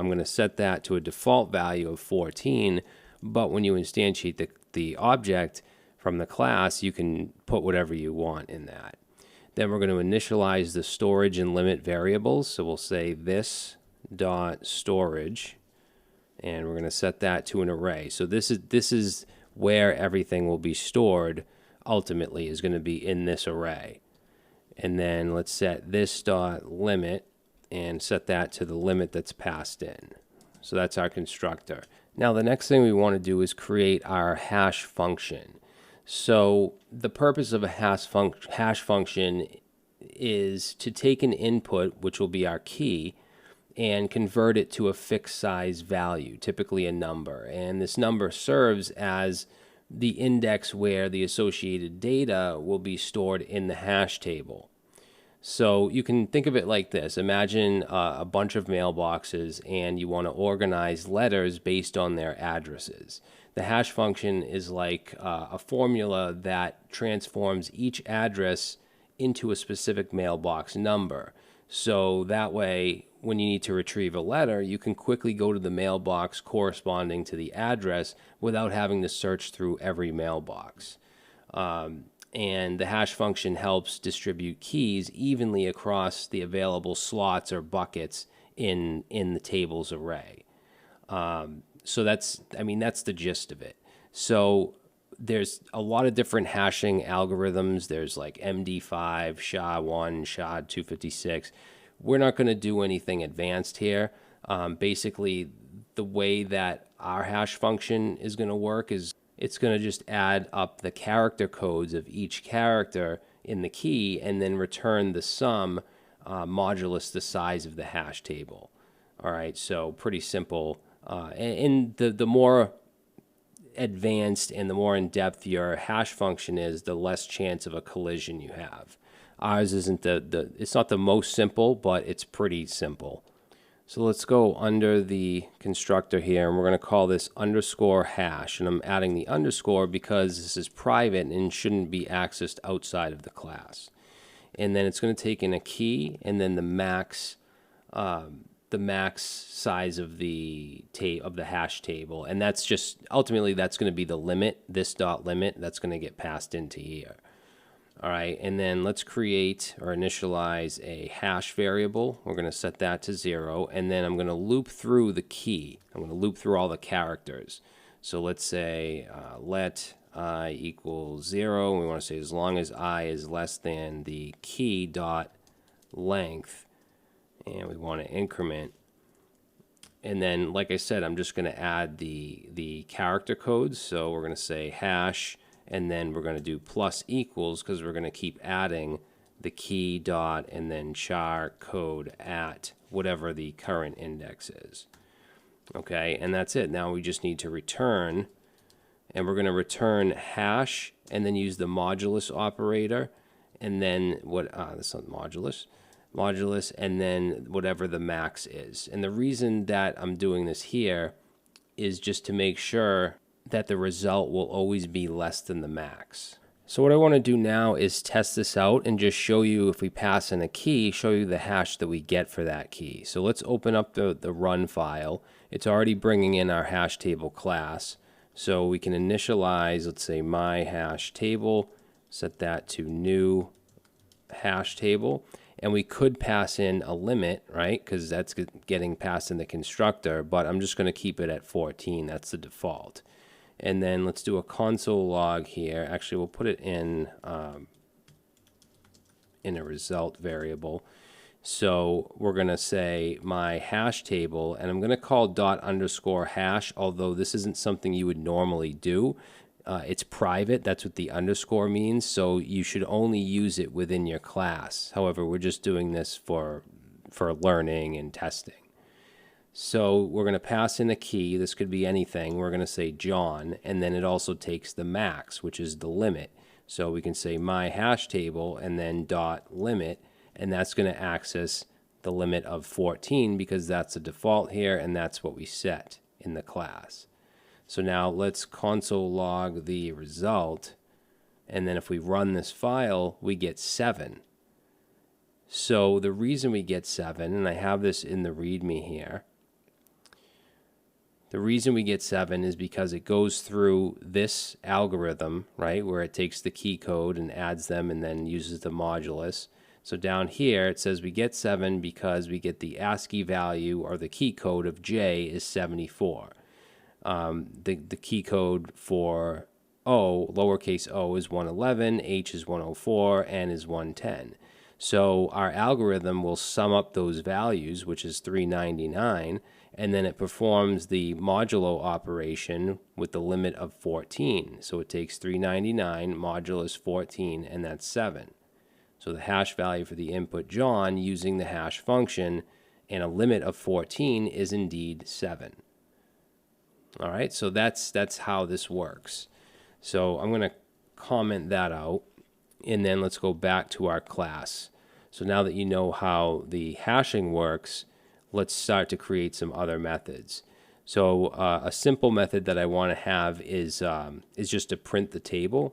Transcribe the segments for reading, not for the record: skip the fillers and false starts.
I'm going to set that to a default value of 14, but when you instantiate the object from the class, you can put whatever you want in that. Then we're going to initialize the storage and limit variables. So we'll say this dot storage, and we're going to set that to an array. So this is where everything will be stored ultimately, is going to be in this array. And then let's set this dot limit and set that to the limit that's passed in. So that's our constructor. Now the next thing we want to do is create our hash function. So the purpose of a hash function is to take an input, which will be our key, and convert it to a fixed size value, typically a number. And this number serves as the index where the associated data will be stored in the hash table. So you can think of it like this. Imagine a bunch of mailboxes, and you want to organize letters based on their addresses. The hash function is like a formula that transforms each address into a specific mailbox number. So that way, when you need to retrieve a letter, you can quickly go to the mailbox corresponding to the address without having to search through every mailbox. And the hash function helps distribute keys evenly across the available slots or buckets in the table's array. So that's the gist of it. So there's a lot of different hashing algorithms. There's like MD5, SHA-1, SHA-256. We're not going to do anything advanced here. Basically, the way that our hash function is going to work is it's going to just add up the character codes of each character in the key and then return the sum modulus the size of the hash table. All right, so pretty simple. And the more advanced and the more in-depth your hash function is, the less chance of a collision you have. Ours isn't it's not the most simple, but it's pretty simple. So let's go under the constructor here, and we're going to call this underscore hash. And I'm adding the underscore because this is private and shouldn't be accessed outside of the class. And then it's going to take in a key and then the max size of the hash table. And that's just, ultimately, that's going to be the limit, this dot limit, that's going to get passed into here. All right, and then let's create or initialize a hash variable. We're going to set that to 0, and then I'm going to loop through the key. I'm going to loop through all the characters. So let's say let I equals 0. And we want to say as long as I is less than the key dot length, and we want to increment. And then, like I said, I'm just going to add the character codes. So we're going to say hash, and then we're going to do plus equals because we're going to keep adding the key dot and then char code at whatever the current index is. Okay, and that's it. Now we just need to return, and we're going to return hash and then use the modulus operator, and then that's not modulus, and then whatever the max is. And the reason that I'm doing this here is just to make sure that the result will always be less than the max. So what I want to do now is test this out and just show you, if we pass in a key, show you the hash that we get for that key. So let's open up the run file. It's already bringing in our hash table class. So we can initialize, let's say my hash table, set that to new hash table. And we could pass in a limit, right? Because that's getting passed in the constructor, but I'm just going to keep it at 14. That's the default. And then let's do a console log here. Actually, we'll put it in a result variable. So we're going to say my hash table, and I'm going to call dot underscore hash, although this isn't something you would normally do. It's private. That's what the underscore means. So you should only use it within your class. However, we're just doing this for learning and testing. So we're going to pass in a key. This could be anything. We're going to say John, and then it also takes the max, which is the limit. So we can say my hash table and then dot limit, and that's going to access the limit of 14 because that's the default here, and that's what we set in the class. So now let's console log the result, and then if we run this file, we get 7. So the reason we get 7, and I have this in the README here, The reason we get 7 is because it goes through this algorithm, right, where it takes the key code and adds them and then uses the modulus. So down here it says we get 7 because we get the ASCII value, or the key code of J is 74. The key code for O, lowercase o, is 111, H is 104, N is 110. So our algorithm will sum up those values, which is 399, and then it performs the modulo operation with the limit of 14. So it takes 399 modulus 14, and that's 7. So the hash value for the input John using the hash function and a limit of 14 is indeed 7. All right, so that's how this works. So I'm going to comment that out, and then let's go back to our class. So now that you know how the hashing works, let's start to create some other methods. So a simple method that I want to have is just to print the table.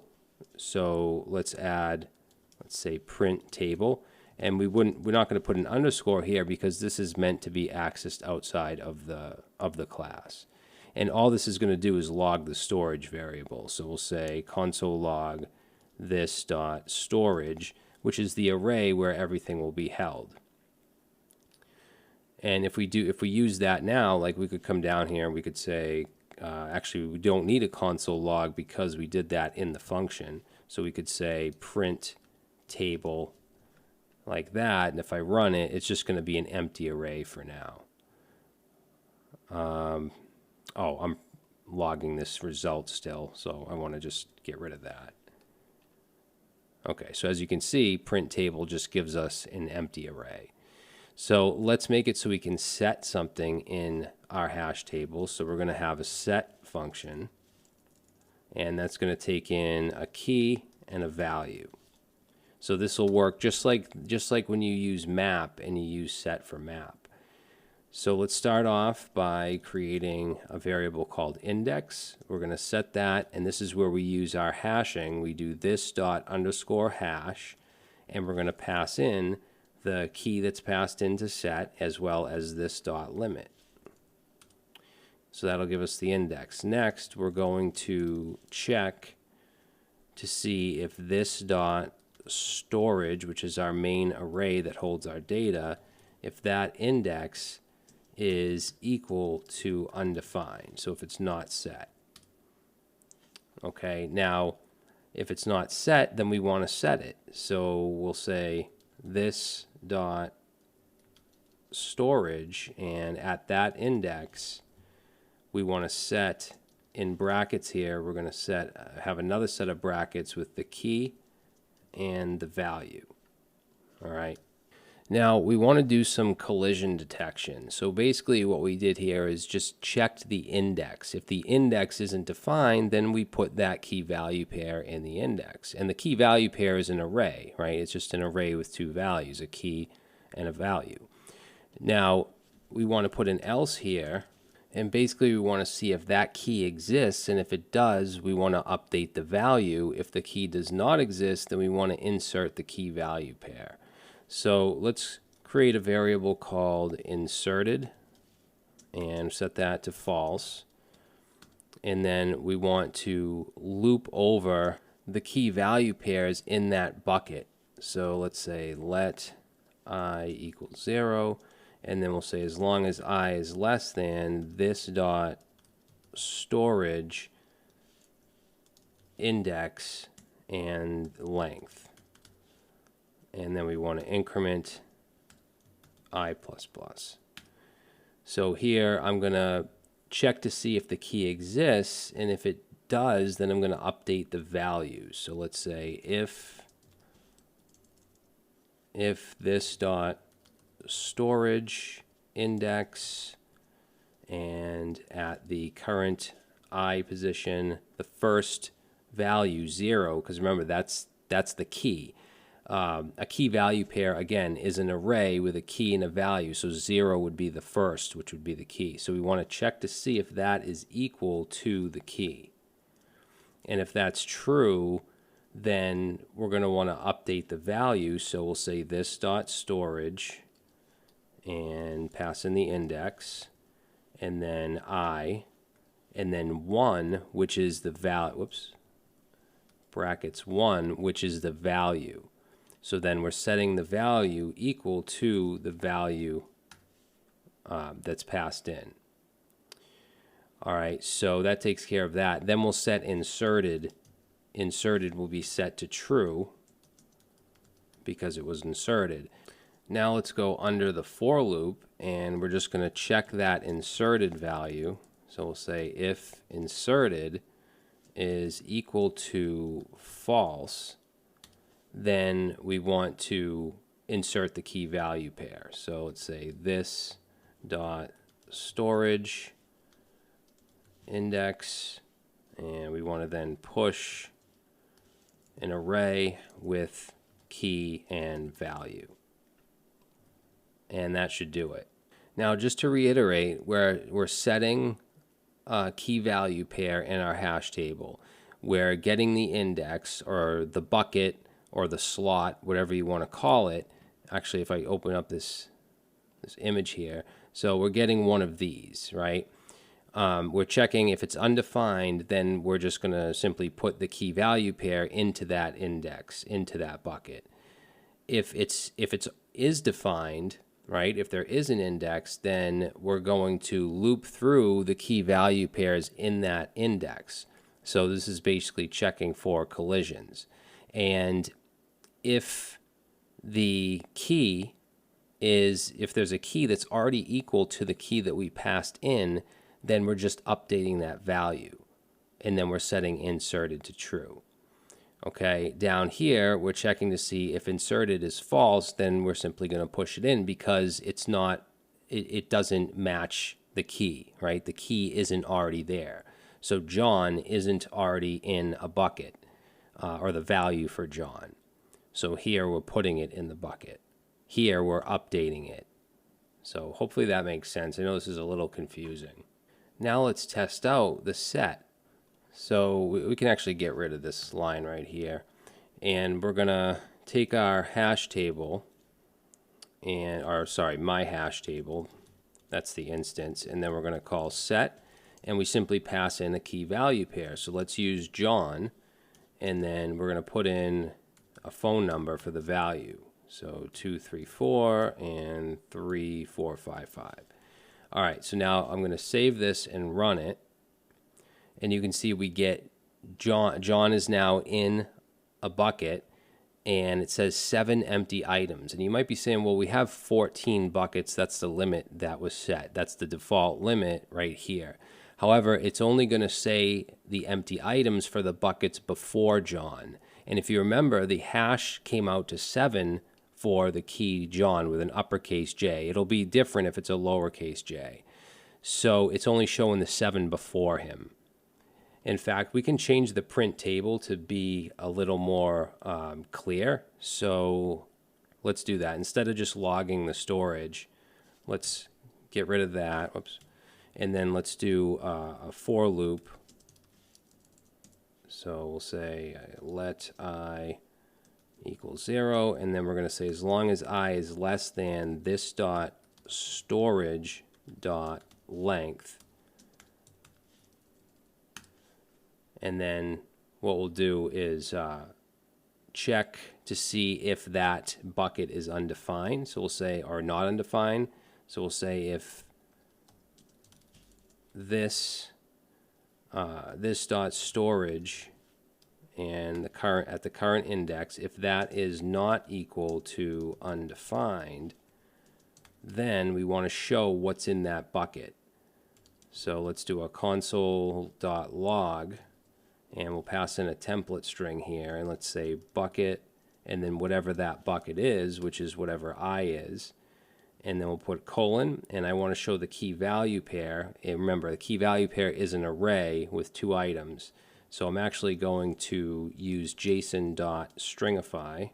So let's add, let's say, print table, and we're not going to put an underscore here because this is meant to be accessed outside of the class. And all this is going to do is log the storage variable. So we'll say console log this dot storage, which is the array where everything will be held. And if we use that now, like we could come down here and we could say, actually we don't need a console log because we did that in the function. So we could say print table like that, and if I run it, it's just going to be an empty array for now. Oh, I'm logging this result still, so I want to just get rid of that. Okay, so as you can see, print table just gives us an empty array. So let's make it so we can set something in our hash table. So we're going to have a set function, and that's going to take in a key and a value. So this will work just like when you use map and you use set for map. So let's start off by creating a variable called index. We're going to set that, and this is where we use our hashing. We do this dot underscore hash, and we're going to pass in the key that's passed into set as well as this dot limit. So that'll give us the index. Next, we're going to check to see if this dot storage, which is our main array that holds our data, if that index is equal to undefined, so if it's not set. Okay, now if it's not set, then we want to set it. So we'll say this dot storage, and at that index we want to set in brackets here, we're going to have another set of brackets with the key and the value. All right. Now we want to do some collision detection. So basically what we did here is just checked the index. If the index isn't defined, then we put that key value pair in the index. And the key value pair is an array, right? It's just an array with two values, a key and a value. Now we want to put an else here, and basically we want to see if that key exists, and if it does, we want to update the value. If the key does not exist, then we want to insert the key value pair. So let's create a variable called inserted and set that to false. And then we want to loop over the key value pairs in that bucket. So let's say let I equals 0, and then we'll say as long as I is less than this dot storage index and length. And then we want to increment I++. So here I'm going to check to see if the key exists, and if it does, then I'm going to update the values. So let's say if this dot storage index, and at the current I position, the first value 0, because remember that's the key. A key value pair, again, is an array with a key and a value, so 0 would be the first, which would be the key. So we want to check to see if that is equal to the key. And if that's true, then we're going to want to update the value. So we'll say this dot storage and pass in the index, and then I, and then 1, which is the value, brackets 1, which is the value. So then we're setting the value equal to the value that's passed in. All right, so that takes care of that. Then we'll set inserted. Inserted will be set to true because it was inserted. Now let's go under the for loop, and we're just going to check that inserted value. So we'll say if inserted is equal to false, then we want to insert the key value pair. So let's say this dot storage index, and we want to then push an array with key and value. And that should do it. Now, just to reiterate, we're setting a key value pair in our hash table. We're getting the index or the bucket or the slot, whatever you want to call it. Actually, if I open up this image here, so we're getting one of these, right? We're checking if it's undefined, then we're just going to simply put the key value pair into that index, into that bucket. If it is defined, right, if there is an index, then we're going to loop through the key value pairs in that index. So this is basically checking for collisions. And if the key is, if there's a key that's already equal to the key that we passed in, then we're just updating that value. And then we're setting inserted to true. Okay, down here, we're checking to see if inserted is false, then we're simply going to push it in because it's not, it doesn't match the key, right? The key isn't already there. So John isn't already in a bucket, or the value for John. So here we're putting it in the bucket. Here we're updating it. So hopefully that makes sense. I know this is a little confusing. Now let's test out the set. So we can actually get rid of this line right here. And we're going to take our hash table, and, or sorry, my hash table. That's the instance. And then we're going to call set, and we simply pass in a key value pair. So let's use John, and then we're going to put in a phone number for the value. So 234 and 3455. All right, so now I'm going to save this and run it. And you can see we get John. John is now in a bucket, and it says 7 empty items. And you might be saying, well, we have 14 buckets. That's the limit that was set. That's the default limit right here. However, it's only going to say the empty items for the buckets before John. And if you remember, the hash came out to 7 for the key John with an uppercase J. It'll be different if it's a lowercase j. So it's only showing the 7 before him. In fact, we can change the print table to be a little more clear. So let's do that. Instead of just logging the storage, let's get rid of that. Whoops. And then let's do a for loop. So we'll say let I equals 0, and then we're going to say as long as I is less than this dot storage dot length. And then what we'll do is check to see if that bucket is undefined. So we'll say, or not undefined. So we'll say if this this dot storage and the current at the current index, if that is not equal to undefined, then we want to show what's in that bucket. So let's do a console.log, and we'll pass in a template string here, and let's say bucket, and then whatever that bucket is, which is whatever I is, and then we'll put colon, and I want to show the key value pair. And remember, the key value pair is an array with 2 items. So I'm actually going to use json.stringify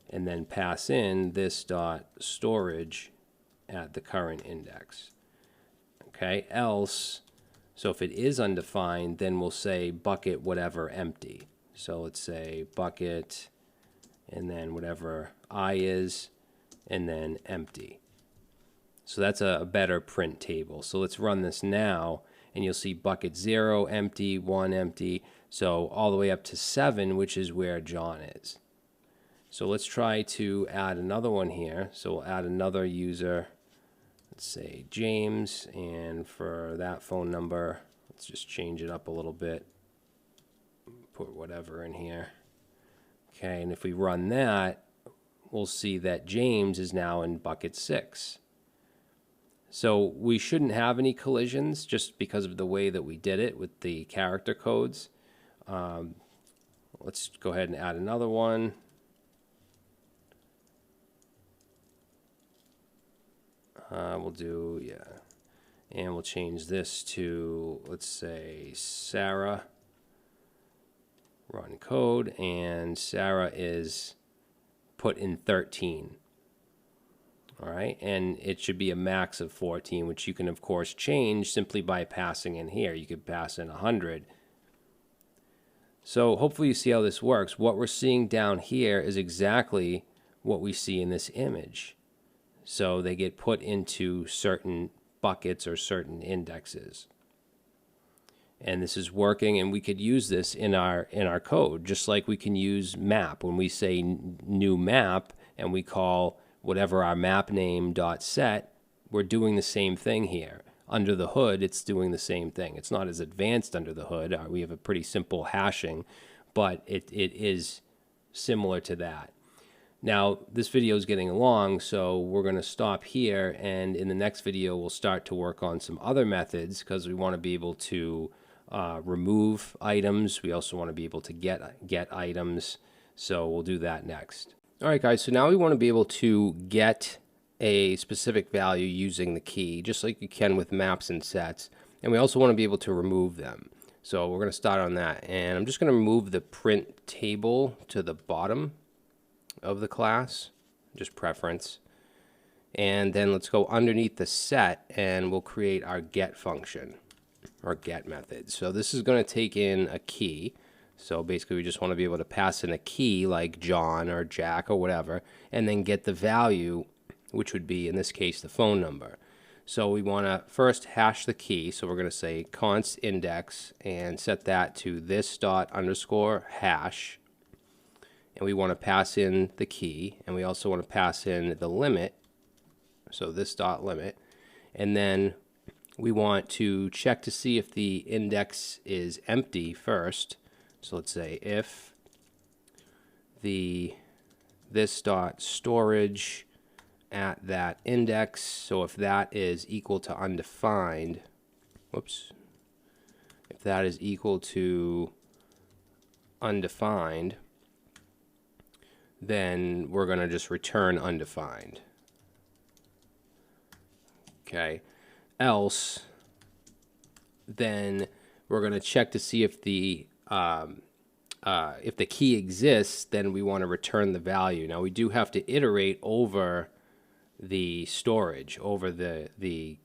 and then pass in this dot storage at the current index. Okay, else, so if it is undefined, then we'll say bucket whatever empty. So let's say bucket and then whatever I is and then empty. So that's a better print table. So let's run this now. and you'll see bucket 0 empty, 1 empty, so all the way up to 7, which is where John is. So let's try to add another one here. So we'll add another user, let's say James, and for that phone number, let's just change it up a little bit, put whatever in here. Okay, and if we run that, we'll see that James is now in bucket 6. So we shouldn't have any collisions just because of the way that we did it with the character codes. Let's go ahead and add another one. We'll do, and we'll change this to, let's say, Sarah. Run code, and Sarah is put in 13. All right, and it should be a max of 14, which you can, of course, change simply by passing in here. You could pass in 100. So hopefully you see how this works. What we're seeing down here is exactly what we see in this image. So they get put into certain buckets or certain indexes. And this is working, and we could use this in our code, just like we can use map. When we say new map and we call whatever our map name .set, we're doing the same thing here. Under the hood, it's doing the same thing. It's not as advanced under the hood. We have a pretty simple hashing, but it is similar to that. Now, this video is getting long, so we're going to stop here, and in the next video, we'll start to work on some other methods because we want to be able to remove items. We also want to be able to get items, so we'll do that next. All right, guys, so now we want to be able to get a specific value using the key, just like you can with maps and sets, and we also want to be able to remove them. So we're going to start on that, and I'm just going to move the print table to the bottom of the class, just preference, and then let's go underneath the set and we'll create our get function or get method. So this is going to take in a key. So basically we just want to be able to pass in a key like John or Jack or whatever, and then get the value, which would be in this case the phone number. So we want to first hash the key. So we're going to say const index and set that to this dot underscore hash. And we want to pass in the key, and we also want to pass in the limit, so this dot limit, and then we want to check to see if the index is empty first. So let's say if this dot storage at that index, so if that is equal to undefined, if that is equal to undefined, then we're going to just return undefined. Okay. Else, then we're going to check to see if the key exists, then we want to return the value. Now we do have to iterate over the storage, over the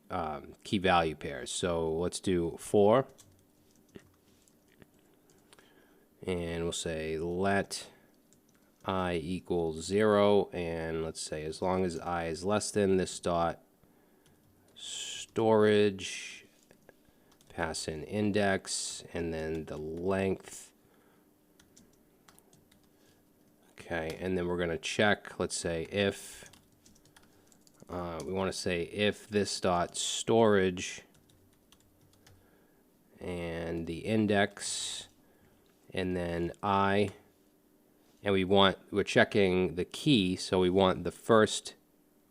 key value pairs. So let's do for, and we'll say let I equals 0, and let's say as long as I is less than this dot storage, pass in index, and then the length. Okay, and then we're going to check, let's say if, we want to say if this dot storage and the index, and then I, and we're checking the key, so we want the first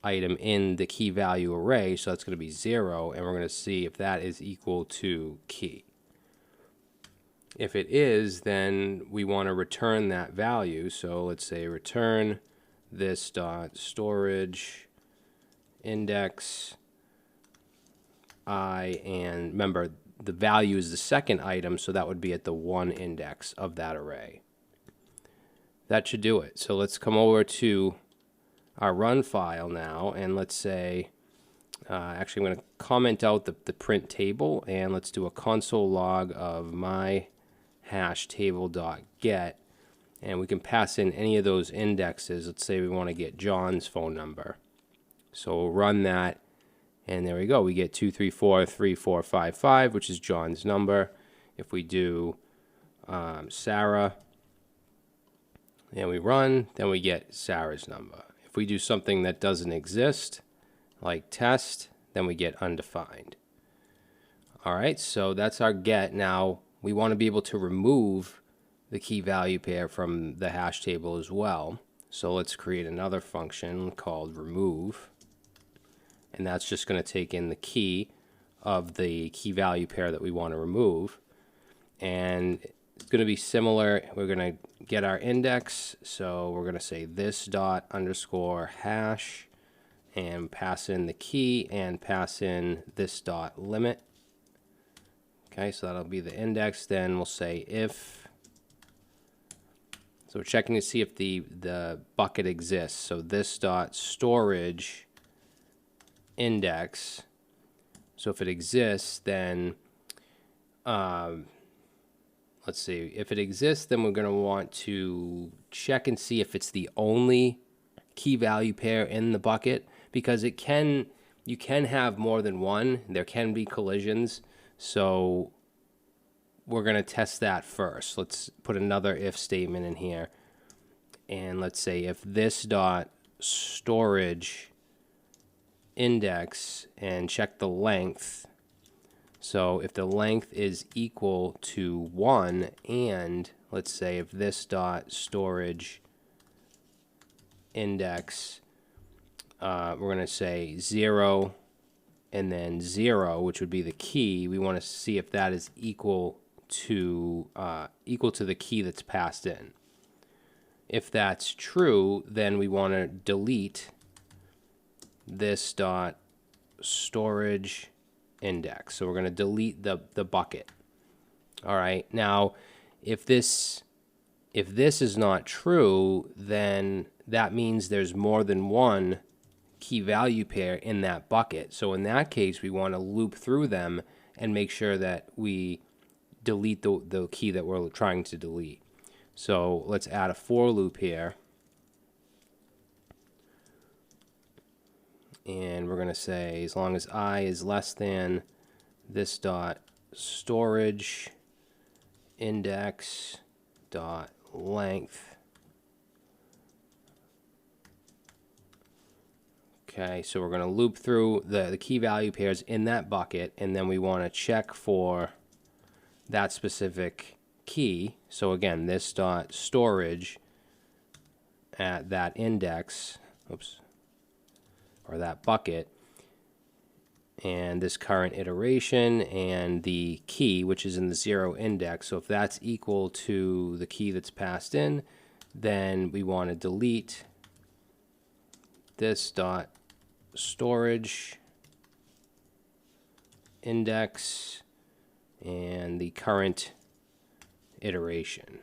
item in the key value array, so that's going to be 0, and we're going to see if that is equal to key. If it is, then we want to return that value, so let's say return this dot storage index I, and remember the value is the second item, so that would be at the 1 index of that array. That should do it. So let's come over to our run file now, and let's say, actually I'm going to comment out the print table, and let's do a console log of my hash table.get, and we can pass in any of those indexes. Let's say we want to get John's phone number. So we'll run that, And there we go. We get 2343455, which is John's number. If we do Sarah and we run, then we get Sarah's number. If we do something that doesn't exist, like test, then we get undefined. All right, so that's our get. Now we want to be able to remove the key value pair from the hash table as well. So let's create another function called remove. And that's just going to take in the key of the key value pair that we want to remove. And it's going to be similar. We're going to get our index. So we're going to say this dot underscore hash and pass in the key and pass in this dot limit. Okay, so that'll be the index. Then we'll say if. So we're checking to see if the bucket exists. So this dot storage index. So if it exists, then let's see. If it exists, then we're going to want to check and see if it's the only key value pair in the bucket, because you can have more than one. There can be collisions. So we're going to test that first. Let's put another if statement in here. And let's say if this dot storage index and check the length. So if the length is equal to 1, and let's say if this dot storage index, we're going to say 0 and then 0, which would be the key. We want to see if that is equal to the key that's passed in. If that's true, then we want to delete this dot storage index. So we're going to delete the bucket. All right. Now, if this is not true, then that means there's more than one key value pair in that bucket. So in that case, we want to loop through them and make sure that we delete the key that we're trying to delete. So let's add a for loop here. And we're going to say as long as I is less than this dot storage index dot length. Okay, so we're going to loop through the key value pairs in that bucket, and then we want to check for that specific key. So again, this dot storage at that index, or that bucket, and this current iteration and the key, which is in the 0 index. So if that's equal to the key that's passed in, then we want to delete this dot storage index and the current iteration.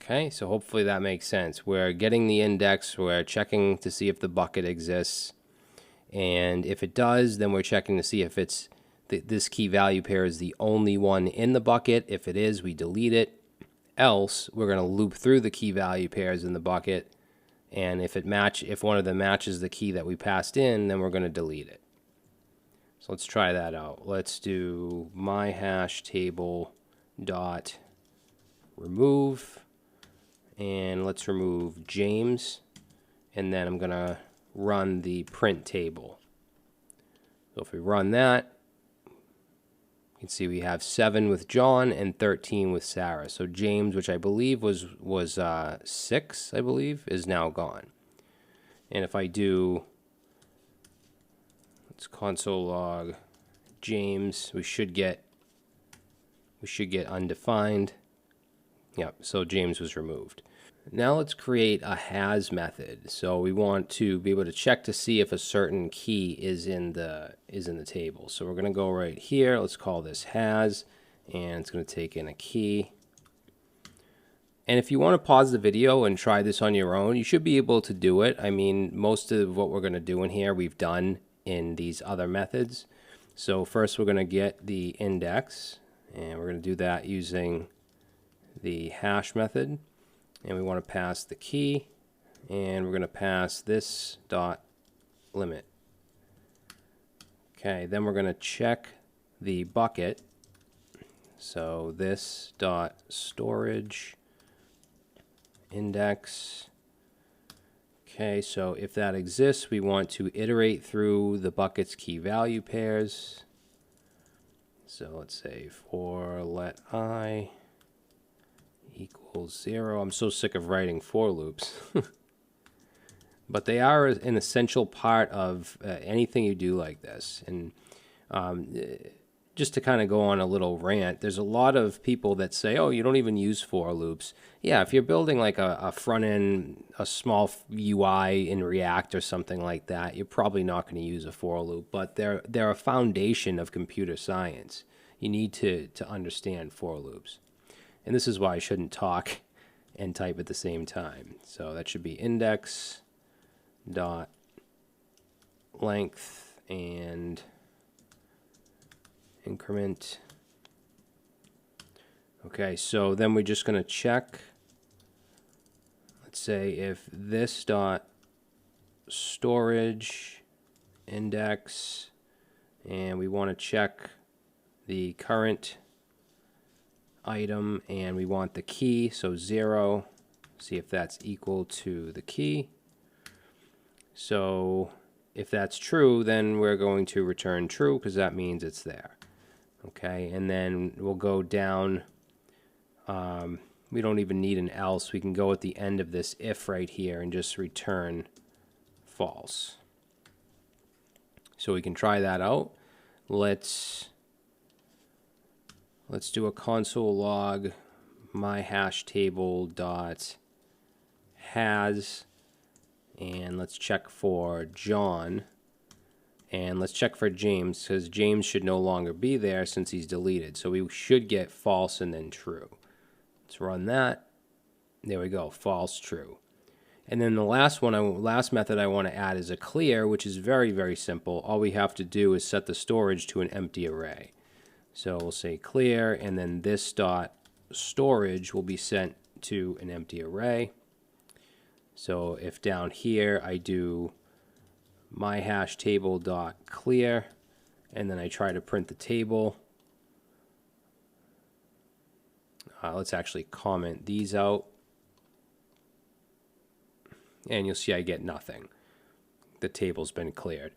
Okay, so hopefully that makes sense. We're getting the index, we're checking to see if the bucket exists, and if it does, then we're checking to see if it's this key value pair is the only one in the bucket. If it is, we delete it. Else, we're going to loop through the key value pairs in the bucket, and if one of them matches the key that we passed in, then we're going to delete it. So let's try that out. Let's do my hash table dot remove, and let's remove James, and then I'm going to run the print table. So if we run that, you can see we have 7 with John and 13 with Sarah. So James, which I believe was 6, I believe, is now gone. And if I do, let's console log James, we should get undefined. Yep, so James was removed. Now let's create a has method. So we want to be able to check to see if a certain key is in the table. So we're going to go right here. Let's call this has, and it's going to take in a key. And if you want to pause the video and try this on your own, you should be able to do it. I mean, most of what we're going to do in here we've done in these other methods. So first we're going to get the index, and we're going to do that using the hash method. And we want to pass the key, and we're going to pass this dot limit. Okay, then we're going to check the bucket. So this dot storage index. Okay, so if that exists, we want to iterate through the bucket's key value pairs. So let's say for let I equals 0. I'm so sick of writing for loops. But they are an essential part of anything you do like this. And just to kind of go on a little rant, there's a lot of people that say, oh, you don't even use for loops. Yeah, if you're building like a front end, a small UI in React or something like that, you're probably not going to use a for loop. But they're a foundation of computer science. You need to understand for loops. And this is why I shouldn't talk and type at the same time. So that should be index dot length and increment. Okay, so then we're just going to check. Let's say if this dot storage index, and we want to check the current item, and we want the key, so 0. See if that's equal to the key. So if that's true, then we're going to return true because that means it's there. Okay, and then we'll go down. We don't even need an else. We can go at the end of this if right here and just return false. So we can try that out. Let's do a console log my hash table dot has, and let's check for John, and let's check for James because James should no longer be there since he's deleted. So we should get false and then true. Let's run that. There we go, false, true. And then the last method I want to add is a clear, which is very, very simple. All we have to do is set the storage to an empty array. So we'll say clear, and then this dot storage will be sent to an empty array. So if down here I do my hash table dot clear, and then I try to print the table. Let's actually comment these out, and you'll see I get nothing. The table's been cleared.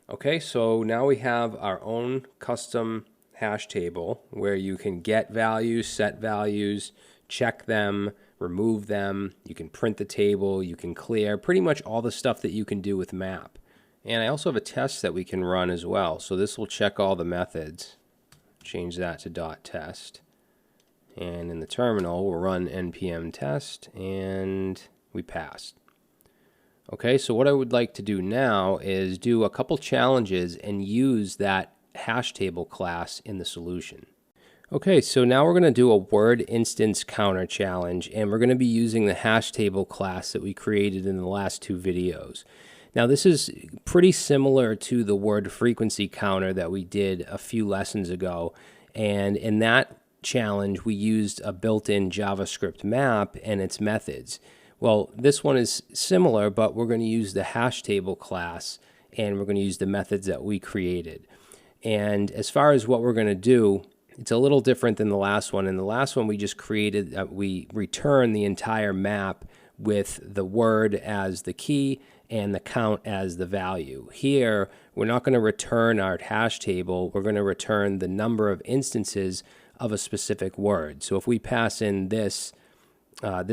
Okay, so now we have our own custom hash table where you can get values, set values, check them, remove them. You can print the table, you can clear, pretty much all the stuff that you can do with map. And I also have a test that we can run as well. So this will check all the methods. Change that to .test. And in the terminal, we'll run npm test, and we passed. Okay, so what I would like to do now is do a couple challenges and use that hash table class in the solution. Okay, so now we're going to do a word instance counter challenge, and we're going to be using the hash table class that we created in the last 2 videos. Now this is pretty similar to the word frequency counter that we did a few lessons ago, and in that challenge we used a built-in JavaScript map and its methods. Well, this one is similar, but we're going to use the hash table class, and we're going to use the methods that we created. And as far as what we're going to do, it's a little different than the last one. In the last one, we just created, we return the entire map with the word as the key and the count as the value. Here, we're not going to return our hash table. We're going to return the number of instances of a specific word. So if we pass in this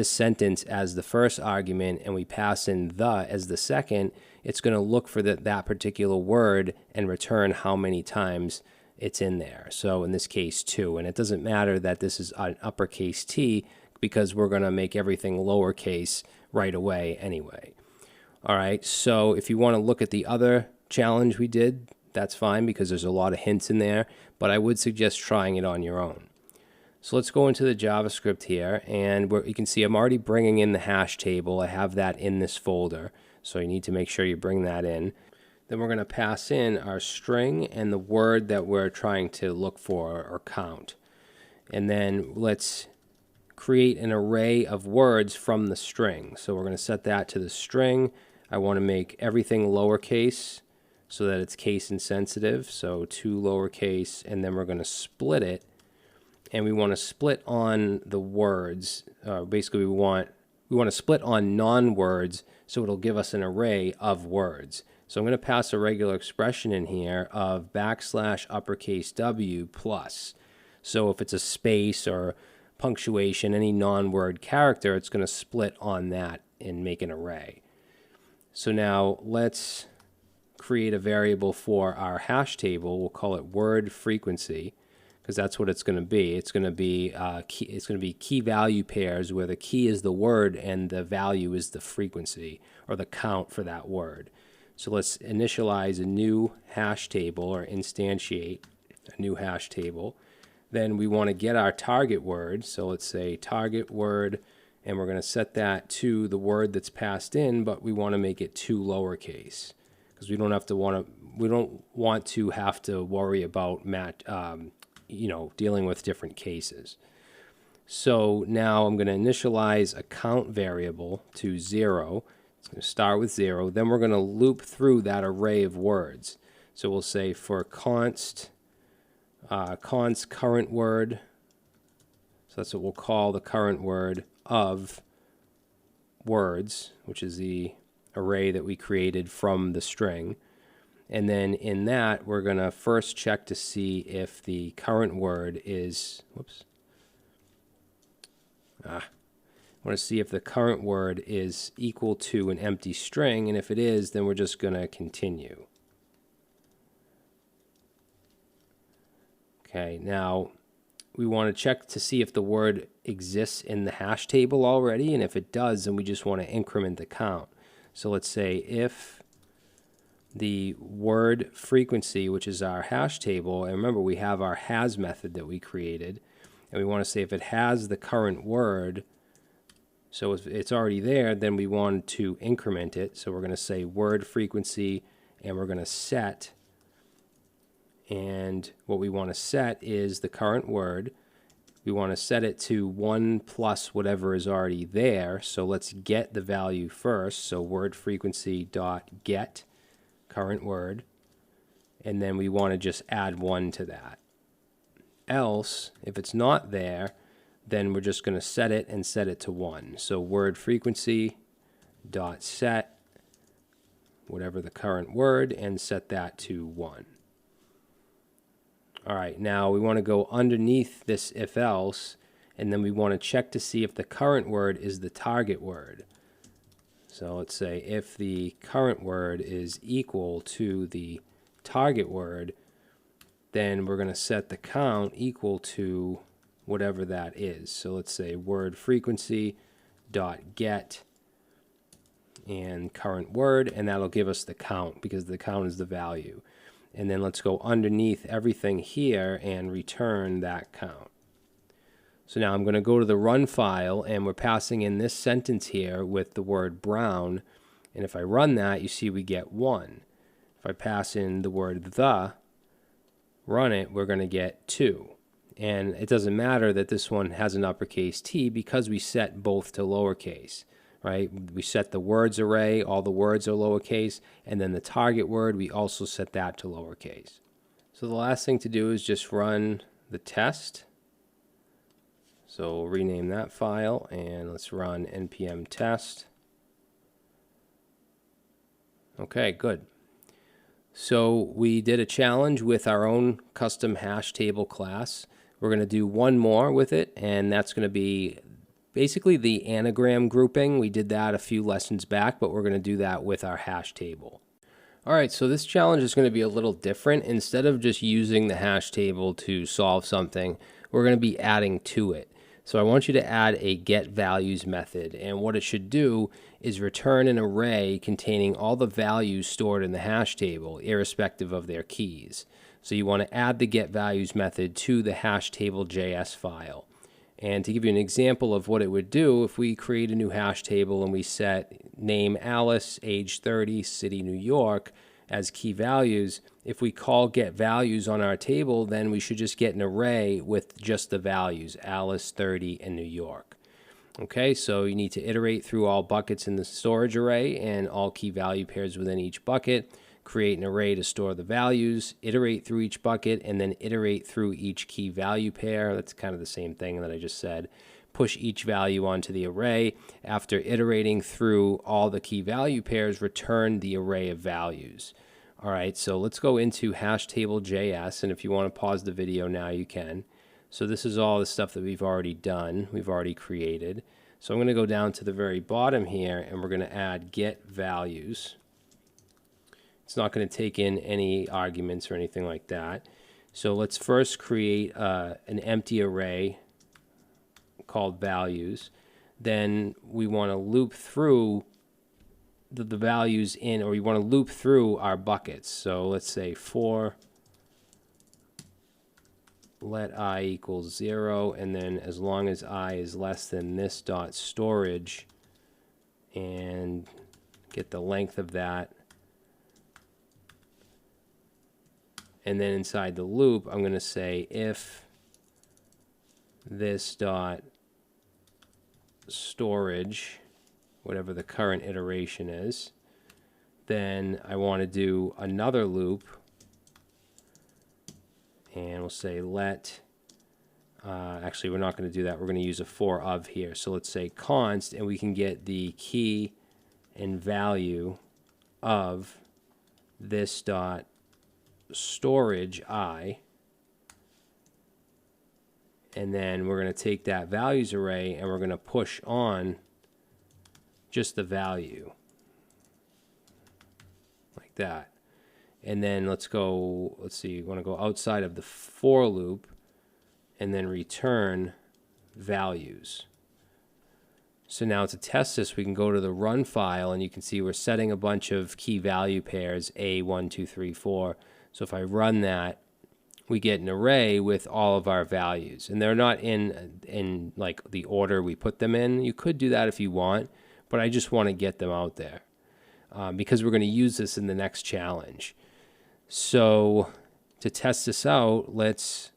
sentence as the first argument and we pass in the as the second, it's going to look for that particular word and return how many times it's in there. So in this case 2, and it doesn't matter that this is an uppercase T because we're going to make everything lowercase right away anyway. All right, so if you want to look at the other challenge we did, that's fine because there's a lot of hints in there, but I would suggest trying it on your own. So let's go into the JavaScript here, and you can see I'm already bringing in the hash table. I have that in this folder, so you need to make sure you bring that in. Then we're going to pass in our string and the word that we're trying to look for or count. And then let's create an array of words from the string. So we're going to set that to the string. I want to make everything lowercase. so that it's case insensitive. So 2 lowercase, and then we're going to split it. And we want to split on the words. Basically, we want to split on non-words, so it'll give us an array of words. So I'm going to pass a regular expression in here of \uppercase W plus. So if it's a space or punctuation, any non-word character, it's going to split on that and make an array. So now let's create a variable for our hash table. We'll call it word frequency, because that's what it's going to be. It's going to be key value pairs where the key is the word and the value is the frequency or the count for that word. So let's initialize a new hash table or instantiate a new hash table. Then we want to get our target word. So let's say target word, and we're going to set that to the word that's passed in, but we want to make it 2 lowercase because we don't want to have to worry about dealing with different cases. So now I'm going to initialize a count variable to 0. It's going to start with 0. Then we're going to loop through that array of words. So we'll say for const current word. So that's what we'll call the current word of words, which is the array that we created from the string. And then in that, we're going to first check to see if the current word is, I want to see if the current word is equal to an empty string, and if it is, then we're just going to continue. Okay, now we want to check to see if the word exists in the hash table already, and if it does, then we just want to increment the count. So let's say if the word frequency, which is our hash table, and remember we have our has method that we created, and we want to say if it has the current word, so if it's already there, then we want to increment it. So we're going to say word frequency, and we're going to set. And what we want to set is the current word. We want to set it to 1 plus whatever is already there. So let's get the value first. So word frequency dot get current word. And then we want to just add 1 to that. Else, if it's not there, then we're just going to set it and set it to 1. So word frequency dot set whatever the current word and set that to 1. All right, now we want to go underneath this if else, and then we want to check to see if the current word is the target word. So let's say if the current word is equal to the target word, then we're going to set the count equal to whatever that is. So let's say word frequency dot get and current word, and that'll give us the count because the count is the value. And then let's go underneath everything here and return that count. So now I'm going to go to the run file, and we're passing in this sentence here with the word brown, and if I run that, you see we get 1. If I pass in the word run it, we're going to get 2. And it doesn't matter that this one has an uppercase T because we set both to lowercase, right? We set the words array, all the words are lowercase, and then the target word, we also set that to lowercase. So the last thing to do is just run the test. So we'll rename that file, and let's run npm test. Okay, good. So we did a challenge with our own custom hash table class. We're going to do one more with it, and that's going to be basically the anagram grouping. We did that a few lessons back, but we're going to do that with our hash table. All right, so this challenge is going to be a little different. Instead of just using the hash table to solve something, we're going to be adding to it. So I want you to add a getValues method, and what it should do is return an array containing all the values stored in the hash table, irrespective of their keys. So you want to add the getValues method to the hashtable.js file. And to give you an example of what it would do, if we create a new hash table and we set name Alice, age 30, city New York as key values, if we call getValues on our table, then we should just get an array with just the values, Alice, 30, and New York. Okay, so you need to iterate through all buckets in the storage array and all key value pairs within each bucket. create an array to store the values, iterate through each bucket, and then iterate through each key value pair. That's kind of the same thing that I just said. Push each value onto the array. After iterating through all the key value pairs, return the array of values. All right, so let's go into hashtable.js, and if you want to pause the video now, you can. So this is all the stuff that we've already done, we've already created. So I'm going to go down to the very bottom here, and we're going to add get values. It's not going to take in any arguments or anything like that. So let's first create an empty array called values. Then we want to loop through the values in, or we want to loop through our buckets. So let's say for let I equals 0, and then as long as I is less than this dot storage, and get the length of that. And then inside the loop, I'm going to say if this dot storage, whatever the current iteration is, then I want to do another loop, and we'll say let, actually we're not going to do that, we're going to use a for of here. So let's say const, and we can get the key and value of this dot storage I, and then we're going to take that values array and we're going to push on just the value like that. And then let's see, you want to go outside of the for loop and then return values. So now to test this, we can go to the run file, and you can see we're setting a bunch of key value pairs, A1, 2, 3, 4. So if I run that, we get an array with all of our values, and they're not in like the order we put them in. You could do that if you want, but I just want to get them out there because we're going to use this in the next challenge. So to test this out, let's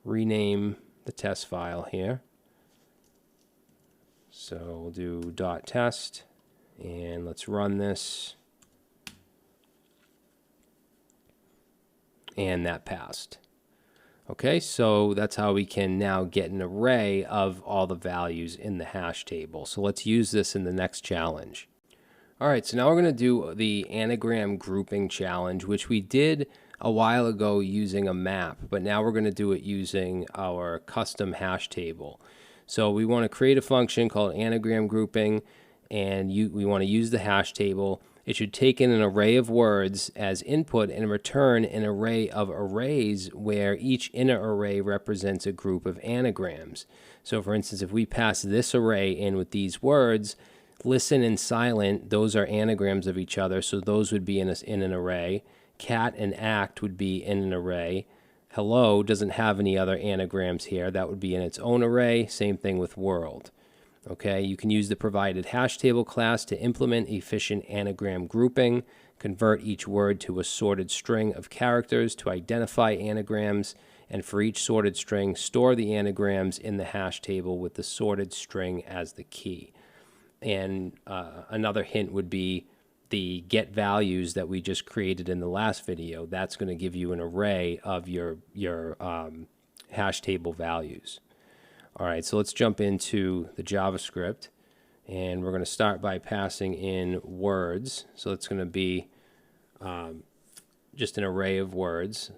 rename the test file here. So we'll do .test, and let's run this. And that passed. Okay, so that's how we can now get an array of all the values in the hash table. So let's use this in the next challenge. All right, so now we're going to do the anagram grouping challenge, which we did a while ago using a map, but now we're going to do it using our custom hash table. So we want to create a function called anagram grouping, and we want to use the hash table. It should take in an array of words as input and return an array of arrays where each inner array represents a group of anagrams. So for instance, if we pass this array in with these words, listen and silent, those are anagrams of each other, so those would be in an array. Cat and act would be in an array. Hello doesn't have any other anagrams here. That would be in its own array. Same thing with world. Okay, you can use the provided hash table class to implement efficient anagram grouping, convert each word to a sorted string of characters to identify anagrams, and for each sorted string, store the anagrams in the hash table with the sorted string as the key. And another hint would be the get values that we just created in the last video. That's going to give you an array of your hash table values. All right, so let's jump into the JavaScript, and we're going to start by passing in words. So it's going to be just an array of words,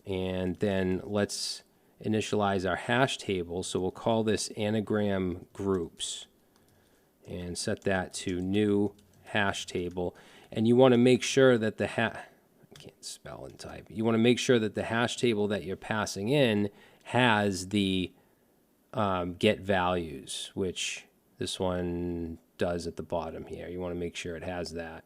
and then let's initialize our hash table. So we'll call this anagram groups and set that to new hash table. And you want to make sure that the I can't spell and type. You want to make sure that the hash table that you're passing in has the get values, which this one does at the bottom here. You want to make sure it has that.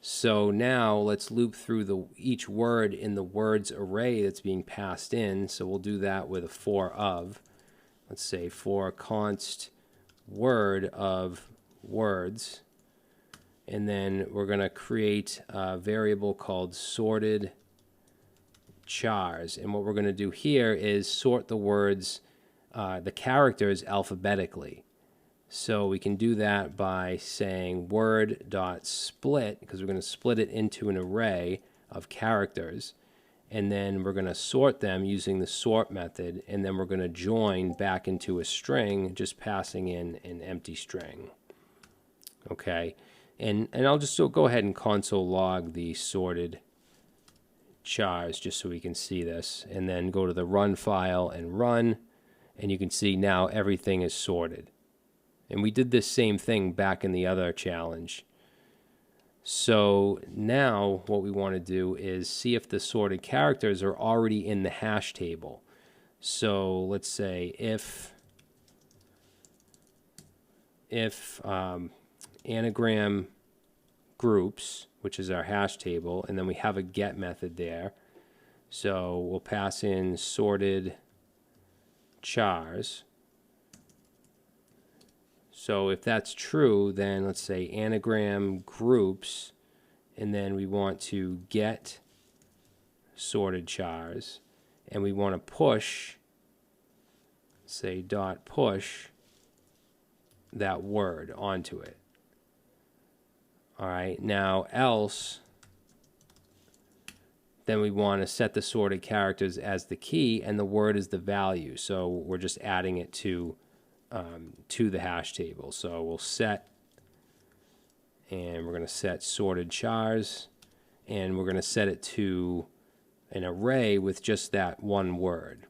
So now let's loop through each word in the words array that's being passed in. So we'll do that with a for of. Let's say for const word of words, and then we're going to create a variable called sorted chars, and what we're going to do here is sort the words, the characters alphabetically. So we can do that by saying word.split, because we're going to split it into an array of characters, and then we're going to sort them using the sort method, and then we're going to join back into a string, just passing in an empty string. Okay, and I'll just go ahead and console log the sorted chars just so we can see this, and then go to the run file and run, and you can see now everything is sorted. And we did this same thing back in the other challenge. So now what we want to do is see if the sorted characters are already in the hash table. So let's say if anagram groups, which is our hash table, and then we have a get method there. So we'll pass in sorted chars. So if that's true, then let's say anagram groups, and then we want to get sorted chars, and we want to push, say dot push that word onto it. All right, now else, then we want to set the sorted characters as the key, and the word is the value. So we're just adding it to the hash table. So we'll set, and we're going to set sorted chars, and we're going to set it to an array with just that one word.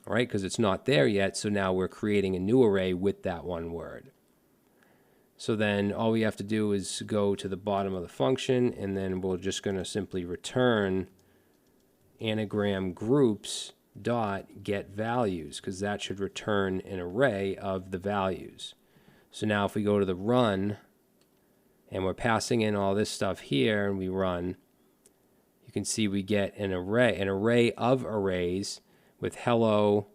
All right, because it's not there yet, so now we're creating a new array with that one word. So then all we have to do is go to the bottom of the function, and then we're just going to simply return anagram groups dot get values, because that should return an array of the values. So now if we go to the run, and we're passing in all this stuff here, and we run, you can see we get an array of arrays with hello,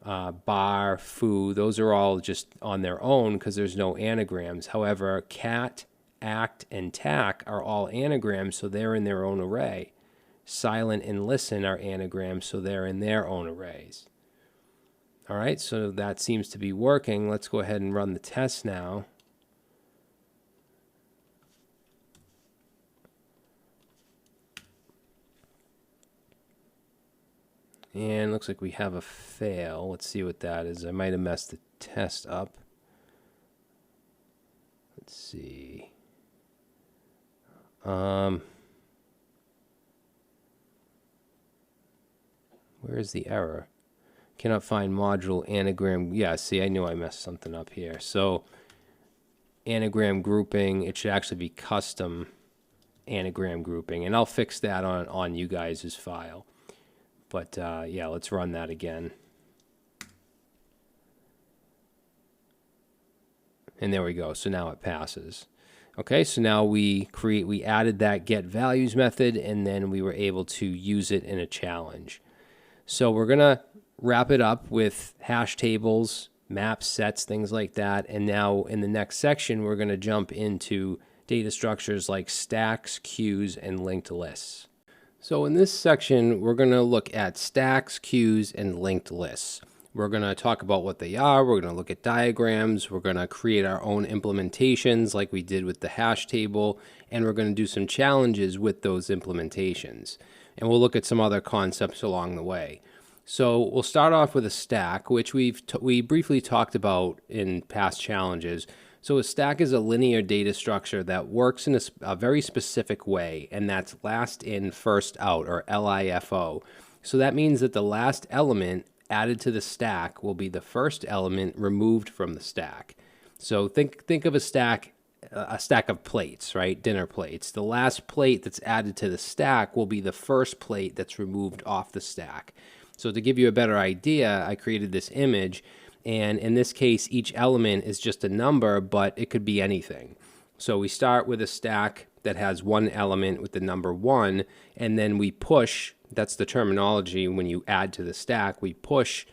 bar, foo. Those are all just on their own because there's no anagrams. However, cat, act, and tack are all anagrams, so they're in their own array. Silent and listen are anagrams, so they're in their own arrays. All right, so that seems to be working. Let's go ahead and run the test now. And looks like we have a fail. Let's see what that is. I might have messed the test up. Let's see. Where is the error? Cannot find module anagram. Yeah, see, I knew I messed something up here. So anagram grouping, it should actually be custom anagram grouping. And I'll fix that on you guys' file. But yeah, let's run that again. And there we go. So now it passes. Okay, so now we added that get values method, and then we were able to use it in a challenge. So we're going to wrap it up with hash tables, maps, sets, things like that. And now in the next section, we're going to jump into data structures like stacks, queues, and linked lists. So in this section, we're going to look at stacks, queues, and linked lists. We're going to talk about what they are. We're going to look at diagrams. We're going to create our own implementations like we did with the hash table. And we're going to do some challenges with those implementations. And we'll look at some other concepts along the way. So we'll start off with a stack, which we briefly talked about in past challenges. So a stack is a linear data structure that works in a very specific way, and that's last in, first out, or LIFO. So that means that the last element added to the stack will be the first element removed from the stack. So think of a stack of plates, right? Dinner plates. The last plate that's added to the stack will be the first plate that's removed off the stack. So to give you a better idea, I created this image. And in this case, each element is just a number, but it could be anything. So we start with a stack that has one element with the number 1, and then we push, that's the terminology when you add to the stack, we push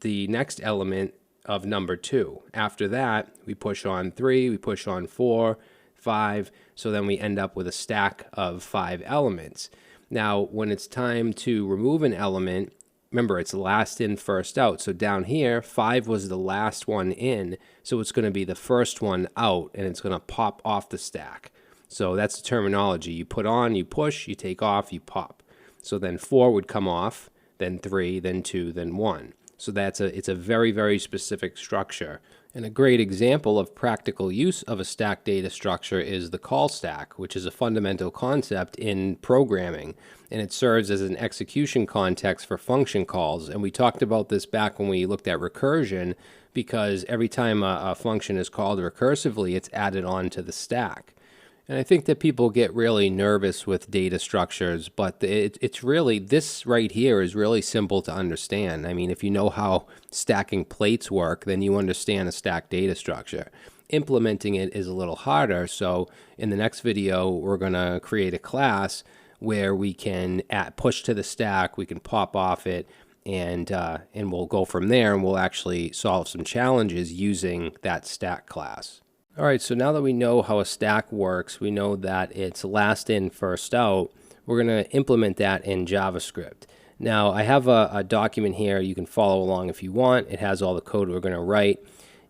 the next element of number 2. After that, we push on 3, we push on 4, 5, so then we end up with a stack of 5 elements. Now, when it's time to remove an element, remember, it's last in, first out. So down here, 5 was the last one in, so it's going to be the first one out, and it's going to pop off the stack. So that's the terminology. You put on, you push, you take off, you pop. So then 4 would come off, then 3, then 2, then 1. So it's a very, very specific structure. And a great example of practical use of a stack data structure is the call stack, which is a fundamental concept in programming. And it serves as an execution context for function calls. And we talked about this back when we looked at recursion, because every time a function is called recursively, it's added onto the stack. And I think that people get really nervous with data structures, but it's really, this right here is really simple to understand. I mean, if you know how stacking plates work, then you understand a stack data structure. Implementing it is a little harder, so in the next video, we're going to create a class where we can push to the stack, we can pop off it, and we'll go from there, and we'll actually solve some challenges using that stack class. All right, so now that we know how a stack works, we know that it's last in, first out, we're going to implement that in JavaScript. Now, I have a document here. You can follow along if you want. It has all the code we're going to write.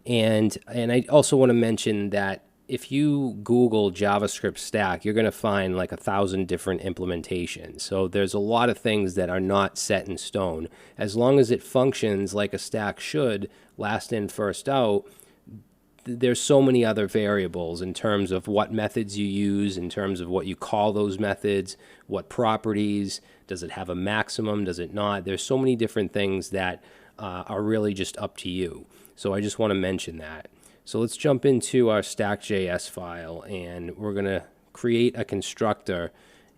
And I also want to mention that if you Google JavaScript stack, you're going to find like 1,000 different implementations. So there's a lot of things that are not set in stone. As long as it functions like a stack should, last in, first out, there's so many other variables in terms of what methods you use, in terms of what you call those methods, what properties, does it have a maximum, does it not? There's so many different things that are really just up to you. So I just want to mention that. So let's jump into our stack.js file, and we're going to create a constructor,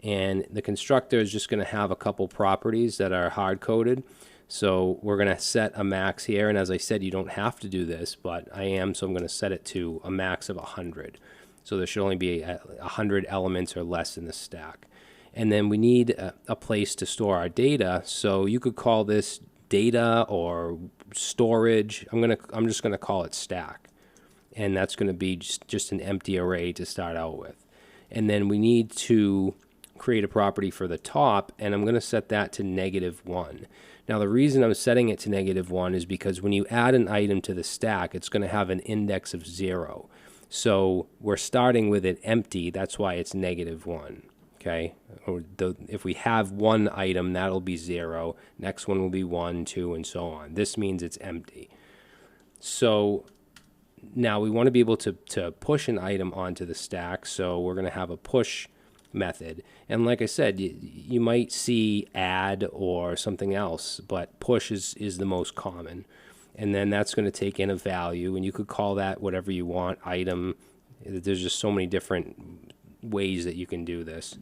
and the constructor is just going to have a couple properties that are hard-coded. So we're going to set a max here, and as I said, you don't have to do this, but I am, so I'm going to set it to a max of 100. So there should only be 100 elements or less in the stack. And then we need a place to store our data, so you could call this data or storage. I'm just going to call it stack, and that's going to be just an empty array to start out with. And then we need to create a property for the top, and I'm going to set that to -1. Now, the reason I'm setting it to -1 is because when you add an item to the stack, it's going to have an index of 0. So we're starting with it empty. That's why it's -1. Okay? If we have one item, that'll be 0. Next one will be 1, 2, and so on. This means it's empty. So now we want to be able to push an item onto the stack. So we're going to have a push method, and like I said, you might see add or something else, but push is the most common. And then that's going to take in a value, and you could call that whatever you want, item. There's just so many different ways that you can do this.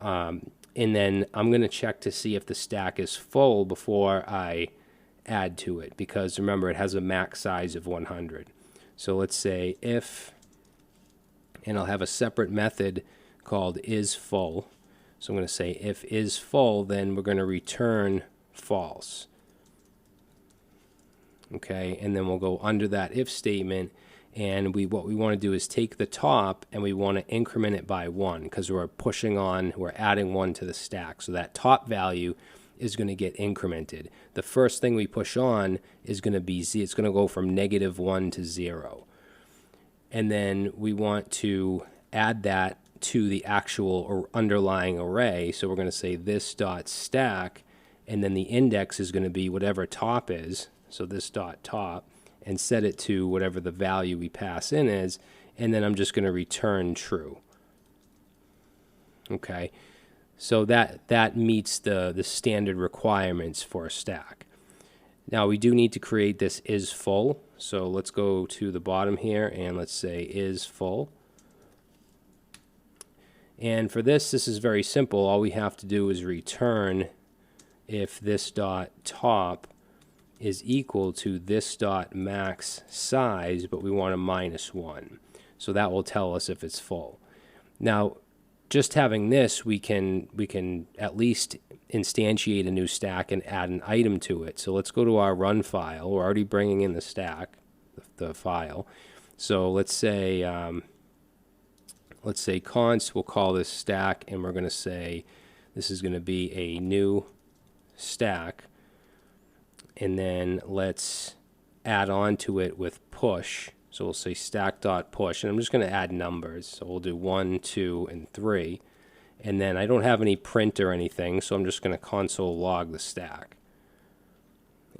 And then I'm going to check to see if the stack is full before I add to it, because remember, it has a max size of 100. So let's say if, and I'll have a separate method called isFull. So I'm going to say if isFull, then we're going to return false. Okay, and then we'll go under that if statement, and what we want to do is take the top and we want to increment it by 1, because we're adding 1 to the stack. So that top value is going to get incremented. The first thing we push on is going to be it's going to go from -1 to 0. And then we want to add that to the actual or underlying array. So we're going to say this dot stack, and then the index is going to be whatever top is, so this dot top, and set it to whatever the value we pass in is, and then I'm just going to return true. Okay, so that meets the standard requirements for a stack. Now we do need to create this isFull, so let's go to the bottom here and let's say isFull. And for this is very simple. All we have to do is return if this dot top is equal to this dot max size, but we want a -1. So that will tell us if it's full. Now, just having this, we can at least instantiate a new stack and add an item to it. So let's go to our run file. We're already bringing in the stack, the file. So let's say const, we'll call this stack, and we're going to say this is going to be a new stack. and then let's add on to it with push. So we'll say stack.push, and I'm just going to add numbers. So we'll do 1, 2, and 3. And then I don't have any print or anything, so I'm just going to console log the stack.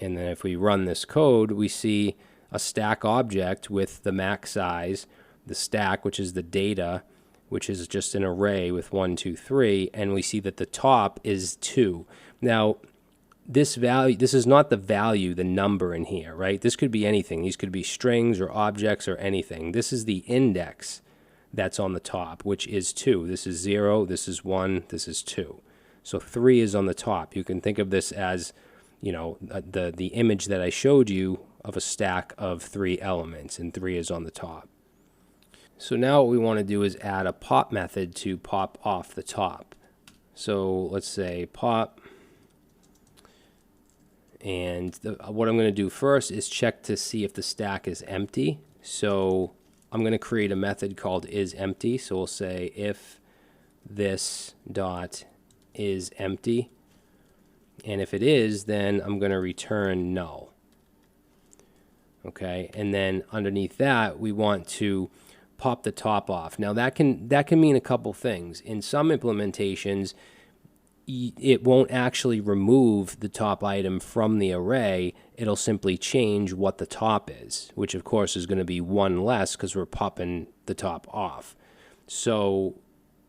And then if we run this code, we see a stack object with the max size, the stack, which is the data, which is just an array with 1, 2, 3, and we see that the top is 2. Now, this is not the value, the number in here, right? This could be anything. These could be strings or objects or anything. This is the index that's on the top, which is 2. This is 0, this is 1, this is 2. So 3 is on the top. You can think of this as, you know, the image that I showed you of a stack of 3 elements, and 3 is on the top. So now what we want to do is add a pop method to pop off the top. So let's say pop, and what I'm going to do first is check to see if the stack is empty. So I'm going to create a method called isEmpty. So we'll say if this dot is empty, and if it is, then I'm going to return null. Okay, and then underneath that we want to pop the top off. Now that can mean a couple things. In some implementations, it won't actually remove the top item from the array. It'll simply change what the top is, which of course is going to be 1 less because we're popping the top off. So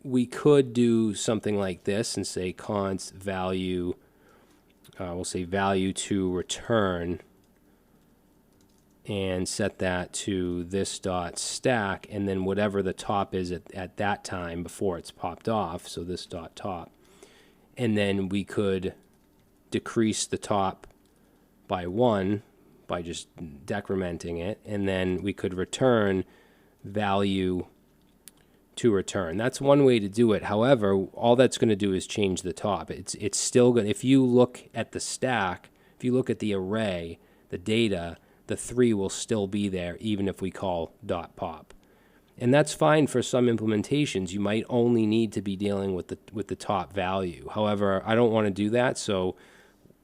we could do something like this and say const value, we'll say value to return, and set that to this dot stack, and then whatever the top is at that time before it's popped off, so this dot top. And then we could decrease the top by 1 by just decrementing it, and then we could return value to return. That's one way to do it. However, all that's going to do is change the top. It's still going to, if you look at the stack, if you look at the array, the data, the 3 will still be there even if we call dot pop. And that's fine for some implementations. You might only need to be dealing with the top value. However, I don't want to do that, so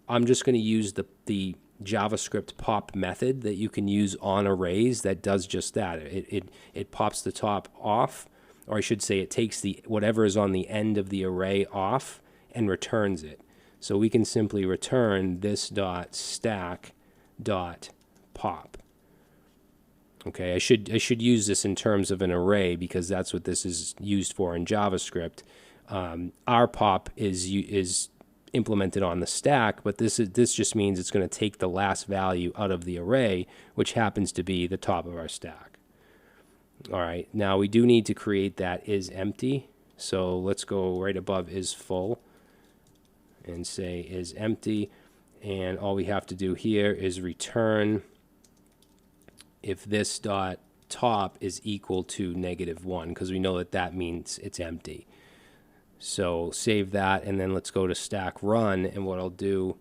I'm just going to use the JavaScript pop method that you can use on arrays that does just that. It pops the top off, or I should say it takes whatever is on the end of the array off and returns it. So we can simply return this dot stack dot pop. Okay, I should use this in terms of an array because that's what this is used for in JavaScript. Our pop is implemented on the stack, but this just means it's going to take the last value out of the array, which happens to be the top of our stack. All right, now we do need to create that isEmpty. So let's go right above isFull and say isEmpty, and all we have to do here is return if this dot top is equal to -1, because we know that means it's empty. So save that, and then let's go to stack run, and what I'll do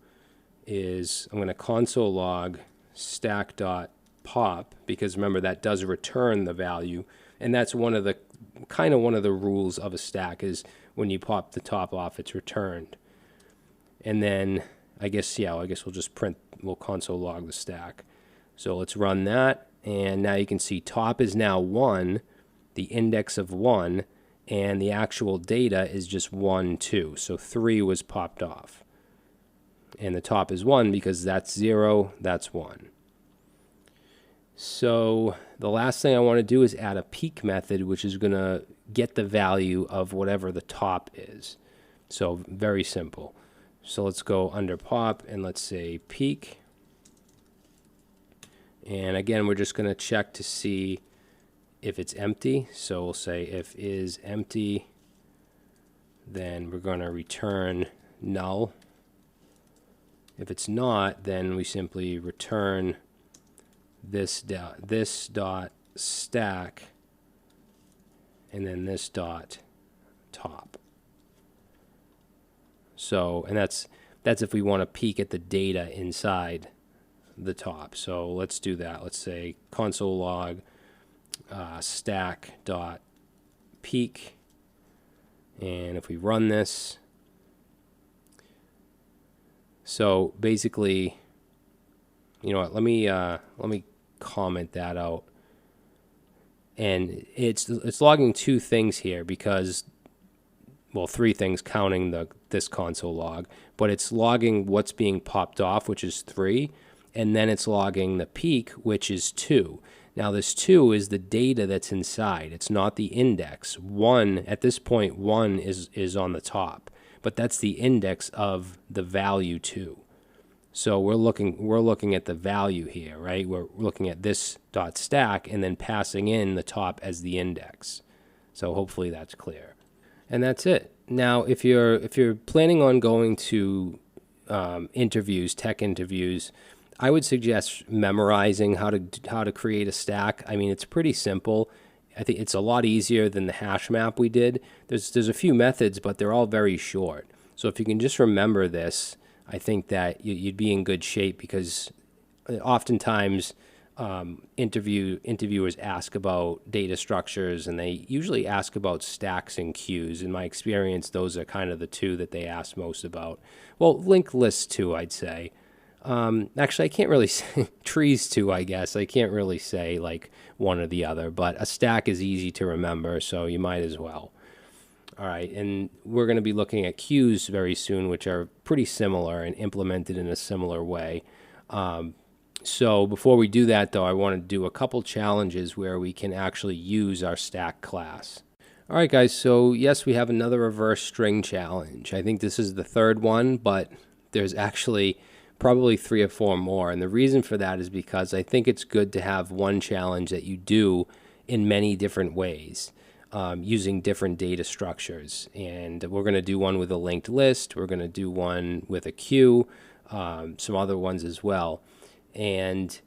is I'm going to console log stack dot pop, because remember that does return the value, and that's one of the rules of a stack is when you pop the top off, it's returned. And then I guess we'll just we'll console log the stack. So let's run that, and now you can see top is now 1, the index of 1, and the actual data is just 1, 2. So 3 was popped off. And the top is 1 because that's 0, that's 1. So the last thing I want to do is add a peek method, which is going to get the value of whatever the top is. So very simple. So let's go under pop and let's say peek. And again, we're just going to check to see if it's empty. So we'll say if is empty, then we're going to return null. If it's not, then we simply return this dot stack and then this dot top. So, and that's if we want to peek at the data inside the top. So let's do that. Let's say console log stack dot peek, and if we run this, so basically You know what? Let me comment that out. And it's logging two things here because, well, three things counting this console log, but it's logging what's being popped off, which is 3, and then it's logging the peak, which is 2. Now this 2 is the data that's inside. It's not the index. 1, at this point, 1 is on the top, but that's the index of the value 2. So we're looking at the value here, right? We're looking at this dot stack and then passing in the top as the index. So hopefully that's clear. And that's it. Now, if you're planning on going to interviews, tech interviews, I would suggest memorizing how to create a stack. I mean, it's pretty simple. I think it's a lot easier than the hash map we did. There's a few methods, but they're all very short. So if you can just remember this, I think that you'd be in good shape, because oftentimes interviewers ask about data structures, and they usually ask about stacks and queues. In my experience, those are kind of the two that they ask most about. Well, linked lists too, I'd say. Actually, I can't really say trees too, I guess. I can't really say like one or the other, but a stack is easy to remember, so you might as well. All right, and we're going to be looking at queues very soon, which are pretty similar and implemented in a similar way. So before we do that, though, I want to do a couple challenges where we can actually use our stack class. All right, guys, so yes, we have another reverse string challenge. I think this is the third one, but there's actually probably 3 or 4 more. And the reason for that is because I think it's good to have one challenge that you do in many different ways, using different data structures. And we're going to do one with a linked list. We're going to do one with a queue, some other ones as well. And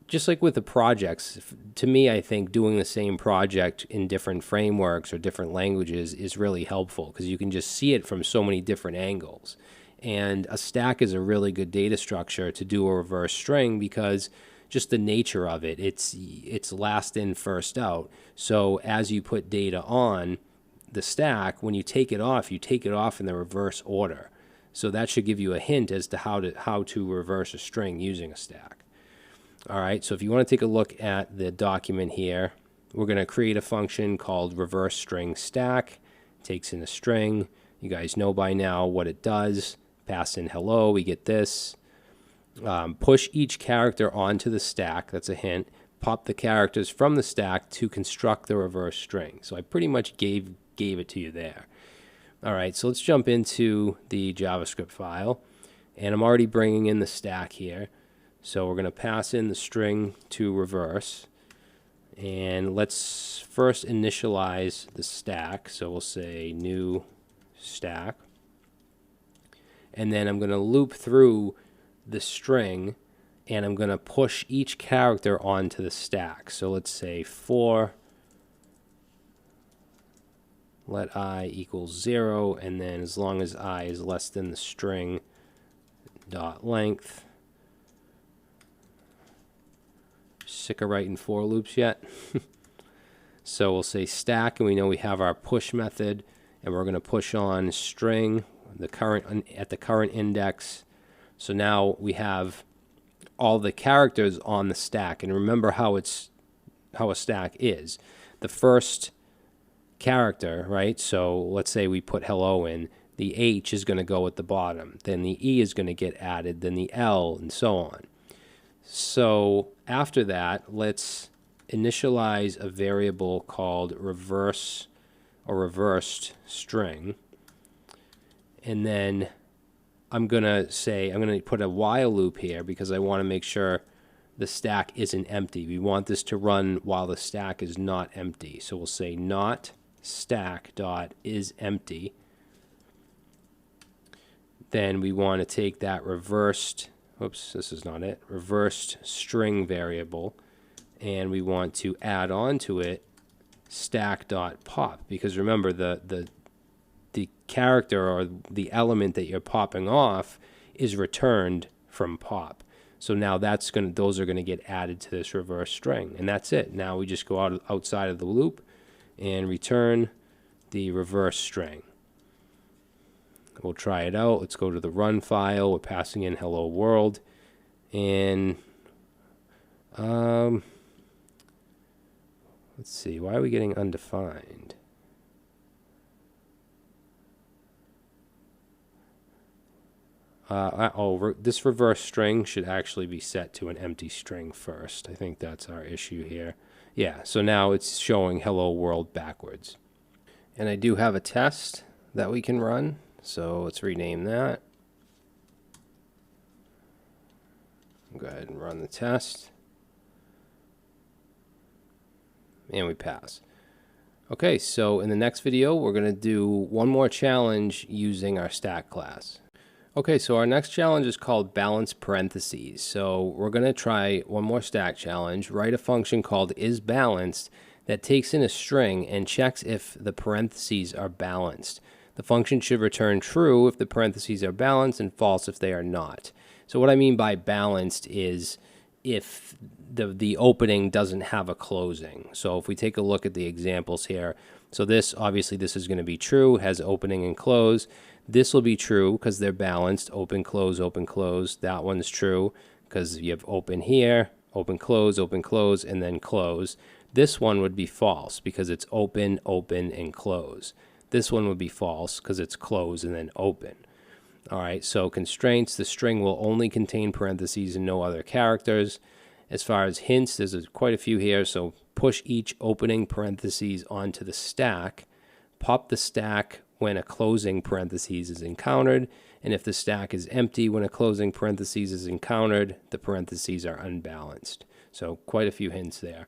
just like with the projects, to me, I think doing the same project in different frameworks or different languages is really helpful, because you can just see it from so many different angles. And a stack is a really good data structure to do a reverse string, because just the nature of it, it's last in, first out. So as you put data on the stack, when you take it off in the reverse order. So that should give you a hint as to how to reverse a string using a stack. All right, so if you want to take a look at the document here, we're going to create a function called reverse string stack. It takes in a string. You guys know by now what it does. Pass in hello, we get this. Push each character onto the stack, that's a hint. Pop the characters from the stack to construct the reverse string. So I pretty much gave it to you there. All right, so let's jump into the JavaScript file. And I'm already bringing in the stack here. So we're going to pass in the string to reverse. And let's first initialize the stack. So we'll say new stack. And then I'm going to loop through the string, and I'm going to push each character onto the stack. So let's say for let I equals 0, and then as long as I is less than the string dot length. Sick of writing for loops yet? So we'll say stack, and we know we have our push method, and we're going to push on string at the current index. So now we have all the characters on the stack, and remember how a stack is. The first character, right? So let's say we put hello in, the H is going to go at the bottom, then the E is going to get added, then the L, and so on. So after that, let's initialize a variable called reverse or reversed string. And then I'm going to put a while loop here, because I want to make sure the stack isn't empty. We want this to run while the stack is not empty. So we'll say not stack dot is empty. Then we want to take that reversed string variable, and we want to add on to it stack.pop, because remember the character or the element that you're popping off is returned from pop. So now those are going to get added to this reverse string, and that's it. Now we just go outside of the loop and return the reverse string. We'll try it out. Let's go to the run file. We're passing in hello world, and Let's see, why are we getting undefined? This reverse string should actually be set to an empty string first. I think that's our issue here. Yeah, so now it's showing hello world backwards. And I do have a test that we can run, so let's rename that. Go ahead and run the test. And we pass. Okay, so in the next video, we're going to do one more challenge using our stack class. Okay, so our next challenge is called balance parentheses. So we're going to try one more stack challenge, write a function called isBalanced that takes in a string and checks if the parentheses are balanced. The function should return true if the parentheses are balanced and false if they are not. So what I mean by balanced is if the opening doesn't have a closing. So if we take a look at the examples here, so this, obviously this is going to be true, has opening and close. This will be true because they're balanced, open, close, open, close. That one's true because you have open here, open, close, and then close. This one would be false because it's open, open, and close. This one would be false because it's close and then open. All right, so constraints, the string will only contain parentheses and no other characters. As far as hints, there's quite a few here, so push each opening parentheses onto the stack, pop the stack when a closing parentheses is encountered, and if the stack is empty when a closing parentheses is encountered, the parentheses are unbalanced. So quite a few hints there.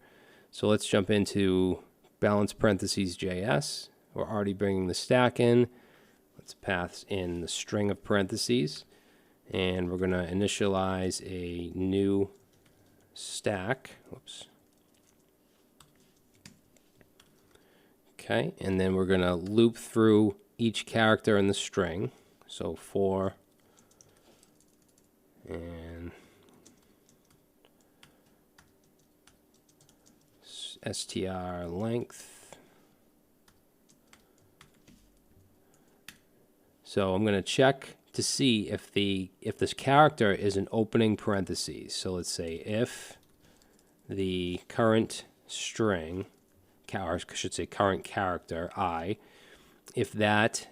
So let's jump into balance parentheses JS. We're already bringing the stack in. Let's pass in the string of parentheses, and we're going to initialize a new stack. Whoops. Okay, and then we're going to loop through each character in the string. So for and str length. So I'm going to check to see if this character is an opening parentheses. So let's say if the current string, or I should say current character I, if that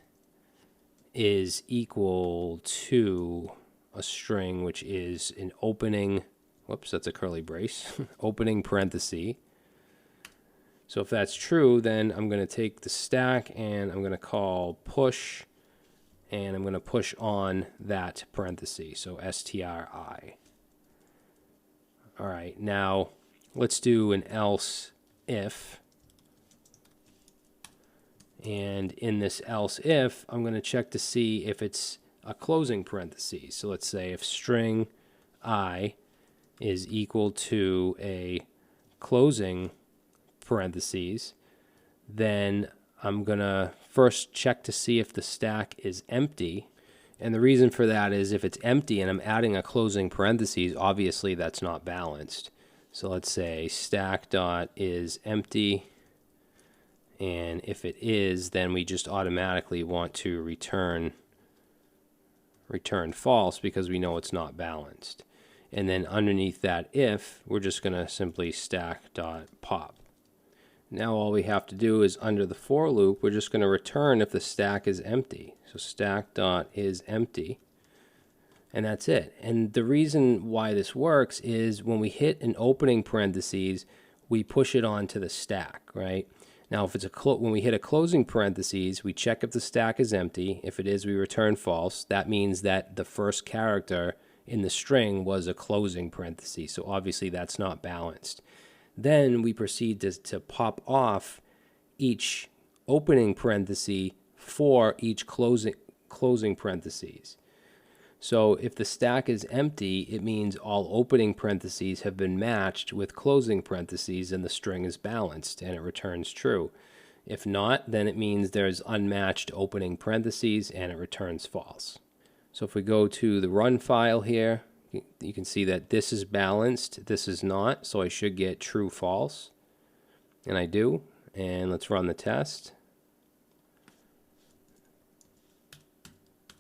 is equal to a string which is an opening, whoops, that's a curly brace, opening parenthesis. So if that's true, then I'm going to take the stack and I'm going to call push, and I'm going to push on that parenthesis, so stri. All right, now let's do an else if. And in this else if, I'm going to check to see if it's a closing parenthesis. So let's say if string I is equal to a closing parentheses, then I'm going to first check to see if the stack is empty. And the reason for that is if it's empty and I'm adding a closing parentheses, obviously that's not balanced. So let's say stack.isEmpty. And if it is, then we just automatically want to return false because we know it's not balanced. And then underneath that if, we're just going to simply stack.pop. Now all we have to do is under the for loop, we're just going to return if the stack is empty. So stack.isEmpty, and that's it. And the reason why this works is when we hit an opening parentheses, we push it onto the stack, right? Now if it's when we hit a closing parentheses, we check if the stack is empty. If it is, we return false. That means that the first character in the string was a closing parenthesis. So obviously that's not balanced. Then we proceed to pop off each opening parenthesis for each closing parentheses. So if the stack is empty, it means all opening parentheses have been matched with closing parentheses and the string is balanced and it returns true. If not, then it means there's unmatched opening parentheses and it returns false. So if we go to the run file here, you can see that this is balanced, this is not, so I should get true, false, and I do. And let's run the test.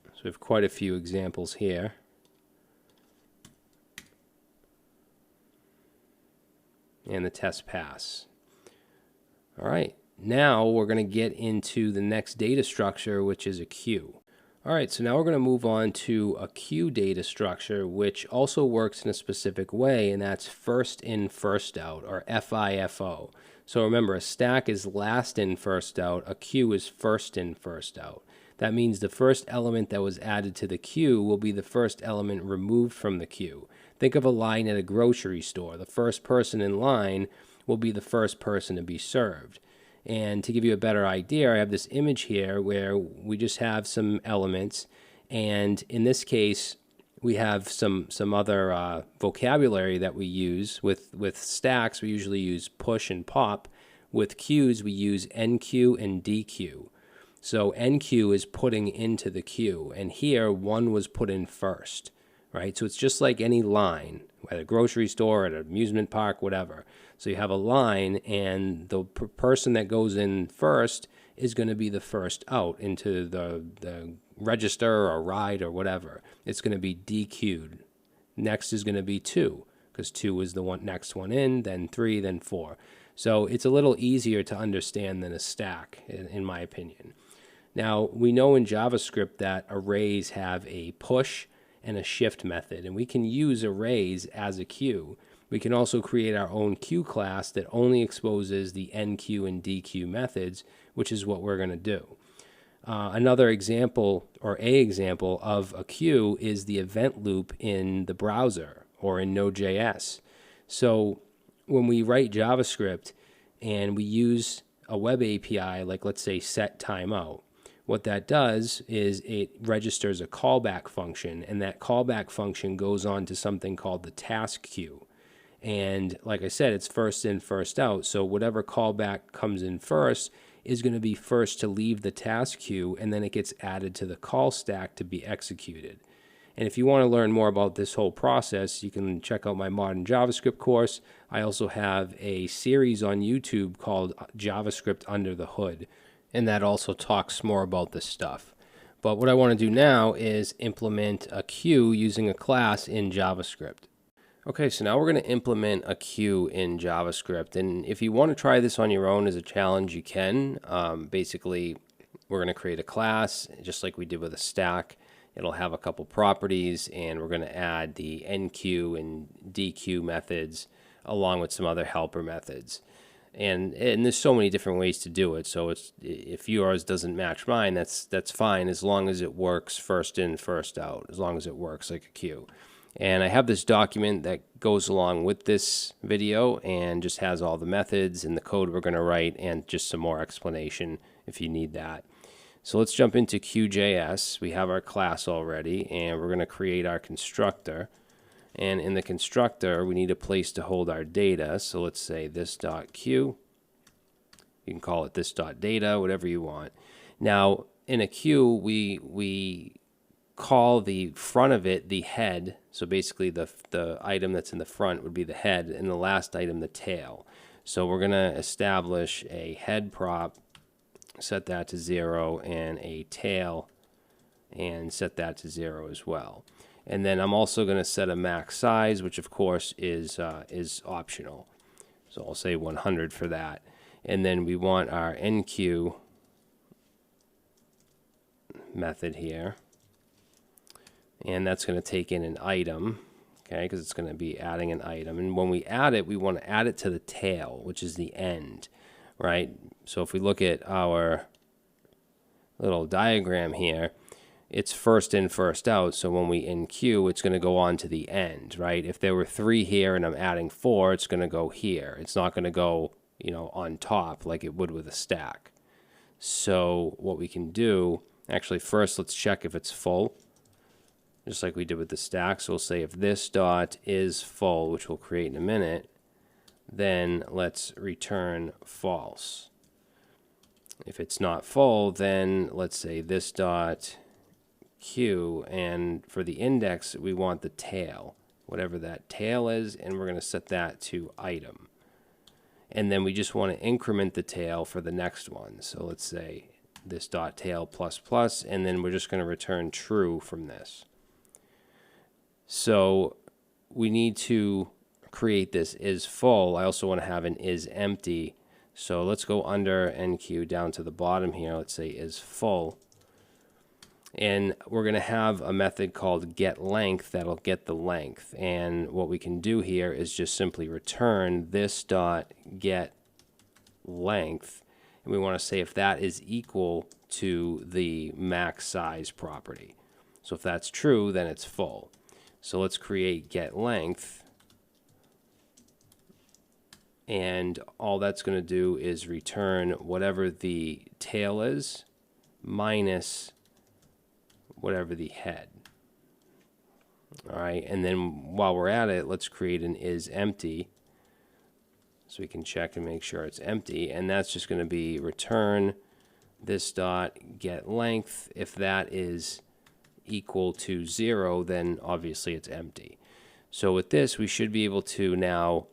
So we have quite a few examples here. and the test pass. All right, now we're going to get into the next data structure, which is a queue. All right, so now we're going to move on to a queue data structure, which also works in a specific way, and that's first in, first out, or FIFO. So remember, a stack is last in, first out. A queue is first in, first out. That means the first element that was added to the queue will be the first element removed from the queue. Think of a line at a grocery store. The first person in line will be the first person to be served. And to give you a better idea, I have this image here where we just have some elements, and in this case we have some other vocabulary that we use. With stacks we usually use push and pop. With queues we use enqueue and dequeue. So enqueue is putting into the queue, and here one was put in first, right? So it's just like any line at a grocery store, at an amusement park, whatever. So you have a line, and the person that goes in first is going to be the first out into the register or ride or whatever. It's going to be dequeued. Next is going to be 2, because 2 is the next one in, then 3, then 4. So it's a little easier to understand than a stack, in my opinion. Now, we know in JavaScript that arrays have a push and a shift method, and we can use arrays as a queue. We can also create our own queue class that only exposes the enqueue and dequeue methods, which is what we're going to do. Another example, or a example of a queue, is the event loop in the browser or in Node.js. So when we write JavaScript and we use a web API, like let's say set timeout, what that does is it registers a callback function, and that callback function goes on to something called the task queue. And like I said, it's first in, first out. So whatever callback comes in first is going to be first to leave the task queue, and then it gets added to the call stack to be executed. And if you want to learn more about this whole process, you can check out my modern JavaScript course. I also have a series on YouTube called JavaScript Under the Hood, and that also talks more about this stuff. But what I want to do now is implement a queue using a class in JavaScript. Okay, so now we're going to implement a queue in JavaScript, and if you want to try this on your own as a challenge, you can. Basically, we're going to create a class just like we did with a stack. It'll have a couple properties, and we're going to add the enqueue and dequeue methods along with some other helper methods. And there's so many different ways to do it. So if yours doesn't match mine, that's fine, as long as it works first in, first out, as long as it works like a queue. And I have this document that goes along with this video and just has all the methods and the code we're going to write and just some more explanation if you need that. So let's jump into Qjs. We have our class already, and we're going to create our constructor. And in the constructor, we need a place to hold our data. So let's say this.queue. You can call it this.data, whatever you want. Now, in a queue, we call the front of it the head. So basically the item that's in the front would be the head, and the last item the tail. So we're going to establish a head prop, set that to 0, and a tail, and set that to 0 as well. And then I'm also going to set a max size, which of course is optional. So I'll say 100 for that. And then we want our enqueue method here. And that's going to take in an item, okay, because it's going to be adding an item. And when we add it, we want to add it to the tail, which is the end, right? So if we look at our little diagram here, it's first in, first out. So when we enqueue, it's going to go on to the end, right? If there were 3 here and I'm adding 4, it's going to go here. It's not going to go, on top like it would with a stack. So what we can do, actually first let's check if it's full, just like we did with the stack. So we'll say if this dot is full, which we'll create in a minute, then let's return false. If it's not full, then let's say this dot queue, and for the index we want the tail, whatever that tail is, and we're going to set that to item. And then we just want to increment the tail for the next one. So let's say this dot tail plus plus, and then we're just going to return true from this. So we need to create this is full, I also want to have an is empty. So let's go under NQ down to the bottom here. Let's say is full. And we're going to have a method called getLength that'll get the length. And what we can do here is just simply return this dot get length. And we want to say if that is equal to the max size property. So if that's true, then it's full. So let's create getLength. And all that's going to do is return whatever the tail is minus whatever the head. All right, and then while we're at it, let's create an is empty so we can check and make sure it's empty. And that's just going to be return this dot get length. If that is equal to 0, then obviously it's empty. So with this, we should be able to now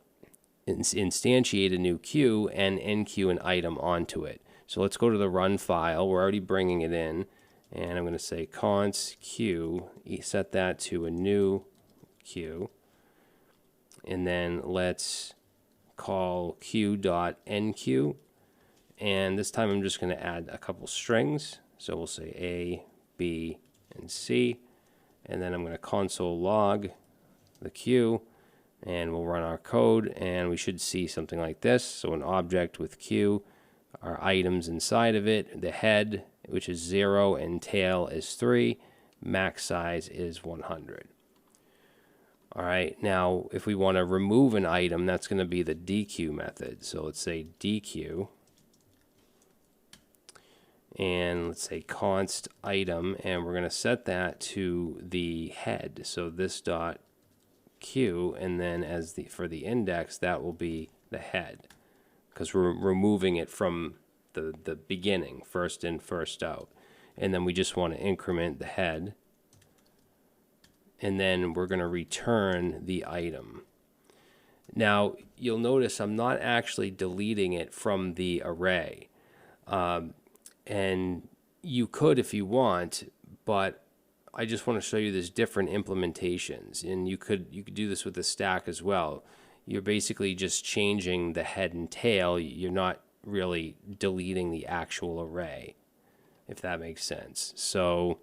instantiate a new queue and enqueue an item onto it. So let's go to the run file. We're already bringing it in, and I'm going to say const queue, set that to a new queue, and then let's call queue.enqueue, and this time I'm just going to add a couple strings. So we'll say A, B, and C, and then I'm going to console log the queue, and we'll run our code, and we should see something like this. So an object with queue, our items inside of it, the head, which is 0, and tail is 3, max size is 100. All right, now if we want to remove an item, that's going to be the dequeue method. So let's say dequeue, and let's say const item, and we're going to set that to the head. So this dot queue, and then as for the index, that will be the head, because we're removing it from the beginning, first in, first out. And then we just want to increment the head, and then we're going to return the item. Now you'll notice I'm not actually deleting it from the array, and you could if you want, but I just want to show you there's different implementations, and you could do this with the stack as well. You're basically just changing the head and tail. You're not really deleting the actual array, if that makes sense. So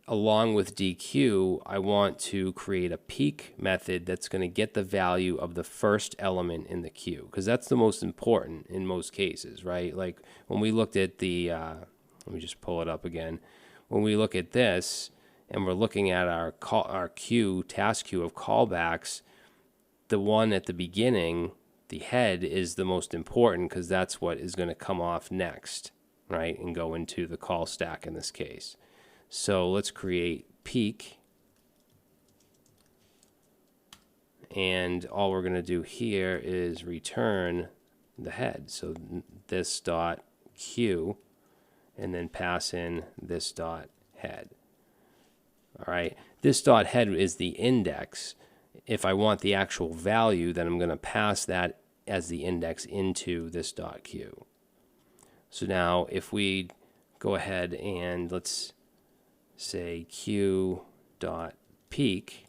along with dequeue, I want to create a peek method that's going to get the value of the first element in the queue, because that's the most important in most cases, right? Like when we looked at the, let me just pull it up again. When we look at this and we're looking at our queue, task queue of callbacks, the one at the beginning, the head, is the most important because that's what is going to come off next, right, and go into the call stack in this case. So let's create peek, and all we're going to do here is return the head. So this dot queue, and then pass in this dot head. All right, this dot head is the index. If I want the actual value, then I'm going to pass that as the index into this dot queue. So now if we go ahead and let's say queue dot peek,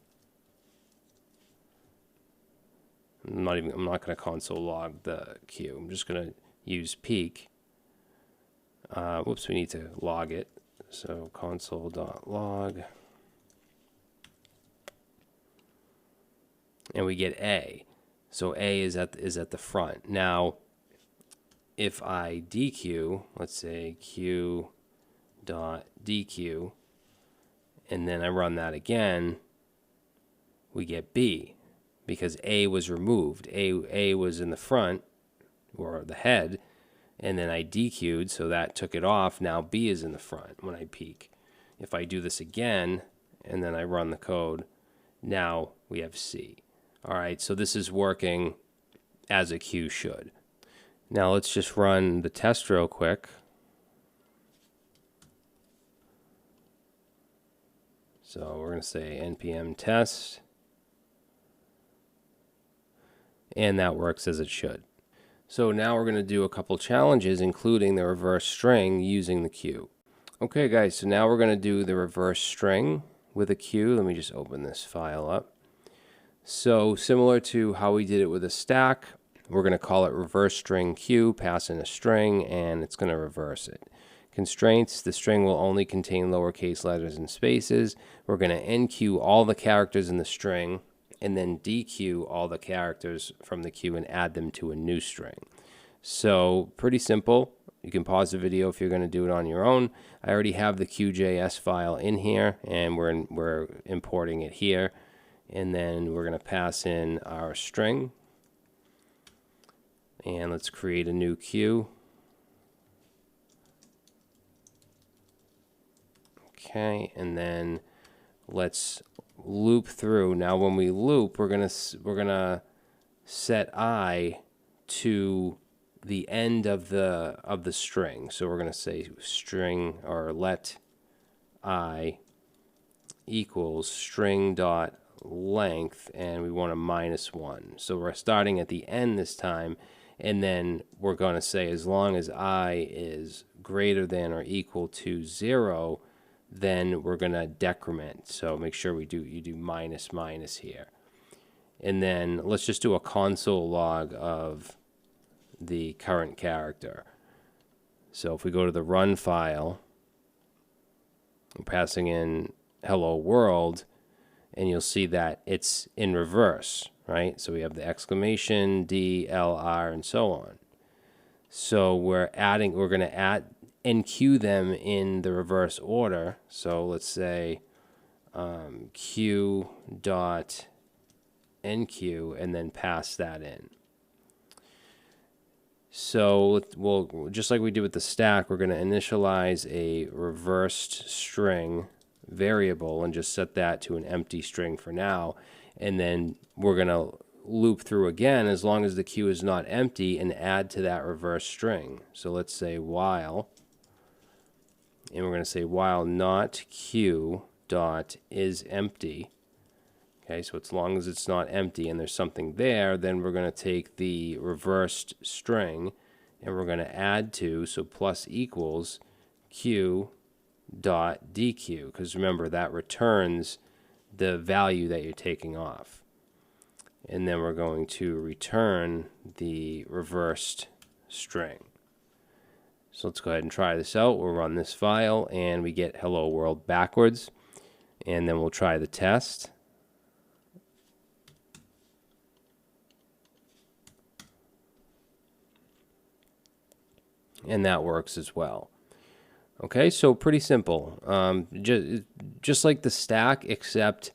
I'm not going to console log the queue. I'm just going to use peek. Whoops, we need to log it. So console.log, and we get A. So A is at the front. Now, if I dequeue, let's say queue.dequeue, and then I run that again, we get B, because A was removed. A was in the front, or the head, and then I dequeued, so that took it off. Now B is in the front when I peek. If I do this again, and then I run the code, now we have C. All right, so this is working as a queue should. Now let's just run the test real quick. So we're going to say npm test, and that works as it should. So now we're going to do a couple challenges, including the reverse string using the queue. Okay guys, so now we're going to do the reverse string with a queue. Let me just open this file up. So similar to how we did it with a stack, we're going to call it reverse string q, pass in a string, and it's going to reverse it. Constraints, the string will only contain lowercase letters and spaces. We're going to enqueue all the characters in the string and then dequeue all the characters from the queue and add them to a new string. So pretty simple. You can pause the video if you're going to do it on your own. I already have the QJS file in here, and we're importing it here. And then we're going to pass in our string. And let's create a new queue. Okay, and then let's loop through. Now when we loop, we're gonna set I to the end of the string. So we're gonna say string, or let I equals string dot length, and we want a -1. So we're starting at the end this time, and then we're going to say as long as I is greater than or equal to 0, then we're going to decrement. So make sure you do minus minus here. And then let's just do a console log of the current character. So if we go to the run file, I'm passing in hello world, and you'll see that it's in reverse, right? So we have the exclamation, D, L, R, and so on. So we're going to add enqueue them in the reverse order. So let's say q dot enqueue, and then pass that in. So we'll, just like we did with the stack, we're going to initialize a reversed string variable and just set that to an empty string for now. And then we're going to loop through again as long as the queue is not empty and add to that reverse string. So let's say while, and we're going to say while not queue dot is empty. Okay, so as long as it's not empty and there's something there, then we're going to take the reversed string and we're going to add to, so plus equals q dot dequeue, because remember that returns the value that you're taking off. And then we're going to return the reversed string. So let's go ahead and try this out. We'll run this file and we get hello world backwards, and then we'll try the test. And that works as well. Okay, so pretty simple. Just like the stack, except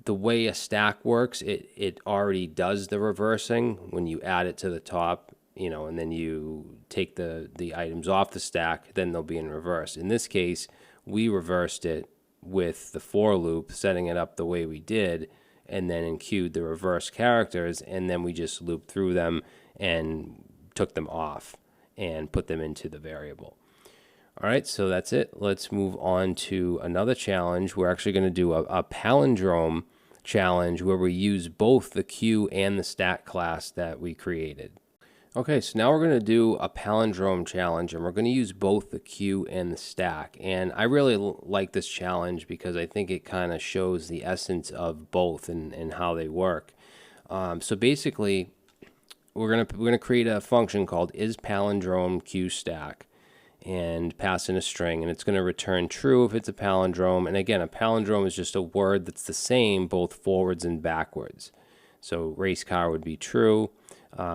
the way a stack works, it already does the reversing when you add it to the top, and then you take the items off the stack, then they'll be in reverse. In this case, we reversed it with the for loop, setting it up the way we did, and then enqueued the reverse characters, and then we just looped through them and took them off and put them into the variable. All right, so that's it. Let's move on to another challenge. We're actually going to do a palindrome challenge where we use both the queue and the stack class that we created. Okay, so now we're going to do a palindrome challenge, and we're going to use both the queue and the stack. And I really like this challenge because I think it kind of shows the essence of both and how they work. So basically, we're gonna create a function called isPalindromeQStack and pass in a string, and it's going to return true if it's a palindrome. And again, a palindrome is just a word that's the same both forwards and backwards. So race car would be true.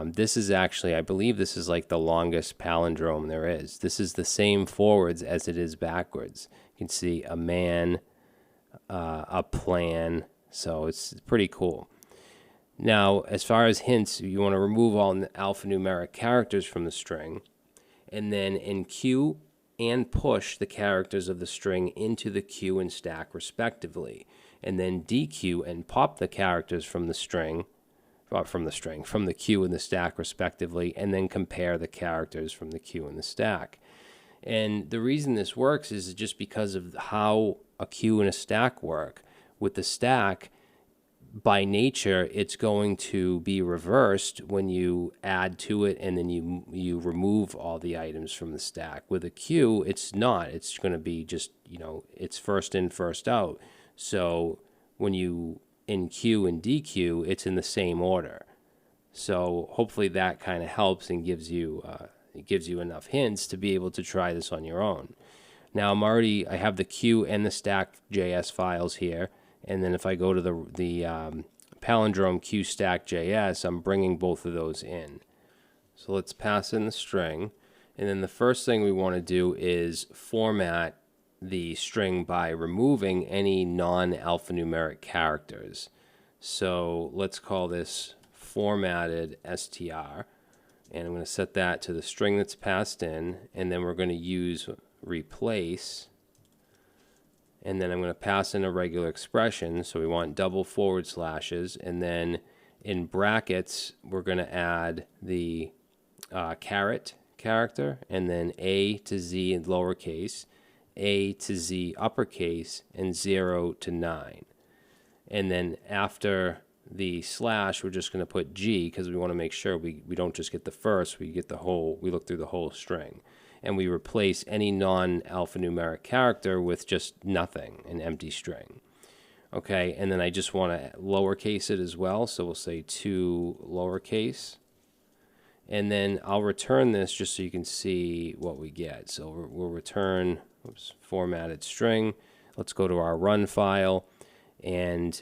This is actually, I believe this is like the longest palindrome there is. This is the same forwards as it is backwards. You can see a man, a plan, so it's pretty cool. Now, as far as hints, you want to remove all alphanumeric characters from the string, and then enqueue and push the characters of the string into the queue and stack respectively, and then dequeue and pop the characters from the queue and the stack respectively, and then compare the characters from the queue and the stack. And the reason this works is just because of how a queue and a stack work. With the stack, by nature, it's going to be reversed when you add to it and then you remove all the items from the stack. With a queue, it's not. It's going to be just, it's first in, first out. So when you in Q and DQ, it's in the same order. So hopefully that kind of helps and gives you enough hints to be able to try this on your own. Now I have the Q and the stack.js files here, and then if I go to the palindrome Q stack.js, I'm bringing both of those in. So let's pass in the string, and then the first thing we want to do is format the string by removing any non-alphanumeric characters. So let's call this formatted str, and I'm going to set that to the string that's passed in, and then we're going to use replace, and then I'm going to pass in a regular expression, so we want double forward slashes, and then in brackets we're going to add the caret character, and then A to Z in lowercase, A to Z uppercase, and 0 to 9. And then after the slash, we're just going to put G, because we want to make sure we don't just get the first, we look through the whole string. And we replace any non-alphanumeric character with just nothing, an empty string. Okay, and then I just want to lowercase it as well, so we'll say to lowercase. And then I'll return this just so you can see what we get. So we'll return formatted string. Let's go to our run file, and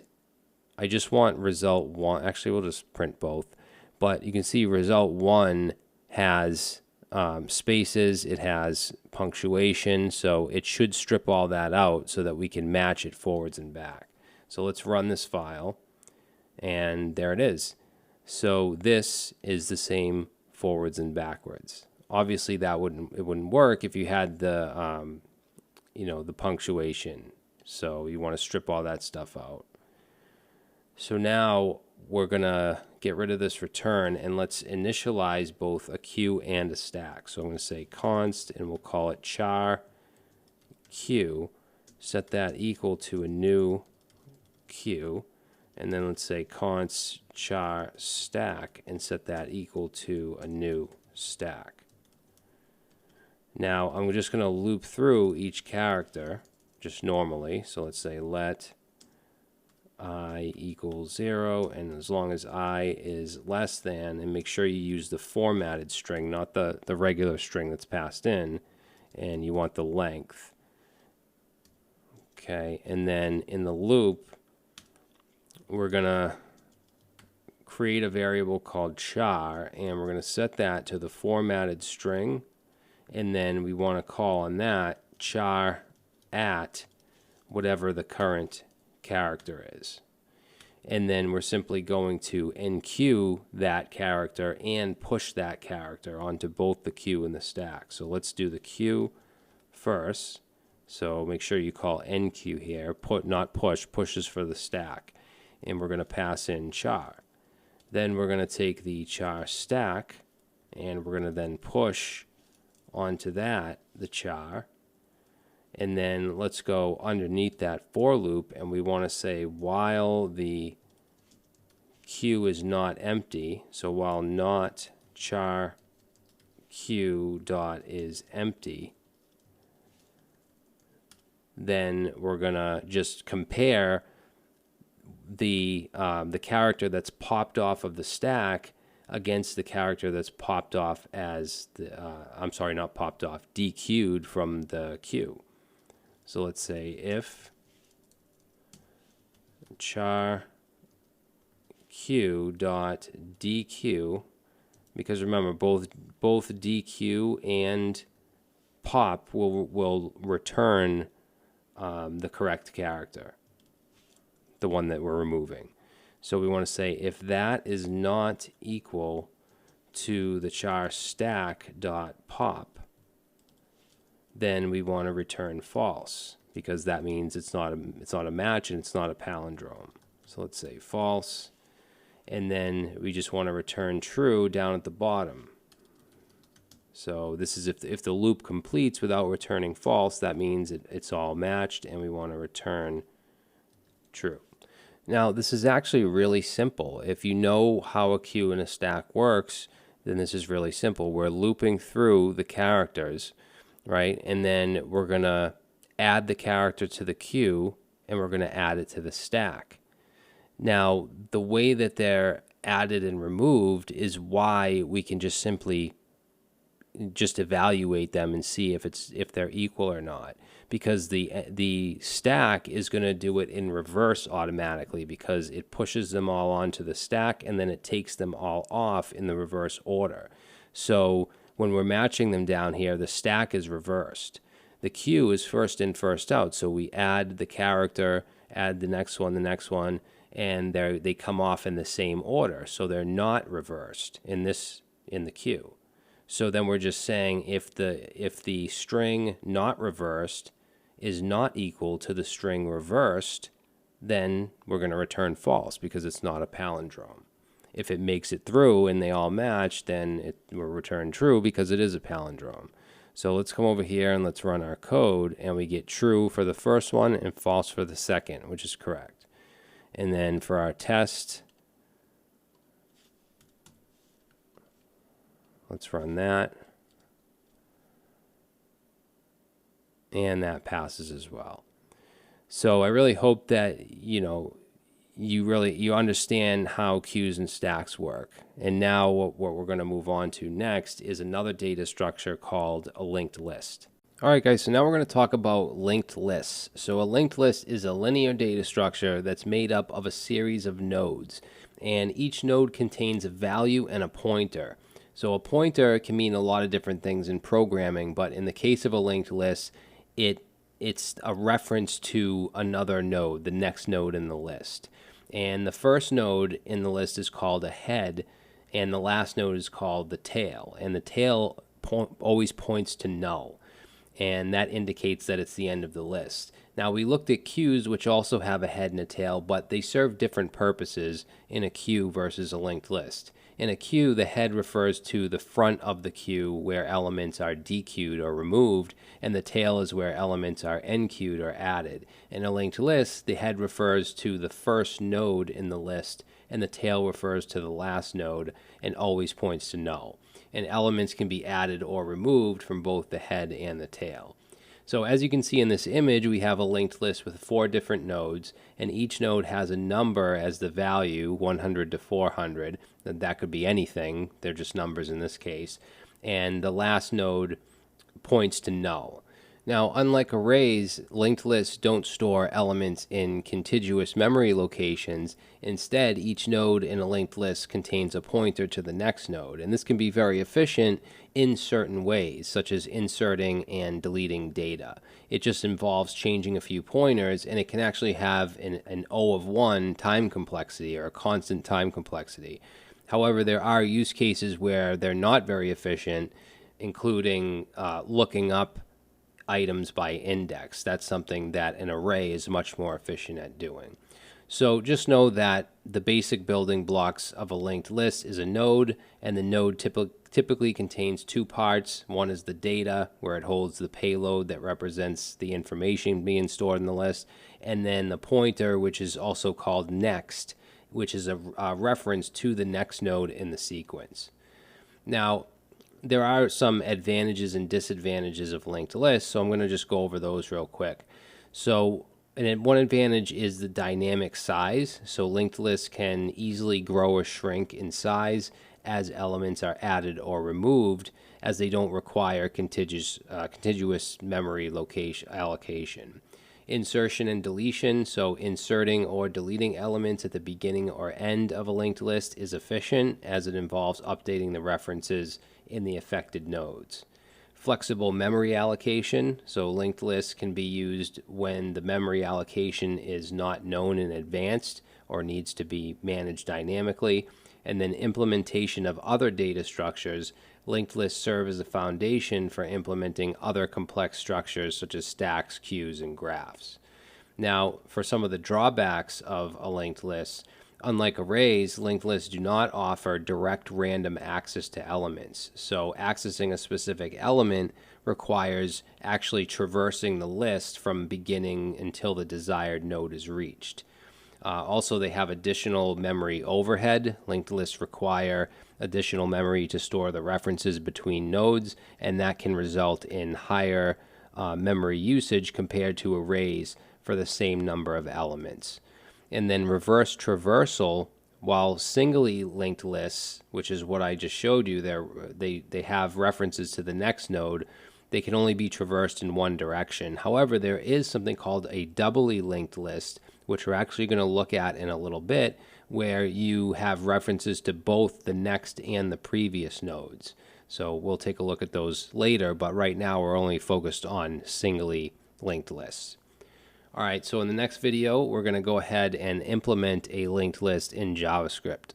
I just want result 1. Actually, we'll just print both. But you can see result 1 has spaces, it has punctuation, so it should strip all that out so that we can match it forwards and back. So let's run this file, and there it is. So this is the same forwards and backwards. Obviously it wouldn't work if you had the the punctuation. So you want to strip all that stuff out. So now we're gonna get rid of this return, and let's initialize both a queue and a stack. So I'm going to say const, and we'll call it char queue, set that equal to a new queue, and then let's say const char stack and set that equal to a new stack. Now I'm just going to loop through each character just normally. So let's say let I equals 0, and as long as I is less than, and make sure you use the formatted string, not the regular string that's passed in, and you want the length. Okay, and then in the loop we're gonna create a variable called char, and we're going to set that to the formatted string, and then we want to call on that char at whatever the current character is. And then we're simply going to enqueue that character and push that character onto both the queue and the stack. So let's do the queue first. So make sure you call enqueue here, not push, push is for the stack. And we're going to pass in char. Then we're going to take the char stack, and we're going to then push onto that, the char. And then let's go underneath that for loop, and we want to say while the queue is not empty, so while not char queue dot is empty, then we're going to just compare the character that's popped off of the stack against the character that's popped off as the, not popped off, dequeued from the queue. So let's say if char queue dot dequeue, because remember both dequeue and pop will return the correct character, the one that we're removing. So we want to say if that is not equal to the char stack dot pop, then we want to return false, because that means it's not a match and it's not a palindrome. So let's say false, and then we just want to return true down at the bottom. So this is if the loop completes without returning false, that means it's all matched, and we want to return true. Now this is actually really simple. If you know how a queue and a stack works, then this is really simple. We're looping through the characters, right? And then we're going to add the character to the queue, and we're going to add it to the stack. Now, the way that they're added and removed is why we can just simply just evaluate them and see if they're equal or not, because the stack is going to do it in reverse automatically, because it pushes them all onto the stack and then it takes them all off in the reverse order. So when we're matching them down here, the stack is reversed. The queue is first in, first out. So we add the character, add the next one, and they come off in the same order. So they're not reversed in the queue. So then we're just saying if the string not reversed is not equal to the string reversed, then we're going to return false because it's not a palindrome. If it makes it through and they all match, then it will return true because it is a palindrome. So let's come over here and let's run our code, and we get true for the first one and false for the second, which is correct. And then for our test, let's run that. And that passes as well. So I really hope that, you understand how queues and stacks work. And now what we're going to move on to next is another data structure called a linked list. All right, guys, so now we're going to talk about linked lists. So a linked list is a linear data structure that's made up of a series of nodes. And each node contains a value and a pointer. So a pointer can mean a lot of different things in programming, but in the case of a linked list, it's a reference to another node, the next node in the list. And the first node in the list is called a head, and the last node is called the tail. And the tail always points to null, and that indicates that it's the end of the list. Now, we looked at queues, which also have a head and a tail, but they serve different purposes in a queue versus a linked list. In a queue, the head refers to the front of the queue where elements are dequeued or removed, and the tail is where elements are enqueued or added. In a linked list, the head refers to the first node in the list, and the tail refers to the last node and always points to null. And elements can be added or removed from both the head and the tail. So as you can see in this image, we have a linked list with 4 different nodes, and each node has a number as the value, 100 to 400. That could be anything. They're just numbers in this case. And the last node points to null. Now, unlike arrays, linked lists don't store elements in contiguous memory locations. Instead, each node in a linked list contains a pointer to the next node, and this can be very efficient in certain ways, such as inserting and deleting data. It just involves changing a few pointers, and it can actually have an O of 1 time complexity, or a constant time complexity. However, there are use cases where they're not very efficient, including looking up items by index. That's something that an array is much more efficient at doing. So just know that the basic building blocks of a linked list is a node, and the node typically contains 2 parts. One is the data, where it holds the payload that represents the information being stored in the list, and then the pointer, which is also called next, which is a reference to the next node in the sequence. Now, there are some advantages and disadvantages of linked lists, so I'm going to just go over those real quick. So one advantage is the dynamic size. So linked lists can easily grow or shrink in size as elements are added or removed, as they don't require contiguous memory allocation. Insertion and deletion, so inserting or deleting elements at the beginning or end of a linked list is efficient, as it involves updating the references in the affected nodes. Flexible memory allocation, so linked lists can be used when the memory allocation is not known in advance or needs to be managed dynamically. And then implementation of other data structures. Linked lists serve as a foundation for implementing other complex structures such as stacks, queues, and graphs. Now, for some of the drawbacks of a linked list, unlike arrays, linked lists do not offer direct random access to elements. So accessing a specific element requires actually traversing the list from beginning until the desired node is reached. Also, they have additional memory overhead. Linked lists require additional memory to store the references between nodes, and that can result in higher memory usage compared to arrays for the same number of elements. and then reverse traversal, while singly linked lists, which is what I just showed you, they have references to the next node, they can only be traversed in one direction. However, there is something called a doubly linked list, which we're actually going to look at in a little bit, where you have references to both the next and the previous nodes. So we'll take a look at those later, but right now we're only focused on singly linked lists. All right, so in the next video, we're going to go ahead and implement a linked list in JavaScript.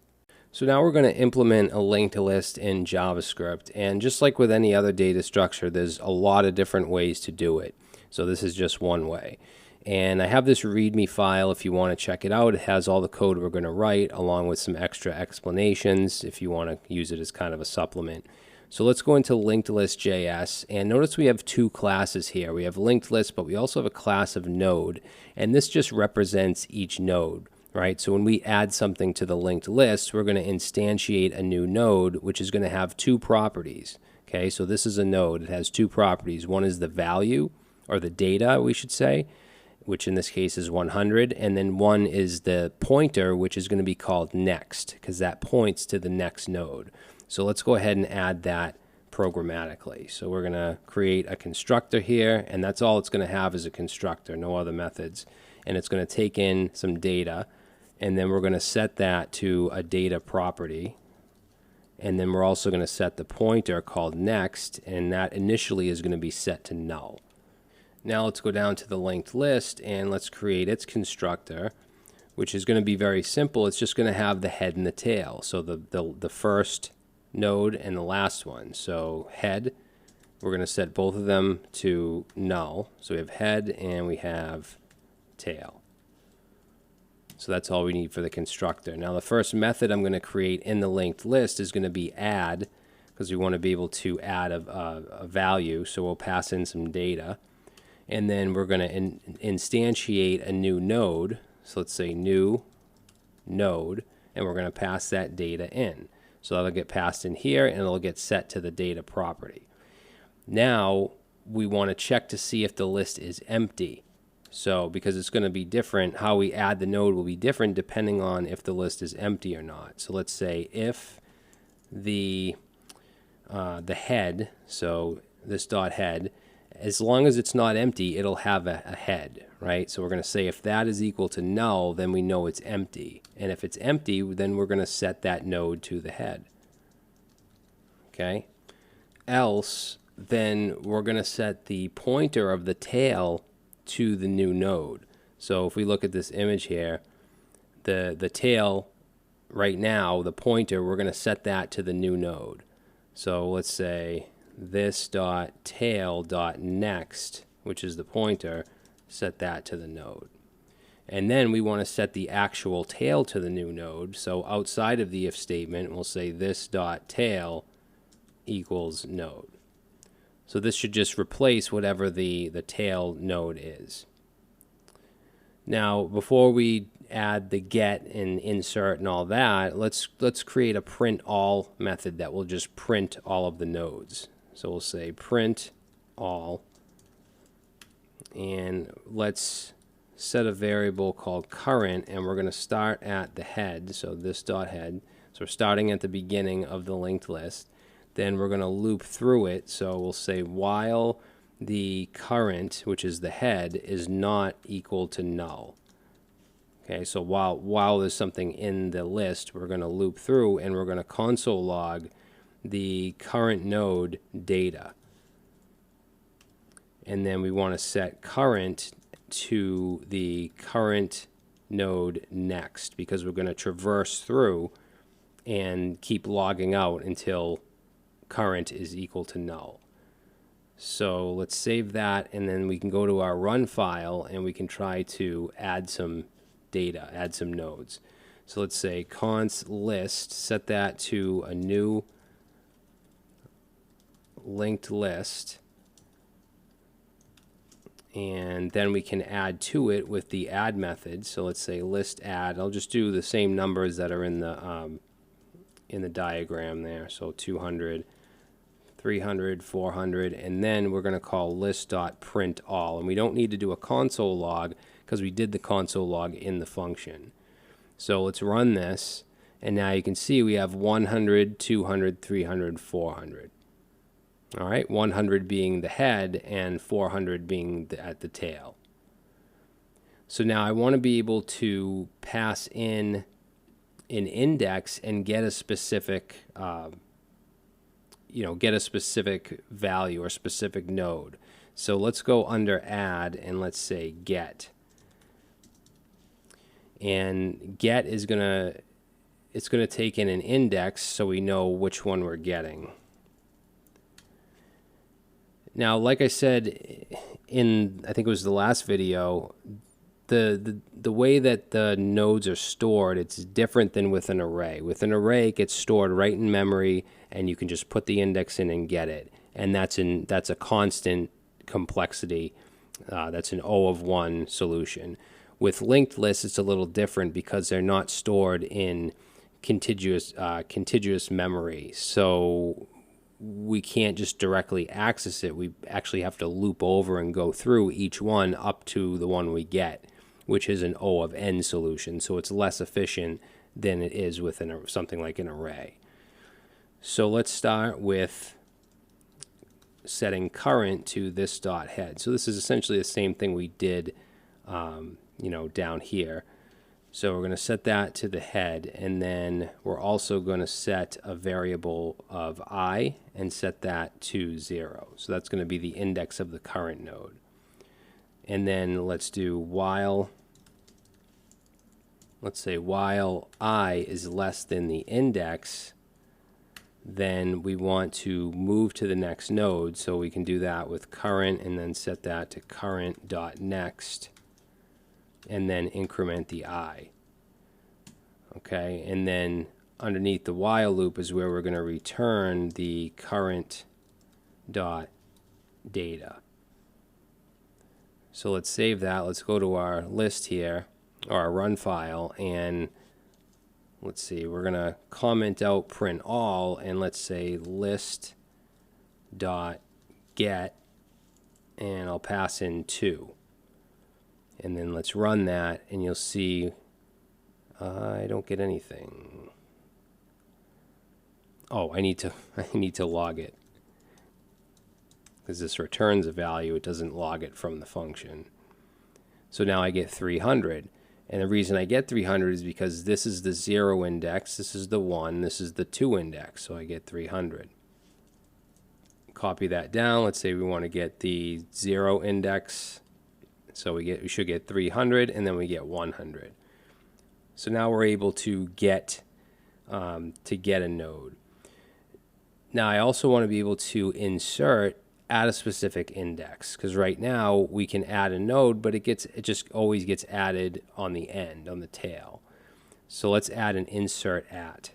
So now we're going to implement a linked list in JavaScript, and just like with any other data structure, there's a lot of different ways to do it. So this is just one way. And I have this README file if you want to check it out. It has all the code we're going to write along with some extra explanations if you want to use it as kind of a supplement. So let's go into LinkedList.js, and notice we have two classes here. We have linked list, but we also have a class of node, and this just represents each node, right? So when we add something to the linked list, we're going to instantiate a new node, which is going to have two properties. Okay, so this is a node. It has two properties. One is the value, or the data, we should say, which in this case is 100, and then one is the pointer, which is going to be called next, because that points to the next node. So let's go ahead and add that programmatically. So we're going to create a constructor here, and that's all it's going to have is a constructor, no other methods. And it's going to take in some data, and then we're going to set that to a data property. And then we're also going to set the pointer called next, and that initially is going to be set to null. Now let's go down to the linked list, and let's create its constructor, which is going to be very simple. It's just going to have the head and the tail. So the first node and the last one. So head, we're going to set both of them to null. So we have head and we have tail. So that's all we need for the constructor. Now the first method I'm going to create in the linked list is going to be add, because we want to be able to add a value. So we'll pass in some data, and then we're going to instantiate a new node. So let's say new node, and we're going to pass that data in. So that'll get passed in here, and it'll get set to the data property. Now we want to check to see if the list is empty. So because it's going to be different, how we add the node will be different depending on if the list is empty or not. So let's say if the head, so this dot head, as long as it's not empty, it'll have a head, right? So we're going to say if that is equal to null, then we know it's empty. And if it's empty, then we're going to set that node to the head. Okay? Else, then we're going to set the pointer of the tail to the new node. So if we look at this image here, the tail right now, the pointer, we're going to set that to the new node. So let's say this dot tail dot next, which is the pointer, set that to the node. And then we want to set the actual tail to the new node. So outside of the if statement, we'll say this dot tail equals node. So this should just replace whatever the tail node is. Now, before we add the get and insert and all that, let's create a print all method that will just print all of the nodes. So we'll say print all, and let's set a variable called current, and we're going to start at the head, so this dot head. So we're starting at the beginning of the linked list. Then we're going to loop through it, so we'll say while the current, which is the head, is not equal to null. Okay, so while there's something in the list, we're going to loop through, and we're going to console log the current node data. And then we want to set current to the current node next, because we're going to traverse through and keep logging out until current is equal to null. So let's save that, and then we can go to our run file and we can try to add some data, add some nodes. So let's say const list, set that to a new linked list, and then we can add to it with the add method. So let's say list add. I'll just do the same numbers that are in the diagram there. So 200, 300, 400, and then we're going to call list.print all, and we don't need to do a console log because we did the console log in the function. So let's run this, and now you can see we have 100, 200, 300, 400. All right, 100 being the head and 400 being at the tail. So now I want to be able to pass in an index and get a specific, get a specific value or specific node. So let's go under add and let's say get. And get is it's gonna take in an index so we know which one we're getting. Now, like I said in, I think it was the last video, the way that the nodes are stored, it's different than with an array. With an array, it gets stored right in memory, and you can just put the index in and get it. And that's a constant complexity. That's an O of 1 solution. With linked lists, it's a little different because they're not stored in contiguous memory. So we can't just directly access it. We actually have to loop over and go through each one up to the one we get, which is an O of n solution. So it's less efficient than it is with something like an array. So let's start with setting current to this dot head. So this is essentially the same thing we did, down here. So we're going to set that to the head, and then we're also going to set a variable of I and set that to 0. So that's going to be the index of the current node. And then let's do while, let's say while I is less than the index, then we want to move to the next node. So we can do that with current and then set that to current.next and then increment the I. Okay, and then underneath the while loop is where we're going to return the current dot data. So let's save that. Let's go to our list here, or our run file, and let's see, we're going to comment out print all, and let's say list dot get, and I'll pass in 2. And then let's run that, and you'll see I don't get anything. Oh, I need to log it, because this returns a value. It doesn't log it from the function. So now I get 300, and the reason I get 300 is because this is the 0 index, this is the 1, this is the 2 index, so I get 300. Copy that down. Let's say we want to get the 0 index, so we should get 300, and then we get 100. So now we're able to get a node. Now I also want to be able to insert at a specific index, because right now we can add a node, but it just always gets added on the end, on the tail. So let's add an insert at.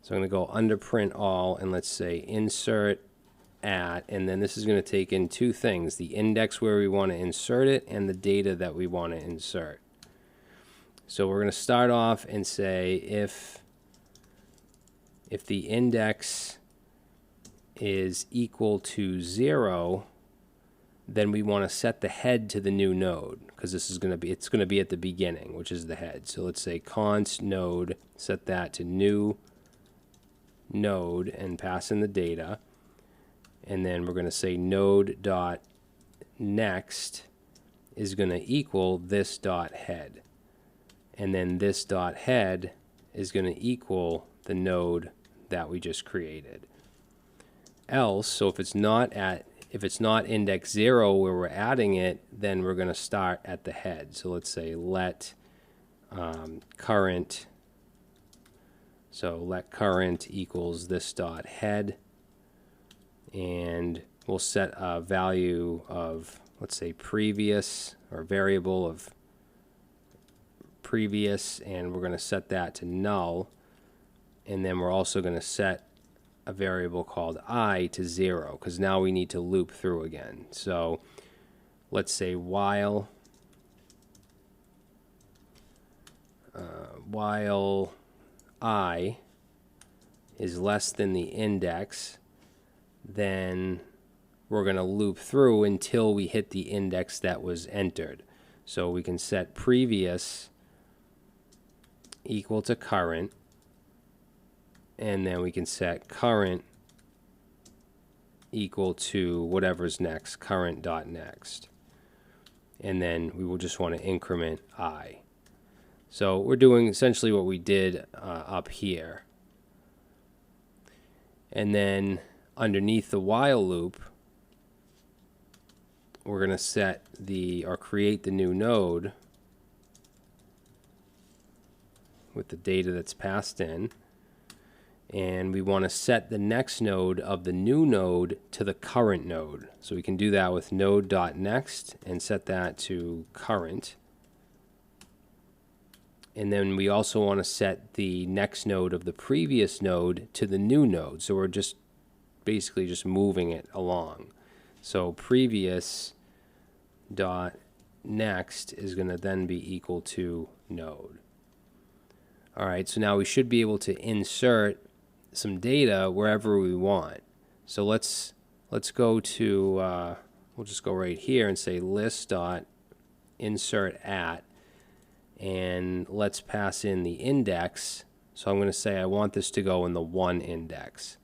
So I'm going to go under print all, and let's say insert at, and then this is going to take in 2 things: the index where we want to insert it and the data that we want to insert. So we're going to start off and say if the index is equal to 0, then we want to set the head to the new node, because it's going to be at the beginning, which is the head. So let's say const node, set that to new node and pass in the data. And then we're going to say node dot next is going to equal this dot head. And then this dot head is going to equal the node that we just created. Else, so if it's not index 0 where we're adding it, then we're going to start at the head. So let's say let current, so let current equals this dot head, and we'll set a value of, let's say, previous, or variable of previous, and we're going to set that to null. And then we're also going to set a variable called I to 0, because now we need to loop through again. So let's say while I is less than the index, then we're going to loop through until we hit the index that was entered. So we can set previous equal to current, and then we can set current equal to whatever's next, current.next. And then we will just want to increment I. So we're doing essentially what we did up here. And then underneath the while loop, we're going to set or create the new node with the data that's passed in. And we want to set the next node of the new node to the current node. So we can do that with node.next and set that to current. And then we also want to set the next node of the previous node to the new node. So we're just basically just moving it along. So previous dot next is going to then be equal to node. All right, so now we should be able to insert some data wherever we want. So let's go to we'll just go right here and say list dot insert at, and let's pass in the index. So I'm going to say I want this to go in the 1 index,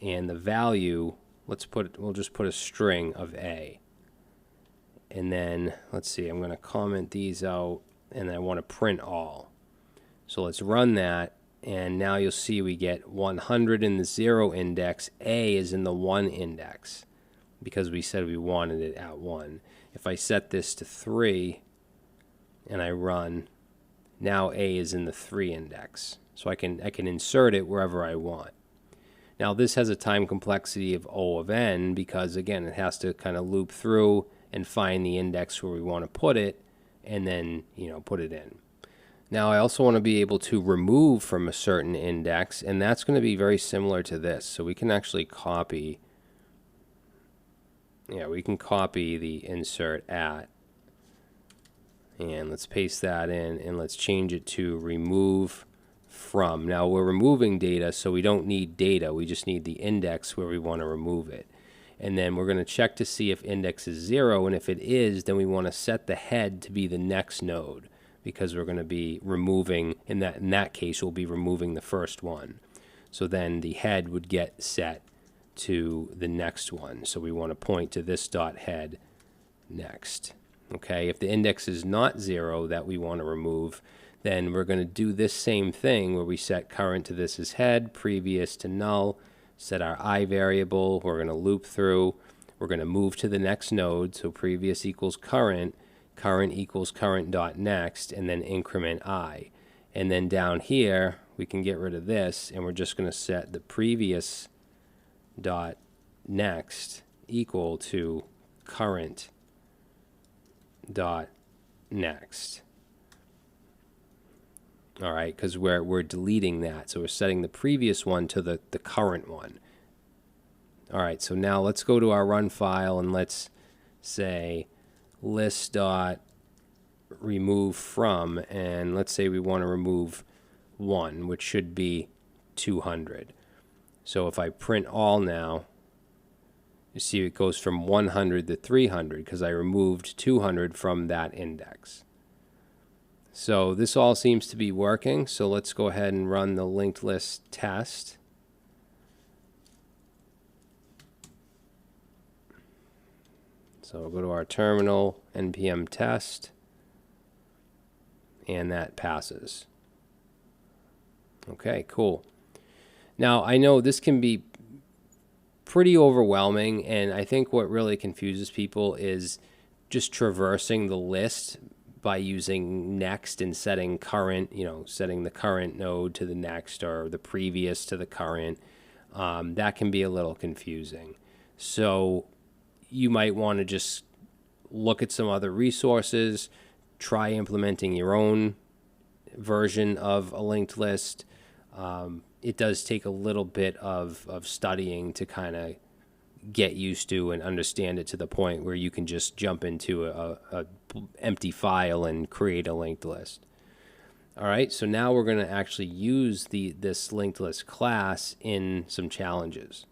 and the value, we'll just put a string of a. And then let's see, I'm going to comment these out, and I want to print all. So let's run that, and now you'll see we get 100 in the 0 index. A is in the 1 index because we said we wanted it at 1. If I set this to 3 and I run, now A is in the 3 index. So I can insert it wherever I want. Now this has a time complexity of O of n because, again, it has to kind of loop through and find the index where we want to put it, and then put it in. Now I also want to be able to remove from a certain index, and that's going to be very similar to this. So we can actually copy, we can copy the insert at, and let's paste that in, and let's change it to remove from. Now we're removing data, so we don't need data, we just need the index where we want to remove it. And then we're going to check to see if index is 0, and if it is, then we want to set the head to be the next node, because we're going to be removing, in that case, we'll be removing the first one. So then the head would get set to the next one. So we want to point to this dot head next. Okay, if the index is not 0 that we want to remove, then we're going to do this same thing where we set current to this as head, previous to null, set our I variable, we're going to loop through, we're going to move to the next node, so previous equals current, current equals current.next, and then increment I. And then down here, we can get rid of this, and we're just going to set the previous dot next equal to current dot next. All right, because we're deleting that, so we're setting the previous one to the current one. All right, so now let's go to our run file, and let's say list dot remove from, and let's say we want to remove 1, which should be 200. So if I print all now, you see it goes from 100 to 300 because I removed 200 from that index. So this all seems to be working, so let's go ahead and run the linked list test. So we'll go to our terminal, npm test, and that passes. Okay, cool. Now I know this can be pretty overwhelming, and I think what really confuses people is just traversing the list by using next and setting current, setting the current node to the next or the previous to the current. That can be a little confusing. So you might want to just look at some other resources, try implementing your own version of a linked list. It does take a little bit of studying to kind of get used to and understand it to the point where you can just jump into a empty file and create a linked list. All right, so now we're going to actually use this linked list class in some challenges.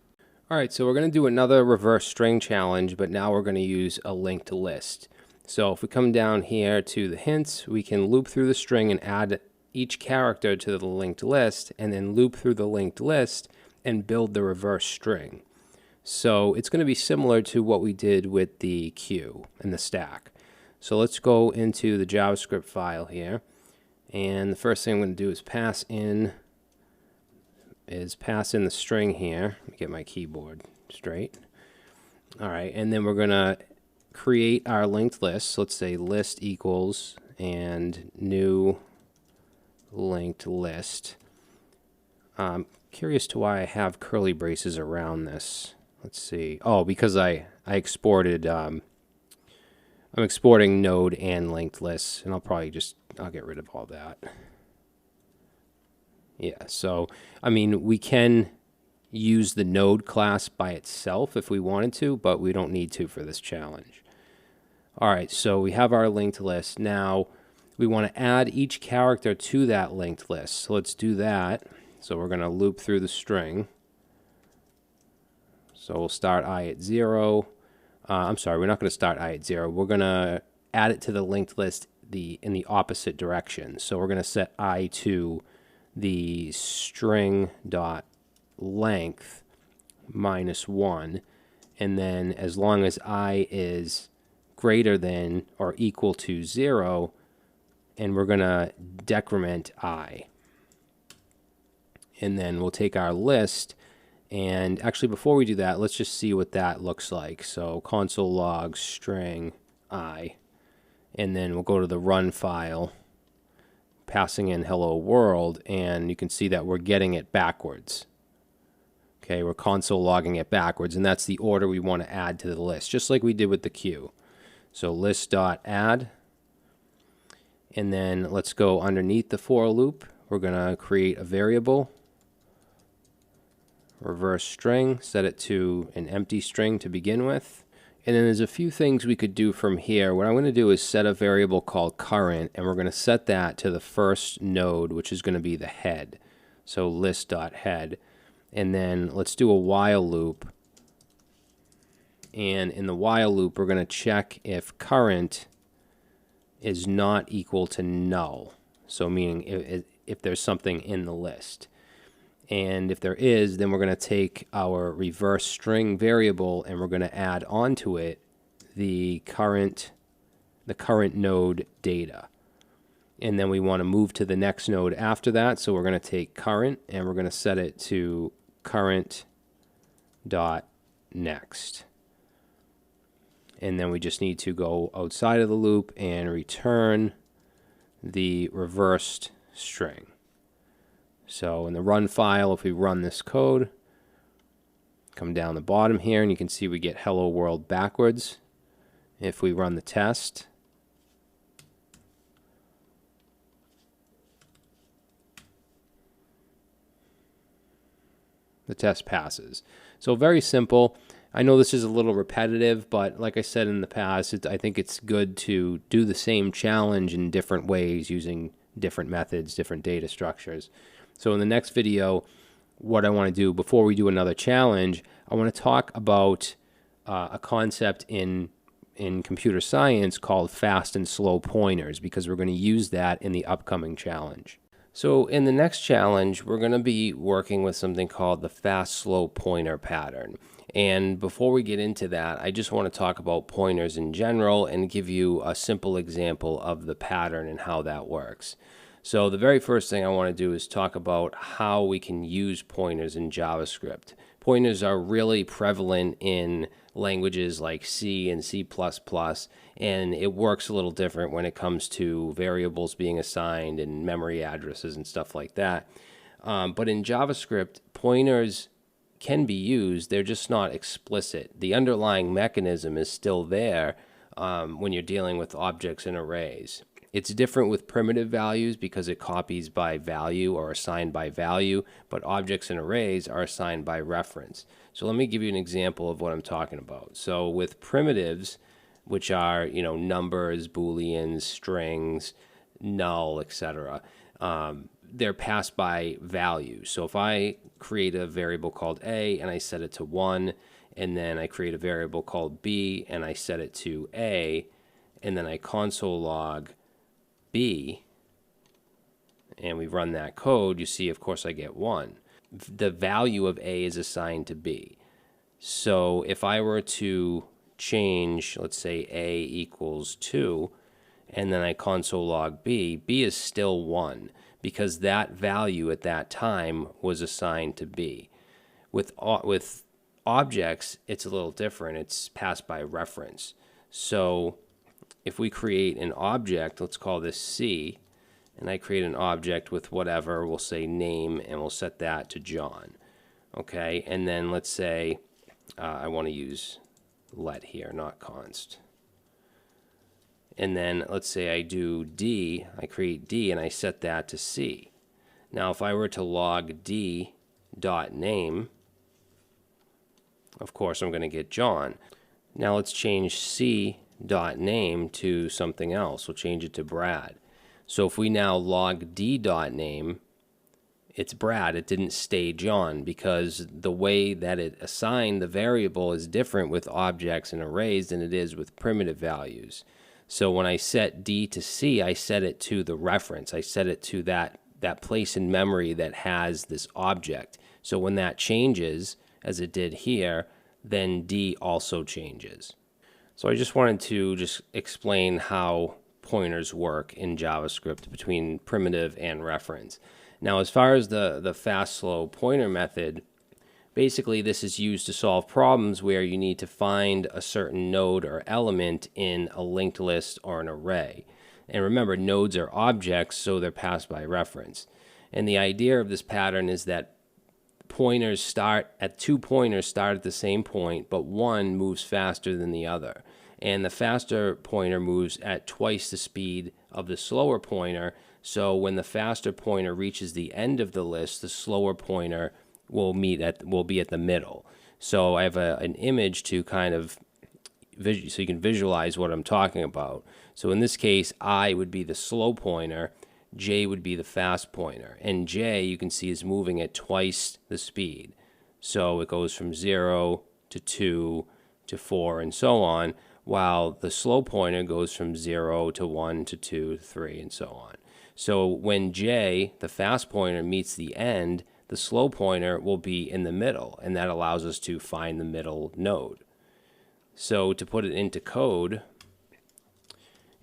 All right, so we're going to do another reverse string challenge, but now we're going to use a linked list. So if we come down here to the hints, we can loop through the string and add each character to the linked list, and then loop through the linked list and build the reverse string. So it's going to be similar to what we did with the queue and the stack. So let's go into the JavaScript file here. And the first thing I'm going to do is pass in the string here. Let me get my keyboard straight. All right, and then we're going to create our linked list. So let's say list equals and new linked list. I'm curious to why I have curly braces around this. Let's see. Oh, because I exported. I'm exporting node and linked lists, and I'll get rid of all that. Yeah. So I mean, we can use the node class by itself if we wanted to, but we don't need to for this challenge. All right. So we have our linked list. Now we want to add each character to that linked list. So let's do that. So we're going to loop through the string. So we'll start I at 0. I'm sorry, we're not going to start I at 0. We're going to add it to the linked list in the opposite direction. So we're going to set I to the string dot length -1, and then as long as I is greater than or equal to 0, and we're going to decrement I. And then we'll take our list, and actually before we do that, let's just see what that looks like. So console log string I, and then we'll go to the run file, passing in hello world, and you can see that we're getting it backwards. Okay, we're console logging it backwards, and that's the order we want to add to the list, just like we did with the queue. So list.add, and then let's go underneath the for loop. We're going to create a variable, reverse string, set it to an empty string to begin with. And then there's a few things we could do from here. What I'm going to do is set a variable called current, and we're going to set that to the first node, which is going to be the head. So list.head. And then let's do a while loop. And in the while loop, we're going to check if current is not equal to null. So meaning if there's something in the list. And if there is, then we're going to take our reverse string variable and we're going to add onto it the current node data. And then we want to move to the next node after that. So we're going to take current and we're going to set it to current dot next. And then we just need to go outside of the loop and return the reversed string. So in the run file, if we run this code, come down the bottom here, and you can see we get hello world backwards. If we run the test, the test passes. So very simple. I know this is a little repetitive, but like I said in the past, I think it's good to do the same challenge in different ways using different methods, different data structures. So in the next video, what I want to do before we do another challenge, I want to talk about a concept in computer science called fast and slow pointers, because we're going to use that in the upcoming challenge. So in the next challenge, we're going to be working with something called the fast-slow pointer pattern. And before we get into that, I just want to talk about pointers in general and give you a simple example of the pattern and how that works. So the very first thing I want to do is talk about how we can use pointers in JavaScript. Pointers are really prevalent in languages like C and C++, and it works a little different when it comes to variables being assigned and memory addresses and stuff like that. But in JavaScript, pointers can be used. They're just not explicit. The underlying mechanism is still there when you're dealing with objects and arrays. It's different with primitive values because it copies by value or assigned by value, but objects and arrays are assigned by reference. So let me give you an example of what I'm talking about. So with primitives, which are, numbers, booleans, strings, null, etc., they're passed by value. So if I create a variable called A and I set it to 1, and then I create a variable called B and I set it to A, and then I console log B, and we run that code, you see, of course, I get 1. The value of A is assigned to B. So if I were to change, let's say A equals 2, and then I console log B, B is still 1 because that value at that time was assigned to B. With objects, it's a little different. It's passed by reference. So if we create an object, let's call this C, and I create an object with whatever, we'll say name, and we'll set that to John. Okay, and then let's say I want to use let here, not const. And then let's say I do D, I create D, and I set that to C. Now if I were to log D dot name, of course I'm going to get John. Now let's change C dot name to something else. We'll change it to Brad. So if we now log D dot name, it's Brad. It didn't stay John because the way that it assigned the variable is different with objects and arrays than it is with primitive values. So when I set D to C, I set it to the reference. I set it to that place in memory that has this object. So when that changes, as it did here, then D also changes. So I just wanted to explain how pointers work in JavaScript between primitive and reference. Now, as far as the fast slow pointer method, basically this is used to solve problems where you need to find a certain node or element in a linked list or an array. And remember, nodes are objects, so they're passed by reference. And the idea of this pattern is that two pointers start at the same point, but one moves faster than the other. And the faster pointer moves at twice the speed of the slower pointer. So when the faster pointer reaches the end of the list, the slower pointer will be at the middle. So I have an image to kind of so you can visualize what I'm talking about. So in this case, I would be the slow pointer, J would be the fast pointer, and J you can see is moving at twice the speed. So it goes from 0 to 2 to 4 and so on, while the slow pointer goes from 0 to 1 to 2 to 3 and so on. So when J, the fast pointer, meets the end, the slow pointer will be in the middle, and that allows us to find the middle node. So to put it into code,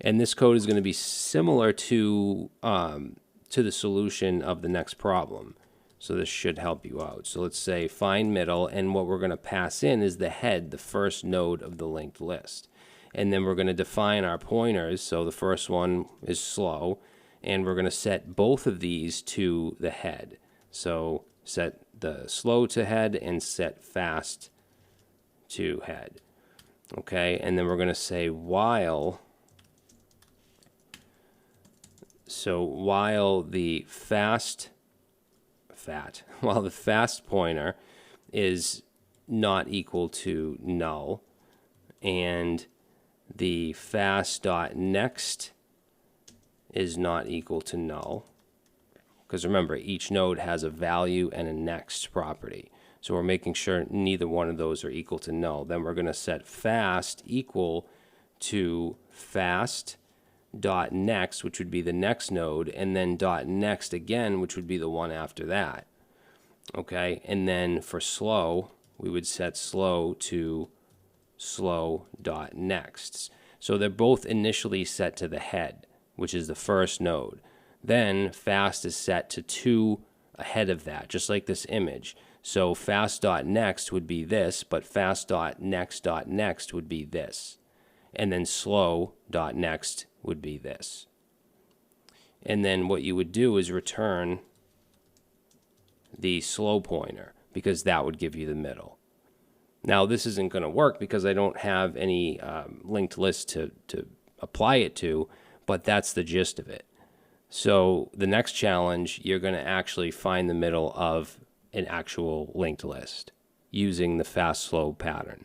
and this code is going to be similar to the solution of the next problem. So this should help you out. So let's say find middle, and what we're going to pass in is the head, the first node of the linked list. And then we're going to define our pointers. So the first one is slow, and we're going to set both of these to the head. So set the slow to head and set fast to head. Okay, and then we're going to say while the fast pointer is not equal to null, and the fast.next is not equal to null, because remember, each node has a value and a next property. So we're making sure neither one of those are equal to null. Then we're going to set fast equal to fast.next, which would be the next node, and then .next again, which would be the one after that. Okay, and then for slow, we would set slow to slow.next. So they're both initially set to the head, which is the first node. Then fast is set to 2 ahead of that, just like this image. So fast.next would be this, but fast.next.next would be this. And then slow.next would be this. And then what you would do is return the slow pointer, because that would give you the middle. Now this isn't going to work because I don't have any linked list to apply it to, but that's the gist of it. So the next challenge, you're going to actually find the middle of an actual linked list using the fast-slow pattern.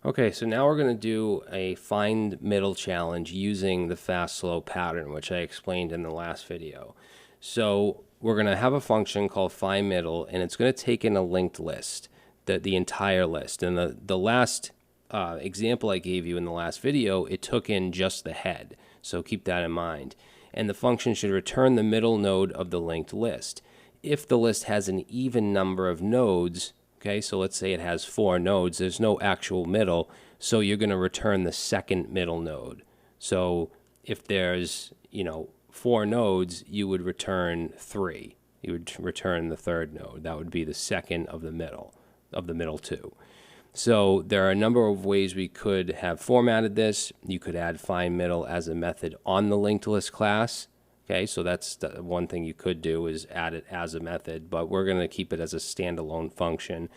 Okay, so now we're going to do a find middle challenge using the fast-slow pattern, which I explained in the last video. So we're going to have a function called find middle, and it's going to take in a linked list, the entire list. And the last example I gave you in the last video, it took in just the head. So keep that in mind. And the function should return the middle node of the linked list. If the list has an even number of nodes, okay, so let's say it has 4 nodes, there's no actual middle, so you're going to return the second middle node. So if there's, 4 nodes, you would return 3. You would return the third node. That would be the second of the middle 2. So there are a number of ways we could have formatted this. You could add find middle as a method on the linked list class. Okay, so that's the one thing you could do, is add it as a method, but we're going to keep it as a standalone function,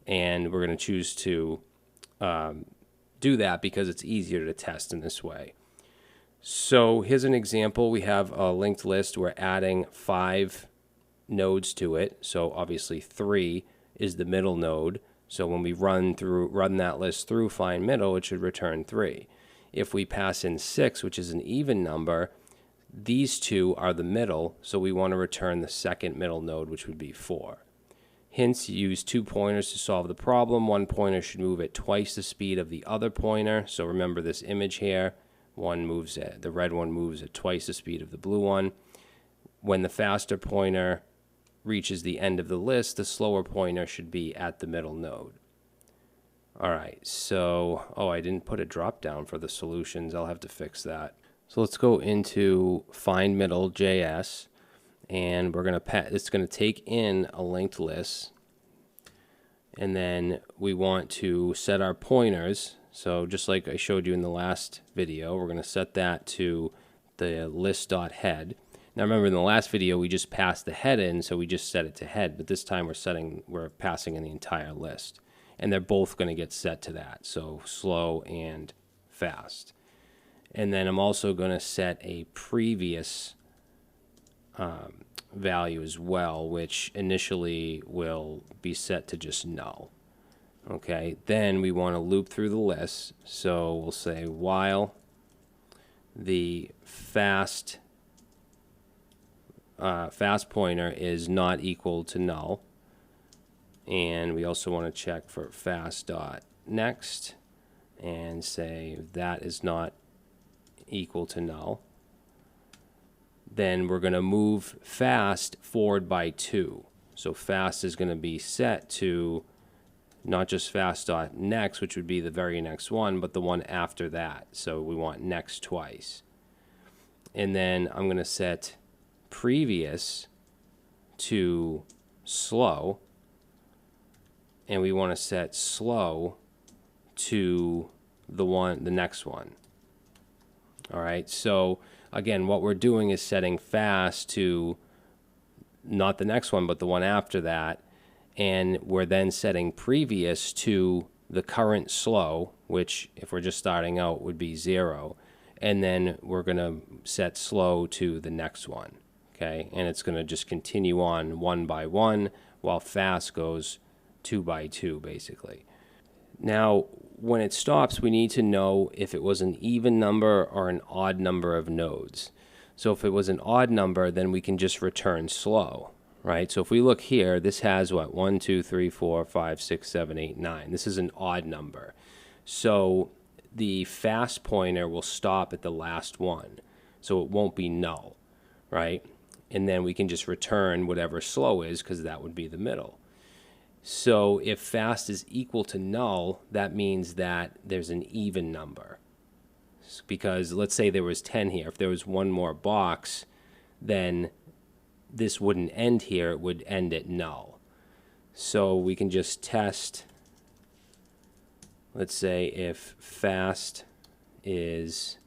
and we're going to choose to do that because it's easier to test in this way. So here's an example. We have a linked list. We're adding 5 nodes to it. So obviously 3 is the middle node. So when we run that list through find middle, it should return 3. If we pass in 6, which is an even number, these 2 are the middle, so we want to return the second middle node, which would be 4. Hence, use 2 pointers to solve the problem. One pointer should move at twice the speed of the other pointer. So remember this image here. The red one moves at twice the speed of the blue one. When the faster pointer reaches the end of the list, the slower pointer should be at the middle node. All right, so, I didn't put a drop down for the solutions. I'll have to fix that. So let's go into find middle.js, and it's going to take in a linked list, and then we want to set our pointers. So just like I showed you in the last video, we're going to set that to the list.head. Now remember, in the last video we just passed the head in, so we just set it to head, but this time we're passing in the entire list, and they're both going to get set to that, so slow and fast. And then I'm also going to set a previous value as well, which initially will be set to just null. Okay, then we want to loop through the list, so we'll say while the fast pointer is not equal to null, and we also want to check for fast.next and say that is not equal to null. Then we're going to move fast forward by 2. So fast is going to be set to not just fast.next, which would be the very next one, but the one after that. So we want next twice. And then I'm going to set previous to slow, and we want to set slow to the next one. All right, so again, what we're doing is setting fast to not the next one, but the one after that, and we're then setting previous to the current slow, which if we're just starting out would be 0, and then we're going to set slow to the next one. Okay, and it's going to just continue on 1 by 1 while fast goes 2 by 2 basically. Now when it stops, we need to know if it was an even number or an odd number of nodes. So if it was an odd number, then we can just return slow, right? So if we look here, this has what, 1, 2, 3, 4, 5, 6, 7, 8, 9. This is an odd number. So the fast pointer will stop at the last one. So it won't be null, right? And then we can just return whatever slow is, because that would be the middle. So if fast is equal to null, that means that there's an even number. Because let's say there was 10 here. If there was one more box, then this wouldn't end here. It would end at null. So we can just test, let's say if fast is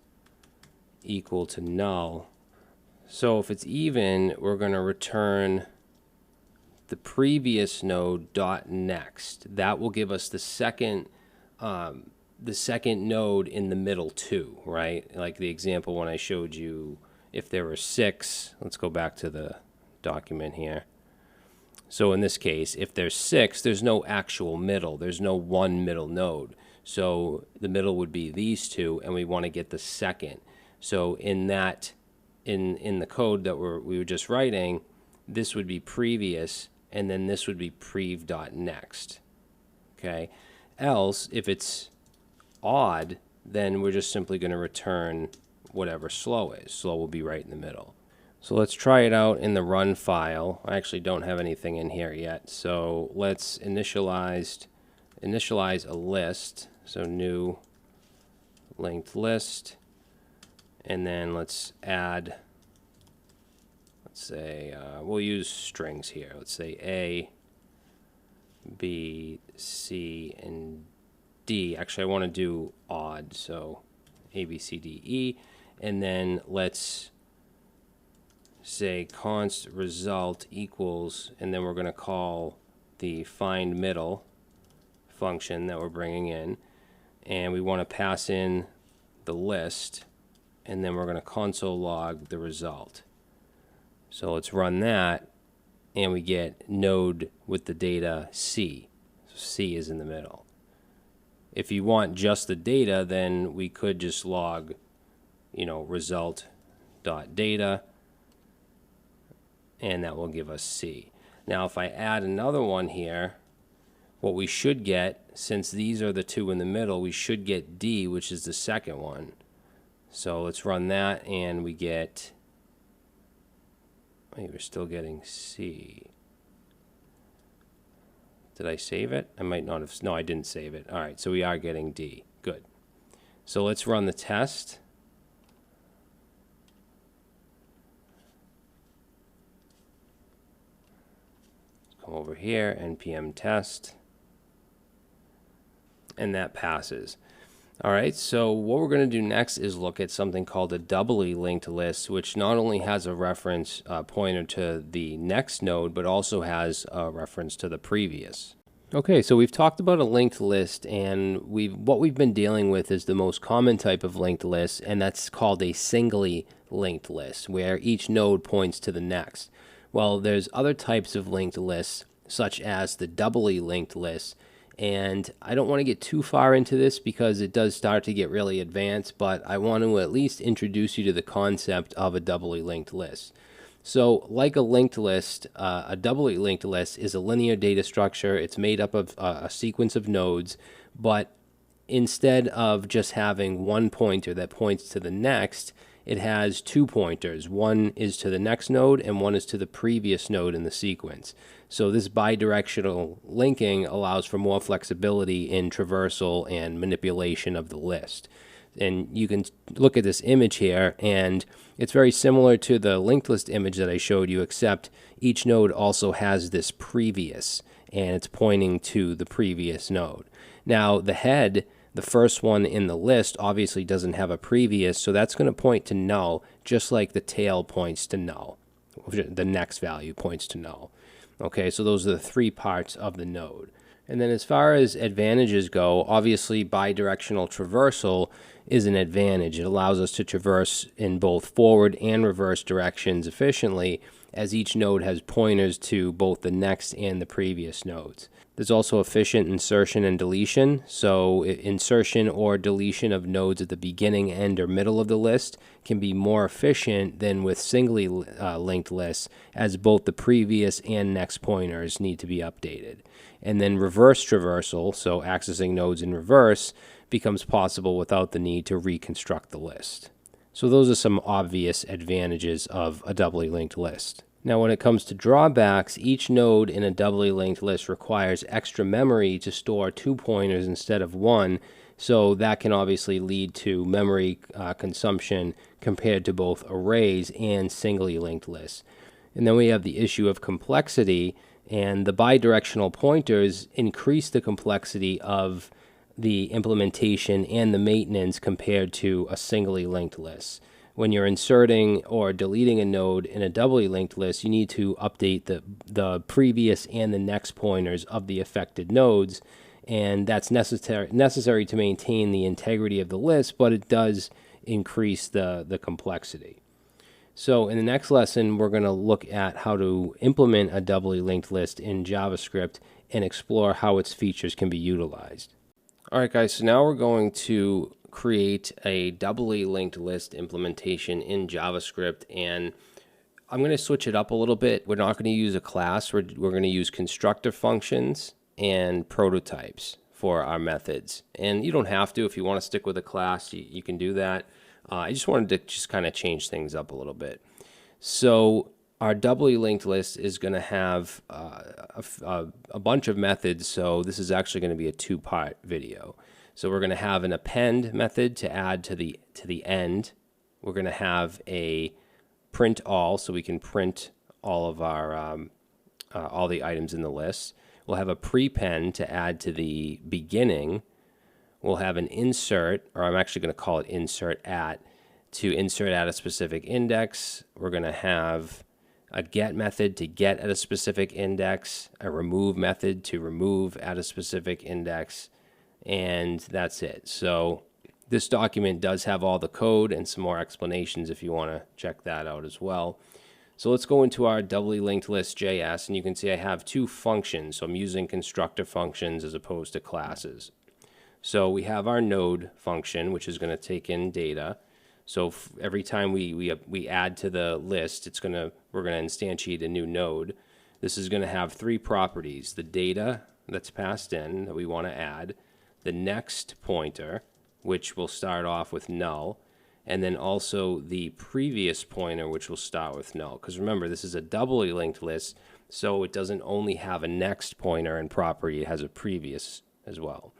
equal to null. So if it's even, we're going to return the previous node dot next. That will give us the second node in the middle 2, right? Like the example when I showed you, if there were 6, let's go back to the document here. So in this case, if there's 6, there's no actual middle. There's no one middle node. So the middle would be these 2, and we want to get the second. So in that, in the code that we were just writing, this would be previous, and then this would be prev.next. Okay. Else, if it's odd, then we're just simply going to return whatever slow is. Slow will be right in the middle. So let's try it out in the run file. I actually don't have anything in here yet. So let's initialize a list. So new linked list. And then let's add, let's say, we'll use strings here. Let's say A, B, C, and D. Actually, I want to do odd. So A, B, C, D, E. And then let's say const result equals, and then we're going to call the find middle function that we're bringing in, and we want to pass in the list, and then we're going to console log the result. So let's run that, and we get node with the data C. So C is in the middle. If you want just the data, then we could just log, result.data, and that will give us C. Now if I add another one here, what we should get, since these are the two in the middle, we should get D, which is the second one. So let's run that, and we get, wait, we're still getting C. Did I save it? I might not have, no, I didn't save it. All right, so we are getting D. Good. So let's run the test. Come over here, npm test, and that passes. All right, so what we're going to do next is look at something called a doubly linked list, which not only has a reference pointer to the next node, but also has a reference to the previous. Okay, so we've talked about a linked list, and what we've been dealing with is the most common type of linked list, and that's called a singly linked list, where each node points to the next. Well, there's other types of linked lists, such as the doubly linked list, and I don't want to get too far into this because it does start to get really advanced, but I want to at least introduce you to the concept of a doubly linked list. So like a linked list, a doubly linked list is a linear data structure. It's made up of a sequence of nodes, but instead of just having one pointer that points to the next, it has two pointers. One is to the next node and one is to the previous node in the sequence. So this bidirectional linking allows for more flexibility in traversal and manipulation of the list. And you can look at this image here, and it's very similar to the linked list image that I showed you, except each node also has this previous, and it's pointing to the previous node. Now the head, the first one in the list, obviously doesn't have a previous, so that's going to point to null, just like the tail points to null. The next value points to null. Okay, so those are the three parts of the node. And then as far as advantages go, obviously bidirectional traversal is an advantage. It allows us to traverse in both forward and reverse directions efficiently, as each node has pointers to both the next and the previous nodes. There's also efficient insertion and deletion. So insertion or deletion of nodes at the beginning, end, or middle of the list can be more efficient than with singly linked lists, as both the previous and next pointers need to be updated. And then reverse traversal, so accessing nodes in reverse, becomes possible without the need to reconstruct the list. So those are some obvious advantages of a doubly linked list. Now when it comes to drawbacks, each node in a doubly linked list requires extra memory to store two pointers instead of one, so that can obviously lead to memory consumption compared to both arrays and singly linked lists. And then we have the issue of complexity, and the bidirectional pointers increase the complexity of the implementation and the maintenance compared to a singly linked list. When you're inserting or deleting a node in a doubly linked list, you need to update the previous and the next pointers of the affected nodes, and that's necessary to maintain the integrity of the list, but it does increase the complexity. So in the next lesson, we're going to look at how to implement a doubly linked list in JavaScript and explore how its features can be utilized. All right, guys, so now we're going to create a doubly linked list implementation in JavaScript, and I'm going to switch it up a little bit. We're not going to use a class. We're going to use constructor functions and prototypes for our methods. And you don't have to. If you want to stick with a class, you can do that. I just wanted to just kind of change things up a little bit. So our doubly linked list is going to have a bunch of methods. So this is actually going to be a two-part video. So we're going to have an append method to add to the end. We're going to have a print all, so we can print all of our all the items in the list. We'll have a prepend to add to the beginning. We'll have an insert, or I'm actually going to call it insert at, to insert at a specific index. We're going to have a get method to get at a specific index, a remove method to remove at a specific index, and that's it. So this document does have all the code and some more explanations if you want to check that out as well. So let's go into our doubly linked list JS, and you can see I have two functions. So I'm using constructor functions as opposed to classes. So we have our node function, which is going to take in data. So every time we add to the list, we're going to instantiate a new node. This is going to have three properties: the data that's passed in that we want to add, the next pointer, which will start off with null, and then also the previous pointer, which will start with null. Because remember, this is a doubly linked list, so it doesn't only have a next pointer and property, it has a previous as well.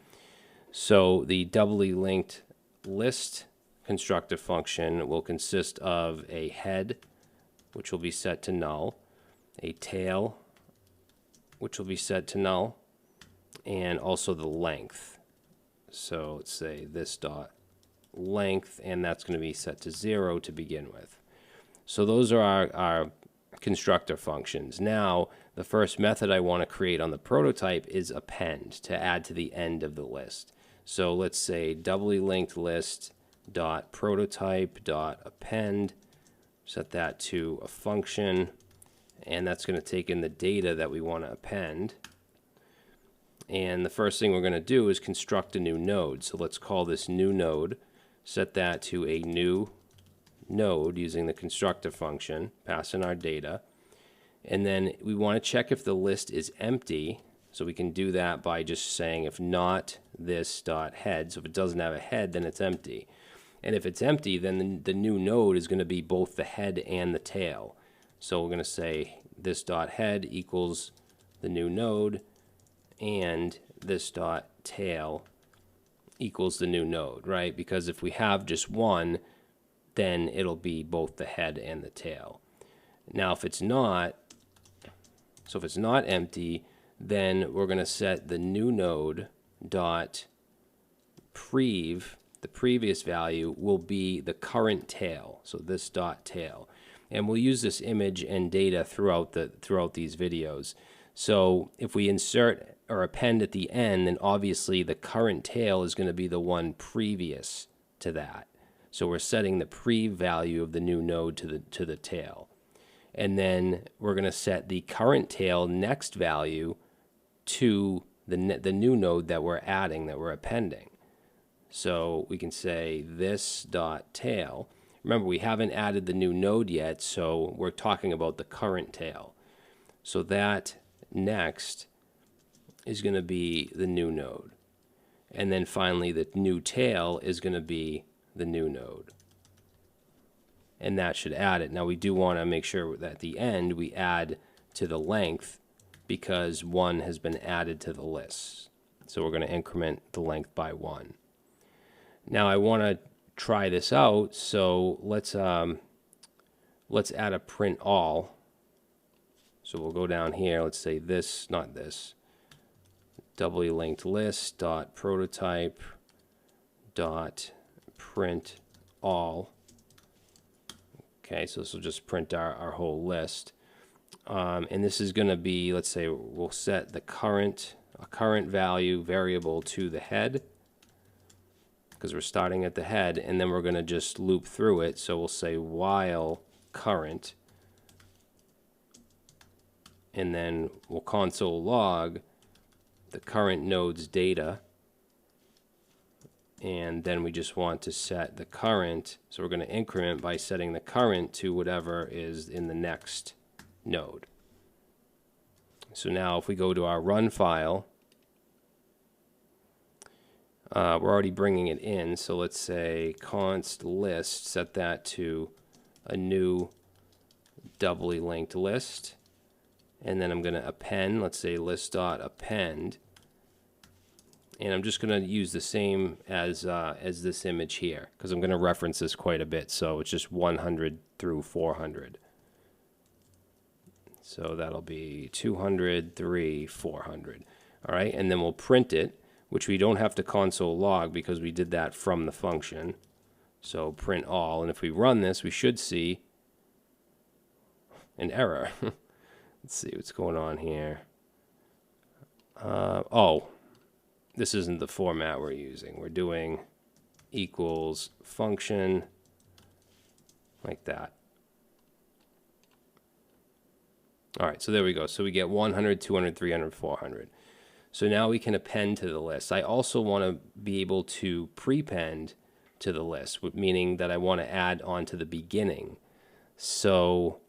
So the doubly linked list constructor function will consist of a head, which will be set to null, a tail, which will be set to null, and also the length. So let's say this dot length, and that's going to be set to 0 to begin with. So those are our constructor functions. Now, the first method I want to create on the prototype is append, to add to the end of the list. So let's say doubly linked list dot prototype dot append, set that to a function, and that's going to take in the data that we want to append. And the first thing we're going to do is construct a new node. So let's call this new node, set that to a new node using the constructor function, pass in our data, and then we want to check if the list is empty. So we can do that by just saying if not this dot head. So if it doesn't have a head, then it's empty. And if it's empty, then the new node is going to be both the head and the tail. So we're going to say this dot head equals the new node, and this dot tail equals the new node, right? Because if we have just one, then it'll be both the head and the tail. Now if it's not, so if it's not empty, then we're going to set the new node dot prev, the previous value will be the current tail, so this dot tail. And we'll use this image and data throughout these videos. So if we insert or append at the end, then obviously the current tail is going to be the one previous to that. So we're setting the pre value of the new node to the tail. And then we're going to set the current tail next value to the new node that we're adding, that we're appending. So we can say this dot tail. Remember, we haven't added the new node yet, so we're talking about the current tail. So that next is going to be the new node. And then finally, the new tail is going to be the new node. And that should add it. Now, we do want to make sure that at the end we add to the length, because 1 has been added to the list. So we're going to increment the length by 1. Now, I want to try this out, so let's add a print all. So we'll go down here, let's say this, not this, doubly linked list dot prototype dot print all. Okay, so this will just print our whole list. And this is going to be, let's say we'll set the current value variable to the head, because we're starting at the head, and then we're going to just loop through it. So we'll say while current, and then we'll console log the current node's data, and then we just want to set the current, so we're going to increment by setting the current to whatever is in the next node. So now if we go to our run file, we're already bringing it in. So let's say const list, set that to a new doubly linked list. And then I'm going to append, let's say list.append. And I'm just going to use the same as this image here, because I'm going to reference this quite a bit. So it's just 100 through 400. So that'll be 200, 3, 400. All right, and then we'll print it, which we don't have to console log because we did that from the function. So print all, and if we run this, we should see an error. Let's see what's going on here. Oh, this isn't the format we're using. We're doing equals function like that. All right, so there we go. So we get 100, 200, 300, 400. So now we can append to the list. I also want to be able to prepend to the list, meaning that I want to add on to the beginning. So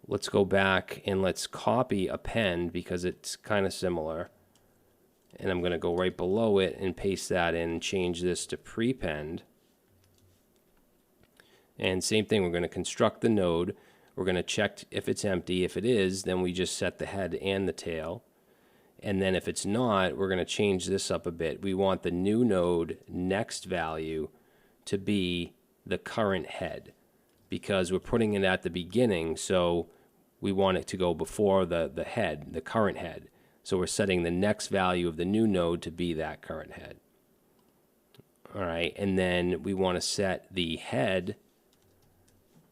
let's go back and let's copy append because it's kind of similar. And I'm going to go right below it and paste that in and change this to prepend. And same thing, we're going to construct the node. We're going to check if it's empty. If it is, then we just set the head and the tail. And then if it's not, we're going to change this up a bit. We want the new node next value to be the current head because we're putting it at the beginning, so we want it to go before the head, the current head. So we're setting the next value of the new node to be that current head. All right, and then we want to set the head,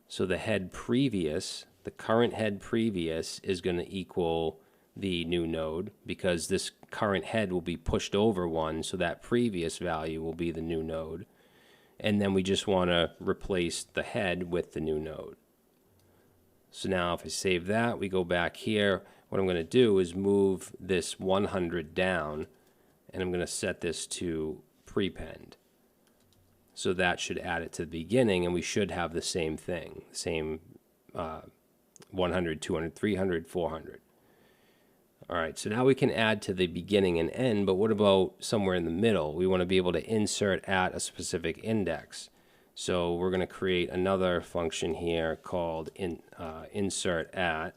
so the head previous, the current head previous is going to equal the new node because this current head will be pushed over one, so that previous value will be the new node. And then we just want to replace the head with the new node. So now if I save that, we go back here. What I'm going to do is move this 100 down, and I'm going to set this to prepend. So that should add it to the beginning, and we should have the same thing, same 100, 200, 300, 400. All right, so now we can add to the beginning and end, but what about somewhere in the middle? We want to be able to insert at a specific index. So we're going to create another function here called insert at.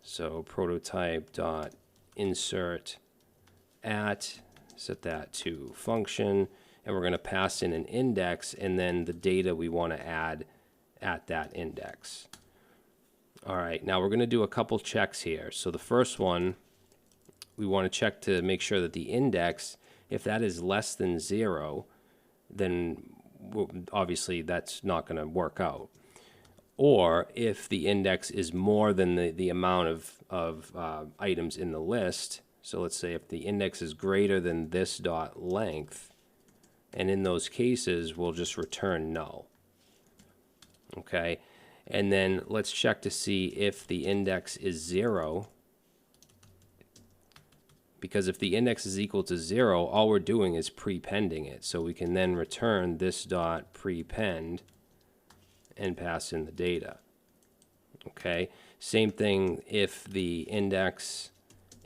So prototype.insert at, set that to function, and we're going to pass in an index and then the data we want to add at that index. All right, now we're going to do a couple checks here. So the first one, we want to check to make sure that the index, if that is less than 0, then obviously that's not going to work out. Or if the index is more than the amount of items in the list, so let's say if the index is greater than this dot length, and in those cases, we'll just return null. Okay, and then let's check to see if the index is 0, because if the index is equal to 0, all we're doing is prepending it. So we can then return this dot prepend and pass in the data. Okay, same thing if the index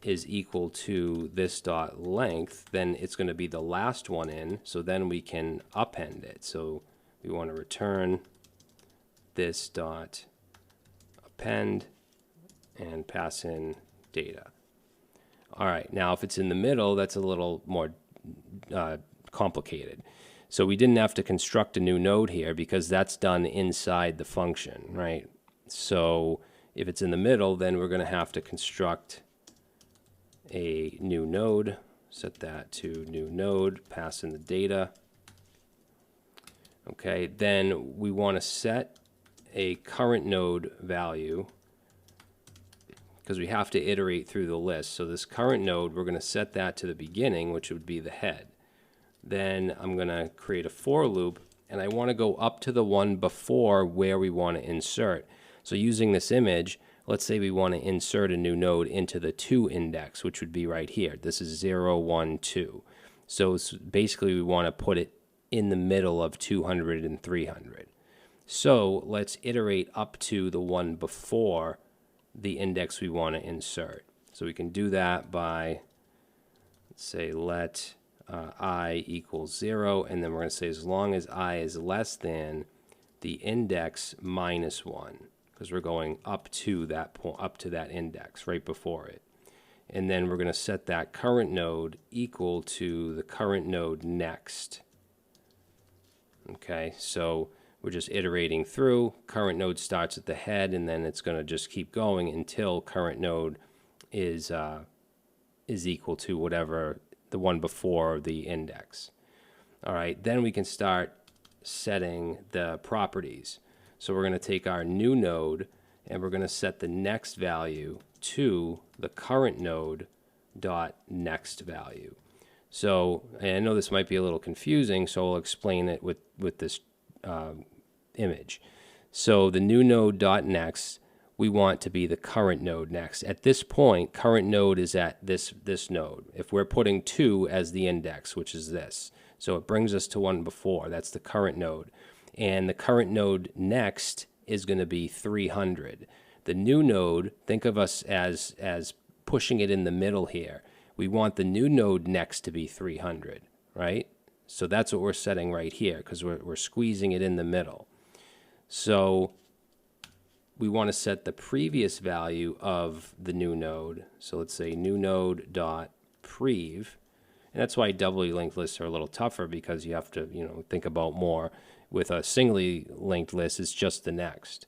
is equal to this dot length, then it's going to be the last one in, so then we can append it. So we want to return this dot append and pass in data. All right, now if it's in the middle, that's a little more complicated. So we didn't have to construct a new node here because that's done inside the function, right? So if it's in the middle, then we're going to have to construct a new node, set that to new node, pass in the data. Okay, then we want to set a current node value because we have to iterate through the list. So this current node, we're going to set that to the beginning, which would be the head. Then I'm going to create a for loop, and I want to go up to the one before where we want to insert. So using this image, let's say we want to insert a new node into the 2 index, which would be right here. This is 0, 1, 2. So basically we want to put it in the middle of 200 and 300. So let's iterate up to the one before the index we want to insert. So we can do that by, let's say, let I equals 0, and then we're going to say as long as I is less than the index minus 1, because we're going up to that point, up to that index right before it. And then we're going to set that current node equal to the current node next. Okay, so we're just iterating through. Current node starts at the head, and then it's going to just keep going until current node is equal to whatever the one before the index. All right, then we can start setting the properties. So we're going to take our new node and we're going to set the next value to the current node dot next value. So, and I know this might be a little confusing, so I'll explain it with this image. So the new node dot next, we want to be the current node next. At this point, current node is at this node. If we're putting 2 as the index, which is this, so it brings us to one before, that's the current node. And the current node next is going to be 300. The new node, think of us as pushing it in the middle here. We want the new node next to be 300, right? So that's what we're setting right here, because we're squeezing it in the middle. So we want to set the previous value of the new node. So let's say new node dot prev. And that's why doubly linked lists are a little tougher, because you have to, think about more. With a singly linked list, it's just the next.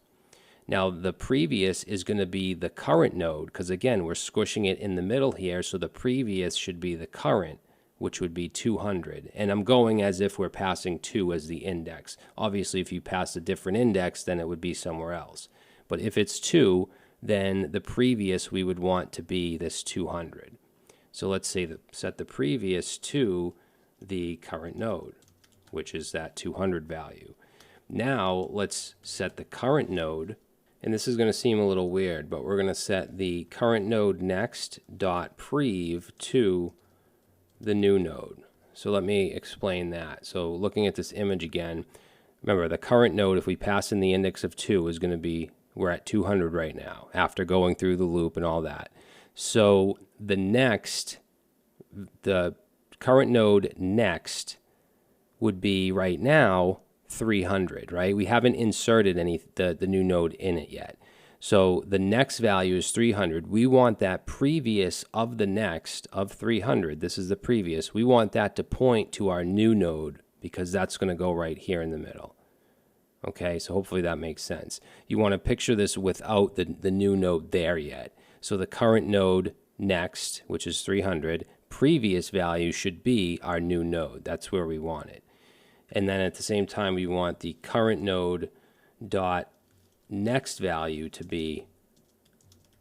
Now the previous is going to be the current node, because again, we're squishing it in the middle here, so the previous should be the current, which would be 200. And I'm going as if we're passing 2 as the index. Obviously, if you pass a different index, then it would be somewhere else. But if it's 2, then the previous we would want to be this 200. So let's say set the previous to the current node, which is that 200 value. Now let's set the current node, and this is going to seem a little weird, but we're going to set the current node next dot prev to the new node. So let me explain that. So looking at this image again, remember the current node, if we pass in the index of 2, is going to be, we're at 200 right now after going through the loop and all that. So the current node next would be right now 300, right? We haven't inserted the new node in it yet. So the next value is 300. We want that previous of the next of 300. This is the previous. We want that to point to our new node, because that's going to go right here in the middle. Okay, so hopefully that makes sense. You want to picture this without the new node there yet. So the current node next, which is 300, previous value should be our new node. That's where we want it. And then at the same time, we want the current node dot next value to be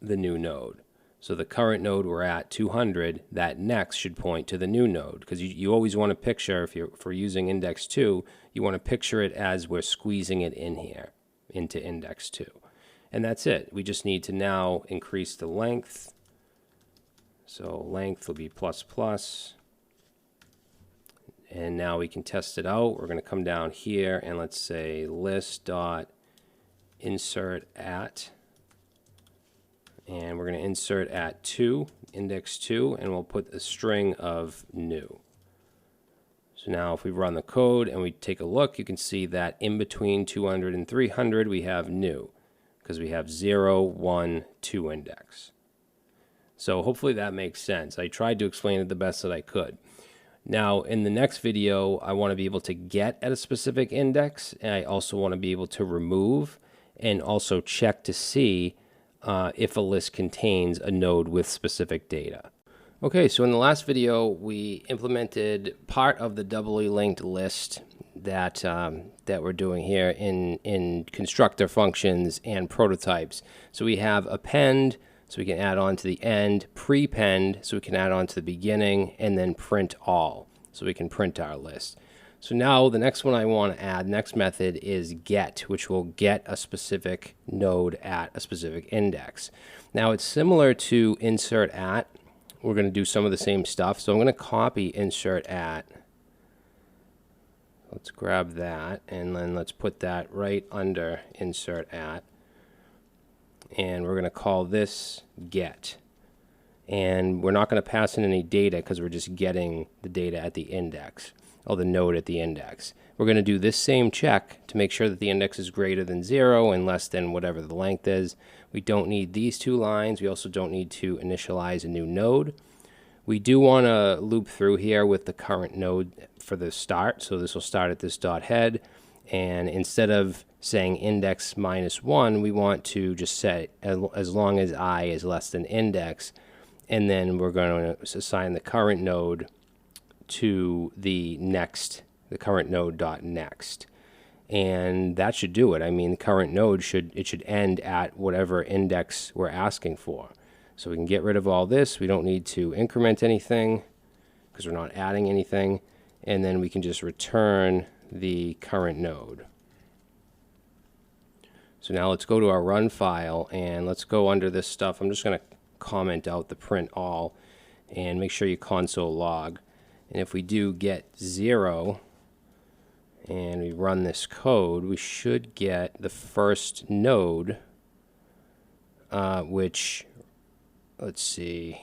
the new node. So the current node we're at 200, that next should point to the new node, because you always want to picture, if we're using index 2, you want to picture it as we're squeezing it in here into index 2. And that's it. We just need to now increase the length. So length will be ++. And now we can test it out. We're going to come down here and let's say list.insert at. And we're going to insert at 2, index 2, and we'll put a string of new. So now if we run the code and we take a look, you can see that in between 200 and 300 we have new, because we have 0, 1, 2 index. So hopefully that makes sense. I tried to explain it the best that I could. Now in the next video, I want to be able to get at a specific index, and I also want to be able to remove and also check to see if a list contains a node with specific data. Okay, so in the last video, we implemented part of the doubly linked list that we're doing here in constructor functions and prototypes. So we have append, so we can add on to the end, prepend, so we can add on to the beginning, and then print all, so we can print our list. So now the next one I want to add, next method is get, which will get a specific node at a specific index. Now it's similar to insert at. We're going to do some of the same stuff. So I'm going to copy insert at. Let's grab that and then let's put that right under insert at. And we're going to call this get. and we're not going to pass in any data because we're just getting the data at the index, or the node at the index. We're going to do this same check to make sure that the index is greater than 0 and less than whatever the length is. We don't need these two lines. We also don't need to initialize a new node. We do want to loop through here with the current node for the start. So this will start at this dot head. And instead of saying index -1, we want to just set as long as I is less than index. And then we're going to assign the current node to the current node dot next. And that should do it. I mean, the current node should end at whatever index we're asking for. So we can get rid of all this. We don't need to increment anything because we're not adding anything. And then we can just return the current node. So now let's go to our run file and let's go under this stuff. I'm just going to comment out the print all and make sure you console log. And if we do get 0 and we run this code, we should get the first node, which, let's see,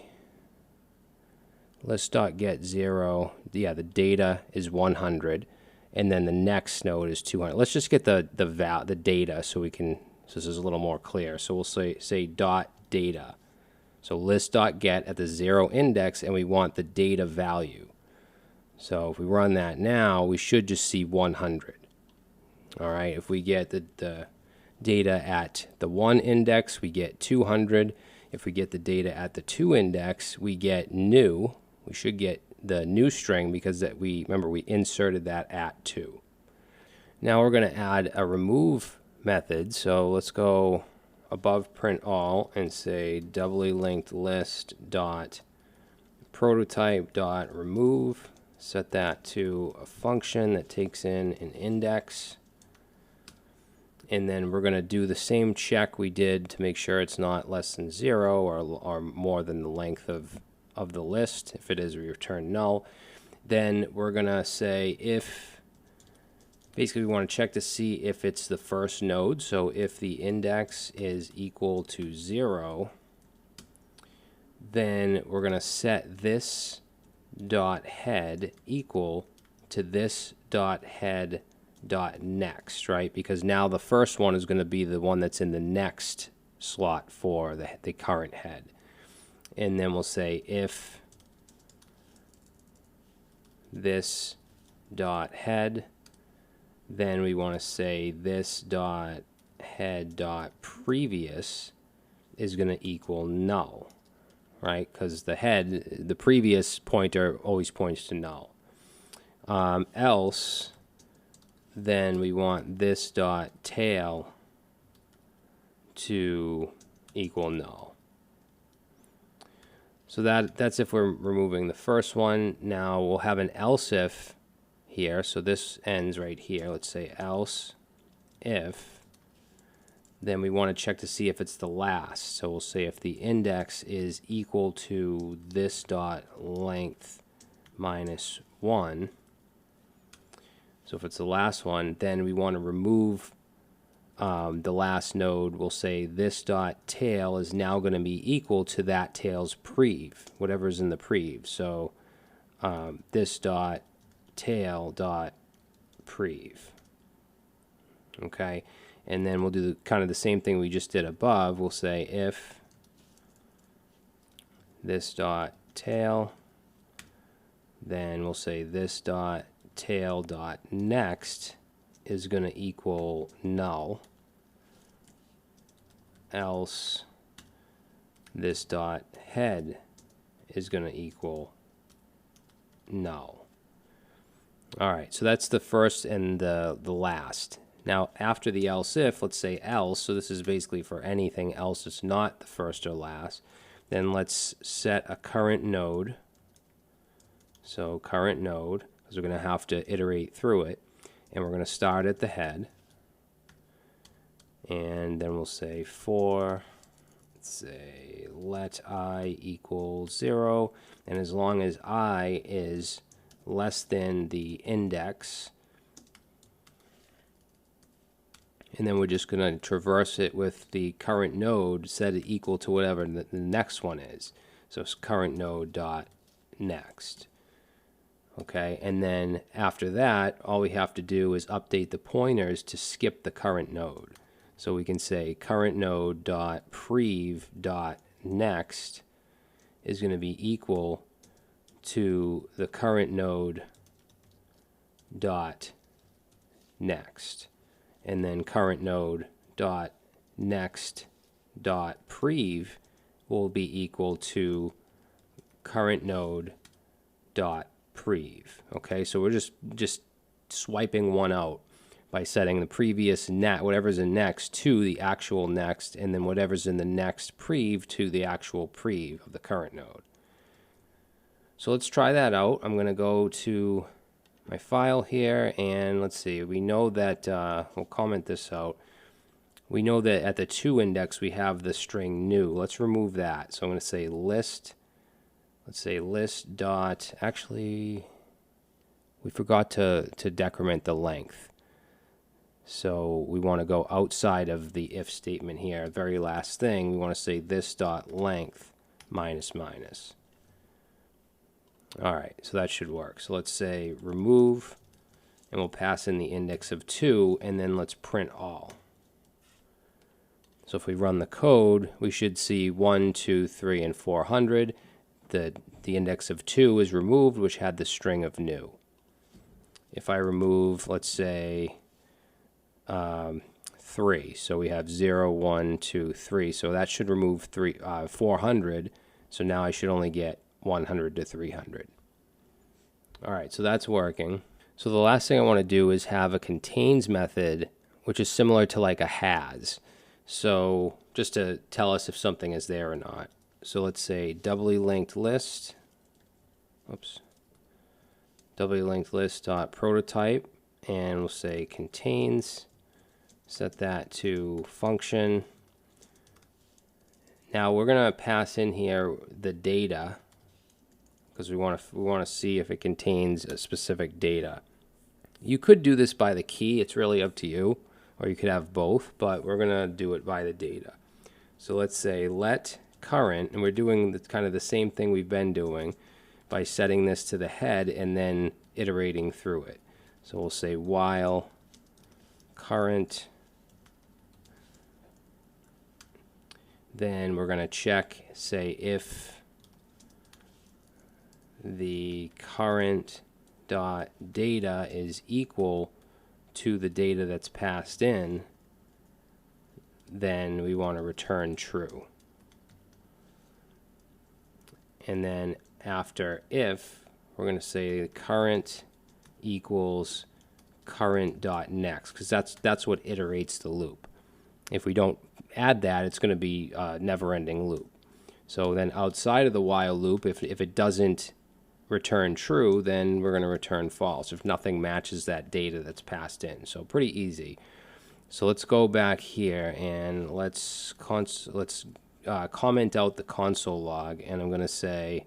list.get0, yeah, the data is 100, and then the next node is 200. Let's just get the data so this is a little more clear. So we'll say dot data. So list.get at the 0 index, and we want the data value. So if we run that now, we should just see 100. All right, if we get the data at the 1 index, we get 200. If we get the data at the 2 index, we get new. We should get the new string because remember we inserted that at 2. Now we're going to add a remove method. So let's go above print all and say doubly linked list dot prototype dot remove. Set that to a function that takes in an index. And then we're going to do the same check we did to make sure it's not less than 0 or more than the length of the list. If it is, we return null. Then we're going to say if, basically we want to check to see if it's the first node. So if the index is equal to 0, then we're going to set this dot head equal to this dot head dot next, right? Because now the first one is going to be the one that's in the next slot for the current head. And then we'll say if this dot head, then we want to say this dot head dot previous is going to equal null, right? Because the previous pointer always points to null. Else, then we want this dot tail to equal null. So that's if we're removing the first one. Now we'll have an else if here. So this ends right here. Let's say else if. Then we want to check to see if it's the last. So we'll say if the index is equal to this dot length -1. So if it's the last one, then we want to remove the last node. We'll say this dot tail is now going to be equal to that tail's prev, whatever's in the prev. So this dot tail dot prev. Okay, and then we'll do kind of the same thing we just did above. We'll say if this dot tail, then we'll say this dot tail dot next is going to equal null, else this dot head is going to equal null. All right, so that's the first and the last. Now after the else if, let's say else, so this is basically for anything else that's not the first or last. Then let's set a current node. So current node, because we're going to have to iterate through it. And we're going to start at the head. And then we'll say for, let's say let I equal 0. And as long as I is less than the index, and then we're just going to traverse it with the current node, set it equal to whatever the next one is. So it's current node dot next. Okay, and then after that, all we have to do is update the pointers to skip the current node. So we can say current node dot prev dot next is going to be equal to the current node dot next, and then current node dot next dot prev will be equal to current node dot prev. Okay, so we're just swiping one out by setting the previous whatever's in next to the actual next, and then whatever's in the next prev to the actual prev of the current node. So let's try that out. I'm going to go to my file here, and let's see. We know that we'll comment this out. We know that at the to index we have the string new. Let's remove that. So I'm going to say list. Let's say list dot, actually we forgot to decrement the length. So we want to go outside of the if statement here. Very last thing, we want to say this dot length minus minus. All right, so that should work. So let's say remove, and we'll pass in the index of 2, and then let's print all. So if we run the code, we should see 1, 2, 3, and 400. The index of 2 is removed, which had the string of new. If I remove, let's say, 3, so we have 0, 1, 2, 3, so that should remove 400, so now I should only get 100 to 300. All right, so that's working. So the last thing I want to do is have a contains method, which is similar to like a has. So just to tell us if something is there or not. So let's say doubly linked list, doubly linked list dot prototype, and we'll say contains, set that to function. Now we're going to pass in here the data, because we want to see if it contains a specific data. You could do this by the key, it's really up to you, or you could have both, but we're going to do it by the data. So let's say let current, and we're doing kind of the same thing we've been doing by setting this to the head and then iterating through it. So we'll say while current, then we're going to check, say if the current dot data is equal to the data that's passed in, then we want to return true. And then after if, we're going to say current equals current dot next, because that's what iterates the loop. If we don't add that, it's going to be a never-ending loop. So then outside of the while loop, if it doesn't return true, then we're going to return false if nothing matches that data that's passed in. So pretty easy. So let's go back here and let's comment out the console log, and I'm going to say,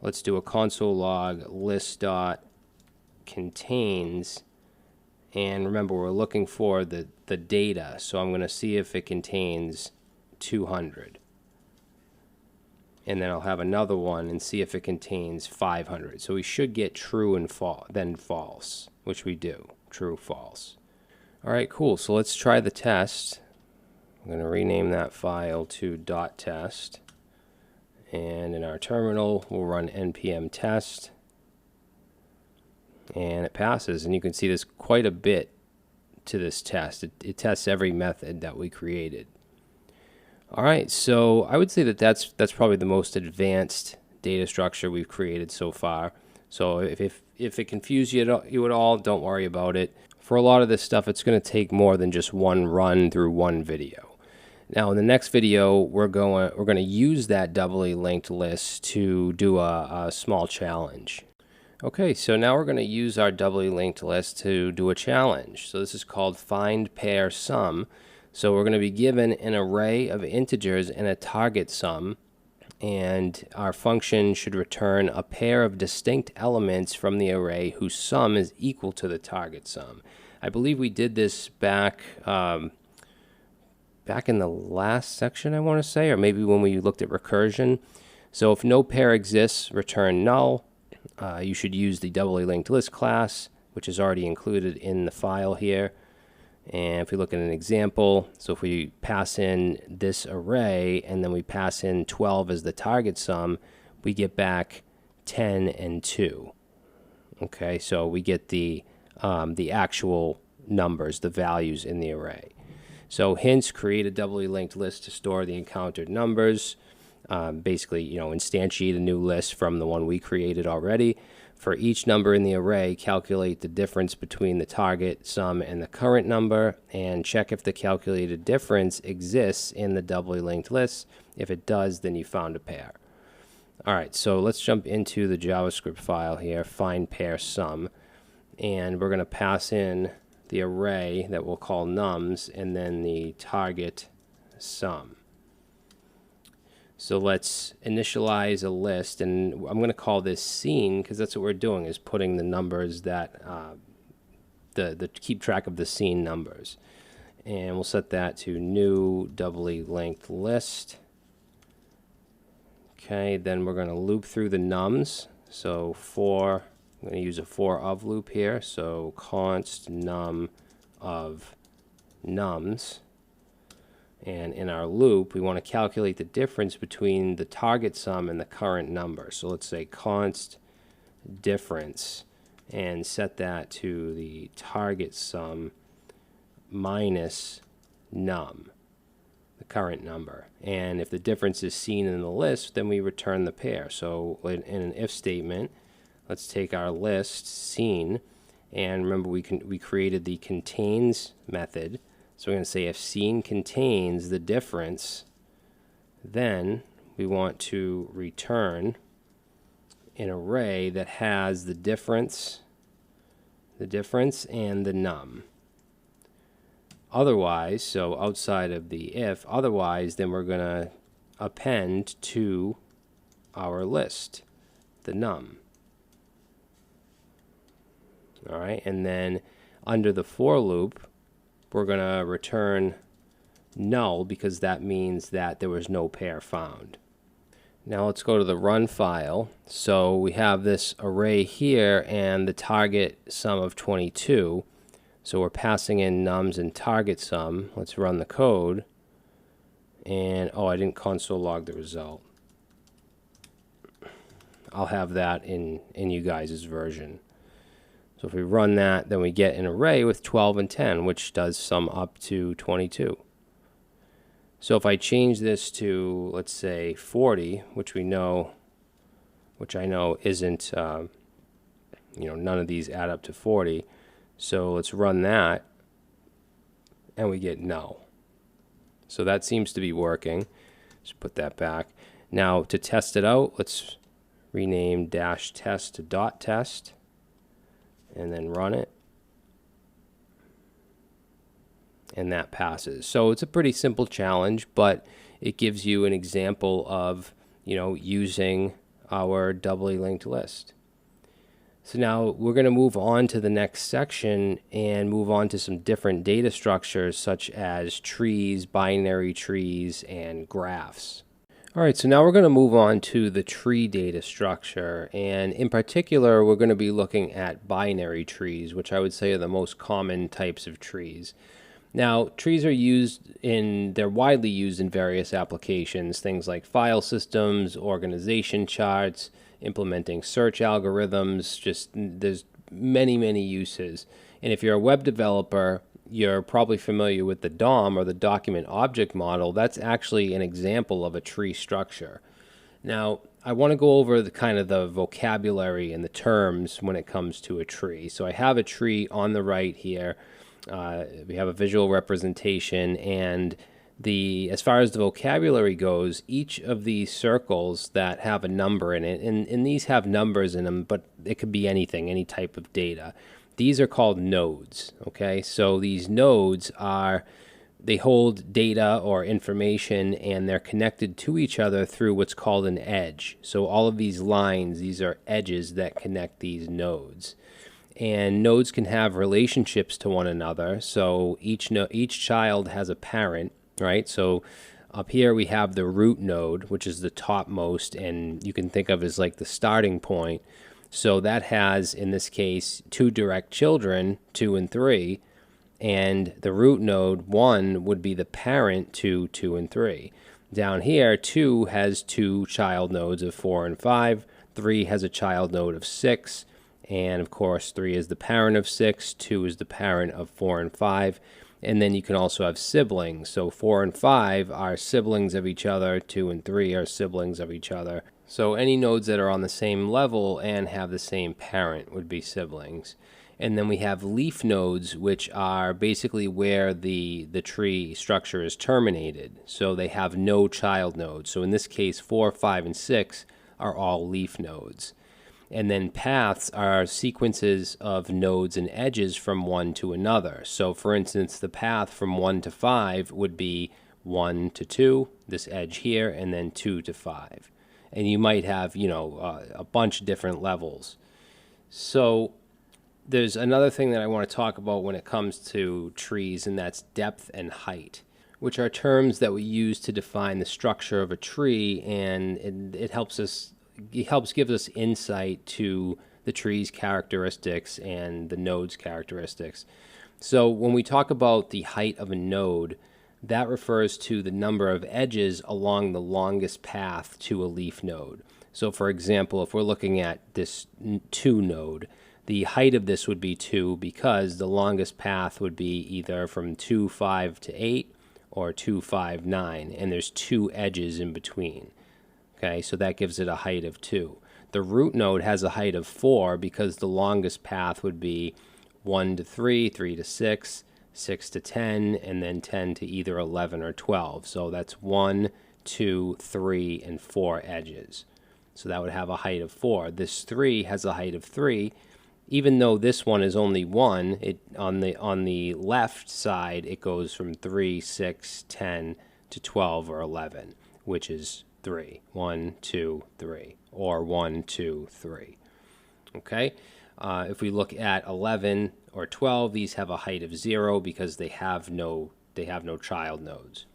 let's do a console log list dot contains, and remember we're looking for the data, so I'm going to see if it contains 200, and then I'll have another one and see if it contains 500. So we should get true and then false, which we do, true, false. All right, cool. So let's try the test. I'm going to rename that file to .test, and in our terminal we'll run npm test, and it passes. And you can see there's quite a bit to this test. It tests every method that we created. All right, so I would say that that's probably the most advanced data structure we've created so far. So if it confused you at all, don't worry about it. For a lot of this stuff, it's going to take more than just one run through one video. Now in the next video, we're going to use that doubly linked list to do a small challenge. Okay, so now we're going to use our doubly linked list to do a challenge. So this is called find pair sum. So we're going to be given an array of integers and a target sum, and our function should return a pair of distinct elements from the array whose sum is equal to the target sum. I believe we did this back back in the last section, I want to say, or maybe when we looked at recursion. So if no pair exists, return null. You should use the doubly linked list class, which is already included in the file here. And if we look at an example, so if we pass in this array and then we pass in 12 as the target sum, we get back 10 and 2. Okay, so we get the actual numbers, the values in the array. So hence, create a doubly linked list to store the encountered numbers. Basically, instantiate a new list from the one we created already. For each number in the array, calculate the difference between the target sum and the current number, and check if the calculated difference exists in the doubly linked list. If it does, then you found a pair. All right, so let's jump into the JavaScript file here, find pair sum, and we're going to pass in the array that we'll call nums and then the target sum. So let's initialize a list, and I'm going to call this scene because that's what we're doing, is putting the numbers that keep track of the scene numbers. And we'll set that to new doubly linked list. Okay, then we're going to loop through the nums. So I'm going to use a for of loop here. So const num of nums. And in our loop, we want to calculate the difference between the target sum and the current number. So let's say const difference and set that to the target sum minus num, the current number. And if the difference is seen in the list, then we return the pair. So in an if statement, let's take our list seen, and remember we created the contains method. So we're going to say if scene contains the difference, then we want to return an array that has the difference and the num. Otherwise, so outside of the if, otherwise, then we're going to append to our list the num. All right, and then under the for loop, we're going to return null because that means that there was no pair found. Now let's go to the run file. So we have this array here and the target sum of 22. So we're passing in nums and target sum. Let's run the code. And I didn't console log the result. I'll have that in you guys' version. So if we run that, then we get an array with 12 and 10, which does sum up to 22. So if I change this to, let's say, 40, which I know isn't, none of these add up to 40. So let's run that, and we get null. So that seems to be working. Just put that back. Now to test it out, let's rename -test to .test. And then run it, and that passes. So it's a pretty simple challenge, but it gives you an example of using our doubly linked list. So now we're going to move on to the next section and move on to some different data structures such as trees, binary trees, and graphs. All right, so now we're going to move on to the tree data structure, and in particular we're going to be looking at binary trees, which I would say are the most common types of trees. Now, trees are they're widely used in various applications, things like file systems, organization charts, implementing search algorithms, there's many uses. And if you're a web developer, you're probably familiar with the DOM, or the document object model. That's actually an example of a tree structure. Now, I want to go over the vocabulary and the terms when it comes to a tree. So I have a tree on the right here. We have a visual representation, and as far as the vocabulary goes, each of these circles that have a number in it, and these have numbers in them, but it could be anything, any type of data. These are called nodes, okay? So these nodes they hold data or information, and they're connected to each other through what's called an edge. So all of these lines, these are edges that connect these nodes. And nodes can have relationships to one another. So each child has a parent, right? So up here we have the root node, which is the topmost, and you can think of as like the starting point. So that has, in this case, two direct children, 2 and 3, and the root node 1 would be the parent to 2 and 3. Down here, 2 has two child nodes of 4 and 5, 3 has a child node of 6, and of course 3 is the parent of 6, 2 is the parent of 4 and 5, and then you can also have siblings. So 4 and 5 are siblings of each other, 2 and 3 are siblings of each other. So any nodes that are on the same level and have the same parent would be siblings. And then we have leaf nodes, which are basically where the tree structure is terminated. So they have no child nodes. So in this case, 4, 5, and 6 are all leaf nodes. And then paths are sequences of nodes and edges from one to another. So for instance, the path from 1 to 5 would be 1 to 2, this edge here, and then 2 to 5. And you might have, a bunch of different levels. So there's another thing that I want to talk about when it comes to trees, and that's depth and height, which are terms that we use to define the structure of a tree, and it helps give us insight to the tree's characteristics and the node's characteristics. So when we talk about the height of a node, that refers to the number of edges along the longest path to a leaf node. So for example, if we're looking at this 2 node, the height of this would be 2 because the longest path would be either from 2, 5 to 8 or 2, 5, 9, and there's 2 edges in between. Okay, so that gives it a height of 2. The root node has a height of 4 because the longest path would be 1 to 3, 3 to 6, 6 to 10, and then 10 to either 11 or 12. So that's 1, 2, 3, and 4 edges. So that would have a height of 4. This 3 has a height of 3. Even though this one is only 1, on the left side it goes from 3, 6, 10 to 12 or 11, which is 3. 1, 2, 3, or 1, 2, 3. Okay? If we look at 11 or 12, these have a height of 0 because they have no child nodes.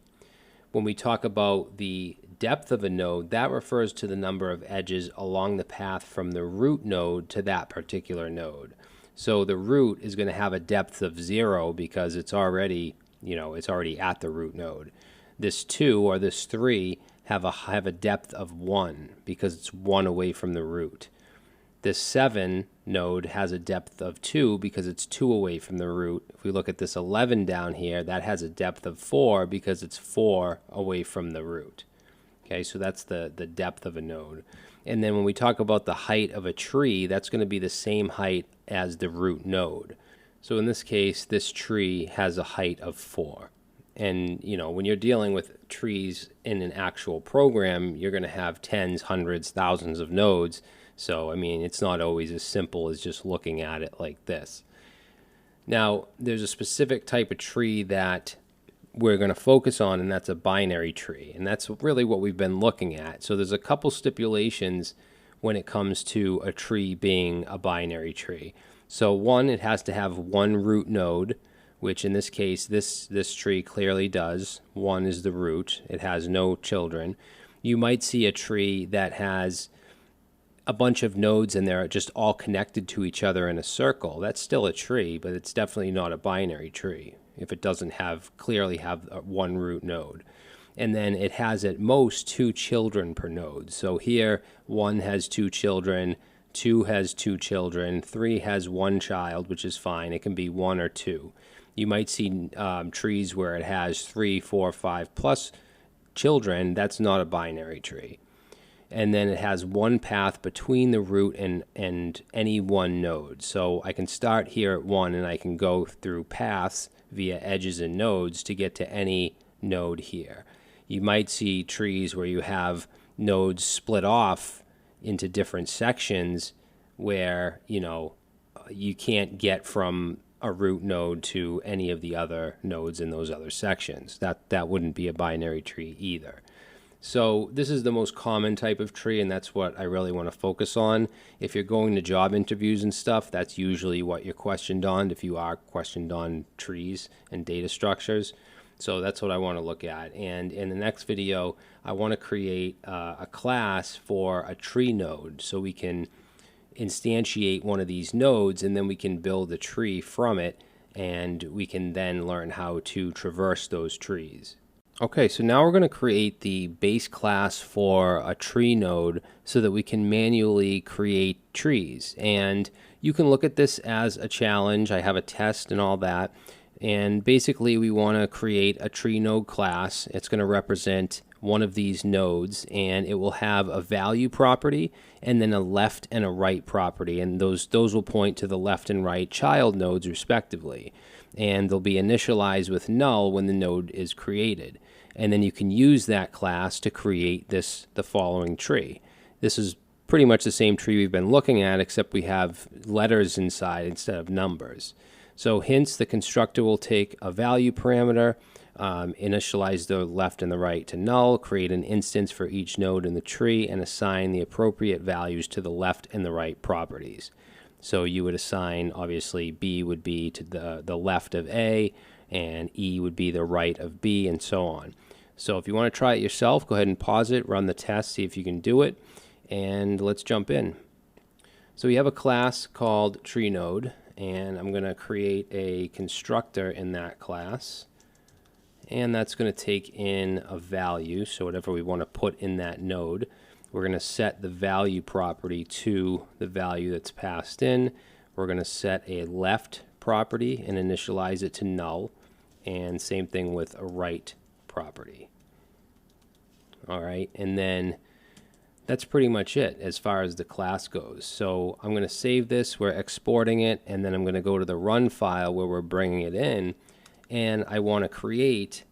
When we talk about the depth of a node, that refers to the number of edges along the path from the root node to that particular node. So the root is going to have a depth of 0 because it's already at the root node. This 2 or this 3 have a depth of 1 because it's 1 away from the root. This 7 node has a depth of 2 because it's 2 away from the root. If we look at this 11 down here, that has a depth of 4 because it's 4 away from the root. Okay, so that's the depth of a node. And then when we talk about the height of a tree, that's going to be the same height as the root node. So in this case, this tree has a height of 4. And, when you're dealing with trees in an actual program, you're going to have tens, hundreds, thousands of nodes. So, it's not always as simple as just looking at it like this. Now, there's a specific type of tree that we're going to focus on, and that's a binary tree. And that's really what we've been looking at. So there's a couple stipulations when it comes to a tree being a binary tree. So one, it has to have one root node, which in this case, this tree clearly does. 1 is the root. It has no children. You might see a tree that has a bunch of nodes and they're just all connected to each other in a circle. That's still a tree, but it's definitely not a binary tree if it doesn't clearly have one root node. And then it has at most 2 children per node. So here 1 has 2 children, 2 has 2 children, 3 has 1 child, which is fine. It can be 1 or 2. You might see trees where it has 3, 4, 5 plus children. That's not a binary tree. And then it has one path between the root and any one node. So I can start here at 1 and I can go through paths via edges and nodes to get to any node here. You might see trees where you have nodes split off into different sections where, you can't get from a root node to any of the other nodes in those other sections. That wouldn't be a binary tree either. So this is the most common type of tree, and that's what I really want to focus on. If you're going to job interviews and stuff, that's usually what you're questioned on, if you are questioned on trees and data structures. So that's what I want to look at. And in the next video, I want to create a class for a tree node so we can instantiate one of these nodes, and then we can build a tree from it, and we can then learn how to traverse those trees. Okay, so now we're going to create the base class for a tree node so that we can manually create trees. And you can look at this as a challenge. I have a test and all that. And basically we want to create a tree node class. It's going to represent one of these nodes, and it will have a value property and then a left and a right property, and those will point to the left and right child nodes respectively, and they'll be initialized with null when the node is created. And then you can use that class to create the following tree. This is pretty much the same tree we've been looking at, except we have letters inside instead of numbers. So hence the constructor will take a value parameter, initialize the left and the right to null, create an instance for each node in the tree, and assign the appropriate values to the left and the right properties. So you would assign, obviously, B would be to the left of A, and E would be the right of B, and so on. So if you want to try it yourself, go ahead and pause it, run the test, see if you can do it, and let's jump in. So we have a class called TreeNode, and I'm going to create a constructor in that class, and that's going to take in a value, so whatever we want to put in that node. We're going to set the value property to the value that's passed in. We're going to set a left property and initialize it to null, and same thing with a right property. All right, and then that's pretty much it as far as the class goes. So I'm going to save this, we're exporting it, and then I'm going to go to the run file where we're bringing it in, and I want to create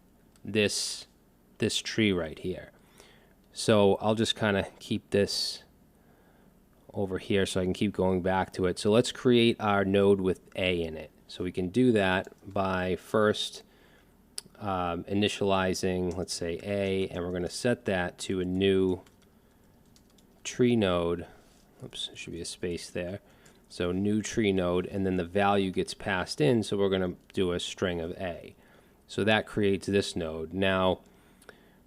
this tree right here. So I'll just kind of keep this over here so I can keep going back to it. So let's create our node with A in it. So we can do that by first initializing, let's say, A, and we're going to set that to a new tree node. Oops, there should be a space there. So new tree node, and then the value gets passed in, so we're going to do a string of A. So that creates this node. Now,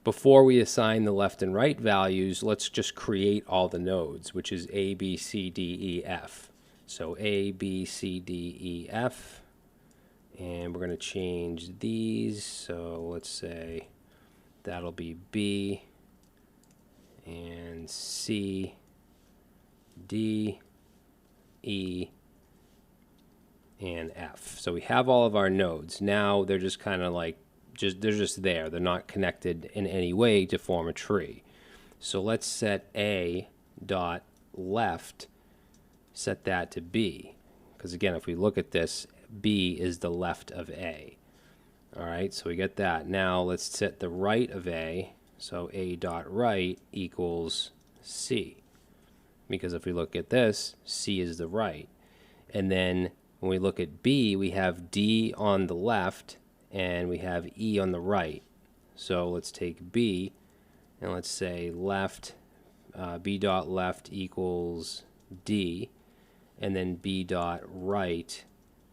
before we assign the left and right values, let's just create all the nodes, which is A, B, C, D, E, F. So A, B, C, D, E, F. And we're going to change these. So let's say that'll be B and C, D, E, and F. So we have all of our nodes. Now they're just kind of like, they're just there. They're not connected in any way to form a tree. So let's set A dot left, set that to B. Because again, if we look at this, B is the left of A. All right, so we get that. Now let's set the right of A. So A dot right equals C. Because if we look at this, C is the right. And then when we look at B, we have D on the left and we have E on the right. So let's take B and let's say left, B dot left equals D, and then B dot right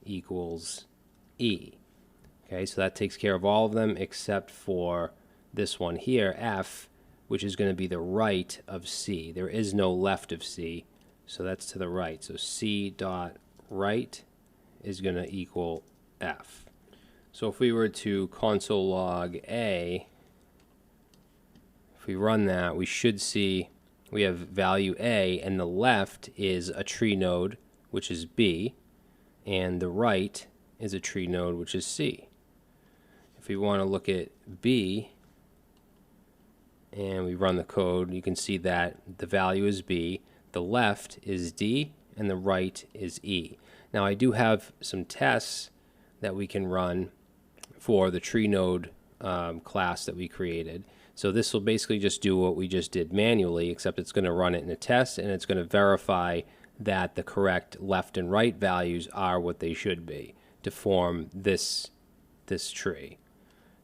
equals E. Okay, so that takes care of all of them except for this one here, F, which is going to be the right of C. There is no left of C, so that's to the right. So C dot right is going to equal F. So if we were to console log A, if we run that, we should see we have value A, and the left is a tree node, which is B, and the right is a tree node, which is C. If we want to look at B, and we run the code, you can see that the value is B, the left is D, and the right is E. Now I do have some tests that we can run for the tree node class that we created. So this will basically just do what we just did manually, except it's going to run it in a test, and it's going to verify that the correct left and right values are what they should be to form this tree.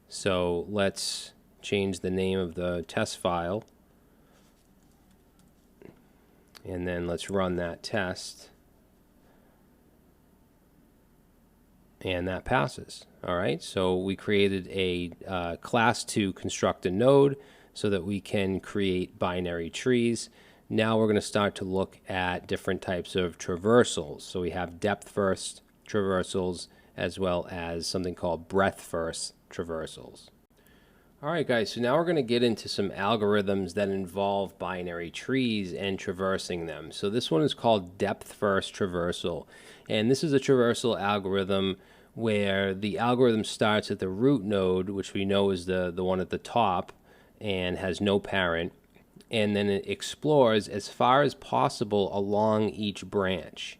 So let's change the name of the test file, and then let's run that test. and that passes. All right, so we created a class to construct a node so that we can create binary trees. Now we're going to start to look at different types of traversals. So we have depth first traversals as well as something called breadth first traversals. All right, guys, so now we're going to get into some algorithms that involve binary trees and traversing them. So this one is called depth first traversal, and this is a traversal algorithm where the algorithm starts at the root node, which we know is the one at the top and has no parent, and then it explores as far as possible along each branch,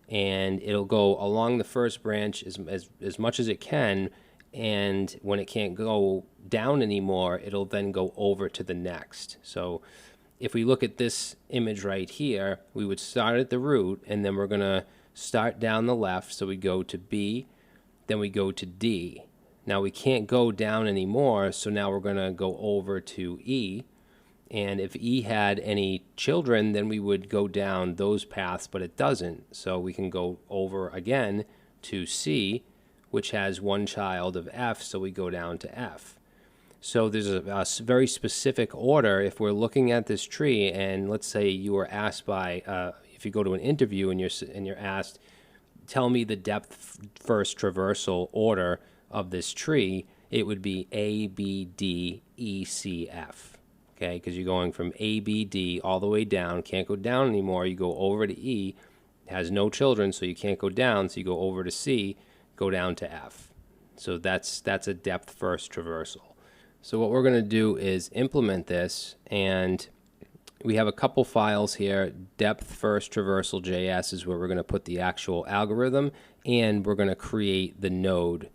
and it'll go along the first branch as much as it can, and when it can't go down anymore, it'll then go over to the next. So if we look at this image right here, we would start at the root, and then we're going to start down the left. So we go to B, then we go to D. Now we can't go down anymore, so now we're going to go over to E. And if E had any children, then we would go down those paths, but it doesn't. So we can go over again to C, which has one child of F, so we go down to F. So there's a very specific order. If we're looking at this tree, and let's say you were asked by, if you go to an interview and you're asked, tell me the depth first traversal order of this tree, it would be A, B, D, E, C, F. Okay, because you're going from A, B, D all the way down, can't go down anymore, you go over to E, has no children, so you can't go down, so you go over to C, go down to F. So that's a depth first traversal. So what we're going to do is implement this, and we have a couple files here. Depth first traversal JS is where we're going to put the actual algorithm, and we're going to create the node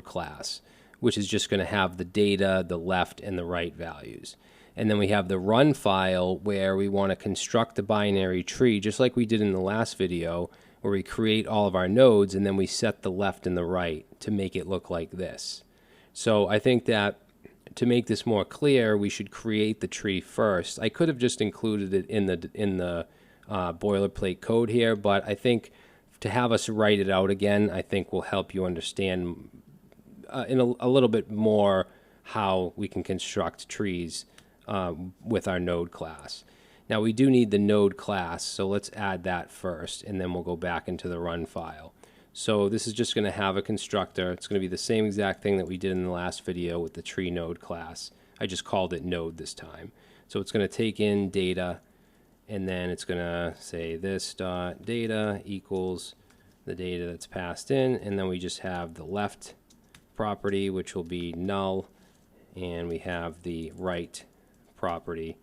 class, which is just going to have the data, the left and the right values. And then we have the run file where we want to construct a binary tree, just like we did in the last video, where we create all of our nodes and then we set the left and the right to make it look like this. So I think that to make this more clear, we should create the tree first. I could have just included it in the boilerplate code here, but I think to have us write it out again, I think will help you understand in a little bit more how we can construct trees with our node class. Now we do need the node class, so let's add that first, and then we'll go back into the run file. So this is just going to have a constructor. It's going to be the same exact thing that we did in the last video with the tree node class. I just called it node this time. So it's going to take in data, and then it's going to say this dot data equals the data that's passed in, and then we just have the left property, which will be null, and we have the right property,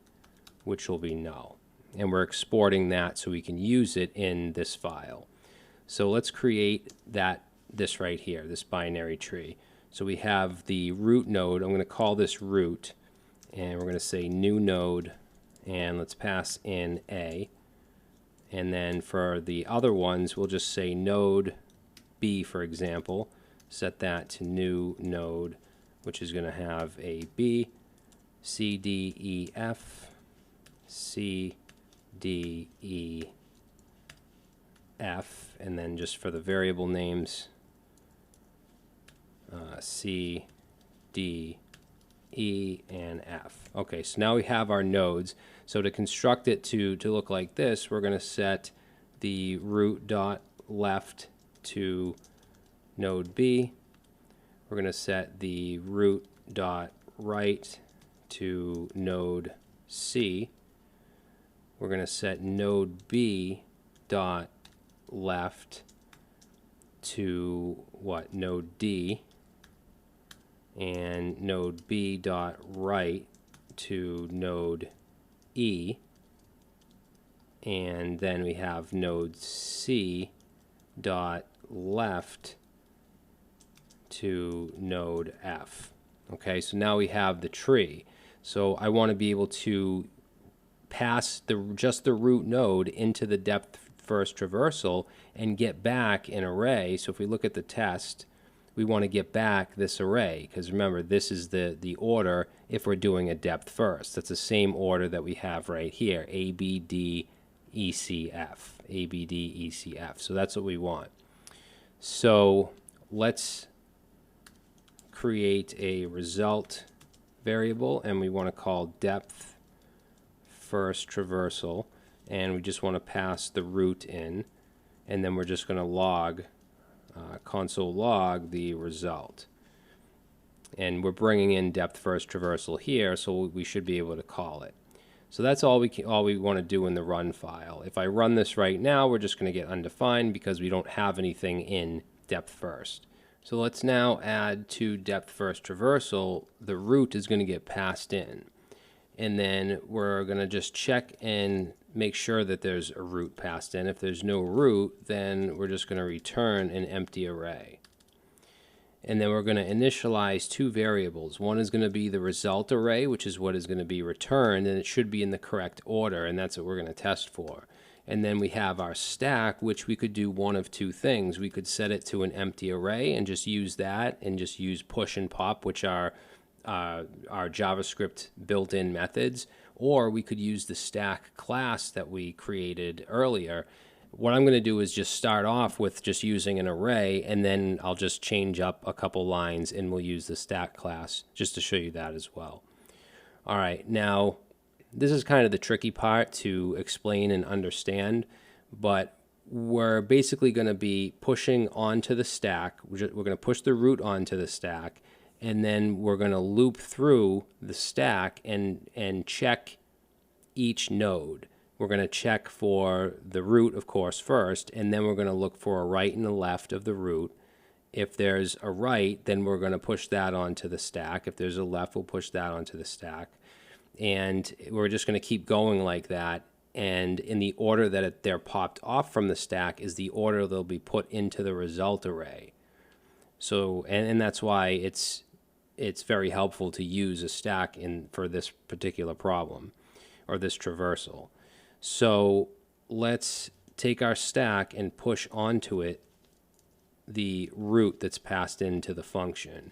which will be null. And we're exporting that so we can use it in this file. So let's create this right here, this binary tree. So we have the root node. I'm going to call this root, and we're going to say new node, and let's pass in A. And then for the other ones, we'll just say node B, for example. Set that to new node, which is going to have a B, C, D, E, F, C, D, E, F, and then just for the variable names, C, D, E, and F. Okay, so now we have our nodes. So to construct it to look like this, we're going to set the root dot left to node B. We're going to set the root dot right to node C. We're going to set node B dot left to node D, and node B dot right to node E, and then we have node C dot left to node F. Okay, so now we have the tree. So I want to be able to pass just the root node into the depth first traversal and get back an array. So if we look at the test, we want to get back this array, because remember, this is the order if we're doing a depth first. That's the same order that we have right here, A, B, D, E, C, F. A, B, D, E, C, F. So that's what we want. So let's create a result variable, and we want to call depth first traversal, and we just want to pass the root in, and then we're just going to log, console log the result. And we're bringing in depth first traversal here, so we should be able to call it. So that's all we want to do in the run file. If I run this right now, we're just going to get undefined because we don't have anything in depth first. So let's now add to depth first traversal. The root is going to get passed in. And then we're going to just check and make sure that there's a root passed in. If there's no root, then we're just going to return an empty array. And then we're going to initialize two variables. One is going to be the result array, which is what is going to be returned, and it should be in the correct order, and that's what we're going to test for. And then we have our stack, which we could do one of two things. We could set it to an empty array and just use that, and just use push and pop, which are our JavaScript built-in methods, or we could use the stack class that we created earlier. What I'm going to do is just start off with just using an array, and then I'll just change up a couple lines and we'll use the stack class just to show you that as well. All right, now this is kind of the tricky part to explain and understand, but we're basically going to be pushing onto the stack. We're going to push the root onto the stack, and then we're going to loop through the stack and check each node. We're going to check for the root, of course, first, and then we're going to look for a right and a left of the root. If there's a right, then we're going to push that onto the stack. If there's a left, we'll push that onto the stack. And we're just going to keep going like that. And in the order that they're popped off from the stack is the order they'll be put into the result array. So, and that's why it's very helpful to use a stack for this particular problem, or this traversal. So let's take our stack and push onto it the root that's passed into the function.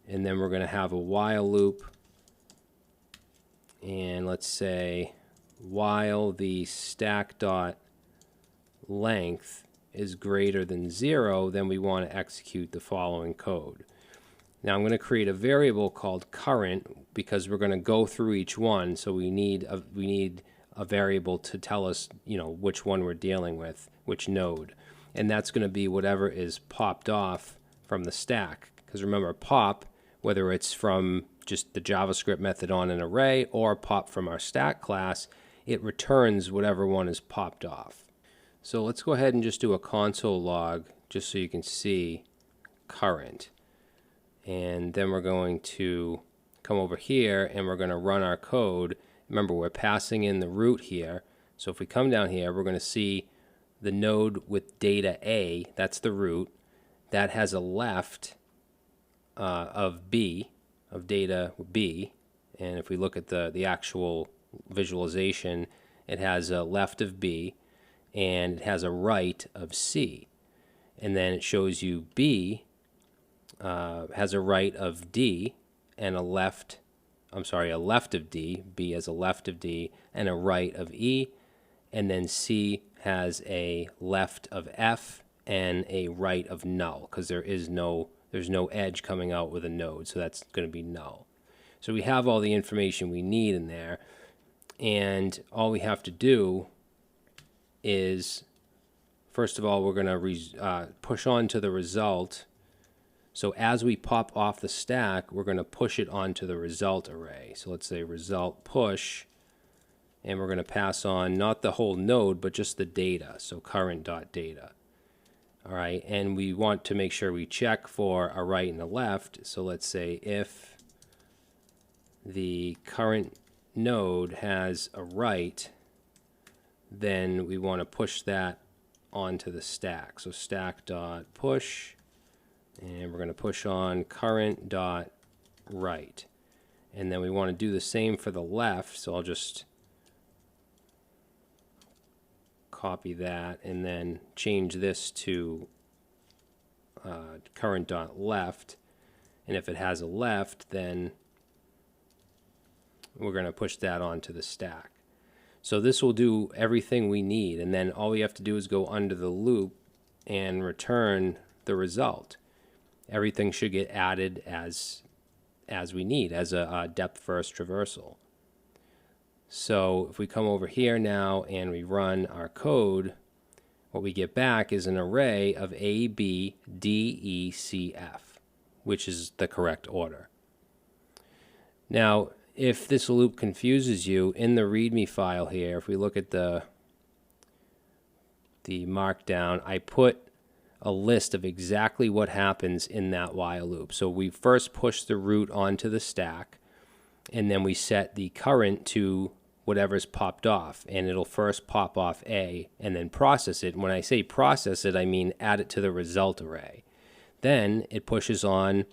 And then we're going to have a while loop. And let's say while the stack.length is greater than 0, then we want to execute the following code. Now I'm going to create a variable called current because we're going to go through each one. So we need a variable to tell us, which one we're dealing with, which node. And that's going to be whatever is popped off from the stack. Because remember, pop, whether it's from just the JavaScript method on an array or pop from our stack class, it returns whatever one is popped off. So let's go ahead and just do a console log just so you can see current. And then we're going to come over here and we're going to run our code. Remember, we're passing in the root here. So if we come down here, we're going to see the node with data A, that's the root, that has a left of B, of data B. And if we look at the actual visualization, it has a left of B and it has a right of C. And then it shows you B has a right of D and a left of D. B has a left of D and a right of E. And then C has a left of F and a right of null, because there's no edge coming out with a node, so that's going to be null. So we have all the information we need in there, and all we have to do is, first of all, we're going to push on to the result. So as we pop off the stack, we're going to push it onto the result array. So let's say result push, and we're going to pass on not the whole node, but just the data, so current.data. All right, and we want to make sure we check for a right and a left. So let's say if the current node has a right, then we want to push that onto the stack. So stack.push, and we're going to push on current.right. And then we want to do the same for the left, so I'll just copy that and then change this to current.left. And if it has a left, then we're going to push that onto the stack. So this will do everything we need, and then all we have to do is go under the loop and return the result. Everything should get added as we need, as a depth first traversal. So if we come over here now and we run our code, what we get back is an array of A, B, D, E, C, F, which is the correct order. Now, if this loop confuses you, in the README file here, if we look at the markdown, I put a list of exactly what happens in that while loop. So we first push the root onto the stack, and then we set the current to whatever's popped off, and it'll first pop off A and then process it. And when I say process it, I mean add it to the result array. Then it pushes on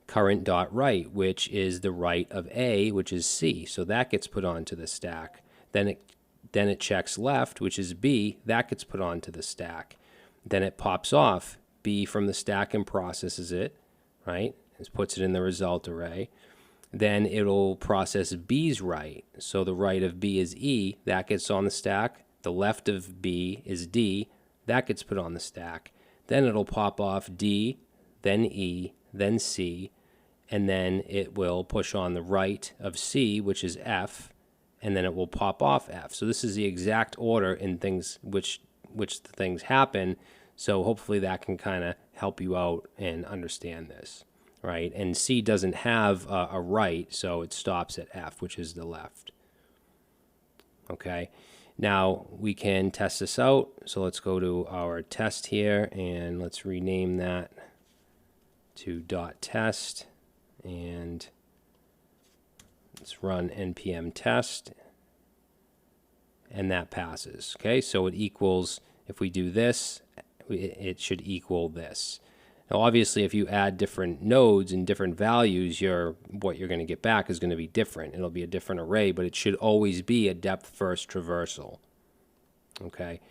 current.write, which is the write of A, which is C. So that gets put onto the stack. Then it checks left, which is B. That gets put onto the stack. Then it pops off B from the stack and processes it, right? It puts it in the result array. Then it'll process B's write. So the write of B is E. That gets on the stack. The left of B is D. That gets put on the stack. Then it'll pop off D, then E, then C, and then it will push on the write of C, which is F, and then it will pop off F. So this is the exact order in things which the things happen. So hopefully that can kind of help you out and understand this, right? And C doesn't have a write, so it stops at F, which is the left. Okay, now we can test this out. So let's go to our test here, and let's rename that to .test, and let's run npm test, and that passes. Okay, so it equals, if we do this, it should equal this. Now obviously if you add different nodes and different values, what you're going to get back is going to be different. It'll be a different array, but it should always be a depth first traversal. Okay,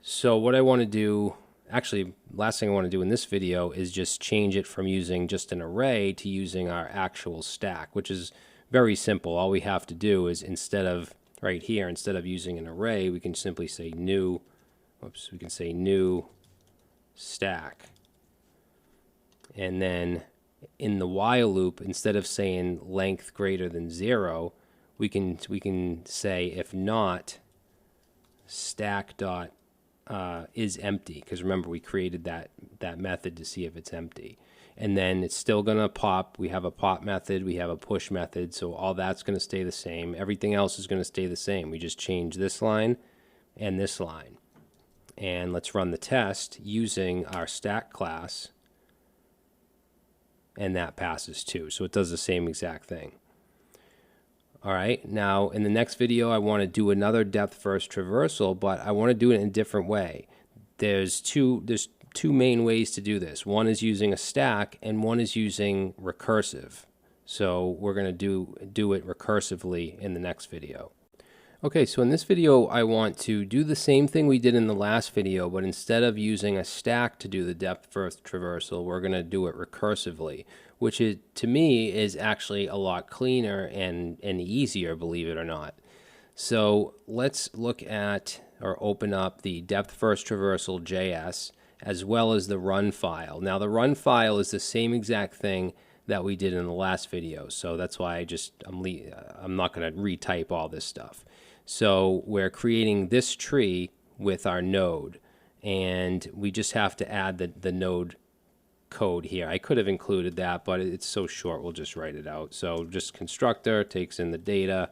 so what I want to do, actually last thing I want to do in this video is just change it from using just an array to using our actual stack, which is very simple. All we have to do is instead of using an array, we can simply say new stack. And then in the while loop, instead of saying length greater than 0, we can say if not stack dot is empty, because remember we created that method to see if it's empty. And then it's still going to pop. We have a pop method, we have a push method, so all that's going to stay the same. Everything else is going to stay the same. We just change this line and this line. And let's run the test using our stack class, and that passes too. So it does the same exact thing. All right, now in the next video I want to do another depth first traversal, but I want to do it in a different way. There's two main ways to do this. One is using a stack and one is using recursive. So we're going to do it recursively in the next video. Okay, so in this video I want to do the same thing we did in the last video, but instead of using a stack to do the depth first traversal, we're going to do it recursively, which is, to me, is actually a lot cleaner and easier, believe it or not. So let's look at or open up the depth first traversal JS as well as the run file. Now the run file is the same exact thing that we did in the last video, so that's why I'm not going to retype all this stuff. So we're creating this tree with our node, and we just have to add the node code here. I could have included that, but it's so short, we'll just write it out. So just constructor takes in the data,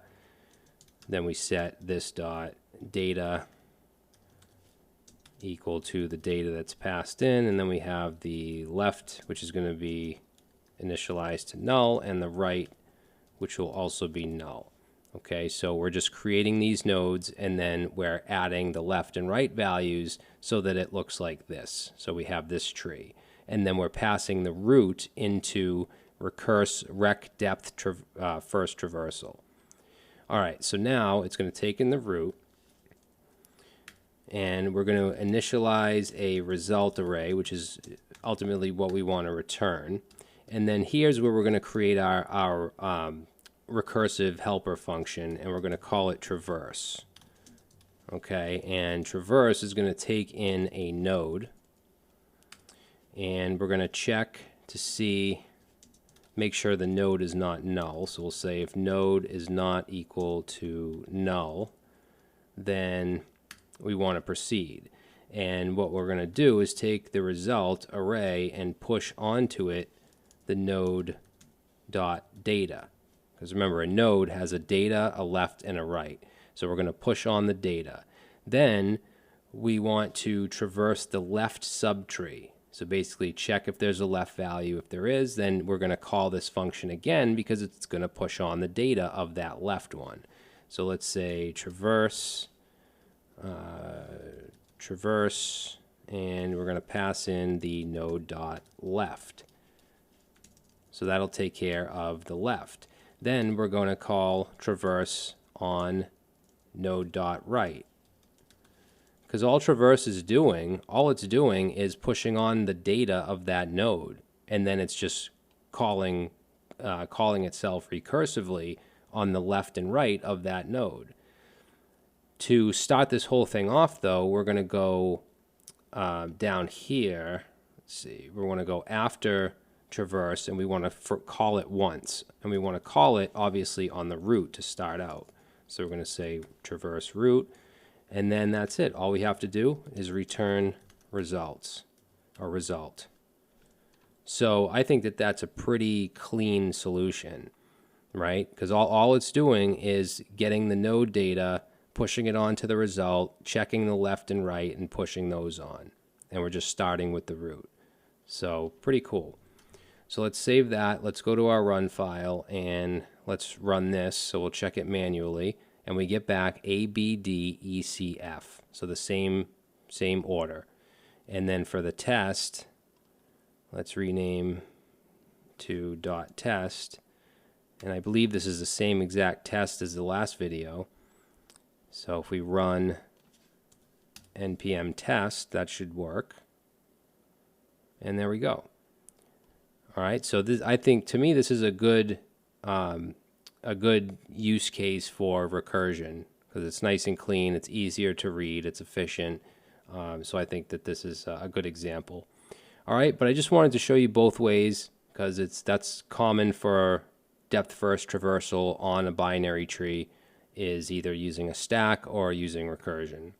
then we set this dot data equal to the data that's passed in, and then we have the left, which is going to be initialized to null, and the right, which will also be null. Okay, so we're just creating these nodes, and then we're adding the left and right values so that it looks like this. So we have this tree, and then we're passing the root into rec depth first traversal. All right, so now it's going to take in the root, and we're going to initialize a result array, which is ultimately what we want to return. And then here's where we're going to create our recursive helper function, and we're going to call it traverse. Okay, and traverse is going to take in a node, and we're going to check to see, make sure the node is not null. So we'll say if node is not equal to null, then we want to proceed. And what we're going to do is take the result array and push onto it the node dot data. Because remember, a node has a data, a left, and a right. So we're going to push on the data. Then we want to traverse the left subtree. So basically check if there's a left value. If there is, then we're going to call this function again because it's going to push on the data of that left one. So let's say traverse, and we're going to pass in the node dot left. So that'll take care of the left. Then we're going to call traverse on node dot right. Because all traverse is doing, all it's doing is pushing on the data of that node, and then it's just calling itself recursively on the left and right of that node. To start this whole thing off, though, we're going to go down here. Let's see. We want to go after traverse, and we want to call it once, and we want to call it obviously on the root to start out. So we're going to say traverse root. And then that's it. All we have to do is return results or result. So I think that that's a pretty clean solution, right? Because all it's doing is getting the node data, pushing it onto the result, checking the left and right, and pushing those on. And we're just starting with the root. So pretty cool. So let's save that. Let's go to our run file and let's run this. So we'll check it manually. And we get back A, B, D, E, C, F. So the same order. And then for the test, let's rename to .test. And I believe this is the same exact test as the last video. So if we run npm test, that should work. And there we go. All right, so this, I think, to me, this is a good use case for recursion because it's nice and clean, it's easier to read, it's efficient. So I think that this is a good example. All right, but I just wanted to show you both ways because that's common for depth first traversal on a binary tree, is either using a stack or using recursion.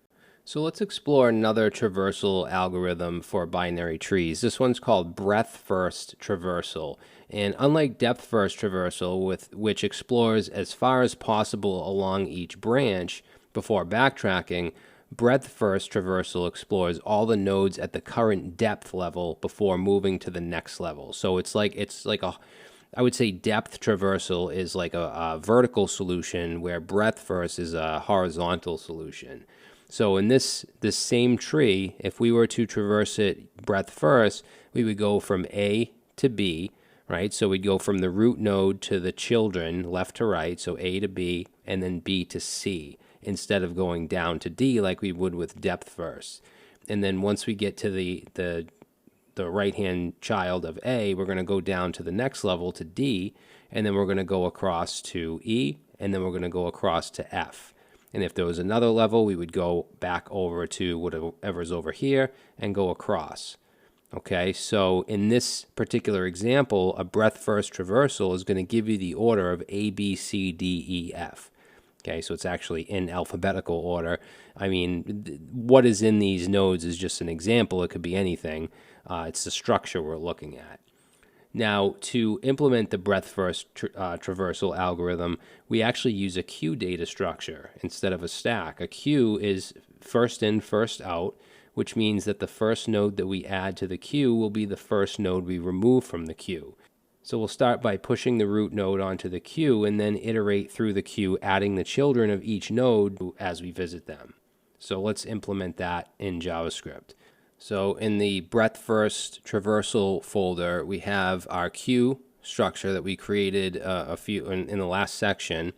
So let's explore another traversal algorithm for binary trees. This one's called breadth first traversal. And unlike depth first traversal, which explores as far as possible along each branch before backtracking, breadth first traversal explores all the nodes at the current depth level before moving to the next level. So it's like I would say depth traversal is like a vertical solution, where breadth first is a horizontal solution. So in this same tree, if we were to traverse it breadth first, we would go from A to B, right? So we'd go from the root node to the children, left to right, so A to B, and then B to C, instead of going down to D like we would with depth first. And then once we get to the right-hand child of A, we're going to go down to the next level to D, and then we're going to go across to E, and then we're going to go across to F. And if there was another level, we would go back over to whatever's over here and go across. Okay, so in this particular example, a breadth first traversal is going to give you the order of A, B, C, D, E, F. Okay, so it's actually in alphabetical order. I mean, what is in these nodes is just an example. It could be anything. It's the structure we're looking at. Now, to implement the breadth first traversal algorithm, we actually use a queue data structure instead of a stack. A queue is first in, first out, which means that the first node that we add to the queue will be the first node we remove from the queue. So we'll start by pushing the root node onto the queue and then iterate through the queue, adding the children of each node as we visit them. So let's implement that in JavaScript. So in the breadth first traversal folder, we have our queue structure that we created a few in the last section.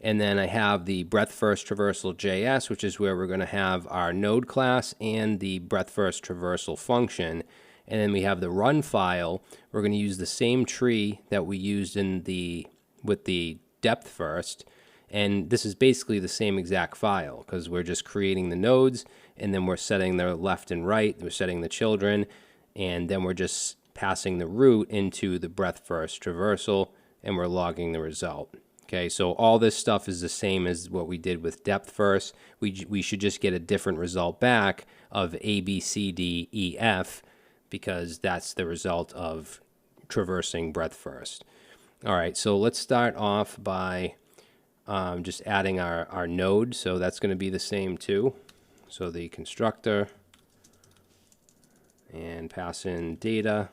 And then I have the breadth first traversal JS, which is where we're going to have our node class and the breadth first traversal function. And then we have the run file. We're going to use the same tree that we used with the depth first. And this is basically the same exact file because we're just creating the nodes, and then we're setting the left and right. We're setting the children. and then we're just passing the root into the breadth first traversal, and we're logging the result. Okay, so all this stuff is the same as what we did with depth first. We should just get a different result back of A, B, C, D, E, F, because that's the result of traversing breadth first. All right, so let's start off by just adding our node. So that's going to be the same too. So the constructor, and pass in data,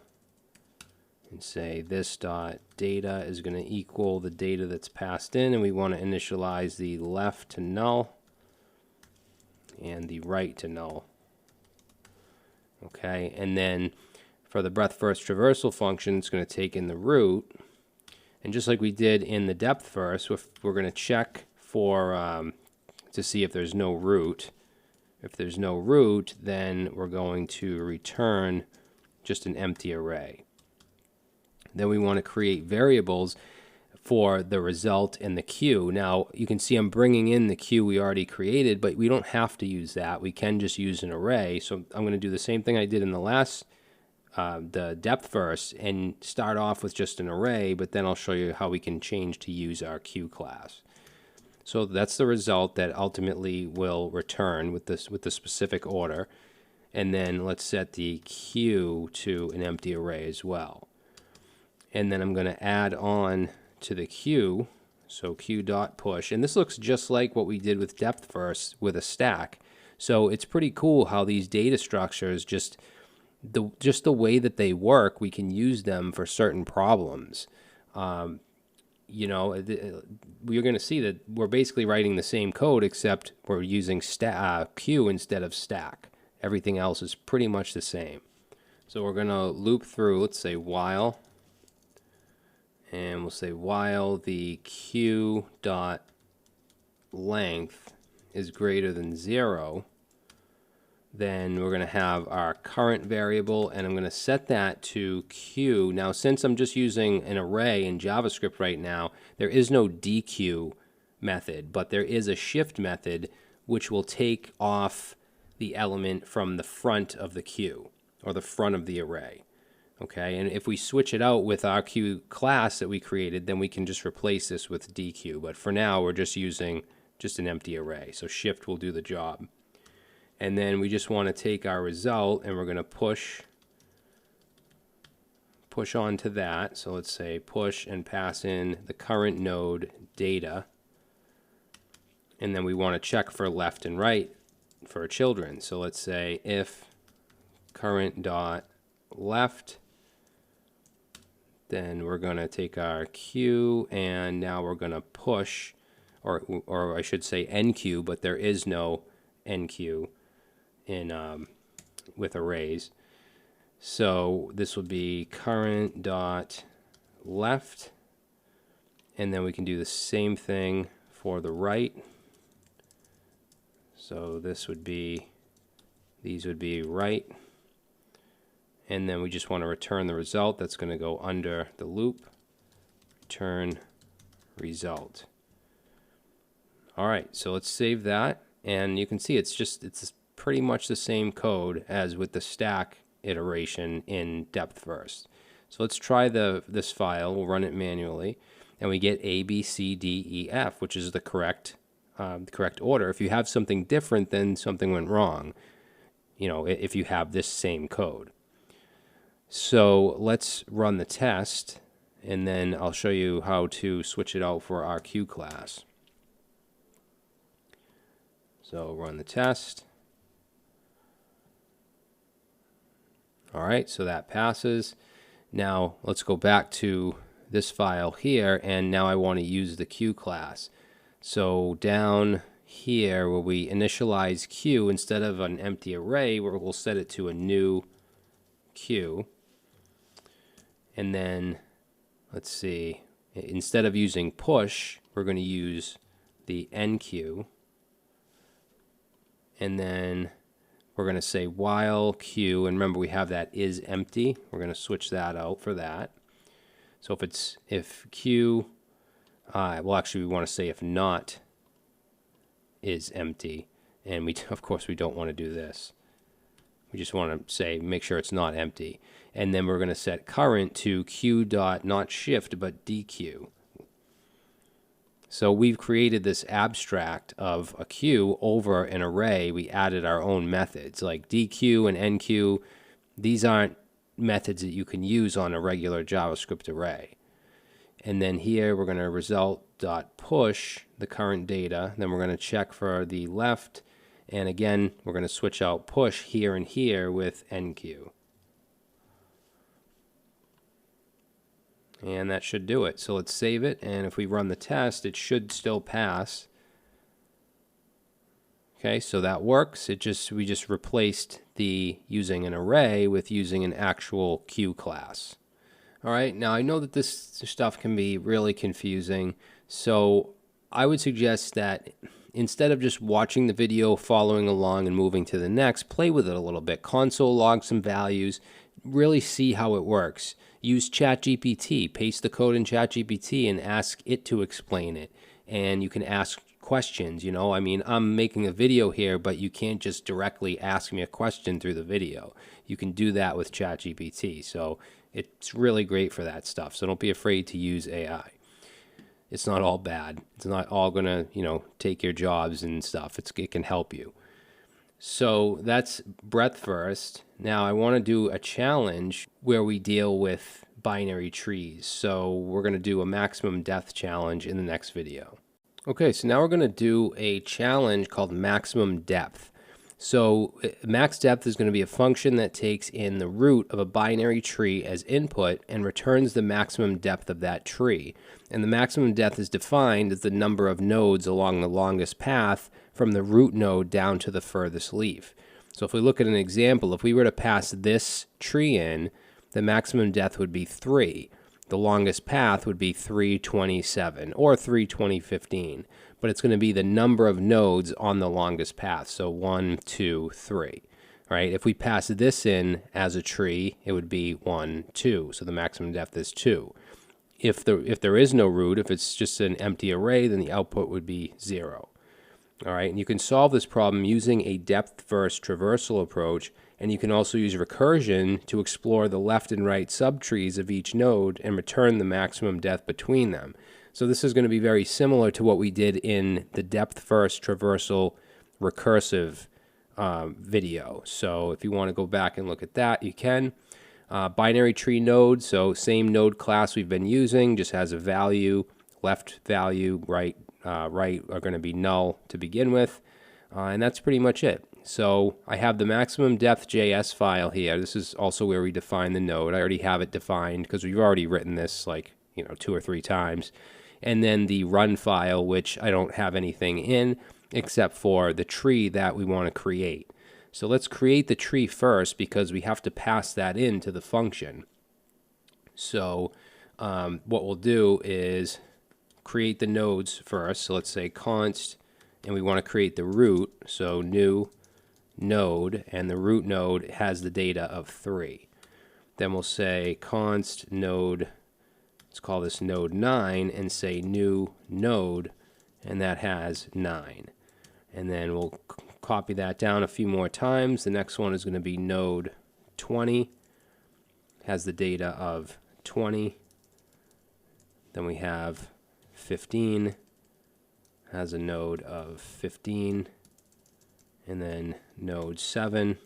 and say this dot data is going to equal the data that's passed in, and we want to initialize the left to null and the right to null. Okay, and then for the breadth first traversal function, it's going to take in the root, and just like we did in the depth first, we're going to check for to see if there's no root. If there's no root, then we're going to return just an empty array. Then we want to create variables for the result and the queue. Now, you can see I'm bringing in the queue we already created, but we don't have to use that. We can just use an array. So I'm going to do the same thing I did in the last, the depth first, and start off with just an array, but then I'll show you how we can change to use our queue class. So that's the result that ultimately will return with the specific order. And then let's set the queue to an empty array as well. And then I'm going to add on to the queue, so queue.push, and this looks just like what we did with depth first with a stack. So it's pretty cool how these data structures, just the way that they work, we can use them for certain problems. You know, you're going to see that we're basically writing the same code, except we're using queue instead of stack. Everything else is pretty much the same. So we're going to loop through, let's say while, and we'll say while the queue dot length is greater than 0, then we're going to have our current variable, and I'm going to set that to queue. Now, since I'm just using an array in JavaScript right now, there is no dequeue method, but there is a shift method which will take off the element from the front of the queue, or the front of the array. Okay, and if we switch it out with our queue class that we created, then we can just replace this with dequeue. But for now, we're just using just an empty array, so shift will do the job. And then we just want to take our result, and we're going to push onto that. So let's say push and pass in the current node data. And then we want to check for left and right for our children. So let's say if current dot left, then we're going to take our queue, and now we're going to push, or I should say enqueue, but there is no enqueue in with arrays. So this would be current dot left, and then we can do the same thing for the right. So this would be, these would be right, and then we just want to return the result. That's going to go under the loop, return result. All right, so let's save that, and you can see it's pretty much the same code as with the stack iteration in depth first. So let's try this file. We'll run it manually, and we get A, B, C, D, E, F, which is the correct order. If you have something different, then something went wrong, you know, if you have this same code. So let's run the test, and then I'll show you how to switch it out for our queue class. So run the test. All right, so that passes. Now let's go back to this file here, and now I want to use the queue class. So down here where we initialize queue, instead of an empty array, we'll set it to a new queue. And then, let's see, instead of using push, we're going to use the enqueue. And then we're going to say while queue, and remember we have that is empty. We're going to switch that out for that. So if queue, well actually we want to say if not is empty, and of course we don't want to do this. We just want to say, make sure it's not empty. And then we're going to set current to q dot, not shift, but dq. So we've created this abstract of a queue over an array. We added our own methods like dq and nq. These aren't methods that you can use on a regular JavaScript array. And then here we're going to result.push the current data. Then we're going to check for the left. And again, we're going to switch out push here and here with nq. And that should do it. So let's save it. And if we run the test, it should still pass. Okay, so that works. We just replaced the using an array with using an actual queue class. All right, now I know that this stuff can be really confusing, so I would suggest that instead of just watching the video, following along, and moving to the next, play with it a little bit. Console log some values, really see how it works. Use ChatGPT, paste the code in ChatGPT and ask it to explain it. And you can ask questions, you know, I mean, I'm making a video here, but you can't just directly ask me a question through the video. You can do that with ChatGPT, so it's really great for that stuff. So don't be afraid to use AI. It's not all bad. It's not all gonna, you know, take your jobs and stuff. It can help you. So that's breadth first. Now I want to do a challenge where we deal with binary trees. So we're going to do a maximum depth challenge in the next video. Okay, so now we're going to do a challenge called maximum depth. So max depth is going to be a function that takes in the root of a binary tree as input and returns the maximum depth of that tree. And the maximum depth is defined as the number of nodes along the longest path from the root node down to the furthest leaf. So if we look at an example, if we were to pass this tree in, the maximum depth would be 3. The longest path would be 327 or 32015, but it's going to be the number of nodes on the longest path. So 1, 2, 3. Right? If we pass this in as a tree, it would be 1, 2. So the maximum depth is 2. If there is no root, if it's just an empty array, then the output would be 0. All right, and you can solve this problem using a depth-first traversal approach, and you can also use recursion to explore the left and right subtrees of each node and return the maximum depth between them. So this is going to be very similar to what we did in the depth-first traversal recursive video. So if you want to go back and look at that, you can. Binary tree node, so same node class we've been using, just has a value, left value, right are going to be null to begin with, and that's pretty much it. So I have the maximum depth JS file here. This is also where we define the node. I already have it defined because we've already written this like 2 or 3 times. And then the run file, which I don't have anything in except for the tree that we want to create. So let's create the tree first because we have to pass that into the function. So what we'll do is create the nodes first. So let's say const, and we want to create the root. So new node, and the root node has the data of 3. Then we'll say const node, let's call this node 9, and say new node, and that has 9. And then we'll copy that down a few more times. The next one is going to be node 20, has the data of 20. Then we have 15, has a node of 15, and then node 7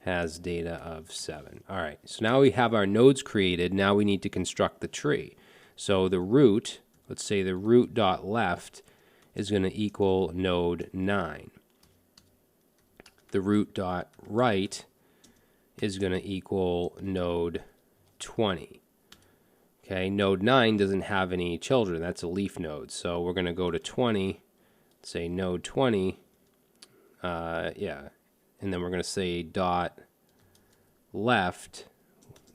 has data of 7. All right, so now we have our nodes created. Now we need to construct the tree. So the root, let's say the root.left is going to equal node 9. The root.right is going to equal node 20. Okay, node 9 doesn't have any children. That's a leaf node. So we're going to go to 20, say node 20, and then we're going to say dot left.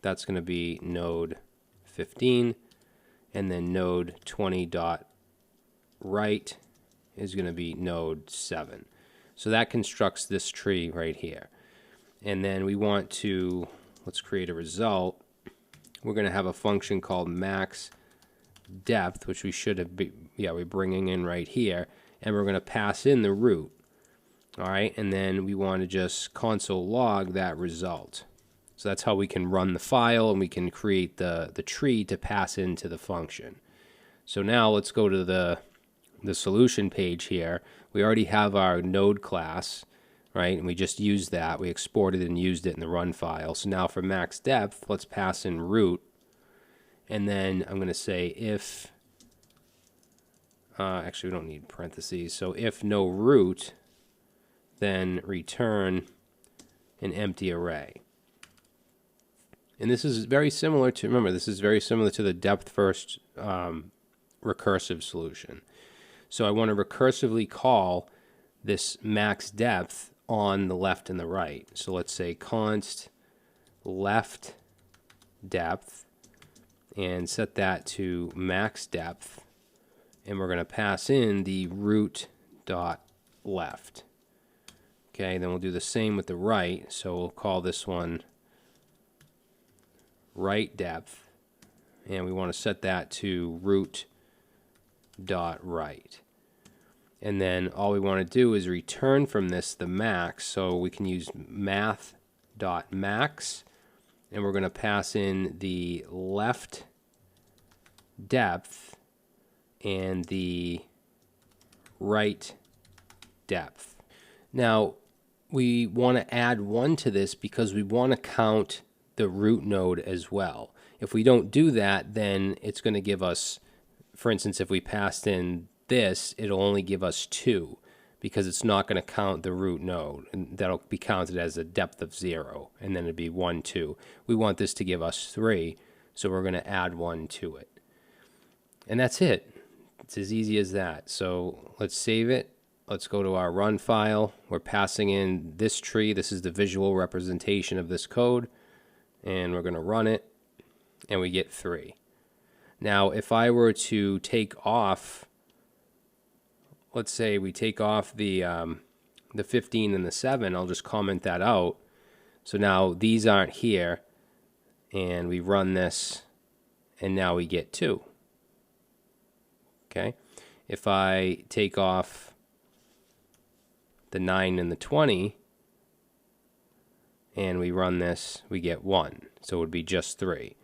That's going to be node 15, and then node 20 dot right is going to be node 7. So that constructs this tree right here. And then we want to, let's create a result. We're going to have a function called max depth, which we should have we're bringing in right here, and we're going to pass in the root. All right, and then we want to just console log that result. So that's how we can run the file, and we can create the tree to pass into the function. So now let's go to the solution page here. We already have our node class, right? And we just used that. We exported and used it in the run file. So now for max depth, let's pass in root. And then I'm going to say if, actually we don't need parentheses. So if no root, then return an empty array. And this is very similar to, remember, this is very similar to the depth first recursive solution. So I want to recursively call this max depth on the left and the right. So let's say const left depth and set that to max depth. And we're going to pass in the root dot left. Okay, then we'll do the same with the right. So we'll call this one right depth. And we want to set that to root dot right. And then all we want to do is return from this the max. So we can use math dot max, and we're going to pass in the left depth and the right depth. Now we want to add 1 to this because we want to count the root node as well. If we don't do that, then it's going to give us, for instance, if we passed in this, it'll only give us 2 because it's not going to count the root node, and that'll be counted as a depth of 0, and then it'd be 1, 2. We want this to give us 3, so we're going to add 1 to it. And that's it. It's as easy as that. So let's save it. Let's go to our run file. We're passing in this tree. This is the visual representation of this code, and we're going to run it, and we get 3. Now, if I were to take off, let's say we take off the 15 and the 7, I'll just comment that out. So now these aren't here, and we run this, and now we get 2. Okay? If I take off the 9 and the 20, and we run this, we get 1. So it would be just 3.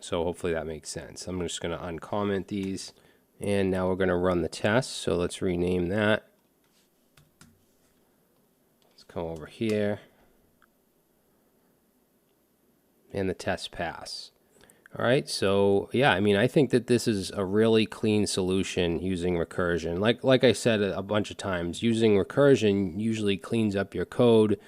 So hopefully that makes sense. I'm just going to uncomment these. And now we're going to run the test. So let's rename that. Let's come over here. And the test pass. All right, so yeah, I mean, I think that this is a really clean solution using recursion. Like I said a bunch of times, using recursion usually cleans up your code,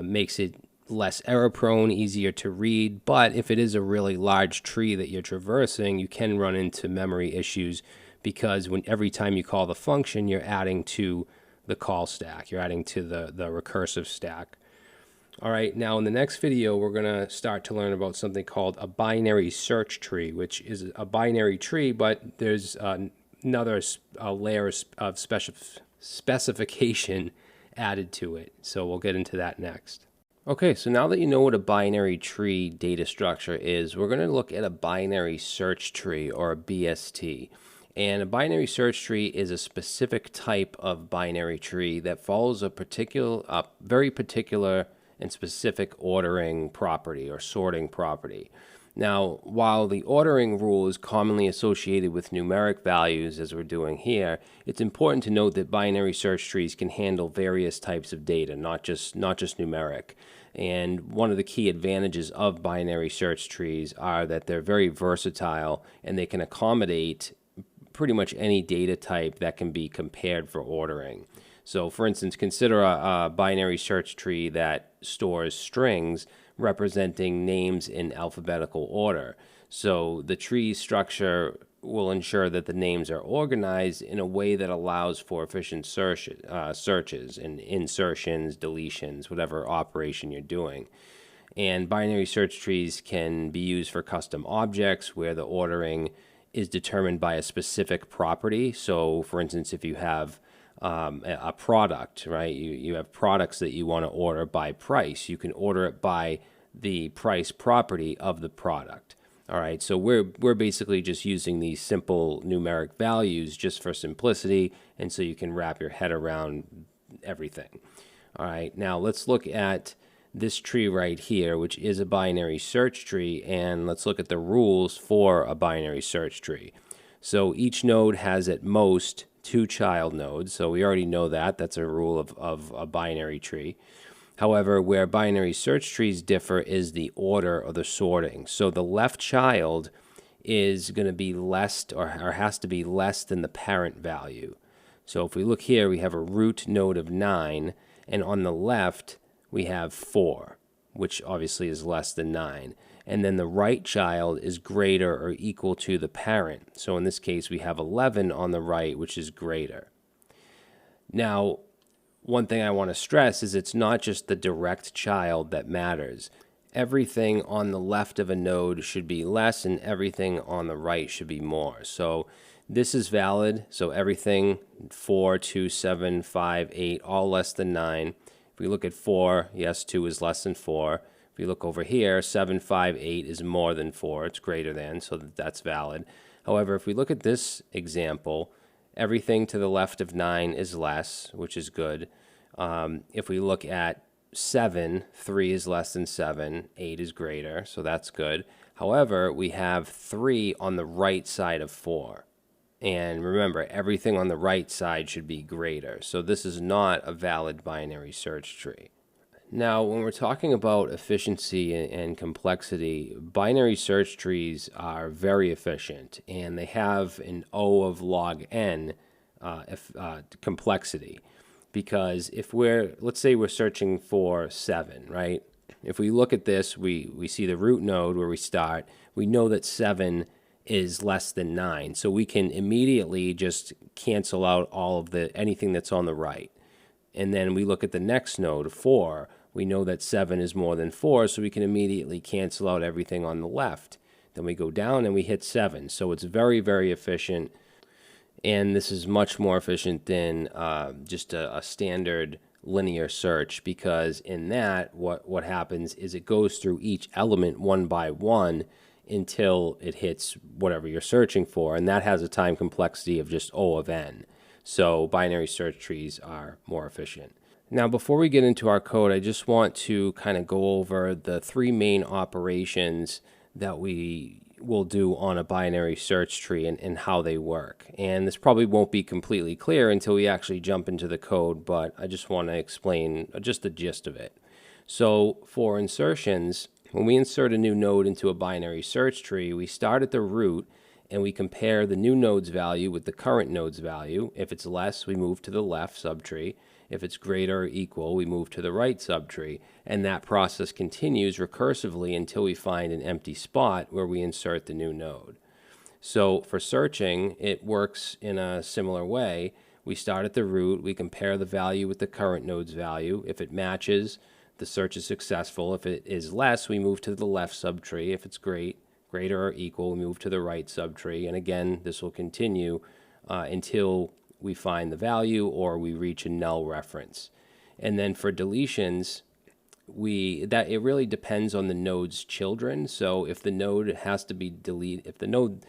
makes it less error prone, easier to read. But if it is a really large tree that you're traversing, you can run into memory issues because every time you call the function, you're adding to the call stack. You're adding to the recursive stack. All right, now in the next video, we're going to start to learn about something called a binary search tree, which is a binary tree, but there's another layer of specification added to it. So we'll get into that next. Okay, so now that you know what a binary tree data structure is, we're going to look at a binary search tree, or a BST. And a binary search tree is a specific type of binary tree that follows a very particular and specific ordering property or sorting property. Now, while the ordering rule is commonly associated with numeric values, as we're doing here, it's important to note that binary search trees can handle various types of data, not just numeric. And one of the key advantages of binary search trees are that they're very versatile and they can accommodate pretty much any data type that can be compared for ordering. So for instance, consider a binary search tree that stores strings representing names in alphabetical order. So the tree structure will ensure that the names are organized in a way that allows for efficient searches and insertions, deletions, whatever operation you're doing. And binary search trees can be used for custom objects where the ordering is determined by a specific property. So for instance, if you have a product, right? You have products that you want to order by price. You can order it by the price property of the product. All right, so we're basically just using these simple numeric values just for simplicity, and so you can wrap your head around everything. All right, now let's look at this tree right here, which is a binary search tree, and let's look at the rules for a binary search tree. So each node has at most 2 child nodes, so we already know that. That's a rule of a binary tree. However, where binary search trees differ is the order of the sorting. So the left child is going to be less, or has to be less than the parent value. So if we look here, we have a root node of 9, and on the left, we have 4, which obviously is less than 9. And then the right child is greater or equal to the parent. So in this case, we have 11 on the right, which is greater. Now, one thing I want to stress is it's not just the direct child that matters. Everything on the left of a node should be less, and everything on the right should be more. So this is valid. So everything 4, 2, 7, 5, 8, all less than 9. If we look at 4, yes, 2 is less than 4. If we look over here, 7, 5, 8 is more than 4. It's greater than, so that's valid. However, if we look at this example, everything to the left of 9 is less, which is good. If we look at 7, 3 is less than 7, 8 is greater, so that's good. However, we have 3 on the right side of 4. And remember, everything on the right side should be greater. So this is not a valid binary search tree. Now, when we're talking about efficiency and complexity, binary search trees are very efficient, and they have an O of log n complexity. Because if let's say we're searching for 7, right? If we look at this, we see the root node where we start. We know that 7 is less than 9, so we can immediately just cancel out all of anything that's on the right. And then we look at the next node, 4. We know that 7 is more than 4, so we can immediately cancel out everything on the left. Then we go down and we hit 7. So it's very, very efficient. And this is much more efficient than just a standard linear search, because in that, what happens is it goes through each element one by one until it hits whatever you're searching for, and that has a time complexity of just O of n. So binary search trees are more efficient. Now, before we get into our code, I just want to kind of go over the 3 main operations that we will do on a binary search tree and how they work. And this probably won't be completely clear until we actually jump into the code, but I just want to explain just the gist of it. So for insertions, when we insert a new node into a binary search tree, we start at the root and we compare the new node's value with the current node's value. If it's less, we move to the left subtree. If it's greater or equal, we move to the right subtree. And that process continues recursively until we find an empty spot where we insert the new node. So for searching, it works in a similar way. We start at the root, we compare the value with the current node's value. If it matches, the search is successful. If it is less, we move to the left subtree. If it's greater or equal, we move to the right subtree. And again, this will continue until we find the value or we reach a null reference. And then for deletions, it really depends on the node's children. So if the node has to be deleted, if the node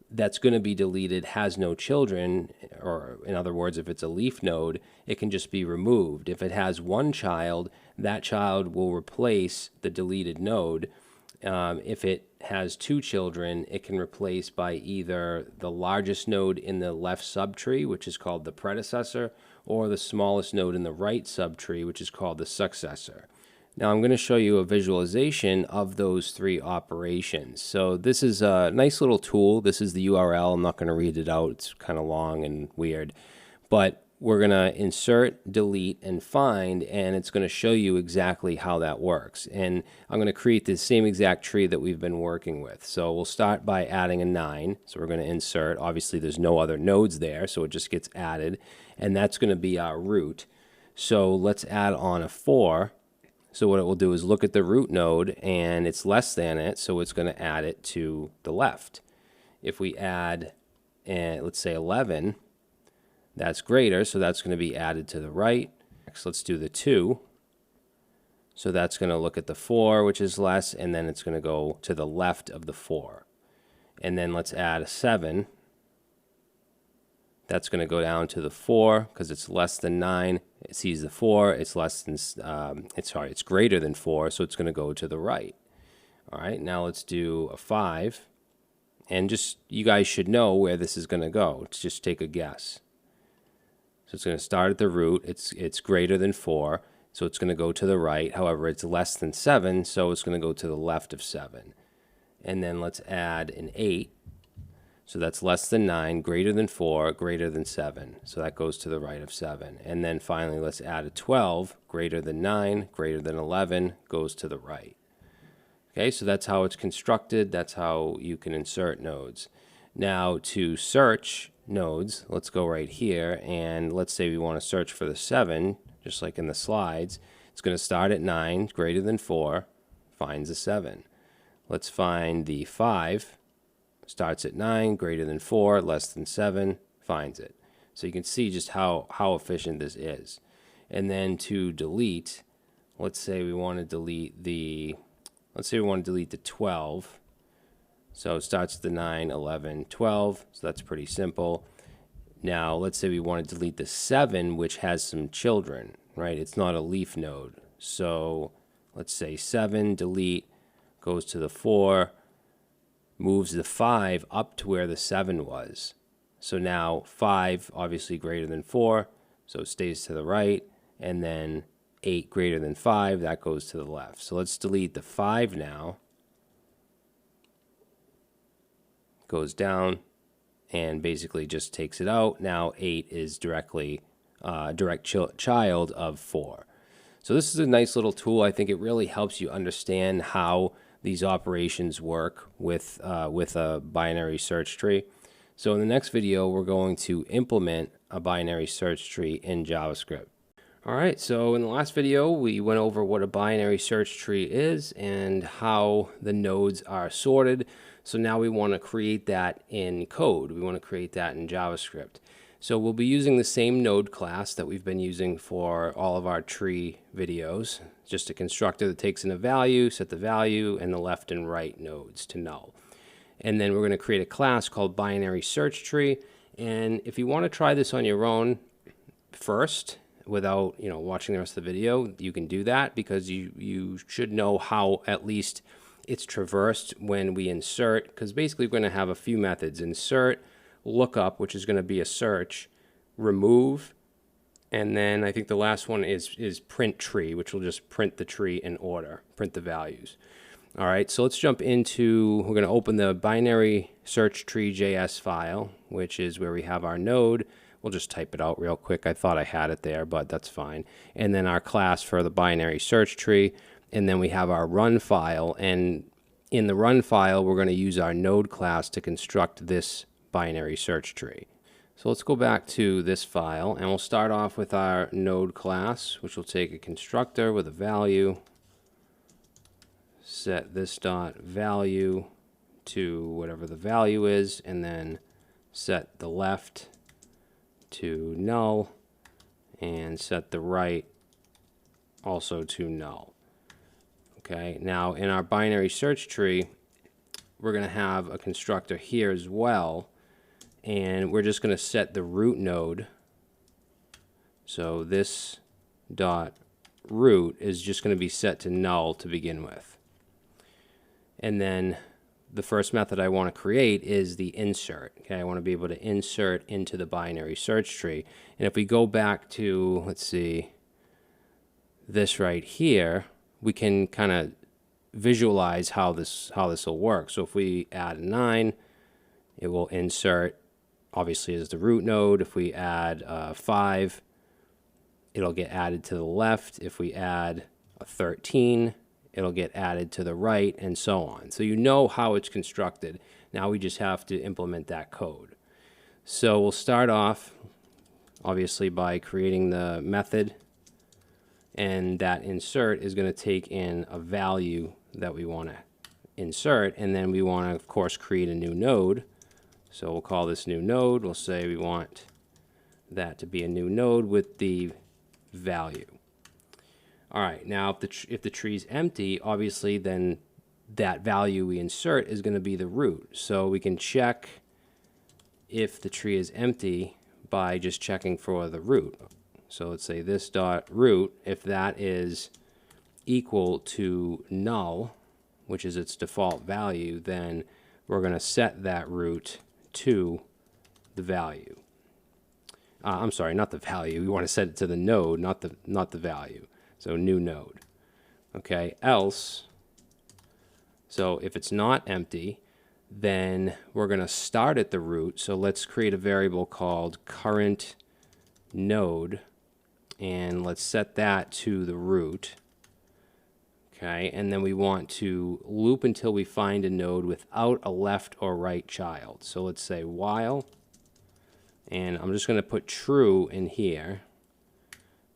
that's going to be deleted has no children, or in other words, if it's a leaf node, it can just be removed. If it has one child, that child will replace the deleted node. If it has 2 children, it can replace by either the largest node in the left subtree, which is called the predecessor, or the smallest node in the right subtree, which is called the successor. Now I'm going to show you a visualization of those 3 operations. So this is a nice little tool. This is the URL. I'm not going to read it out. It's kind of long and weird. But we're going to insert, delete, and find, and it's going to show you exactly how that works. And I'm going to create the same exact tree that we've been working with. So we'll start by adding a 9. So we're going to insert. Obviously, there's no other nodes there, so it just gets added. And that's going to be our root. So let's add on a 4. So what it will do is look at the root node, and it's less than it, so it's going to add it to the left. If we add, let's say 11, that's greater, so that's going to be added to the right. Next, let's do the 2. So that's going to look at the 4, which is less, and then it's going to go to the left of the 4. And then let's add a 7. That's going to go down to the 4 because it's less than 9. It sees the 4. It's less than it's greater than 4, so it's going to go to the right. All right, now let's do a 5. And just, you guys should know where this is going to go. Just take a guess. So it's going to start at the root. It's greater than 4, so it's going to go to the right. However, it's less than 7, so it's going to go to the left of 7. And then let's add an 8. So that's less than 9, greater than 4, greater than 7. So that goes to the right of 7. And then finally, let's add a 12, greater than 9, greater than 11, goes to the right. Okay, so that's how it's constructed. That's how you can insert nodes. Now to search nodes, let's go right here, and let's say we want to search for the 7, just like in the slides. It's going to start at 9, greater than 4, finds a 7. Let's find the 5, starts at 9, greater than 4, less than 7, finds it. So you can see just how efficient this is. And then to delete, let's say we want to delete the 12. So it starts at the 9, 11, 12. So that's pretty simple. Now let's say we want to delete the 7, which has some children, right? It's not a leaf node. So let's say 7, delete, goes to the 4, moves the 5 up to where the 7 was. So now 5 obviously greater than 4, so it stays to the right, and then 8 greater than 5, that goes to the left. So let's delete the 5 now. Goes down and basically just takes it out. Now 8 is direct child of 4. So this is a nice little tool. I think it really helps you understand how these operations work with a binary search tree. So in the next video, we're going to implement a binary search tree in JavaScript. All right, so in the last video, we went over what a binary search tree is and how the nodes are sorted. So now we want to create that in code. We want to create that in JavaScript. So we'll be using the same node class that we've been using for all of our tree videos. Just a constructor that takes in a value, set the value, and the left and right nodes to null. And then we're going to create a class called binary search tree. And if you want to try this on your own first, without watching the rest of the video, you can do that because you should know how at least it's traversed when we insert, because basically we're going to have a few methods: insert, lookup, which is going to be a search, remove, and then I think the last one is print tree, which will just print the tree in order, print the values. All right, so let's jump into, we're going to open the binary search tree JS file, which is where we have our node. We'll just type it out real quick. I thought I had it there, but that's fine. And then our class for the binary search tree. And then we have our run file. And in the run file, we're going to use our node class to construct this binary search tree. So let's go back to this file, and we'll start off with our node class, which will take a constructor with a value. Set this dot value to whatever the value is, and then set the left to null and set the right also to null. Okay, now in our binary search tree, we're going to have a constructor here as well, and we're just going to set the root node. So this dot root is just going to be set to null to begin with. And then the first method I want to create is the insert. Okay, I want to be able to insert into the binary search tree. And if we go back to, let's see, this right here, we can kind of visualize how this will work. So if we add a 9, it will insert obviously as the root node. If we add 5, it'll get added to the left. If we add a 13, it'll get added to the right, and so on. So you know how it's constructed. Now we just have to implement that code. So we'll start off, obviously, by creating the method, and that insert is going to take in a value that we want to insert, and then we want to, of course, create a new node. So we'll call this new node. We'll say we want that to be a new node with the value. All right, now if the tree is empty, obviously then that value we insert is going to be the root. So we can check if the tree is empty by just checking for the root. So let's say this dot root, if that is equal to null, which is its default value, then we're going to set that root to the value. I'm sorry, not the value. We want to set it to the node, not the value. So new node. Okay, else, so if it's not empty, then we're going to start at the root. So let's create a variable called current node, and let's set that to the root. Okay, and then we want to loop until we find a node without a left or right child. So let's say while, and I'm just going to put true in here.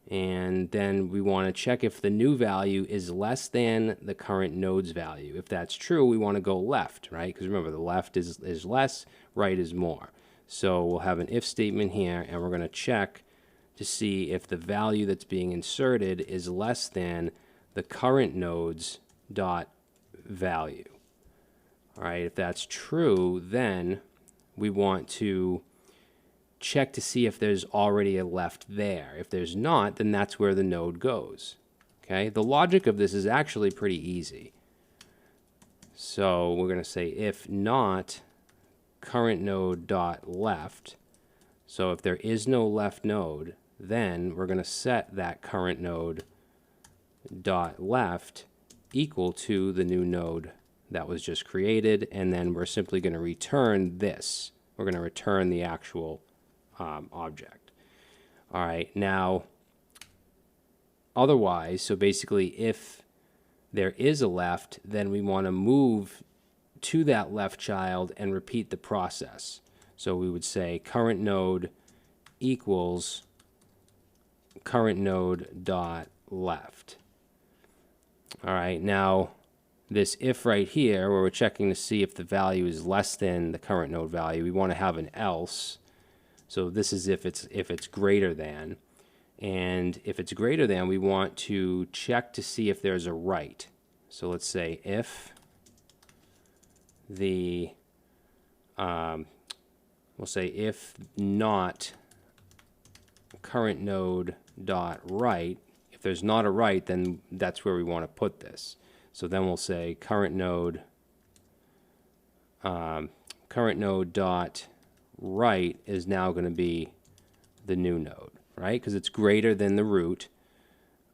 And then we want to check if the new value is less than the current node's value. If that's true, we want to go left, right? Because remember, the left is less, right is more. So we'll have an if statement here, and we're going to check to see if the value that's being inserted is less than the current node's dot value. All right, if that's true, then we want to check to see if there's already a left there. If there's not, then that's where the node goes. Okay, the logic of this is actually pretty easy. So we're going to say if not current node dot left. So if there is no left node, then we're going to set that current node dot left equal to the new node that was just created, and then we're simply going to return this. We're going to return the actual object. All right, now otherwise, so basically if there is a left, then we want to move to that left child and repeat the process. So we would say current node equals current node dot left. All right, now this if right here, where we're checking to see if the value is less than the current node value, we want to have an else. So this is if it's greater than, and if it's greater than, we want to check to see if there's a right. So let's say if the we'll say if not current node dot right. If there's not a right, then that's where we want to put this. So then we'll say current node dot right is now going to be the new node, right? Because it's greater than the root,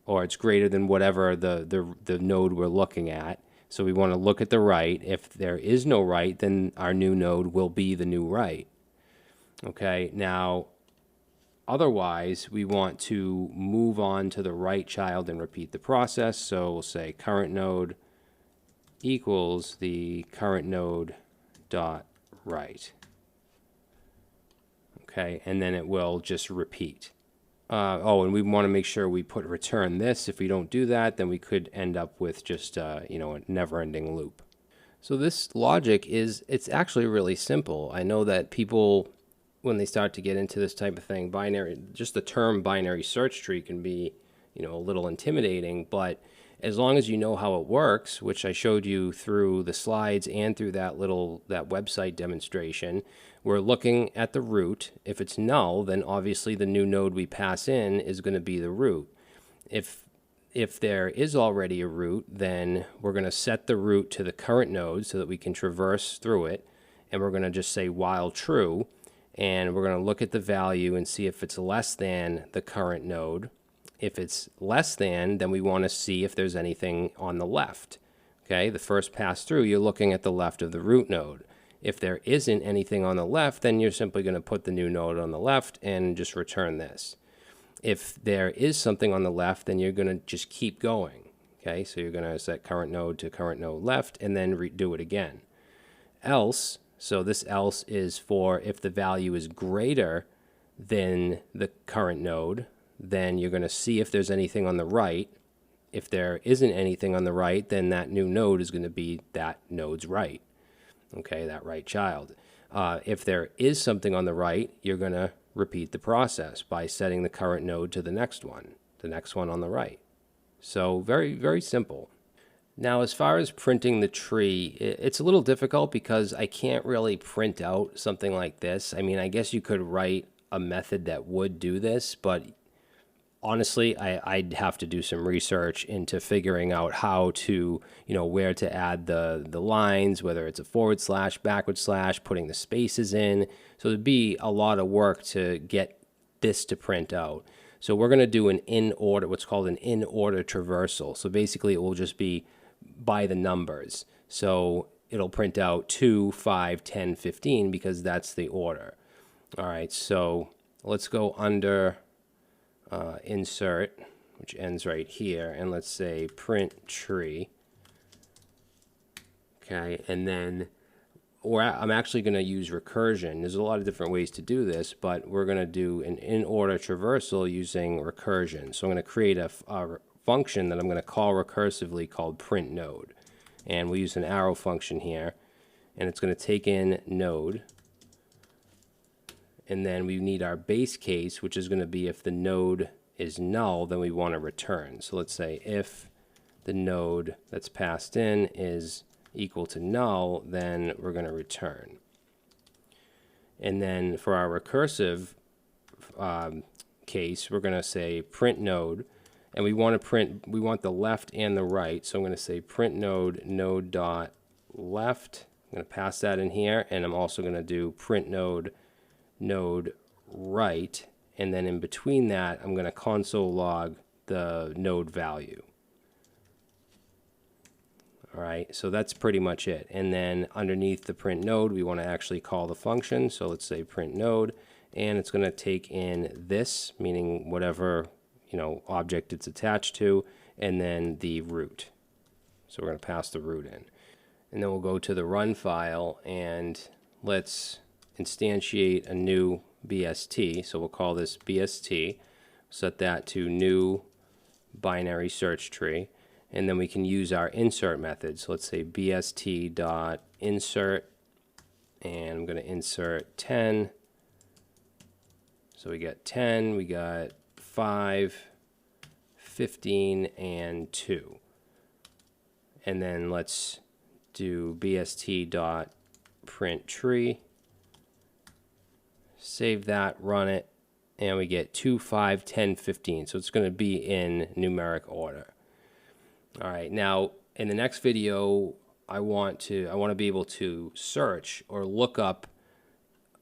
or it's greater than whatever the node we're looking at. So we want to look at the right. If there is no right, then our new node will be the new right. Okay, now otherwise we want to move on to the right child and repeat the process. So we'll say current node equals the current node dot right. Okay, and then it will just repeat. And we want to make sure we put return this. If we don't do that, then we could end up with just a never-ending loop. So this logic it's actually really simple. I know that people, when they start to get into this type of thing, just the term binary search tree can be, a little intimidating, but as long as you know how it works, which I showed you through the slides and through that website demonstration, we're looking at the root. If it's null, then obviously the new node we pass in is going to be the root. If there is already a root, then we're going to set the root to the current node so that we can traverse through it, and we're going to just say while true, and we're going to look at the value and see if it's less than the current node. If it's less than, then we want to see if there's anything on the left. Okay, the first pass through, you're looking at the left of the root node. If there isn't anything on the left, then you're simply going to put the new node on the left and just return this. If there is something on the left, then you're going to just keep going. Okay, so you're going to set current node to current node left and then redo it again. Else, so this else is for if the value is greater than the current node, then you're going to see if there's anything on the right. If there isn't anything on the right, then that new node is going to be that node's right. Okay, that right child. If there is something on the right, you're going to repeat the process by setting the current node to the next one on the right. So very, very simple. Now, as far as printing the tree, it's a little difficult because I can't really print out something like this. I mean, I guess you could write a method that would do this, but honestly, I'd have to do some research into figuring out how to, where to add the lines, whether it's a forward slash, backward slash, putting the spaces in. So there'd be a lot of work to get this to print out. So we're going to do an in order, what's called an in order traversal. So basically it will just be by the numbers. So it'll print out 2, 5, 10, 15 because that's the order. All right, so let's go under insert, which ends right here, and let's say print tree. Okay, and then I'm actually going to use recursion. There's a lot of different ways to do this, but we're going to do an in-order traversal using recursion. So I'm going to create a function that I'm going to call recursively called print node. And we'll use an arrow function here, and it's going to take in node. And then we need our base case, which is going to be if the node is null, then we want to return. So let's say if the node that's passed in is equal to null, then we're going to return. And then for our recursive case, we're going to say print node, and we want the left and the right. So I'm going to say print node dot left. I'm going to pass that in here, and I'm also going to do print node right, and then in between that I'm going to console log the node value. All right, so that's pretty much it. And then underneath the print node we want to actually call the function. So let's say print node, and it's going to take in this, meaning whatever object it's attached to, and then the root. So we're going to pass the root in, and then we'll go to the run file and let's instantiate a new BST. So we'll call this BST, set that to new binary search tree, and then we can use our insert method. So let's say bst.insert, and I'm going to insert 10. So we got 10, we got 5, 15, and 2. And then let's do bst.print tree. Save that, run it, and we get 2, 5, 10, 15. So it's going to be in numeric order. All right, now in the next video, I want to be able to search or look up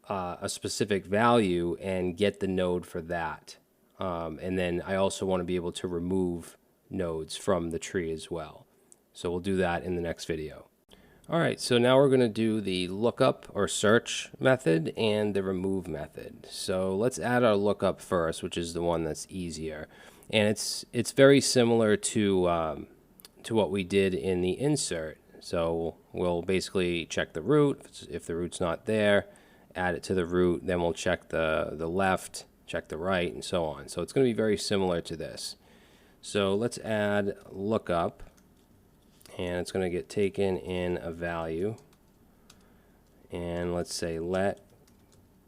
a specific value and get the node for that. And then I also want to be able to remove nodes from the tree as well. So we'll do that in the next video. All right, so now we're going to do the lookup or search method and the remove method. So let's add our lookup first, which is the one that's easier. And it's very similar to what we did in the insert. So we'll basically check the root. If the root's not there, add it to the root. Then we'll check the left, check the right, and so on. So it's going to be very similar to this. So let's add lookup. And it's going to get taken in a value, and let's say let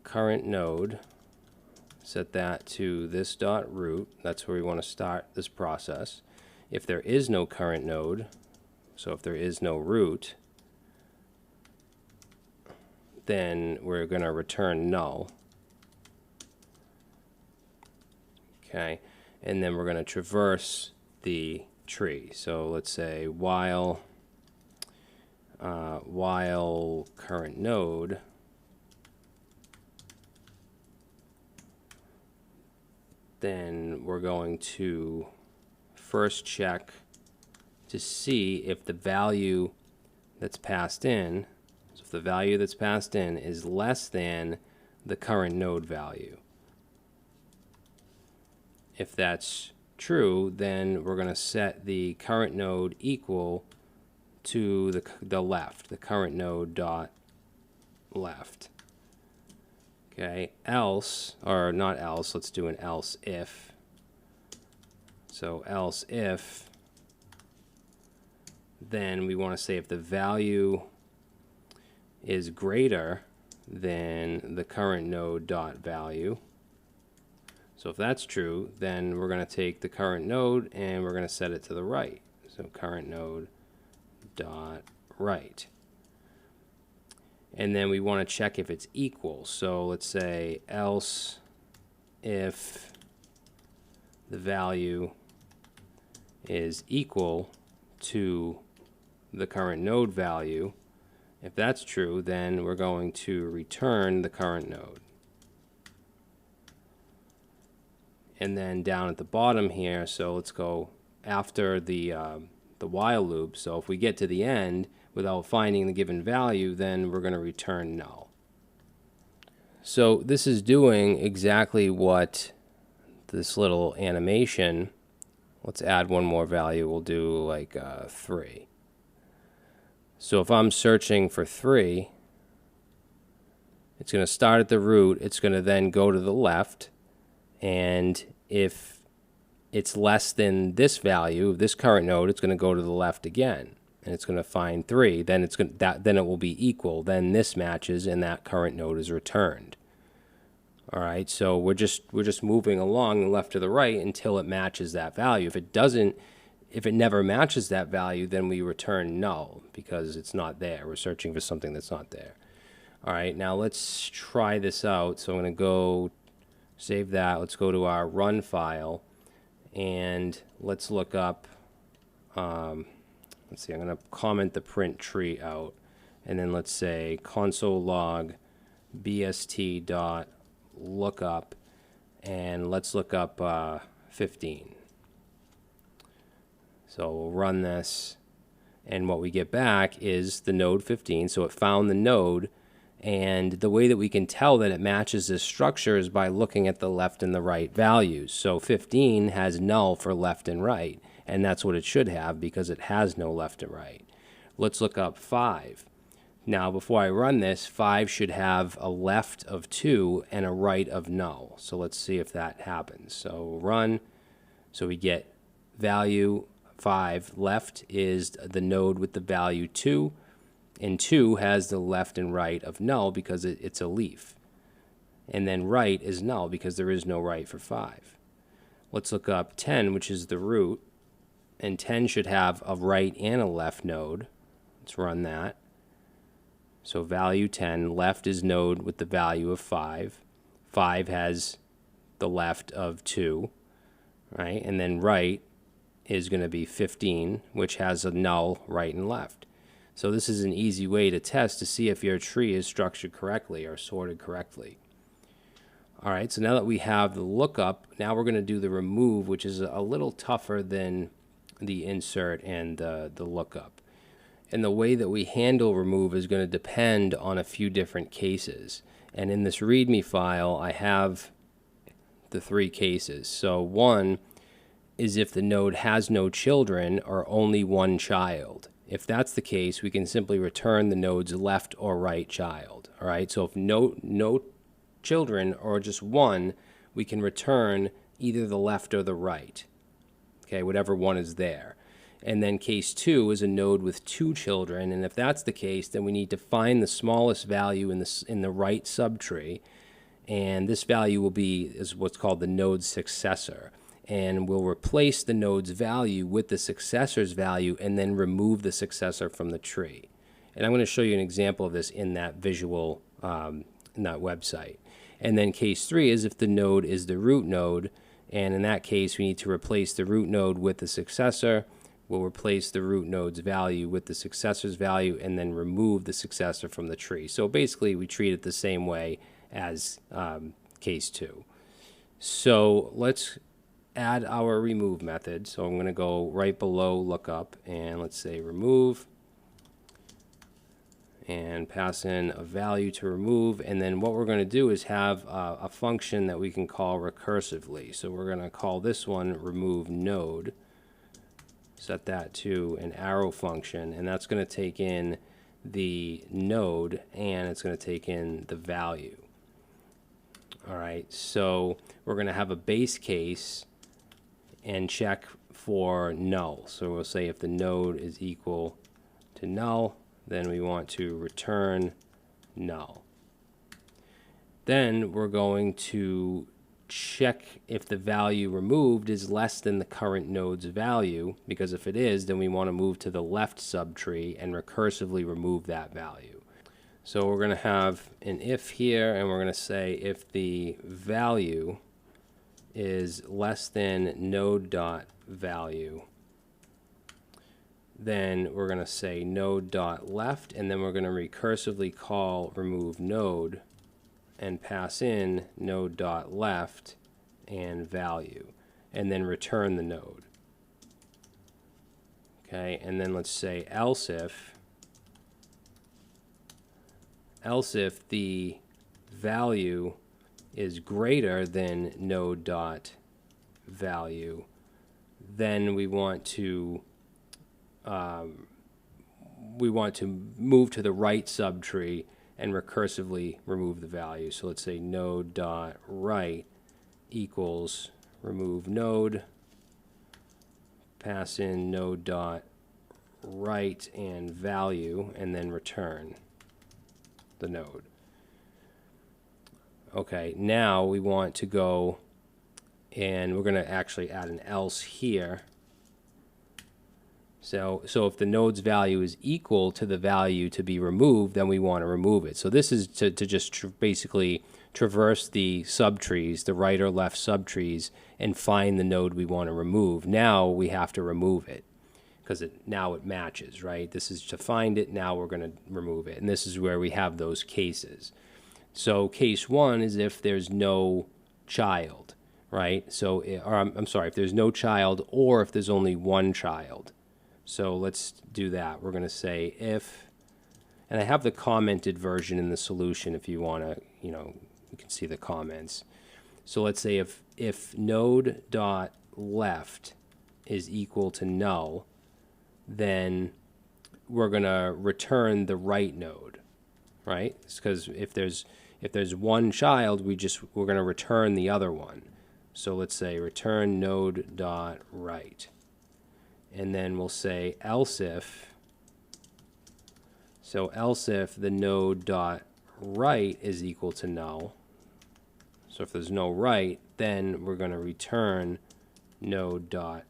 current node, set that to this dot root. That's where we want to start this process. If there is no current node, so if there is no root, then we're going to return null. Okay, and then we're going to traverse the tree. So let's say while current node, then we're going to first check to see if the value that's passed in, so if the value that's passed in is less than the current node value. If that's true, then we're going to set the current node equal to the left, the current node dot left. Okay, else, or not else, let's do an else if. So else if, then we want to say if the value is greater than the current node dot value. So if that's true, then we're going to take the current node and we're going to set it to the right. So current node dot right. And then we want to check if it's equal. So let's say else if the value is equal to the current node value. If that's true, then we're going to return the current node. And then down at the bottom here, so let's go after the while loop. So if we get to the end without finding the given value, then we're going to return null. So this is doing exactly what this little animation. Let's add one more value. We'll do like 3. So if I'm searching for 3, it's going to start at the root. It's going to then go to the left. And if it's less than this value, this current node, it's going to go to the left again. And it's going to find 3. Then then it will be equal. Then this matches and that current node is returned. All right, so we're just moving along left to the right until it matches that value. If it never matches that value, then we return null because it's not there. We're searching for something that's not there. All right, now let's try this out. So I'm going to go save that. Let's go to our run file, and let's look up. Let's see. I'm going to comment the print tree out, and then let's say console log bst dot lookup, and let's look up 15. So we'll run this, and what we get back is the node 15. So it found the node, and the way that we can tell that it matches this structure is by looking at the left and the right values. So 15 has null for left and right, and that's what it should have because it has no left and right. Let's look up 5. Now, before I run this, 5 should have a left of 2 and a right of null. So let's see if that happens. So run. So we get value 5. Left is the node with the value 2, and 2 has the left and right of null because it's a leaf. And then right is null because there is no right for 5. Let's look up 10, which is the root, and 10 should have a right and a left node. Let's run that. So value 10, left is node with the value of 5. 5 has the left of 2, right? And then right is going to be 15, which has a null right and left. So this is an easy way to test to see if your tree is structured correctly or sorted correctly. All right, so now that we have the lookup, now we're going to do the remove, which is a little tougher than the insert and the lookup. And the way that we handle remove is going to depend on a few different cases. And in this README file, I have the 3 cases. So one is if the node has no children or only one child. If that's the case, we can simply return the node's left or right child. All right, so if no children or just one, we can return either the left or the right. Okay, whatever one is there. And then case 2 is a node with 2 children, and if that's the case, then we need to find the smallest value in the right subtree, and this value is what's called the node successor, and we'll replace the node's value with the successor's value and then remove the successor from the tree. And I'm going to show you an example of this in that visual in that website. And then case 3 is if the node is the root node, and in that case we need to replace the root node with the successor. We'll replace the root node's value with the successor's value and then remove the successor from the tree. So basically we treat it the same way as case 2. So let's add our remove method. So I'm going to go right below lookup and let's say remove and pass in a value to remove. And then what we're going to do is have a function that we can call recursively. So we're going to call this one remove node. Set that to an arrow function, and that's going to take in the node and it's going to take in the value. All right, so we're going to have a base case and check for null. So we'll say if the node is equal to null, then we want to return null. Then we're going to check if the value removed is less than the current node's value, because if it is, then we want to move to the left subtree and recursively remove that value. So we're going to have an if here, and we're going to say if the value is less than node.value, then we're going to say node.left, and then we're going to recursively call remove node and pass in node.left and value, and then return the node. Okay, and then let's say else if the value is greater than node.value, then we want to move to the right subtree and recursively remove the value. So let's say node.right equals remove node, pass in node.right and value, and then return the node. Okay, now we want to go and we're going to actually add an else here. So if the node's value is equal to the value to be removed, then we want to remove it. So this is to just basically traverse the subtrees, the right or left subtrees, and find the node we want to remove. Now we have to remove it because now it matches, right? This is to find it. Now we're going to remove it. And this is where we have those cases. So case one is if there's no child, right? So, or I'm sorry, if there's no child or if there's only one child. So let's do that. We're going to say if, and I have the commented version in the solution if you want to, you can see the comments. So let's say if node.left is equal to null, then we're going to return the right node, right? Because if there's one child, we're going to return the other one. So let's say return node.right. And then we'll say else if, the node.right is equal to null. So if there's no right, then we're going to return node.left.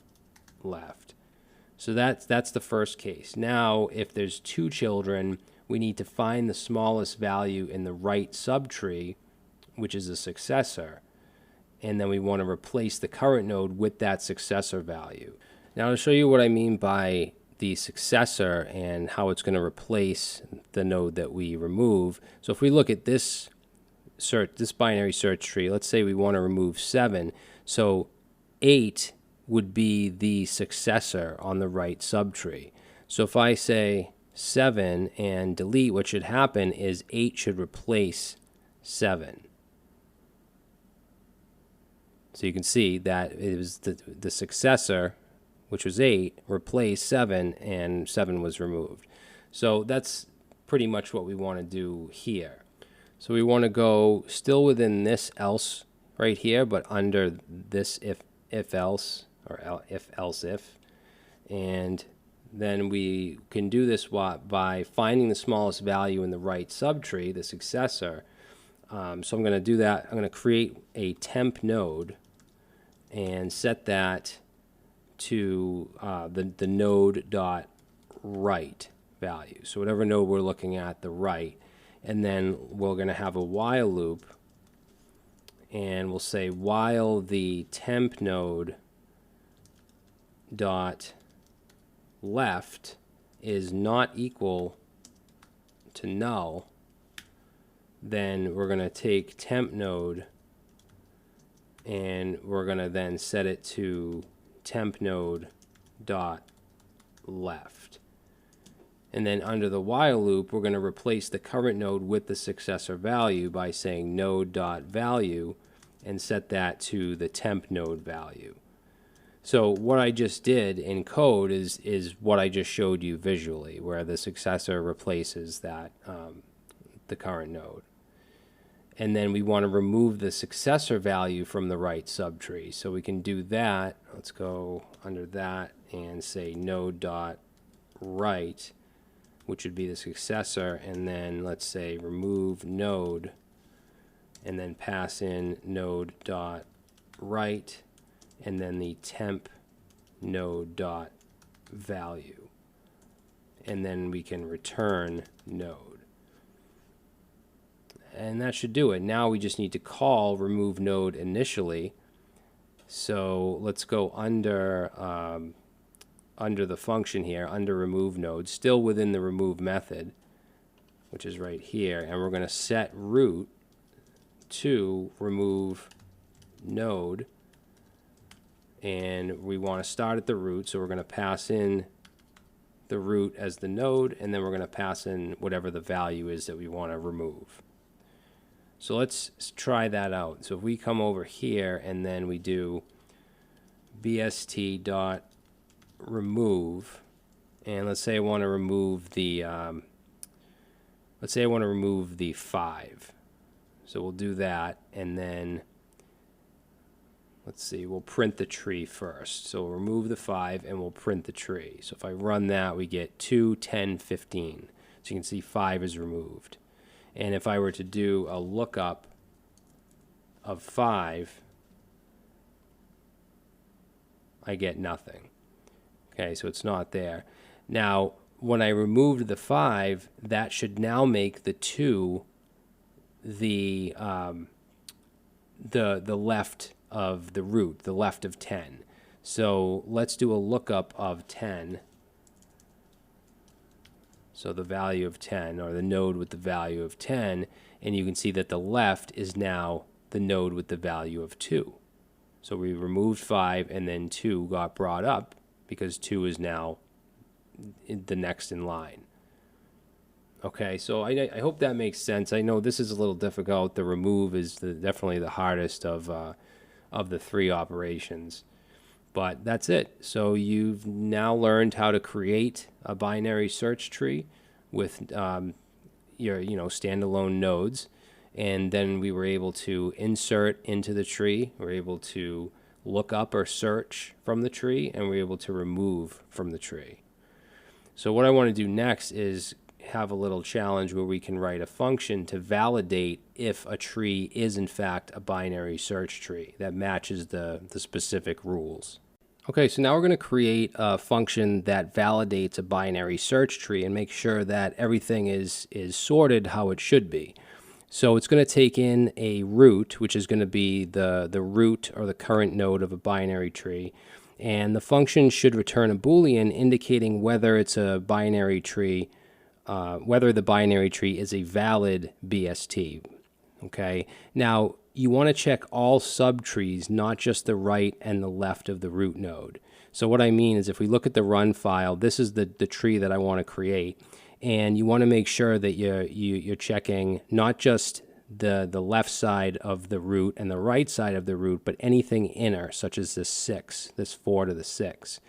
So that's the first case. Now, if there's two children, we need to find the smallest value in the right subtree, which is a successor. And then we want to replace the current node with that successor value. Now, to show you what I mean by the successor and how it's going to replace the node that we remove. So if we look at this binary search tree, let's say we want to remove 7. So 8 would be the successor on the right subtree. So if I say 7 and delete, what should happen is 8 should replace 7. So you can see that it was the successor, which was 8, replaced 7, and 7 was removed. So that's pretty much what we want to do here. So we want to go still within this else right here, but under this if else, or if else if. And then we can do this by finding the smallest value in the right subtree, the successor. So I'm going to do that. I'm going to create a temp node and set that to the node.right value. So whatever node we're looking at, the right. And then we're going to have a while loop. And we'll say while the temp node dot left is not equal to null, then we're going to take temp node and we're going to then set it to temp node dot left. And then under the while loop, we're going to replace the current node with the successor value by saying node dot value and set that to the temp node value. So what I just did in code is what I just showed you visually, where the successor replaces that the current node. And then we want to remove the successor value from the right subtree. So we can do that. Let's go under that and say node.right, which would be the successor. And then let's say remove node and then pass in node.right and then the temp node.value. And then we can return node. And that should do it. Now we just need to call remove node initially, So let's go under the function here, under remove node, still within the remove method, which is right here, and we're going to set root to remove node, and we want to start at the root, so we're going to pass in the root as the node, and then we're going to pass in whatever the value is that we want to remove. So let's try that out. So if we come over here and then we do bst.remove, and let's say I want to remove the 5. So we'll do that, and then let's see, we'll print the tree first. So we'll remove the 5 and we'll print the tree. So if I run that, we get 2, 10, 15. So you can see 5 is removed. And if I were to do a lookup of 5, I get nothing. Okay, so it's not there. Now, when I removed the 5, that should now make the 2 the left of the root, the left of 10. So let's do a lookup of 10. So the value of 10, or the node with the value of 10, and you can see that the left is now the node with the value of 2. So we removed 5 and then 2 got brought up because 2 is now the next in line. Okay, so I hope that makes sense. I know this is a little difficult. The remove is definitely the hardest of the 3 operations. But that's it. So you've now learned how to create a binary search tree with your standalone nodes, and then we were able to insert into the tree. We're able to look up or search from the tree, and we're able to remove from the tree. So what I want to do next is have a little challenge where we can write a function to validate if a tree is in fact a binary search tree that matches the specific rules. Okay, so now we're going to create a function that validates a binary search tree and make sure that everything is sorted how it should be. So it's going to take in a root, which is going to be the root or the current node of a binary tree, and the function should return a Boolean indicating whether it's a binary tree, whether the binary tree is a valid BST. Okay, now you want to check all subtrees, not just the right and the left of the root node. So what I mean is if we look at the run file, this is the tree that I want to create, and you want to make sure that you're checking not just the left side of the root and the right side of the root, but anything inner, such as this 6, this 4 to the 6.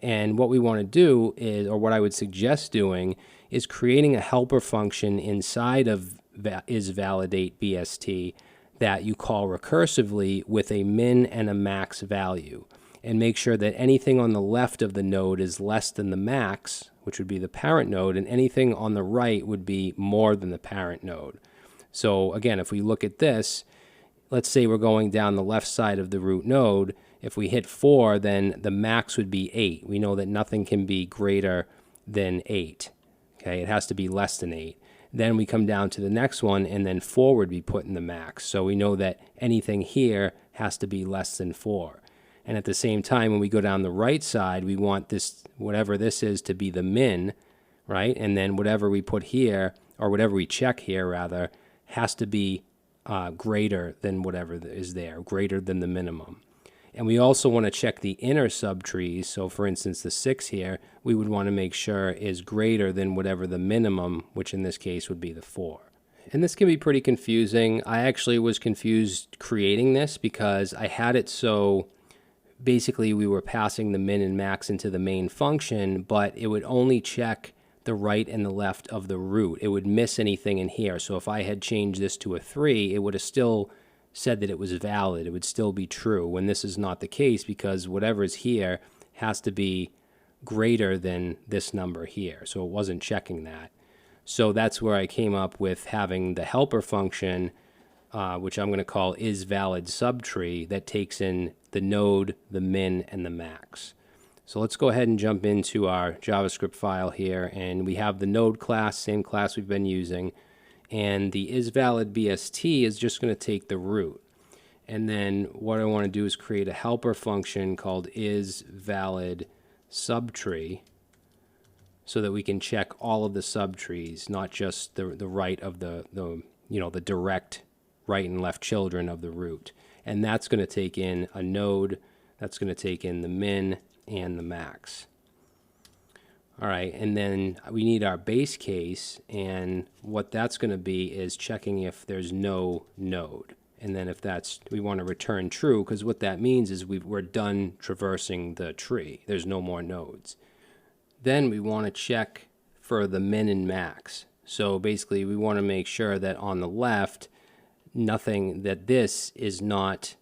And what we want to do is, or what I would suggest doing, is creating a helper function inside of isValidateBST that you call recursively with a min and a max value, and make sure that anything on the left of the node is less than the max, which would be the parent node, and anything on the right would be more than the parent node. So again, if we look at this, let's say we're going down the left side of the root node. If we hit 4, then the max would be 8. We know that nothing can be greater than 8. Okay, it has to be less than 8. Then we come down to the next one, and then 4 would be put in the max. So we know that anything here has to be less than 4. And at the same time, when we go down the right side, we want this, whatever this is, to be the min, right? And then whatever we put here, or whatever we check here, rather, has to be greater than whatever is there, greater than the minimum. And we also want to check the inner subtrees. So for instance, the 6 here, we would want to make sure is greater than whatever the minimum, which in this case would be the 4. And this can be pretty confusing. I actually was confused creating this because I had it so basically we were passing the min and max into the main function, but it would only check the right and the left of the root. It would miss anything in here. So if I had changed this to a 3, it would have still said that it was valid. It would still be true, when this is not the case, because whatever is here has to be greater than this number here. So it wasn't checking that. So that's where I came up with having the helper function, which I'm going to call isValidSubtree, that takes in the node, the min, and the max. So let's go ahead and jump into our JavaScript file here, and we have the node class, same class we've been using. And the isValidBST is just going to take the root. And then what I want to do is create a helper function called isValidSubtree, so that we can check all of the subtrees, not just the right of the direct right and left children of the root. And that's going to take in a node, that's going to take in the min and the max. All right, and then we need our base case, and what that's going to be is checking if there's no node. And then if we want to return true, because what that means is we're done traversing the tree. There's no more nodes. Then we want to check for the min and max. So basically we want to make sure that on the left, this is not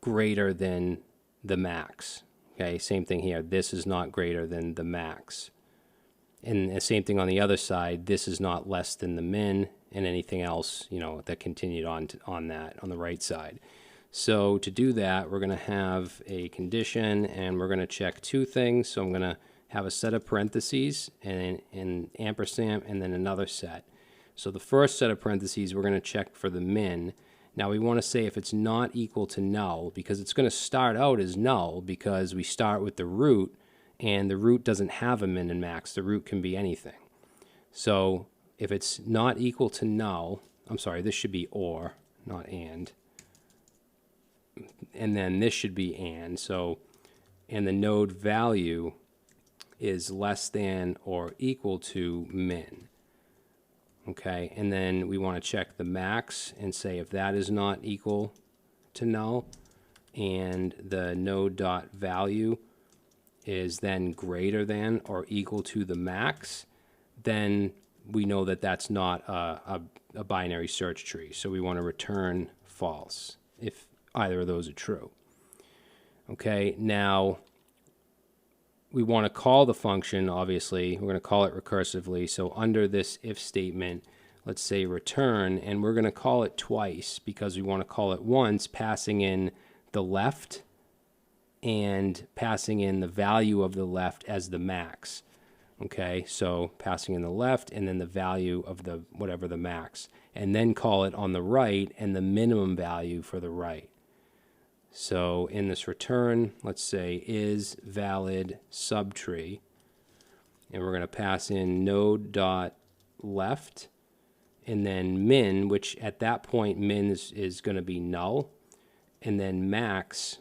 greater than the max. Okay, same thing here. This is not greater than the max. And the same thing on the other side. This is not less than the min, and anything else, that continued on the right side. So to do that, we're going to have a condition, and we're going to check two things. So I'm going to have a set of parentheses and an ampersand, and then another set. So the first set of parentheses, we're going to check for the min. Now we want to say if it's not equal to null, because it's going to start out as null because we start with the root, and the root doesn't have a min and max. The root can be anything. So if it's not equal to null, I'm sorry, this should be or, not and. And then this should be and. So, and the node value is less than or equal to min. Okay, and then we want to check the max and say if that is not equal to null, and the node.value is then greater than or equal to the max, then we know that that's not a binary search tree. So we want to return false if either of those are true. Okay, now we want to call the function, obviously. We're going to call it recursively. So under this if statement, let's say return, and we're going to call it twice because we want to call it once, passing in the left and passing in the value of the left as the max. Okay, so passing in the left and then the value of the whatever the max, and then call it on the right and the minimum value for the right. So in this return, let's say isValidSubtree, and we're going to pass in node.left and then min, which at that point min is going to be null, and then max,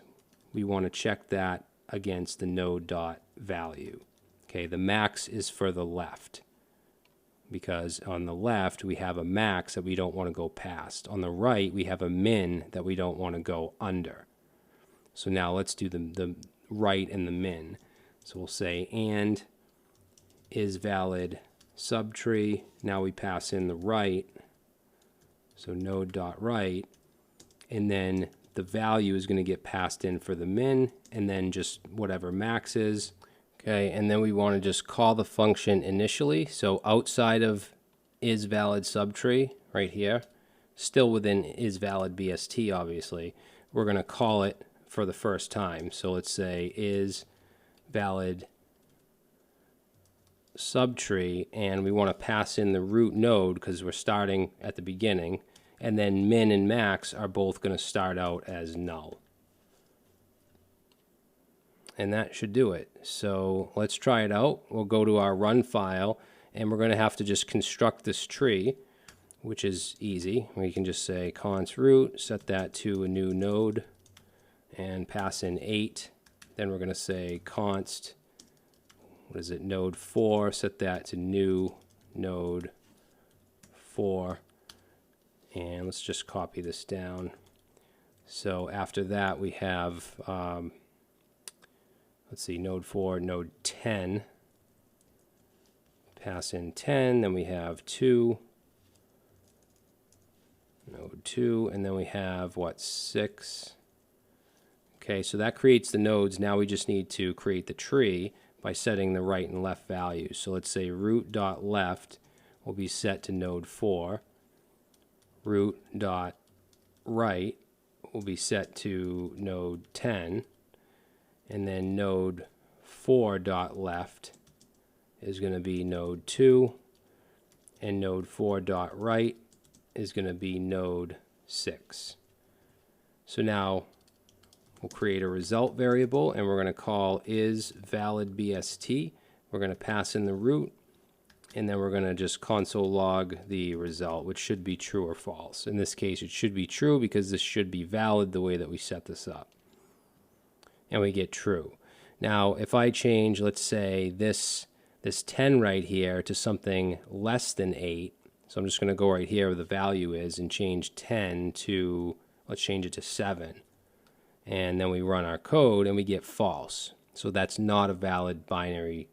we want to check that against the node.value. Okay, the max is for the left, because on the left we have a max that we don't want to go past. On the right we have a min that we don't want to go under. So now let's do the right and the min. So we'll say and isValidSubtree. Now we pass in the right, so node.right, and then the value is going to get passed in for the min, and then just whatever max is. Okay, and then we want to just call the function initially. So outside of isValidSubtree, right here, still within isValidBST, obviously, we're going to call it for the first time. So let's say isValidSubtree, and we want to pass in the root node because we're starting at the beginning, and then min and max are both going to start out as null. And that should do it. So let's try it out. We'll go to our run file, and we're going to have to just construct this tree, which is easy. We can just say const root, set that to a new node, and pass in 8. Then we're going to say const, node 4, set that to new node 4. And let's just copy this down. So after that we have let's see, node 4, node 10, pass in 10, then we have 2, node 2, and then we have, 6? Okay, so that creates the nodes. Now we just need to create the tree by setting the right and left values. So let's say root.left will be set to node 4, root.right will be set to node 10, and then node 4.left is going to be node 2, and node 4.right is going to be node 6. So now we'll create a result variable, and we're going to call isValidBST. We're going to pass in the root, and then we're going to just console log the result, which should be true or false. In this case, it should be true because this should be valid the way that we set this up. And we get true. Now, if I change, let's say, this 10 right here to something less than 8, so I'm just going to go right here where the value is and change 10 to, let's change it to 7. And then we run our code and we get false. So that's not a valid binary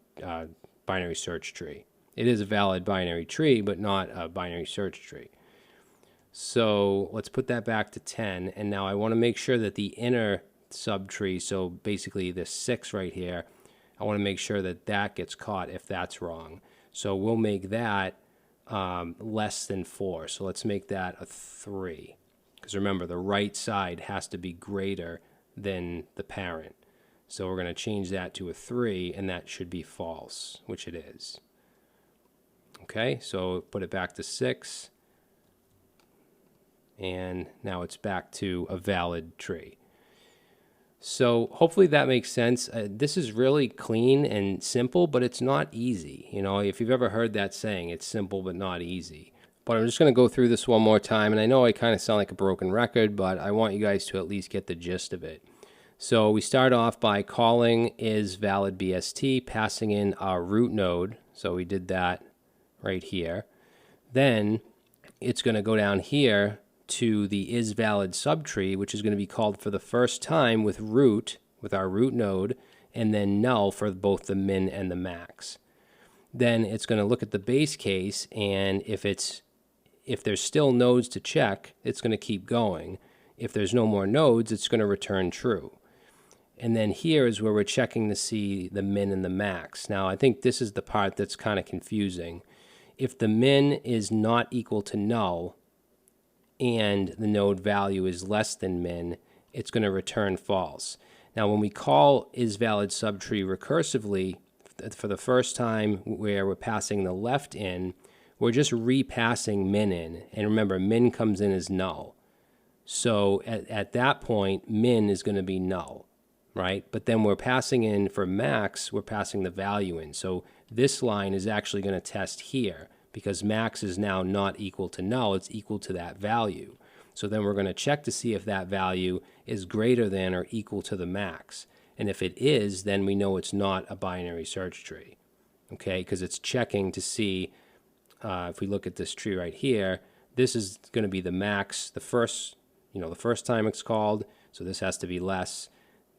search tree. It is a valid binary tree, but not a binary search tree. So let's put that back to 10. And now I want to make sure that the inner subtree, so basically this 6 right here, I want to make sure that that gets caught if that's wrong. So we'll make that less than 4. So let's make that a 3. Because remember, the right side has to be greater than the parent. So we're going to change that to a 3, and that should be false, which it is. Okay, so put it back to 6. And now it's back to a valid tree. So hopefully that makes sense. This is really clean and simple, but it's not easy. You know, if you've ever heard that saying, it's simple but not easy. But I'm just going to go through this one more time, and I know I kind of sound like a broken record, but I want you guys to at least get the gist of it. So we start off by calling isValidBST, passing in our root node. So we did that right here. Then it's going to go down here to the isValid subtree, which is going to be called for the first time with root, with our root node, and then null for both the min and the max. Then it's going to look at the base case, and if there's still nodes to check, it's going to keep going. If there's no more nodes, it's going to return true. And then here is where we're checking to see the min and the max. Now, I think this is the part that's kind of confusing. If the min is not equal to null and the node value is less than min, it's going to return false. Now, when we call isValidSubtree recursively for the first time where we're passing the left in, we're just repassing min in. And remember, min comes in as null. So at that point, min is going to be null, right? But then we're passing in for max, we're passing the value in. So this line is actually going to test here because max is now not equal to null, it's equal to that value. So then we're going to check to see if that value is greater than or equal to the max. And if it is, then we know it's not a binary search tree, okay? Because it's checking to see, if we look at this tree right here, this is going to be the max, the first time it's called, so this has to be less.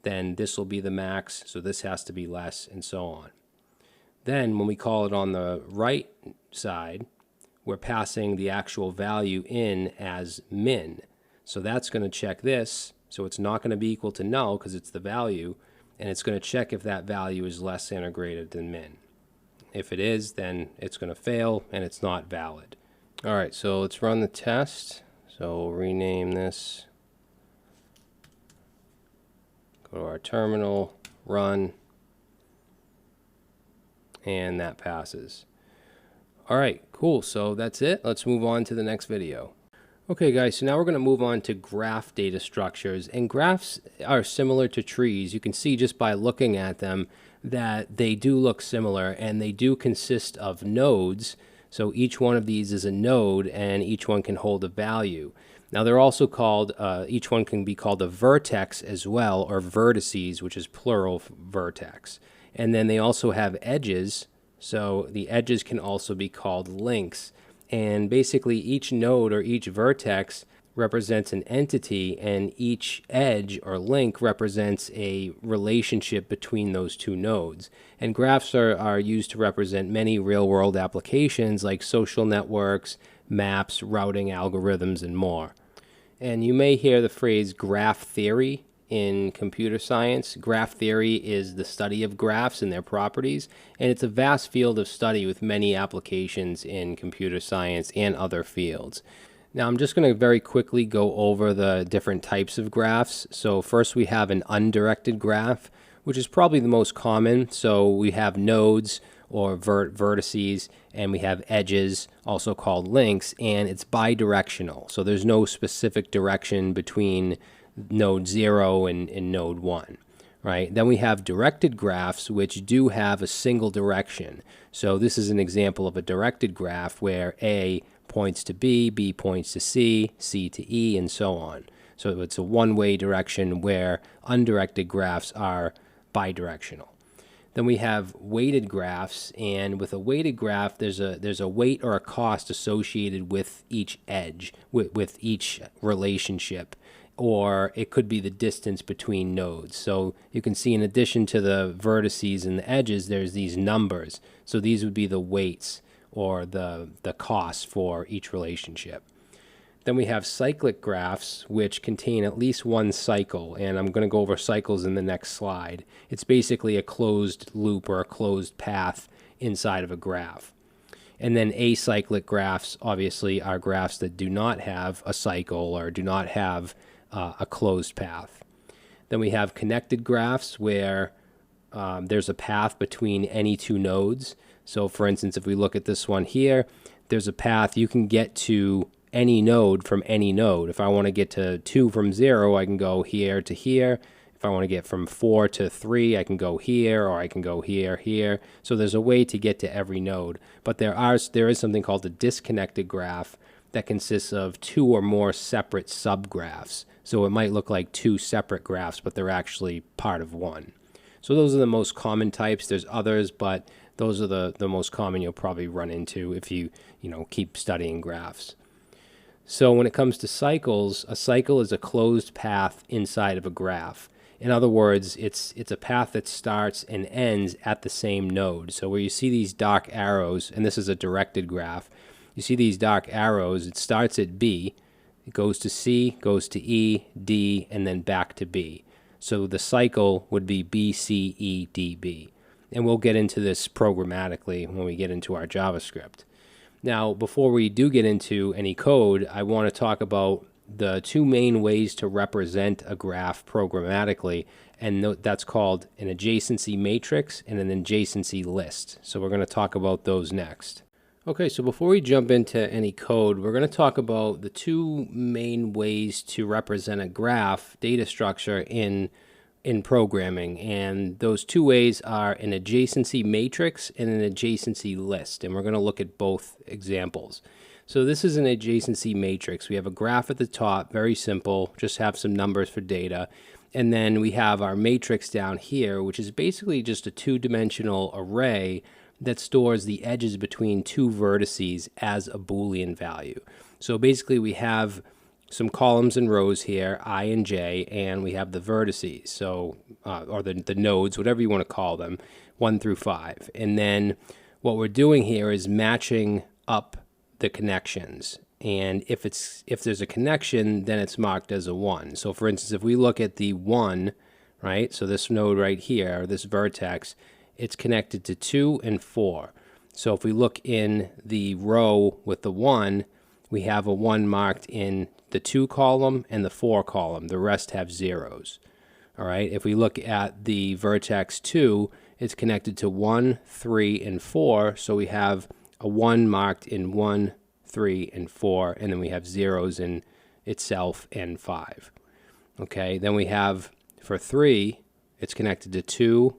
Then this will be the max, so this has to be less, and so on. Then when we call it on the right side, we're passing the actual value in as min. So that's going to check this, so it's not going to be equal to null because it's the value, and it's going to check if that value is less than or greater than min. If it is, then it's going to fail and it's not valid. All right, so let's run the test. So we'll rename this. Go to our terminal, run, and that passes. All right, cool. So that's it. Let's move on to the next video. Okay, guys, so now we're going to move on to graph data structures. And graphs are similar to trees. You can see just by looking at them that they do look similar, and they do consist of nodes. So each one of these is a node, and each one can hold a value. Now they're also called, each one can be called a vertex as well, or vertices, which is plural vertex. And then they also have edges, so the edges can also be called links. And basically each node or each vertex represents an entity, and each edge or link represents a relationship between those two nodes. And graphs are used to represent many real-world applications like social networks, maps, routing algorithms, and more. And you may hear the phrase graph theory in computer science. Graph theory is the study of graphs and their properties, and it's a vast field of study with many applications in computer science and other fields. Now I'm just going to very quickly go over the different types of graphs. So first we have an undirected graph, which is probably the most common. So we have nodes or vertices, and we have edges, also called links, and it's bidirectional. So there's no specific direction between node 0 and node 1. Right? Then we have directed graphs, which do have a single direction. So this is an example of a directed graph where A points to B, B points to C, C to E, and so on. So it's a one-way direction, where undirected graphs are bidirectional. Then we have weighted graphs, and with a weighted graph, there's a weight or a cost associated with each edge, with each relationship, or it could be the distance between nodes. So you can see, in addition to the vertices and the edges, there's these numbers. So these would be the weights or the costs for each relationship. Then we have cyclic graphs, which contain at least one cycle, and I'm going to go over cycles in the next slide. It's basically a closed loop or a closed path inside of a graph. And then acyclic graphs, obviously, are graphs that do not have a cycle or do not have a closed path. Then we have connected graphs, where there's a path between any two nodes. So for instance, if we look at this one here, there's a path. You can get to any node from any node. If I want to get to 2 from 0, I can go here to here. If I want to get from 4 to 3, I can go here, or I can go here, here. So there's a way to get to every node. But there is something called a disconnected graph that consists of 2 or more separate subgraphs. So it might look like 2 separate graphs, but they're actually part of one. So those are the most common types. There's others, but those are the most common you'll probably run into if you keep studying graphs. So when it comes to cycles, a cycle is a closed path inside of a graph. In other words, it's a path that starts and ends at the same node. So where you see these dark arrows, and this is a directed graph, you see these dark arrows, it starts at B, it goes to C, goes to E, D, and then back to B. So the cycle would be B, C, E, D, B. And we'll get into this programmatically when we get into our JavaScript. Now, before we do get into any code, I want to talk about the 2 main ways to represent a graph programmatically, and that's called an adjacency matrix and an adjacency list. So we're going to talk about those next. Okay, so before we jump into any code, we're going to talk about the 2 main ways to represent a graph data structure in programming, and those 2 ways are an adjacency matrix and an adjacency list, and we're going to look at both examples. So this is an adjacency matrix. We have a graph at the top, very simple, just have some numbers for data, and then we have our matrix down here, which is basically just a 2-dimensional array that stores the edges between 2 vertices as a Boolean value. So basically we have some columns and rows here, I and J, and we have the vertices, so or the nodes, whatever you want to call them, 1 through 5. And then what we're doing here is matching up the connections. And if there's a connection, then it's marked as a 1. So for instance, if we look at the 1, right, so this node right here, this vertex, it's connected to 2 and 4. So if we look in the row with the 1, we have a 1 marked in the 2 column and the 4 column. The rest have zeros. All right. If we look at the vertex 2, it's connected to 1, 3, and 4. So we have a 1 marked in 1, 3, and 4, and then we have zeros in itself and 5. Okay. Then we have for 3, it's connected to 2,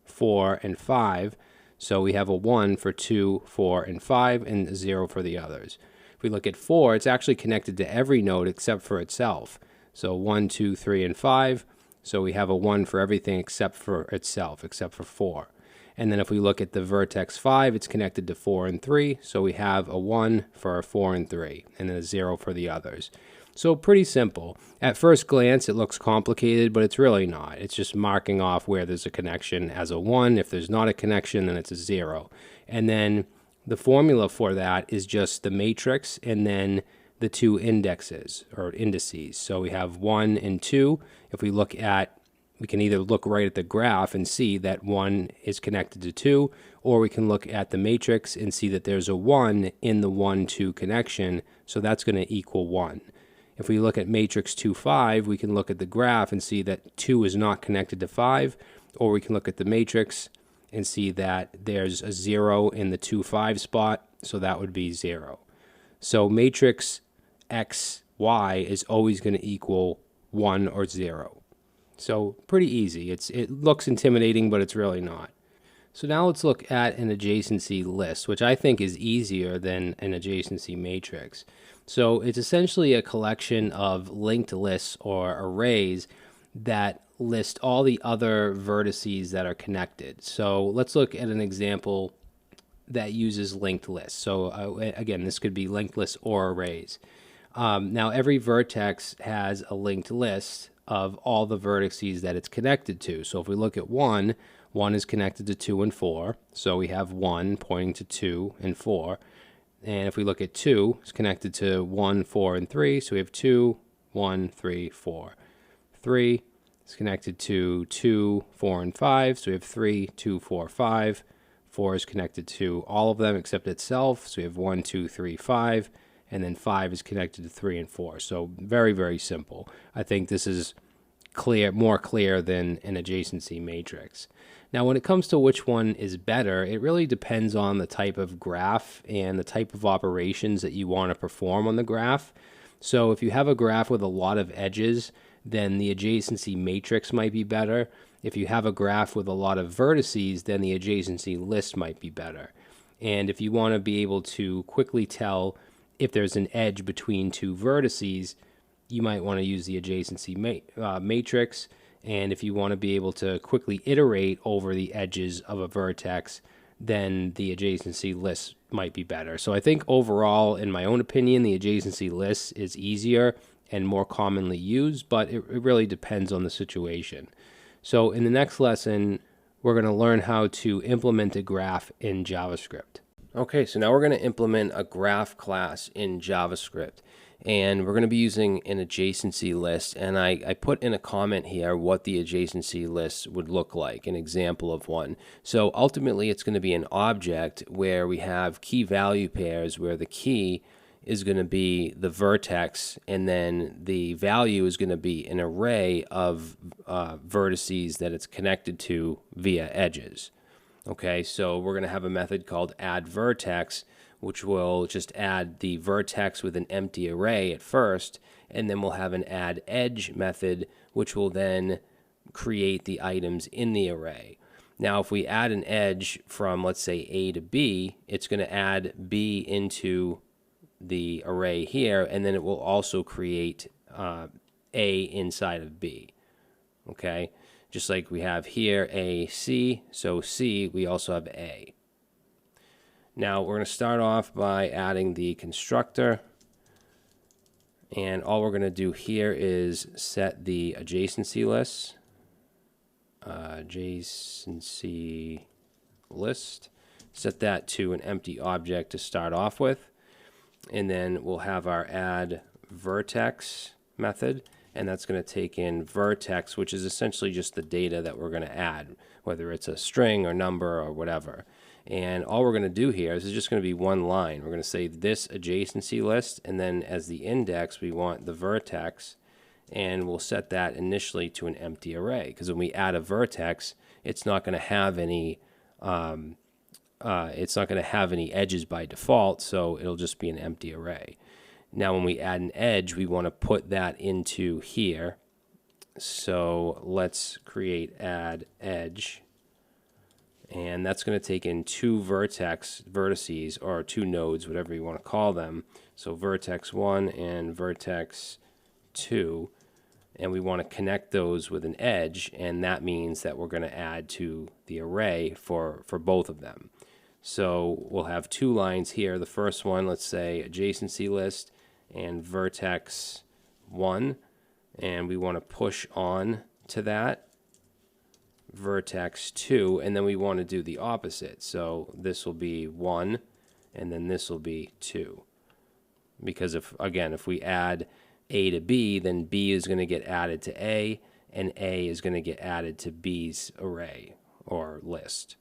4, and 5. So we have a 1 for 2, 4, and 5, and a 0 for the others. If we look at 4, it's actually connected to every node except for itself. So 1, 2, 3, and 5. So we have a 1 for everything except for itself, except for 4. And then if we look at the vertex 5, it's connected to 4 and 3. So we have a 1 for 4 and 3, and then a 0 for the others. So pretty simple. At first glance, it looks complicated, but it's really not. It's just marking off where there's a connection as a 1. If there's not a connection, then it's a 0. And then the formula for that is just the matrix and then the 2 indexes or indices. So we have 1 and 2. If we look at, we can either look right at the graph and see that 1 is connected to 2, or we can look at the matrix and see that there's a 1 in the 1-2 connection. So that's going to equal 1. If we look at matrix 2, 5, we can look at the graph and see that 2 is not connected to 5, or we can look at the matrix and see that there's a 0 in the 2, 5 spot, so that would be 0. So matrix x, y is always going to equal 1 or 0. So pretty easy. It looks intimidating, but it's really not. So now let's look at an adjacency list, which I think is easier than an adjacency matrix. So it's essentially a collection of linked lists or arrays that list all the other vertices that are connected. So let's look at an example that uses linked lists. So again, this could be linked lists or arrays. Now every vertex has a linked list of all the vertices that it's connected to. So if we look at 1 is connected to 2 and 4. So we have 1 pointing to 2 and 4. And if we look at 2, it's connected to 1, 4, and 3. So we have 2, 1, 3, 4. 3 is connected to 2, 4, and 5. So we have 3, 2, 4, 5. 4 is connected to all of them except itself. So we have 1, 2, 3, 5. And then 5 is connected to 3 and 4. So very, very simple. I think this is more clear than an adjacency matrix. Now, when it comes to which one is better, it really depends on the type of graph and the type of operations that you want to perform on the graph. So if you have a graph with a lot of edges, then the adjacency matrix might be better. If you have a graph with a lot of vertices, then the adjacency list might be better. And if you want to be able to quickly tell if there's an edge between two vertices, you might want to use the adjacency matrix. And if you want to be able to quickly iterate over the edges of a vertex, then the adjacency list might be better. So I think overall, in my own opinion, the adjacency list is easier and more commonly used, but it really depends on the situation. So in the next lesson, we're going to learn how to implement a graph in JavaScript. Okay, so now we're going to implement a graph class in JavaScript. And we're going to be using an adjacency list. And I put in a comment here what the adjacency list would look like, an example of one. So ultimately, it's going to be an object where we have key value pairs where the key is going to be the vertex, and then the value is going to be an array of vertices that it's connected to via edges. Okay, so we're going to have a method called addVertex, which will just add the vertex with an empty array at first, and then we'll have an addEdge method, which will then create the items in the array. Now, if we add an edge from, let's say, A to B, it's going to add B into the array here, and then it will also create A inside of B. Okay, just like we have here A, C, so C, we also have A. Now we're going to start off by adding the constructor, and all we're going to do here is set the adjacency list, set that to an empty object to start off with, and then we'll have our addVertex method, and that's going to take in vertex, which is essentially just the data that we're going to add, whether it's a string or number or whatever. And all we're going to do here is just going to be one line. We're going to say this adjacency list, and then as the index, we want the vertex, and we'll set that initially to an empty array, because when we add a vertex, it's not going to have any edges by default, so it'll just be an empty array. Now, when we add an edge, we want to put that into here. So let's create addEdge. And that's going to take in two vertices, or two nodes, whatever you want to call them. So vertex 1 and vertex 2. And we want to connect those with an edge, and that means that we're going to add to the array for both of them. So we'll have two lines here. The first one, let's say adjacency list and vertex 1. And we want to push on to that. Vertex 2, and then we want to do the opposite. So this will be 1, and then this will be 2. Because if we add A to B, then B is going to get added to A, and A is going to get added to B's array or list.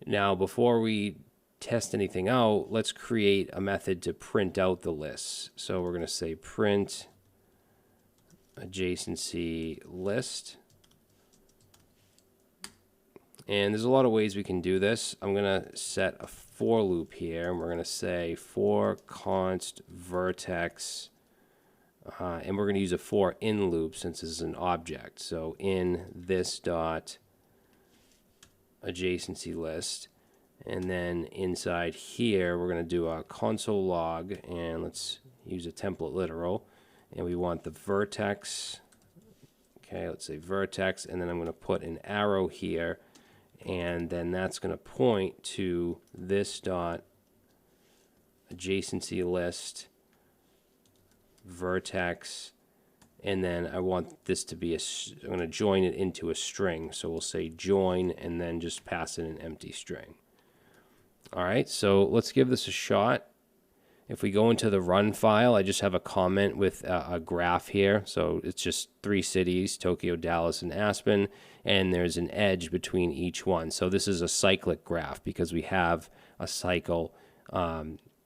Now, before we test anything out, let's create a method to print out the lists. So we're going to say print adjacency list. And there's a lot of ways we can do this. I'm going to set a for loop here, and we're going to say for const vertex and we're going to use a for in loop since this is an object. So in this dot adjacency list, and then inside here we're going to do a console log, and let's use a template literal, and we want the vertex. Okay, let's say vertex, and then I'm going to put an arrow here, and then that's going to point to this dot adjacency list vertex, and then I want this to be I'm going to join it into a string, so we'll say join and then just pass in an empty string. Alright, so let's give this a shot. If we go into the run file, I just have a comment with a graph here. So it's just 3 cities, Tokyo, Dallas, and Aspen, and there's an edge between each one. So this is a cyclic graph because we have a cycle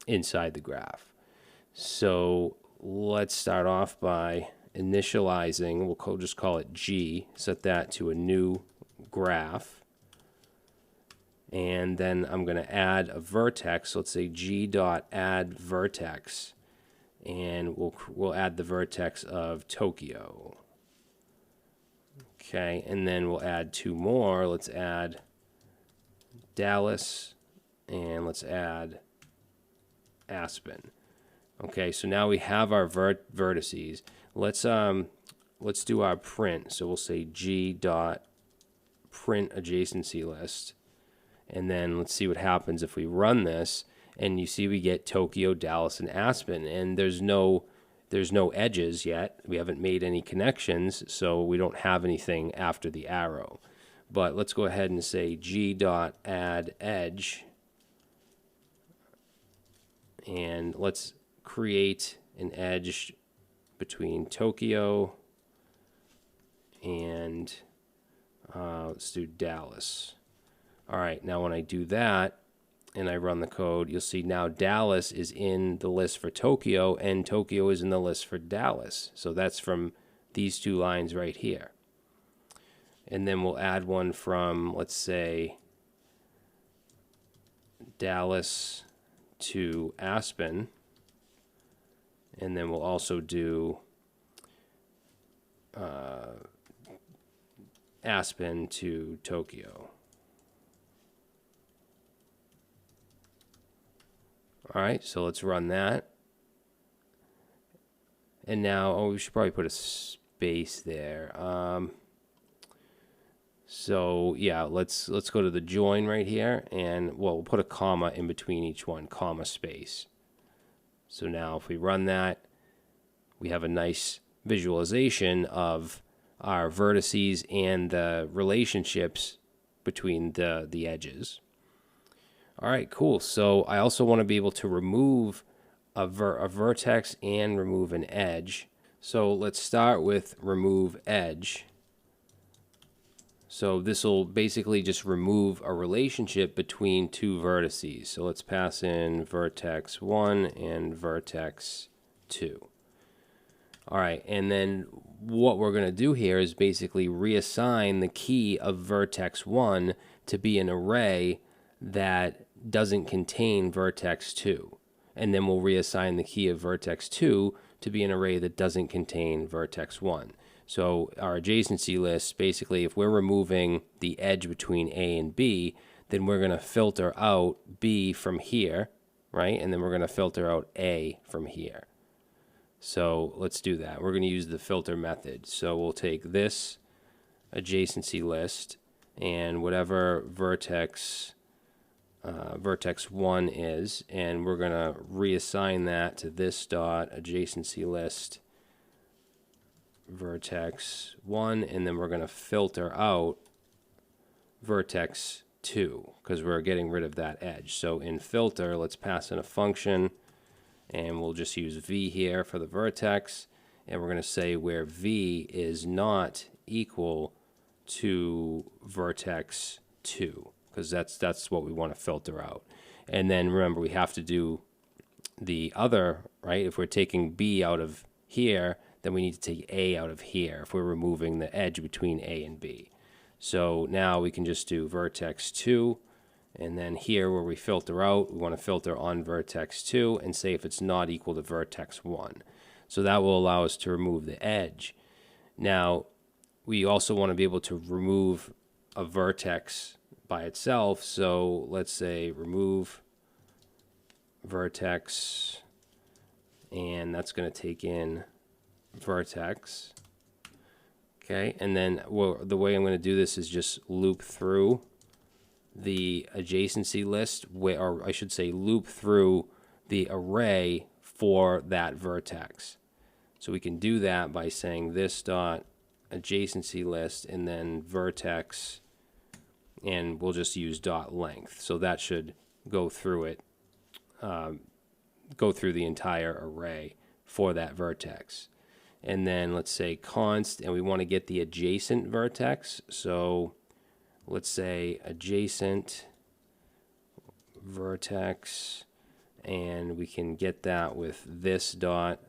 inside the graph. So let's start off by initializing, we'll just call it G, set that to a new graph. And then I'm going to add a vertex. Let's say g.add_vertex, and we'll add the vertex of Tokyo. Okay, and then we'll add 2 more. Let's add Dallas, and let's add Aspen. Okay, so now we have our vertices. Let's do our print. So we'll say g.printAdjacencyList. And then let's see what happens if we run this, and you see we get Tokyo, Dallas, and Aspen, and there's no edges yet. We haven't made any connections, so we don't have anything after the arrow. But let's go ahead and say g.addEdge, and let's create an edge between Tokyo and let's do Dallas. All right, now when I do that and I run the code, you'll see now Dallas is in the list for Tokyo and Tokyo is in the list for Dallas. So that's from these 2 lines right here. And then we'll add one from, let's say, Dallas to Aspen. And then we'll also do Aspen to Tokyo. All right, so let's run that. And now, we should probably put a space there. So yeah, let's go to the join right here, and we'll put a comma in between each one, comma space. So now if we run that, we have a nice visualization of our vertices and the relationships between the edges. All right, cool. So I also want to be able to remove a vertex and remove an edge. So let's start with remove edge. So this will basically just remove a relationship between 2 vertices. So let's pass in vertex 1 and vertex 2. All right, and then what we're going to do here is basically reassign the key of vertex 1 to be an array that doesn't contain vertex 2. And then we'll reassign the key of vertex 2 to be an array that doesn't contain vertex 1. So our adjacency list, basically, if we're removing the edge between A and B, then we're going to filter out B from here, right? And then we're going to filter out A from here. So let's do that. We're going to use the filter method. So we'll take this adjacency list and whatever vertex 1 is, and we're going to reassign that to this dot adjacency list vertex 1, and then we're going to filter out vertex 2 because we're getting rid of that edge. So in filter, let's pass in a function, and we'll just use v here for the vertex, and we're going to say where v is not equal to vertex 2. Because that's what we want to filter out. And then remember, we have to do the other, right? If we're taking B out of here, then we need to take A out of here if we're removing the edge between A and B. So now we can just do vertex 2, and then here where we filter out, we want to filter on vertex 2 and say if it's not equal to vertex 1. So that will allow us to remove the edge. Now, we also want to be able to remove a vertex by itself. So let's say remove vertex, and that's going to take in vertex. Okay, and then the way I'm going to do this is just loop through the adjacency list, or I should say loop through the array for that vertex. So we can do that by saying this dot adjacency list and then vertex, and we'll just use dot length. So that should go through it, go through the entire array for that vertex. And then let's say const, and we want to get the adjacent vertex. So let's say adjacent vertex, and we can get that with this dot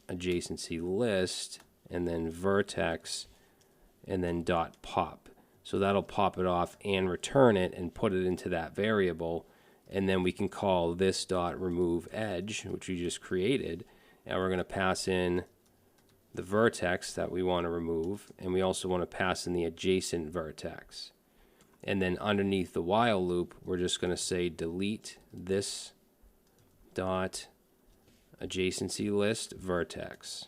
adjacency list and then vertex and then dot pop. So that'll pop it off and return it and put it into that variable. And then we can call this dot remove edge, which we just created, and we're going to pass in the vertex that we want to remove, and we also want to pass in the adjacent vertex. And then underneath the while loop, we're just going to say delete this dot adjacency list vertex,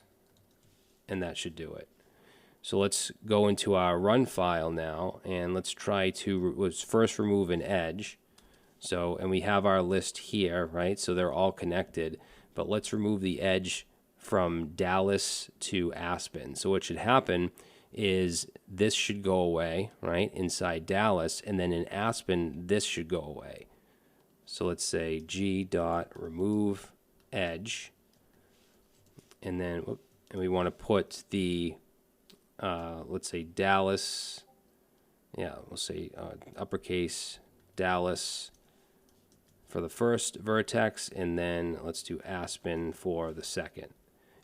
and that should do it. So let's go into our run file now, and let's try to let's first remove an edge. So, and we have our list here, right? So they're all connected, but let's remove the edge from Dallas to Aspen. So what should happen is this should go away, right, inside Dallas, and then in Aspen, this should go away. So let's say g dot remove edge, and then and we want to put the let's say Dallas, yeah, we'll say uppercase Dallas for the first vertex, and then let's do Aspen for the second,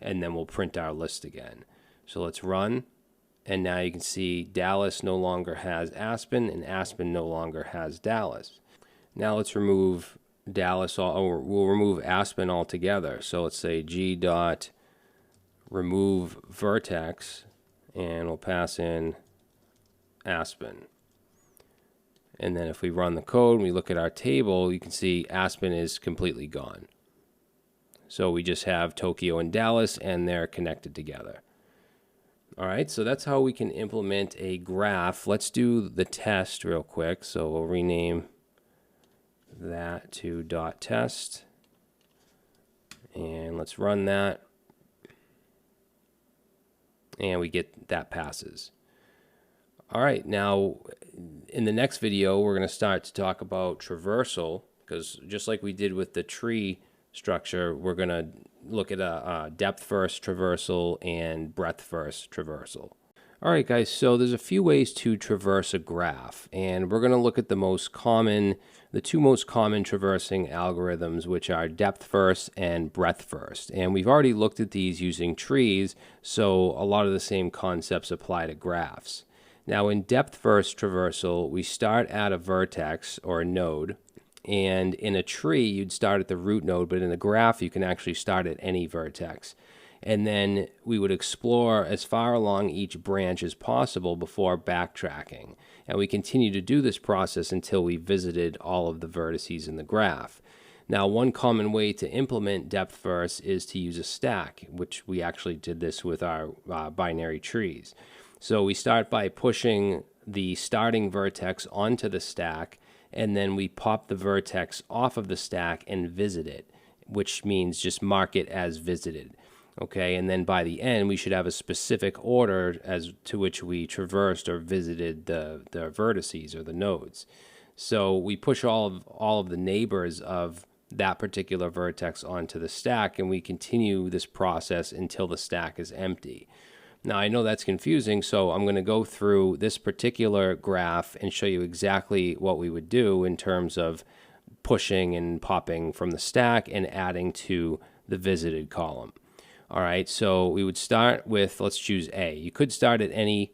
and then we'll print our list again. So let's run, and now you can see Dallas no longer has Aspen, and Aspen no longer has Dallas. Now let's remove Dallas, or we'll remove Aspen altogether. So let's say g dot remove vertex, and we'll pass in Aspen. And then if we run the code and we look at our table, you can see Aspen is completely gone. So we just have Tokyo and Dallas, and they're connected together. All right, so that's how we can implement a graph. Let's do the test real quick. So we'll rename that to .test, and let's run that, and we get that passes. All right, now in the next video, we're going to start to talk about traversal, because just like we did with the tree structure, we're going to look at a depth first traversal and breadth first traversal. All right, guys, so there's a few ways to traverse a graph, and we're going to look at the two most common traversing algorithms, which are depth first and breadth first. And we've already looked at these using trees, so a lot of the same concepts apply to graphs. Now, in depth first traversal, we start at a vertex or a node, and in a tree, you'd start at the root node, but in a graph, you can actually start at any vertex. And then we would explore as far along each branch as possible before backtracking. And we continue to do this process until we visited all of the vertices in the graph. Now, one common way to implement depth first is to use a stack, which we actually did this with our binary trees. So we start by pushing the starting vertex onto the stack, and then we pop the vertex off of the stack and visit it, which means just mark it as visited. Okay, and then by the end, we should have a specific order as to which we traversed or visited the vertices or the nodes. So we push all of the neighbors of that particular vertex onto the stack, and we continue this process until the stack is empty. Now, I know that's confusing, so I'm going to go through this particular graph and show you exactly what we would do in terms of pushing and popping from the stack and adding to the visited column. All right, so we would start with, let's choose A. You could start at any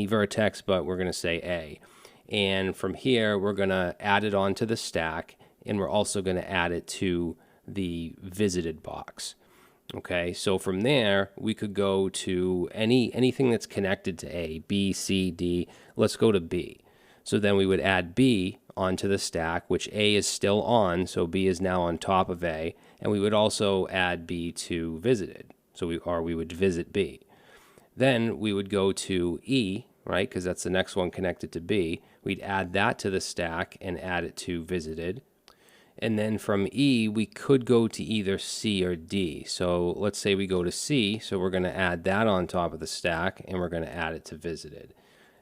vertex, but we're going to say A. And from here, we're going to add it onto the stack, and we're also going to add it to the visited box. Okay, so from there, we could go to anything that's connected to A, B, C, D. Let's go to B. So then we would add B onto the stack, which A is still on, so B is now on top of A, and we would also add B to visited. So we would visit B. Then we would go to E, right, because that's the next one connected to B. We'd add that to the stack and add it to visited. And then from E, we could go to either C or D. So let's say we go to C, so we're going to add that on top of the stack, and we're going to add it to visited.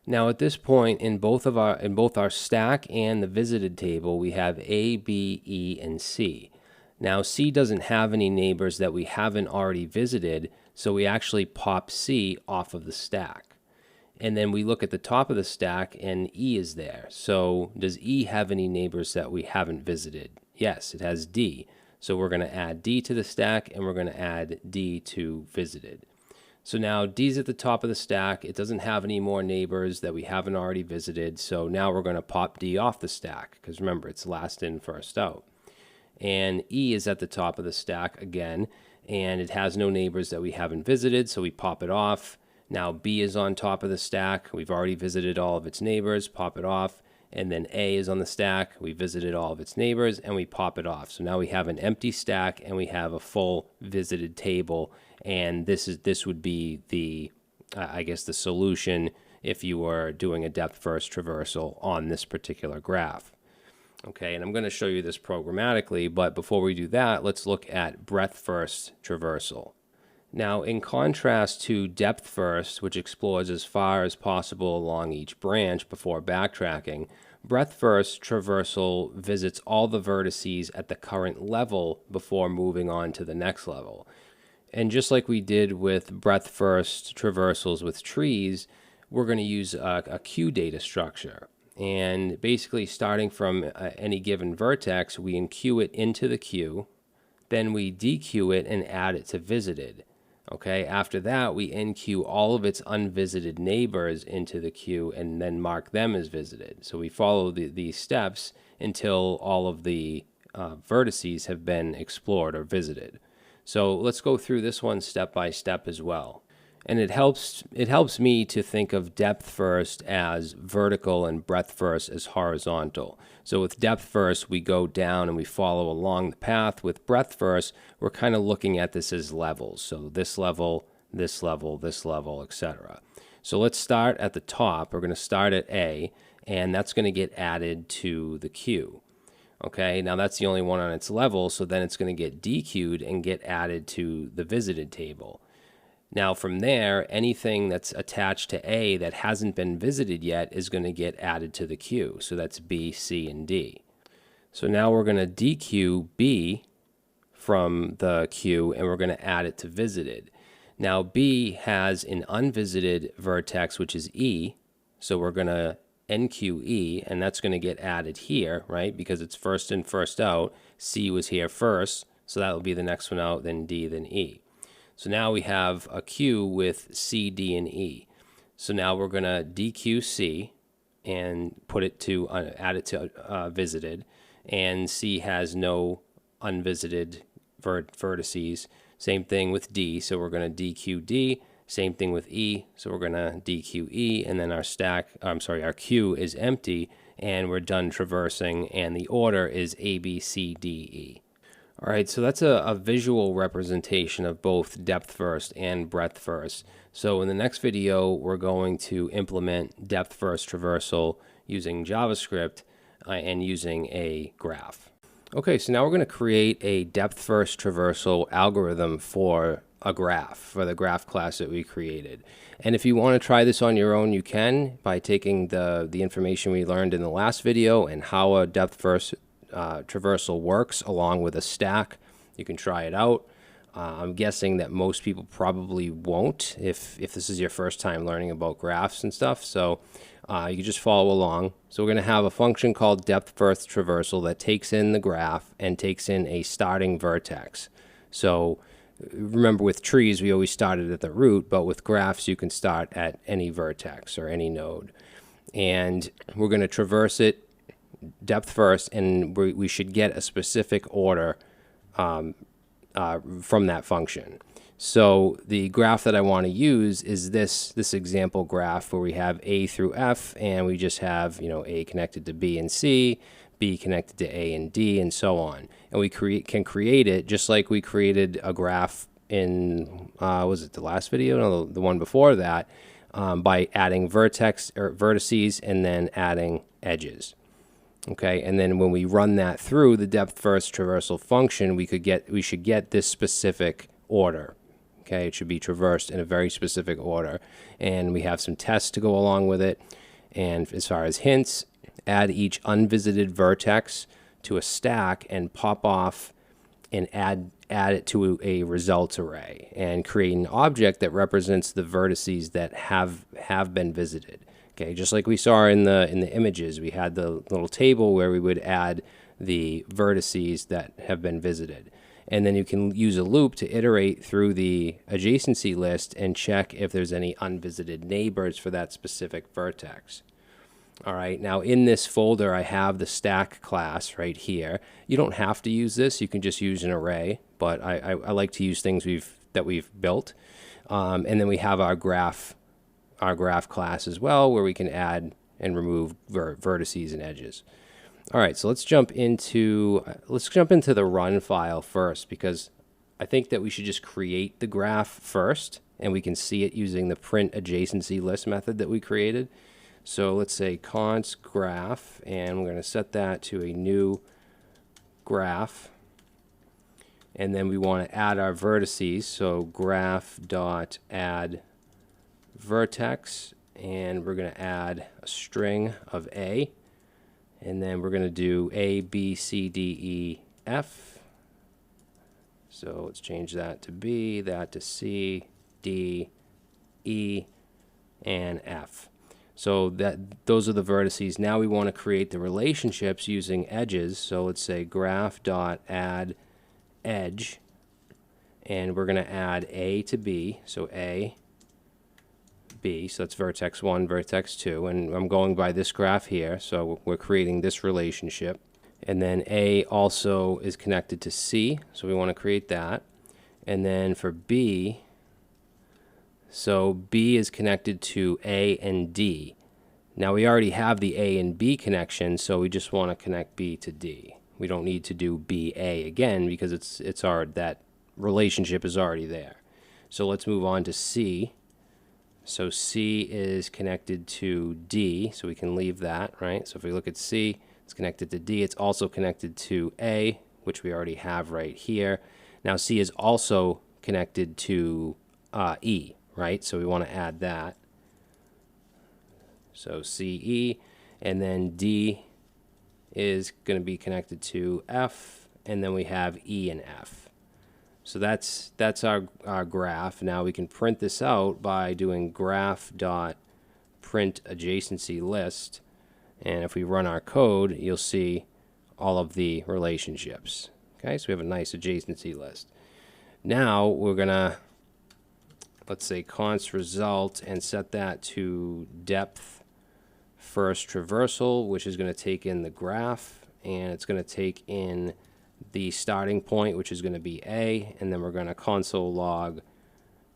Now at this point, in both our stack and the visited table, we have A, B, E, and C. Now C doesn't have any neighbors that we haven't already visited, so we actually pop C off of the stack. And then we look at the top of the stack, and E is there. So does E have any neighbors that we haven't visited? Yes, it has D. So we're going to add D to the stack, and we're going to add D to visited. So now D's at the top of the stack. It doesn't have any more neighbors that we haven't already visited. So now we're going to pop D off the stack, because remember, it's last in, first out. And E is at the top of the stack again, and it has no neighbors that we haven't visited, so we pop it off. Now B is on top of the stack. We've already visited all of its neighbors, pop it off. And then A is on the stack. We visited all of its neighbors, and we pop it off. So now we have an empty stack, and we have a full visited table. And this would be the, I guess, the solution if you were doing a depth-first traversal on this particular graph. Okay, and I'm going to show you this programmatically, but before we do that, let's look at breadth-first traversal. Now, in contrast to depth first, which explores as far as possible along each branch before backtracking, breadth first traversal visits all the vertices at the current level before moving on to the next level. And just like we did with breadth first traversals with trees, we're going to use a queue data structure. And basically, starting from any given vertex, we enqueue it into the queue, then we dequeue it and add it to visited. Okay, after that, we enqueue all of its unvisited neighbors into the queue and then mark them as visited. So we follow these steps until all of the vertices have been explored or visited. So let's go through this one step by step as well. And it helps me to think of depth first as vertical and breadth first as horizontal. So with depth first, we go down and we follow along the path. With breadth first, we're kind of looking at this as levels. So this level, this level, this level, etc. So let's start at the top. We're going to start at A, and that's going to get added to the queue. Okay, now that's the only one on its level, so then it's going to get dequeued and get added to the visited table. Now from there, anything that's attached to A that hasn't been visited yet is going to get added to the queue. So that's B, C, and D. So now we're going to dequeue B from the queue, and we're going to add it to visited. Now B has an unvisited vertex, which is E. So we're going to enqueue E, and that's going to get added here, right? Because it's first in, first out. C was here first, so that will be the next one out, then D, then E. So now we have a queue with C, D, and E. So now we're going to dequeue C and put it to add it to visited. And C has no unvisited vertices. Same thing with D. So we're going to dequeue D. Same thing with E. So we're going to dequeue E. And then our queue is empty, and we're done traversing. And the order is A, B, C, D, E. All right, so that's a visual representation of both depth first and breadth first. So in the next video, we're going to implement depth first traversal using JavaScript and using a graph. Okay, so now we're going to create a depth first traversal algorithm for a graph, for the graph class that we created. And if you want to try this on your own, you can by taking the information we learned in the last video and how a depth first traversal works along with a stack. You can try it out. I'm guessing that most people probably won't if this is your first time learning about graphs and stuff. So you can just follow along. So we're going to have a function called depth first traversal that takes in the graph and takes in a starting vertex. So remember, with trees, we always started at the root, but with graphs, you can start at any vertex or any node. And we're going to traverse it depth first, and we should get a specific order from that function. So the graph that I want to use is this example graph where we have A through F, and we just have, you know, A connected to B and C, B connected to A and D, and so on. And we can create it just like we created a graph in was it the last video? No, the one before that, by adding vertices and then adding edges. Okay, and then when we run that through the depth first traversal function, we should get this specific order. Okay, it should be traversed in a very specific order, and we have some tests to go along with it. And as far as hints, add each unvisited vertex to a stack and pop off and add it to a results array, and create an object that represents the vertices that have been visited. Okay, just like we saw in the images, we had the little table where we would add the vertices that have been visited. And then you can use a loop to iterate through the adjacency list and check if there's any unvisited neighbors for that specific vertex. All right, now in this folder, I have the stack class right here. You don't have to use this. You can just use an array, but I like to use things that we've built. And then we have our graph class as well, where we can add and remove vertices and edges. All right, so let's jump into the run file first, because I think that we should just create the graph first, and we can see it using the print adjacency list method that we created. So let's say const graph, and we're going to set that to a new graph, and then we want to add our vertices. So graph.add vertex, and we're going to add a string of A. And then we're going to do A, B, C, D, E, F. So let's change that to B, that to C, D, E, and F. So those are the vertices. Now we want to create the relationships using edges. So let's say graph.add edge, and we're going to add A to B. So A, B, so that's vertex 1, vertex 2, and I'm going by this graph here, so we're creating this relationship. And then A also is connected to C, so we want to create that. And then for B, so B is connected to A and D. Now we already have the A and B connection, so we just want to connect B to D. We don't need to do BA again because that relationship is already there. So let's move on to C. So C is connected to D, so we can leave that, right? So if we look at C, it's connected to D. It's also connected to A, which we already have right here. Now C is also connected to E, right? So we want to add that. So CE, and then D is going to be connected to F, and then we have E and F. So that's our graph. Now we can print this out by doing graph.print adjacency list, and if we run our code, you'll see all of the relationships. Okay, so we have a nice adjacency list. Now we're gonna, let's say const result, and set that to depth first traversal, which is going to take in the graph, and it's going to take in the starting point, which is going to be A, and then we're going to console log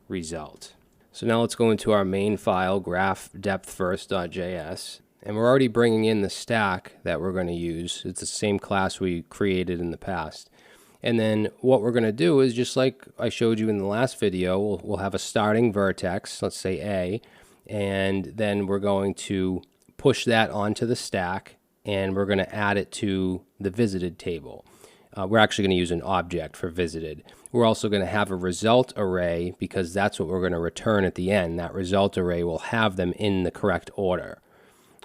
result. So now let's go into our main file, graph depth first.js, and we're already bringing in the stack that we're going to use. It's the same class we created in the past. And then what we're going to do is, just like I showed you in the last video, we'll have a starting vertex, let's say A, and then we're going to push that onto the stack, and we're going to add it to the visited table. We're actually going to use an object for visited. We're also going to have a result array, because that's what we're going to return at the end. That result array will have them in the correct order.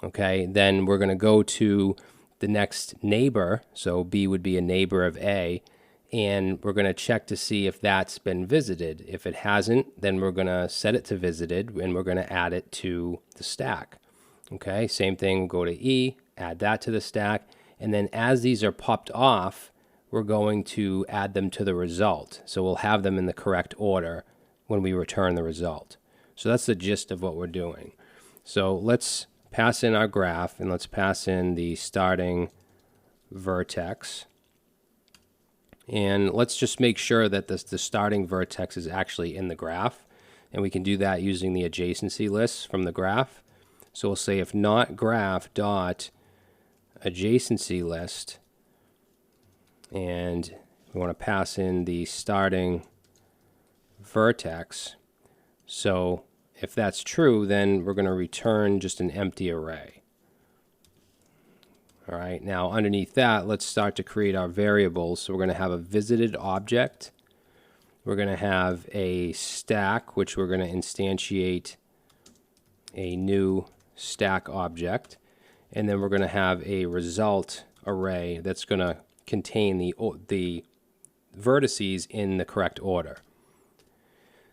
Okay, then we're going to go to the next neighbor. So B would be a neighbor of A, and we're going to check to see if that's been visited. If it hasn't, then we're going to set it to visited, and we're going to add it to the stack. Okay, same thing, we'll go to E, add that to the stack, and then as these are popped off, we're going to add them to the result. So we'll have them in the correct order when we return the result. So that's the gist of what we're doing. So let's pass in our graph, and let's pass in the starting vertex. And let's just make sure that the starting vertex is actually in the graph. And we can do that using the adjacency list from the graph. So we'll say if not graph dot adjacency list, and we want to pass in the starting vertex. So if that's true, then we're going to return just an empty array. All right, now underneath that, let's start to create our variables. So we're going to have a visited object. We're going to have a stack, which we're going to instantiate a new stack object. And then we're going to have a result array that's going to contain the vertices in the correct order.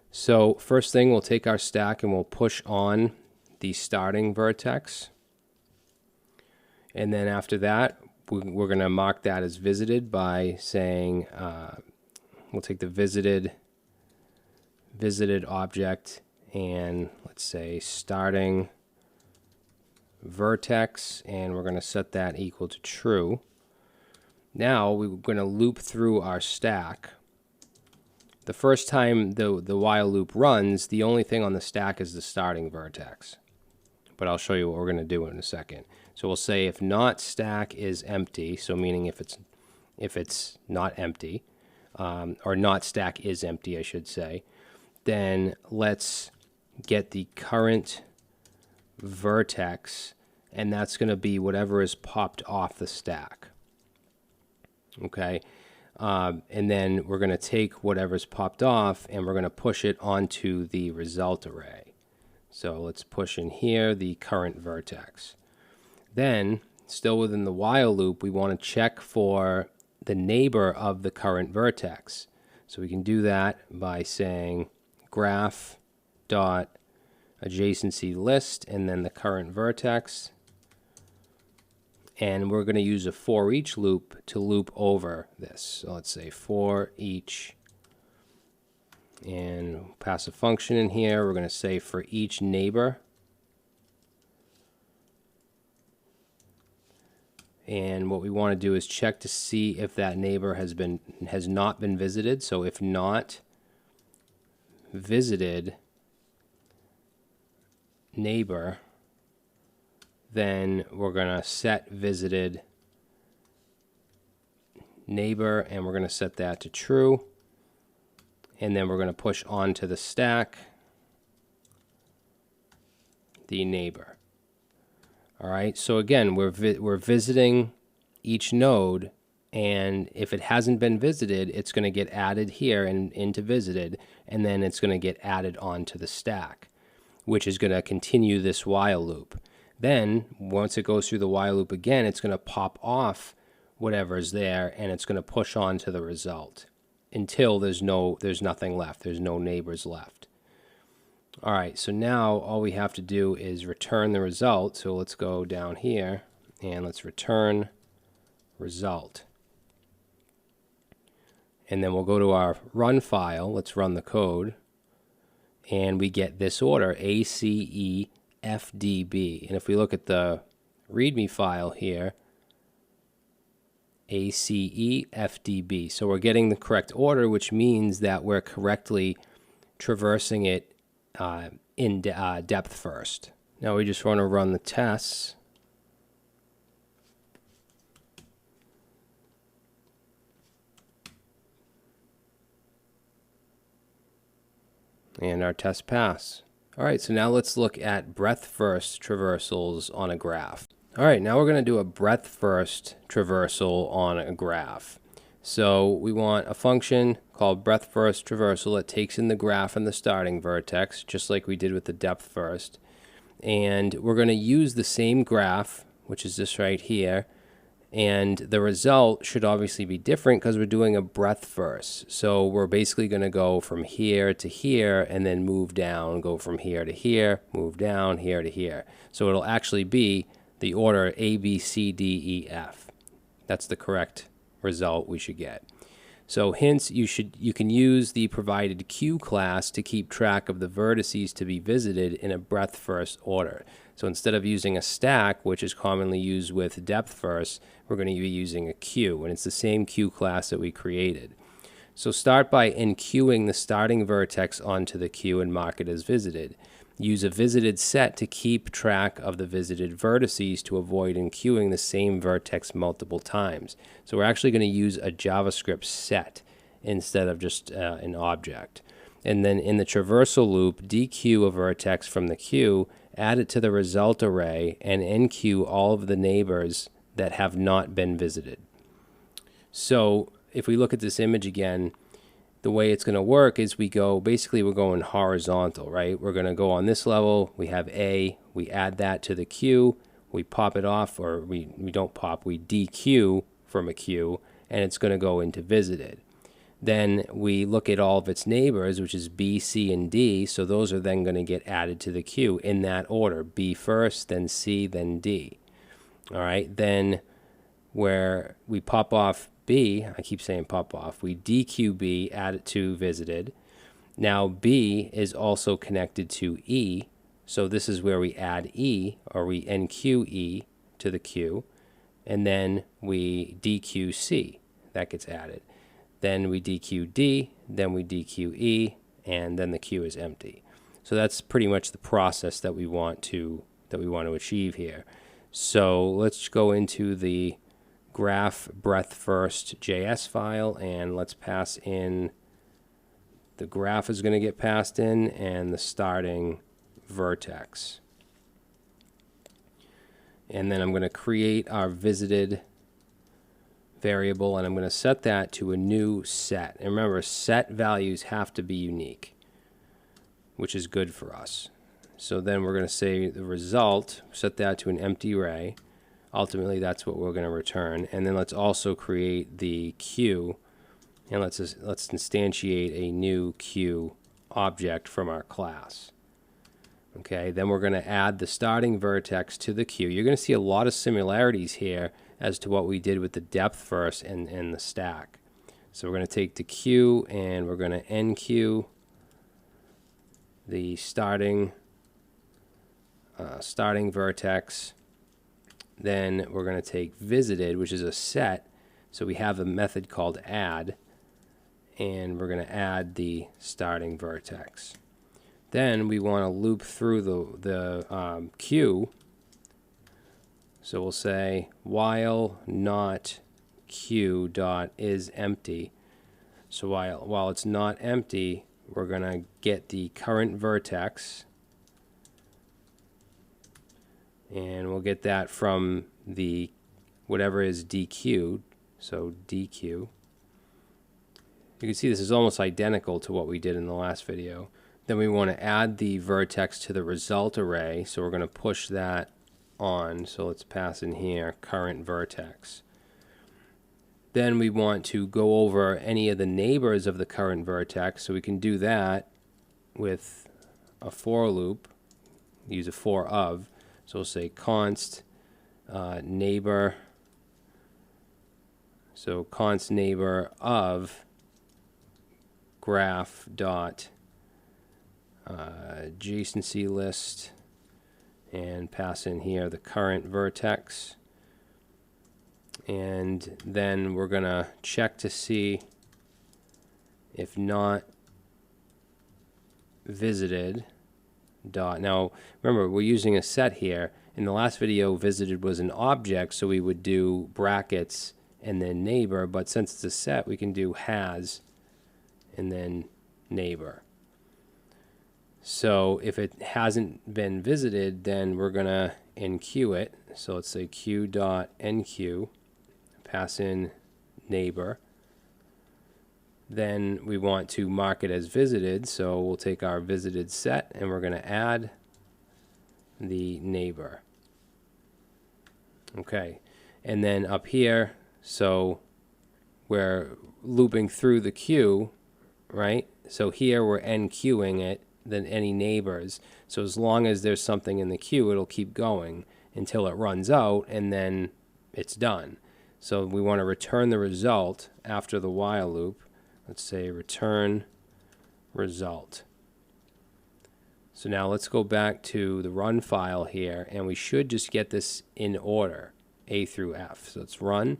So first thing, we'll take our stack and we'll push on the starting vertex. And then after that, we're going to mark that as visited by saying, we'll take the visited object and let's say starting vertex, and we're going to set that equal to true. Now we're going to loop through our stack. The first time the while loop runs, the only thing on the stack is the starting vertex. But I'll show you what we're going to do in a second. So we'll say if not stack is empty, so meaning if it's not empty, or not stack is empty, I should say, then let's get the current vertex, and that's going to be whatever is popped off the stack. Okay, and then we're going to take whatever's popped off and we're going to push it onto the result array. So let's push in here the current vertex. Then, still within the while loop, we want to check for the neighbor of the current vertex. So we can do that by saying graph dot adjacency list and then the current vertex. And we're going to use a for each loop to loop over this. So let's say for each, and pass a function in here. We're going to say for each neighbor. And what we want to do is check to see if that neighbor has not been visited. So if not visited neighbor, then we're going to set visited neighbor, and we're going to set that to true. And then we're going to push onto the stack the neighbor. All right, so again, we're visiting each node, and if it hasn't been visited, it's going to get added here and into visited, and then it's going to get added onto the stack, which is going to continue this while loop. Then, once it goes through the while loop again, it's going to pop off whatever's there, and it's going to push on to the result until there's nothing left. There's no neighbors left. All right, so now all we have to do is return the result. So let's go down here and let's return result. And then we'll go to our run file. Let's run the code. And we get this order, ACEFDB. And if we look at the README file here, ACEFDB. So we're getting the correct order, which means that we're correctly traversing it in depth first. Now we just want to run the tests. And our test pass. All right, so now let's look at breadth first traversals on a graph. All right, now we're going to do a breadth first traversal on a graph. So we want a function called breadth first traversal that takes in the graph and the starting vertex, just like we did with the depth first. And we're going to use the same graph, which is this right here. And the result should obviously be different because we're doing a breadth first. So we're basically going to go from here to here and then move down, go from here to here, move down, here to here. So it'll actually be the order A, B, C, D, E, F. That's the correct result we should get. So hence you can use the provided queue class to keep track of the vertices to be visited in a breadth first order. So instead of using a stack, which is commonly used with depth first, we're going to be using a queue, and it's the same queue class that we created. So start by enqueuing the starting vertex onto the queue and mark it as visited. Use a visited set to keep track of the visited vertices to avoid enqueuing the same vertex multiple times. So we're actually going to use a JavaScript set instead of just an object. And then in the traversal loop, dequeue a vertex from the queue, add it to the result array, and enqueue all of the neighbors that have not been visited. So if we look at this image again, the way it's going to work is we're going horizontal, right? We're going to go on this level, we have A, we add that to the queue, we pop it off, or we don't pop, we dequeue from a queue, and it's going to go into visited. Then we look at all of its neighbors, which is B, C, and D, so those are then going to get added to the queue in that order. B first, then C, then D. All right, then where we pop off B, I keep saying pop off, we dequeue B, add it to visited. Now B is also connected to E, so this is where we add E, or we enqueue E to the queue, and then we dequeue C, that gets added. Then we dequeue D, then we dequeue E, and then the queue is empty. So that's pretty much the process that we want to achieve here. So let's go into the graph breadth first JS file, and let's pass in the graph is going to get passed in and the starting vertex. And then I'm going to create our visited variable, and I'm going to set that to a new set. And remember, set values have to be unique, which is good for us. So then we're going to say the result, set that to an empty array. Ultimately, that's what we're going to return. And then let's also create the queue, and let's instantiate a new queue object from our class. Okay, then we're going to add the starting vertex to the queue. You're going to see a lot of similarities here as to what we did with the depth first and the stack. So we're going to take the queue and we're going to enqueue the starting vertex. Then we're going to take visited, which is a set. So we have a method called add, and we're going to add the starting vertex. Then we want to loop through the queue. So we'll say while not queue dot is empty. So while it's not empty, we're going to get the current vertex, and we'll get that from the whatever is dequeued. So dequeue. You can see this is almost identical to what we did in the last video. Then we want to add the vertex to the result array, so we're going to push that on. So let's pass in here current vertex. Then we want to go over any of the neighbors of the current vertex, so we can do that with a for loop, use a for of. So we'll say const neighbor, so const neighbor of graph dot adjacency list, and pass in here the current vertex. And then we're going to check to see if not visited dot. Now remember, we're using a set here. In the last video, visited was an object, so we would do brackets and then neighbor, but since it's a set, we can do has and then neighbor. So if it hasn't been visited, then we're going to enqueue it. So let's say queue.enqueue, pass in neighbor. Then we want to mark it as visited, so we'll take our visited set and we're going to add the neighbor. Okay, and then up here, so we're looping through the queue, right? So here we're enqueuing it, then any neighbors. So as long as there's something in the queue, it'll keep going until it runs out, and then it's done. So we want to return the result after the while loop. Let's say return result. So now let's go back to the run file here, and we should just get this in order, A through F. So let's run,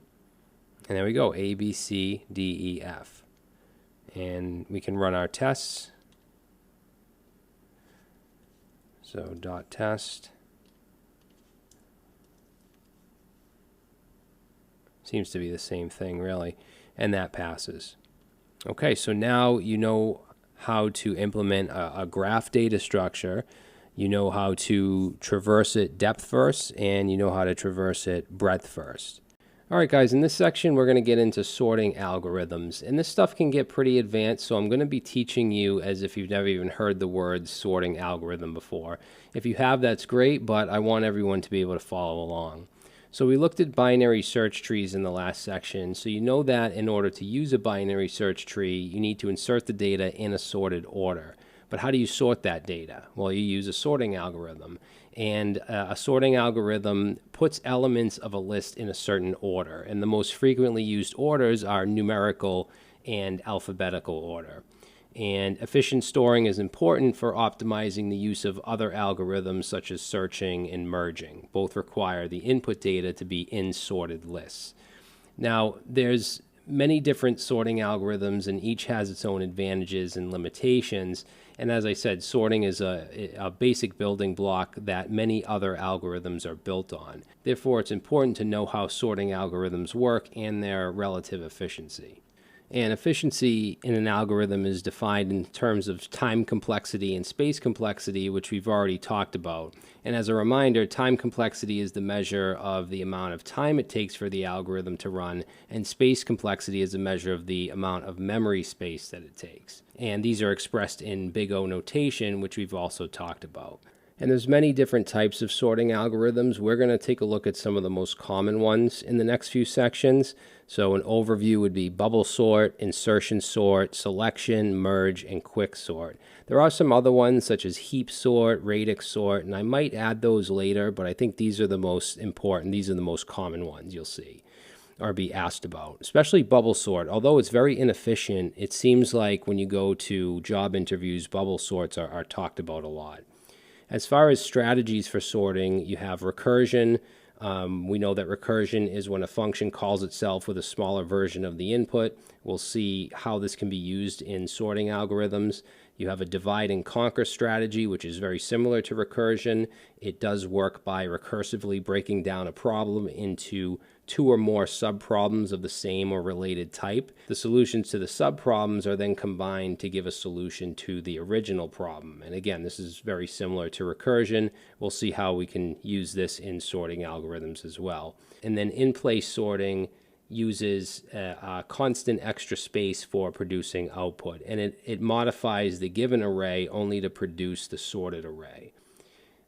and there we go, A, B, C, D, E, F. And we can run our tests. So dot test. Seems to be the same thing, really, and that passes. Okay, so now you know how to implement a graph data structure. You know how to traverse it depth first, and you know how to traverse it breadth first. All right, guys, in this section, we're going to get into sorting algorithms, and this stuff can get pretty advanced, so I'm going to be teaching you as if you've never even heard the word sorting algorithm before. If you have, that's great, but I want everyone to be able to follow along. So we looked at binary search trees in the last section, so you know that in order to use a binary search tree, you need to insert the data in a sorted order. But how do you sort that data? Well, you use a sorting algorithm, and a sorting algorithm puts elements of a list in a certain order, and the most frequently used orders are numerical and alphabetical order. And efficient storing is important for optimizing the use of other algorithms such as searching and merging. Both require the input data to be in sorted lists. Now, there's many different sorting algorithms, and each has its own advantages and limitations. And as I said, sorting is a basic building block that many other algorithms are built on. Therefore, it's important to know how sorting algorithms work and their relative efficiency. And efficiency in an algorithm is defined in terms of time complexity and space complexity, which we've already talked about. And as a reminder, time complexity is the measure of the amount of time it takes for the algorithm to run, and space complexity is a measure of the amount of memory space that it takes. And these are expressed in big O notation, which we've also talked about. And there's many different types of sorting algorithms. We're going to take a look at some of the most common ones in the next few sections. So an overview would be bubble sort, insertion sort, selection, merge, and quick sort. There are some other ones such as heap sort, radix sort, and I might add those later, but I think these are the most important. These are the most common ones you'll see or be asked about, especially bubble sort. Although it's very inefficient, it seems like when you go to job interviews, bubble sorts are talked about a lot. As far as strategies for sorting, you have recursion. We know that recursion is when a function calls itself with a smaller version of the input. We'll see how this can be used in sorting algorithms. You have a divide and conquer strategy, which is very similar to recursion. It does work by recursively breaking down a problem into two or more subproblems of the same or related type. The solutions to the subproblems are then combined to give a solution to the original problem. And again, this is very similar to recursion. We'll see how we can use this in sorting algorithms as well. And then in-place sorting uses a constant extra space for producing output, and it modifies the given array only to produce the sorted array.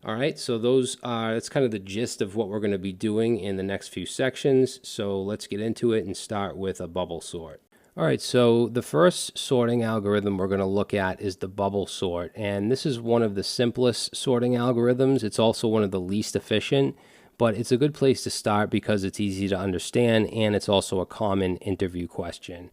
All right, so that's kind of the gist of what we're going to be doing in the next few sections. So let's get into it and start with a bubble sort. All right, so the first sorting algorithm we're going to look at is the bubble sort, and this is one of the simplest sorting algorithms. It's also one of the least efficient, but it's a good place to start because it's easy to understand, and it's also a common interview question.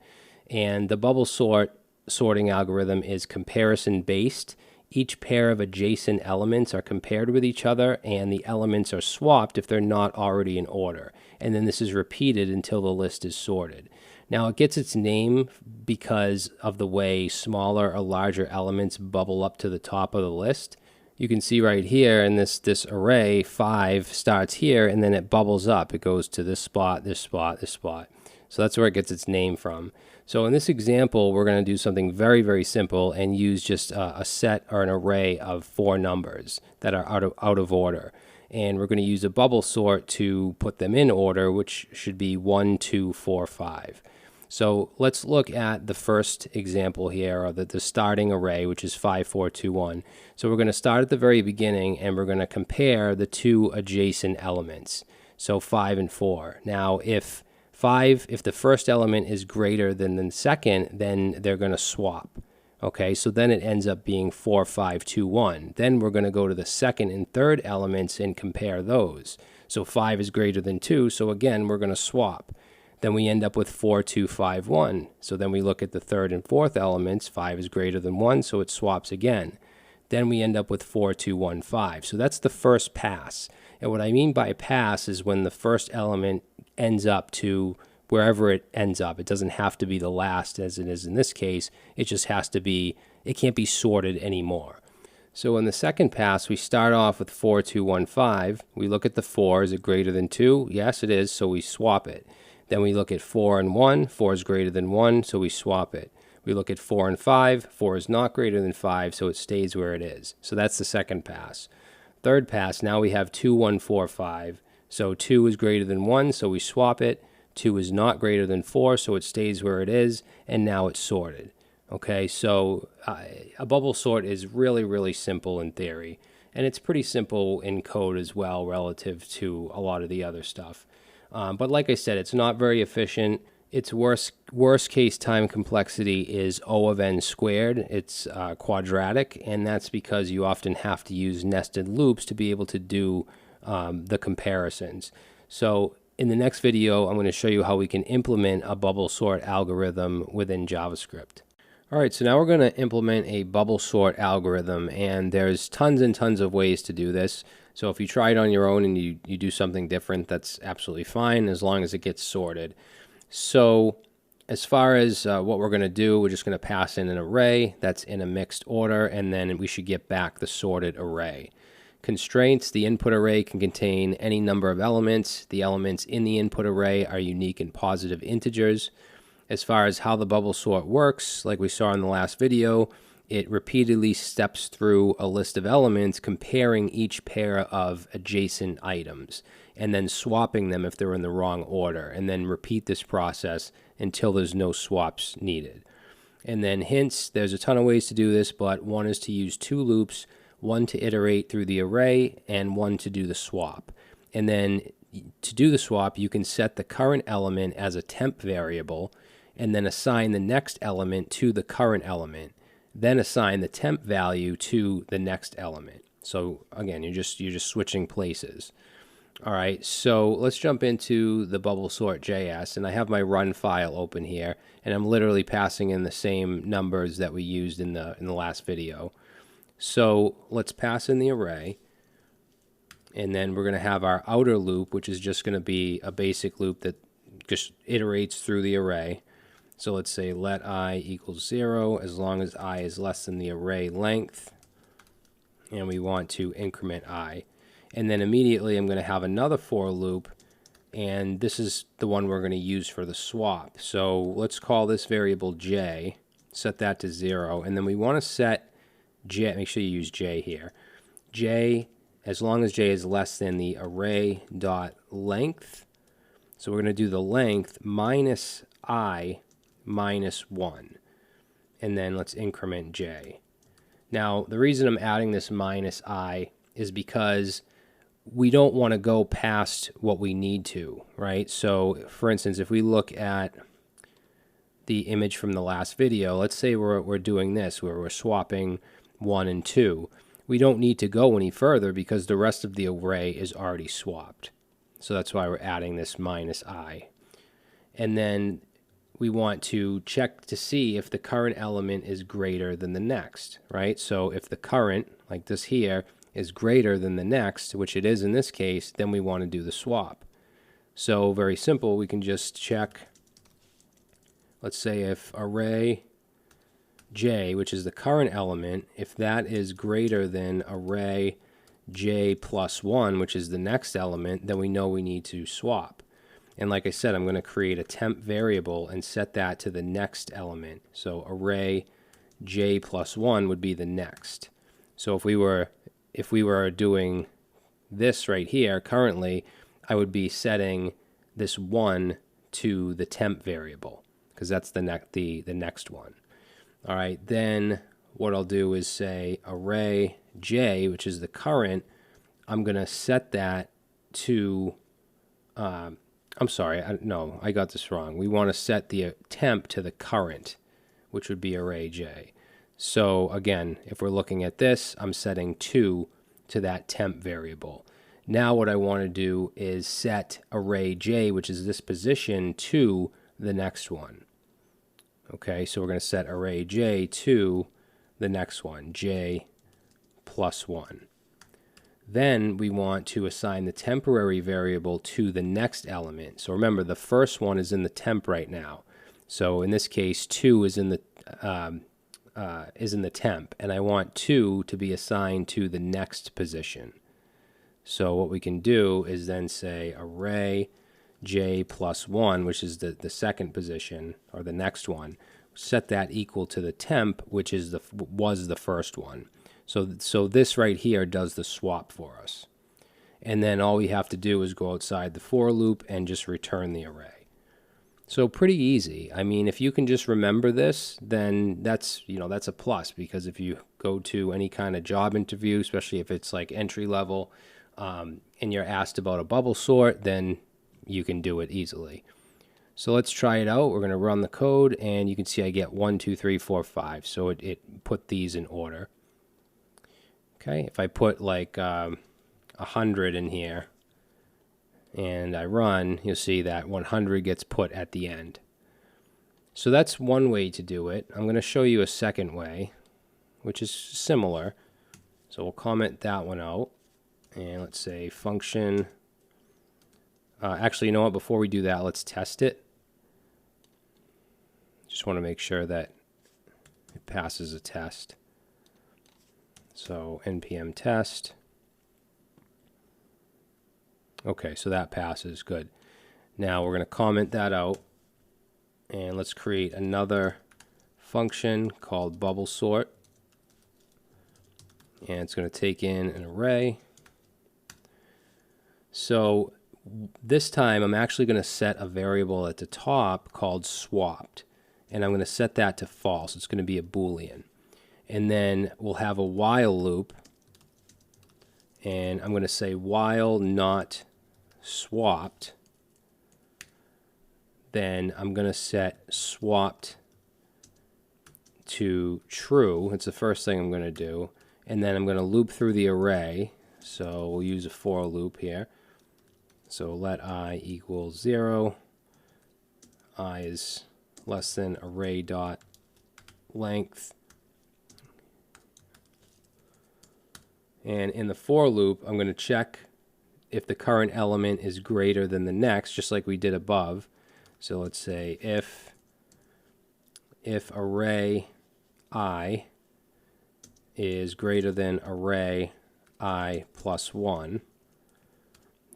And the bubble sorting algorithm is comparison based. Each pair of adjacent elements are compared with each other, and the elements are swapped if they're not already in order. And then this is repeated until the list is sorted. Now, it gets its name because of the way smaller or larger elements bubble up to the top of the list. You can see right here in this array, 5 starts here, and then it bubbles up. It goes to this spot, this spot, this spot. So that's where it gets its name from. So in this example, we're going to do something very, very simple and use just a set or an array of 4 numbers that are out of order. And we're going to use a bubble sort to put them in order, which should be 1, 2, 4, 5. So let's look at the first example here, or the starting array, which is 5, 4, 2, 1. So we're going to start at the very beginning, and we're going to compare the 2 adjacent elements, so 5 and 4. Now, if the first element is greater than the second, then they're going to swap. Okay, so then it ends up being 4, 5, 2, 1. Then we're going to go to the second and third elements and compare those. So 5 is greater than 2, so again, we're going to swap. then we end up with 4, 2, 5, 1. So then we look at the third and fourth elements. 5 is greater than 1, so it swaps again. Then we end up with 4, 2, 1, 5. So that's the first pass. And what I mean by pass is when the first element ends up to wherever it ends up. It doesn't have to be the last as it is in this case. It just has to be, it can't be sorted anymore. So in the second pass, we start off with 4, 2, 1, 5. We look at the 4. Is it greater than 2? Yes, it is, so we swap it. Then we look at 4 and 1. 4 is greater than 1, so we swap it. We look at 4 and 5. 4 is not greater than 5, so it stays where it is. So that's the second pass. Third pass, now we have 2, 1, 4, 5. So 2 is greater than 1, so we swap it. 2 is not greater than 4, so it stays where it is, and now it's sorted. Okay, so a bubble sort is really, really simple in theory, and it's pretty simple in code as well relative to a lot of the other stuff. But like I said, it's not very efficient. Its worst case time complexity is O of n squared. It's quadratic, and that's because you often have to use nested loops to be able to do the comparisons. So in the next video, I'm going to show you how we can implement a bubble sort algorithm within JavaScript. All right, so now we're going to implement a bubble sort algorithm, and there's tons and tons of ways to do this. So if you try it on your own and you do something different, that's absolutely fine as long as it gets sorted. So as far as what we're going to do, we're just going to pass in an array that's in a mixed order, and then we should get back the sorted array. Constraints: the input array can contain any number of elements. The elements in the input array are unique and positive integers. As far as how the bubble sort works, like we saw in the last video, it repeatedly steps through a list of elements, comparing each pair of adjacent items, and then swapping them if they're in the wrong order, and then repeat this process until there's no swaps needed. And then hints: there's a ton of ways to do this, but one is to use 2 loops, one to iterate through the array, and one to do the swap. And then to do the swap, you can set the current element as a temp variable, and then assign the next element to the current element, then assign the temp value to the next element. So again, you're just switching places. All right, so let's jump into the bubble sort.js, and I have my run file open here, and I'm literally passing in the same numbers that we used in the last video. So let's pass in the array, and then we're going to have our outer loop, which is just going to be a basic loop that just iterates through the array. So let's say let I equals 0 as long as I is less than the array length, and we want to increment I. And then immediately I'm going to have another for loop, and this is the one we're going to use for the swap. So let's call this variable j, set that to 0, and then we want to set j, make sure you use j here, j as long as j is less than the array dot length. So we're going to do the length minus I minus 1, and then let's increment j. Now the reason I'm adding this minus I is because we don't want to go past what we need to, right? So for instance, if we look at the image from the last video, let's say we're doing this where we're swapping 1 and 2. We don't need to go any further because the rest of the array is already swapped. So that's why we're adding this minus I. And then we want to check to see if the current element is greater than the next, right? So if the current, like this here, is greater than the next, which it is in this case, then we want to do the swap. So very simple, we can just check, let's say if array j, which is the current element, if that is greater than array j plus 1, which is the next element, then we know we need to swap. And like I said, I'm going to create a temp variable and set that to the next element. So array j plus 1 would be the next. So if we were doing this right here currently, I would be setting this 1 to the temp variable because that's the next one. All right, then what I'll do is say array j, which is the current, I'm going to set that to I'm sorry, no, I got this wrong. We want to set the temp to the current, which would be array j. So again, if we're looking at this, I'm setting 2 to that temp variable. Now what I want to do is set array j, which is this position, to the next one. Okay, so we're going to set array j to the next one, j plus 1. Then we want to assign the temporary variable to the next element. So remember, the first one is in the temp right now. So in this case, 2 is in the temp, and I want 2 to be assigned to the next position. So what we can do is then say array j plus 1, which is the second position, or the next one, set that equal to the temp, which is was the first one. So this right here does the swap for us. And then all we have to do is go outside the for loop and just return the array. So pretty easy. I mean, if you can just remember this, then that's a plus, because if you go to any kind of job interview, especially if it's like entry level, and you're asked about a bubble sort, then you can do it easily. So let's try it out. We're going to run the code, and you can see I get 1, 2, 3, 4, 5. So it put these in order. Okay, if I put like 100 in here and I run, you'll see that 100 gets put at the end. So that's one way to do it. I'm going to show you a second way, which is similar. So we'll comment that one out, and let's say function. Actually, you know what? Before we do that, let's test it. Just want to make sure that it passes a test. So npm test. Okay, so that passes. Good. Now we're going to comment that out, and let's create another function called bubble sort, and it's going to take in an array. So this time I'm actually going to set a variable at the top called swapped, and I'm going to set that to false. It's going to be a Boolean. And then we'll have a while loop, and I'm going to say while not swapped. Then I'm going to set swapped to true. It's the first thing I'm going to do. And then I'm going to loop through the array. So we'll use a for loop here. So let I equal 0. I is less than array dot length. And in the for loop, I'm going to check if the current element is greater than the next, just like we did above. So let's say if array I is greater than array I plus 1,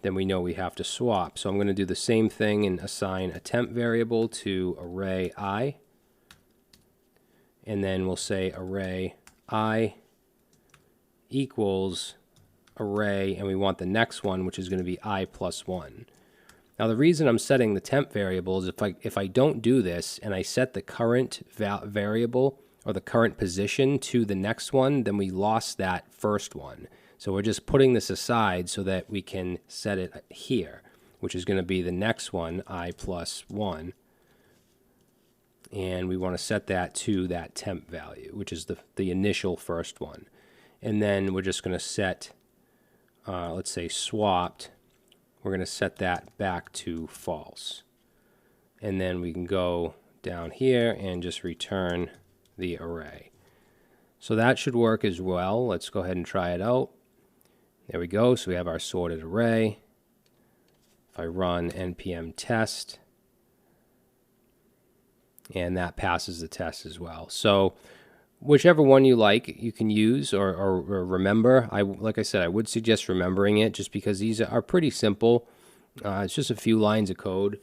then we know we have to swap. So I'm going to do the same thing and assign a temp variable to array I. And then we'll say array I equals array, and we want the next one, which is going to be I plus 1. Now the reason I'm setting the temp variable is if I don't do this and I set the current variable or the current position to the next one, then we lost that first one. So we're just putting this aside so that we can set it here, which is going to be the next one, I plus 1. And we want to set that to that temp value, which is the initial first one. And then we're just going to set, let's say swapped, we're going to set that back to false. And then we can go down here and just return the array. So that should work as well. Let's go ahead and try it out. There we go. So we have our sorted array. If I run npm test, and that passes the test as well. So whichever one you like, you can use or remember. Like I said, I would suggest remembering it just because these are pretty simple. It's just a few lines of code.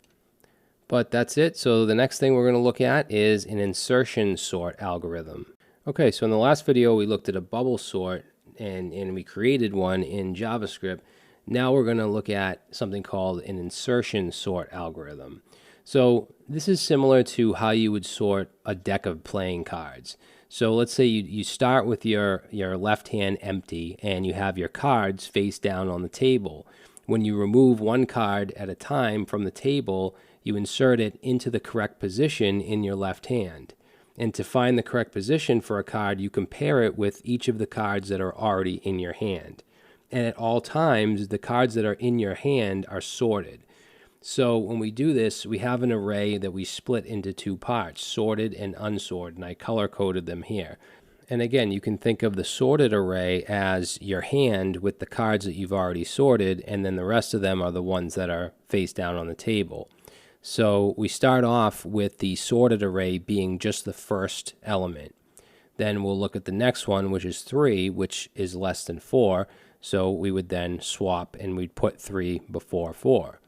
But that's it. So the next thing we're going to look at is an insertion sort algorithm. Okay, so in the last video we looked at a bubble sort and we created one in JavaScript. Now we're going to look at something called an insertion sort algorithm. So this is similar to how you would sort a deck of playing cards. So let's say you start with your left hand empty and you have your cards face down on the table. When you remove one card at a time from the table, you insert it into the correct position in your left hand. And to find the correct position for a card, you compare it with each of the cards that are already in your hand. and at all times, the cards that are in your hand are sorted. So when we do this, we have an array that we split into two parts, sorted and unsorted, and I color-coded them here. And again, you can think of the sorted array as your hand with the cards that you've already sorted, and then the rest of them are the ones that are face down on the table. So we start off with the sorted array being just the first element. Then we'll look at the next one, which is 3, which is less than 4. So we would then swap and we'd put 3 before 4.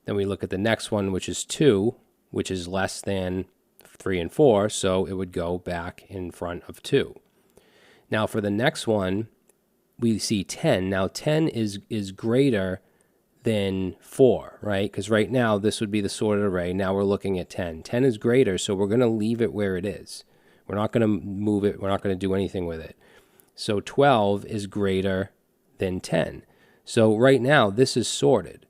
Then we look at the next one, which is 2, which is less than 3 and 4. So it would go back in front of 2. Now for the next one, we see 10. Now 10 is greater than 4, right? Because right now this would be the sorted array. Now we're looking at 10. 10 is greater, so we're going to leave it where it is. We're not going to move it. We're not going to do anything with it. So 12 is greater than 10. So right now this is sorted.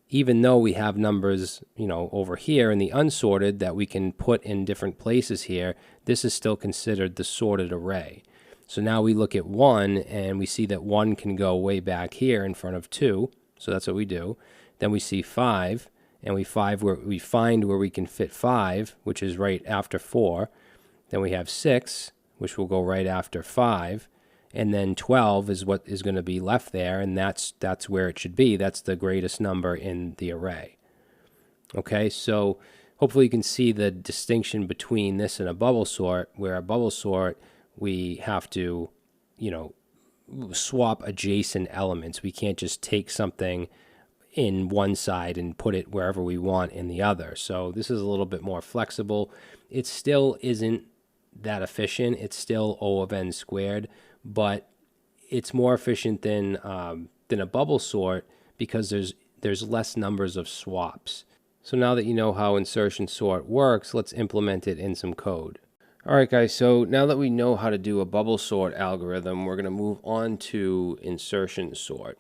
Even though we have numbers, over here in the unsorted that we can put in different places here, this is still considered the sorted array. So now we look at 1 and we see that 1 can go way back here in front of 2. So that's what we do. Then we see 5, and we find where we can fit 5, which is right after 4. Then we have 6, which will go right after 5. And then 12 is what is going to be left there, and that's where it should be. That's the greatest number in the array. Okay, so hopefully you can see the distinction between this and a bubble sort, where a bubble sort, we have to, swap adjacent elements. We can't just take something in one side and put it wherever we want in the other. So this is a little bit more flexible. It still isn't that efficient. It's still O of n squared, but it's more efficient than a bubble sort because there's less numbers of swaps. So now that you know how insertion sort works, let's implement it in some code. All right, guys, so now that we know how to do a bubble sort algorithm, we're going to move on to insertion sort.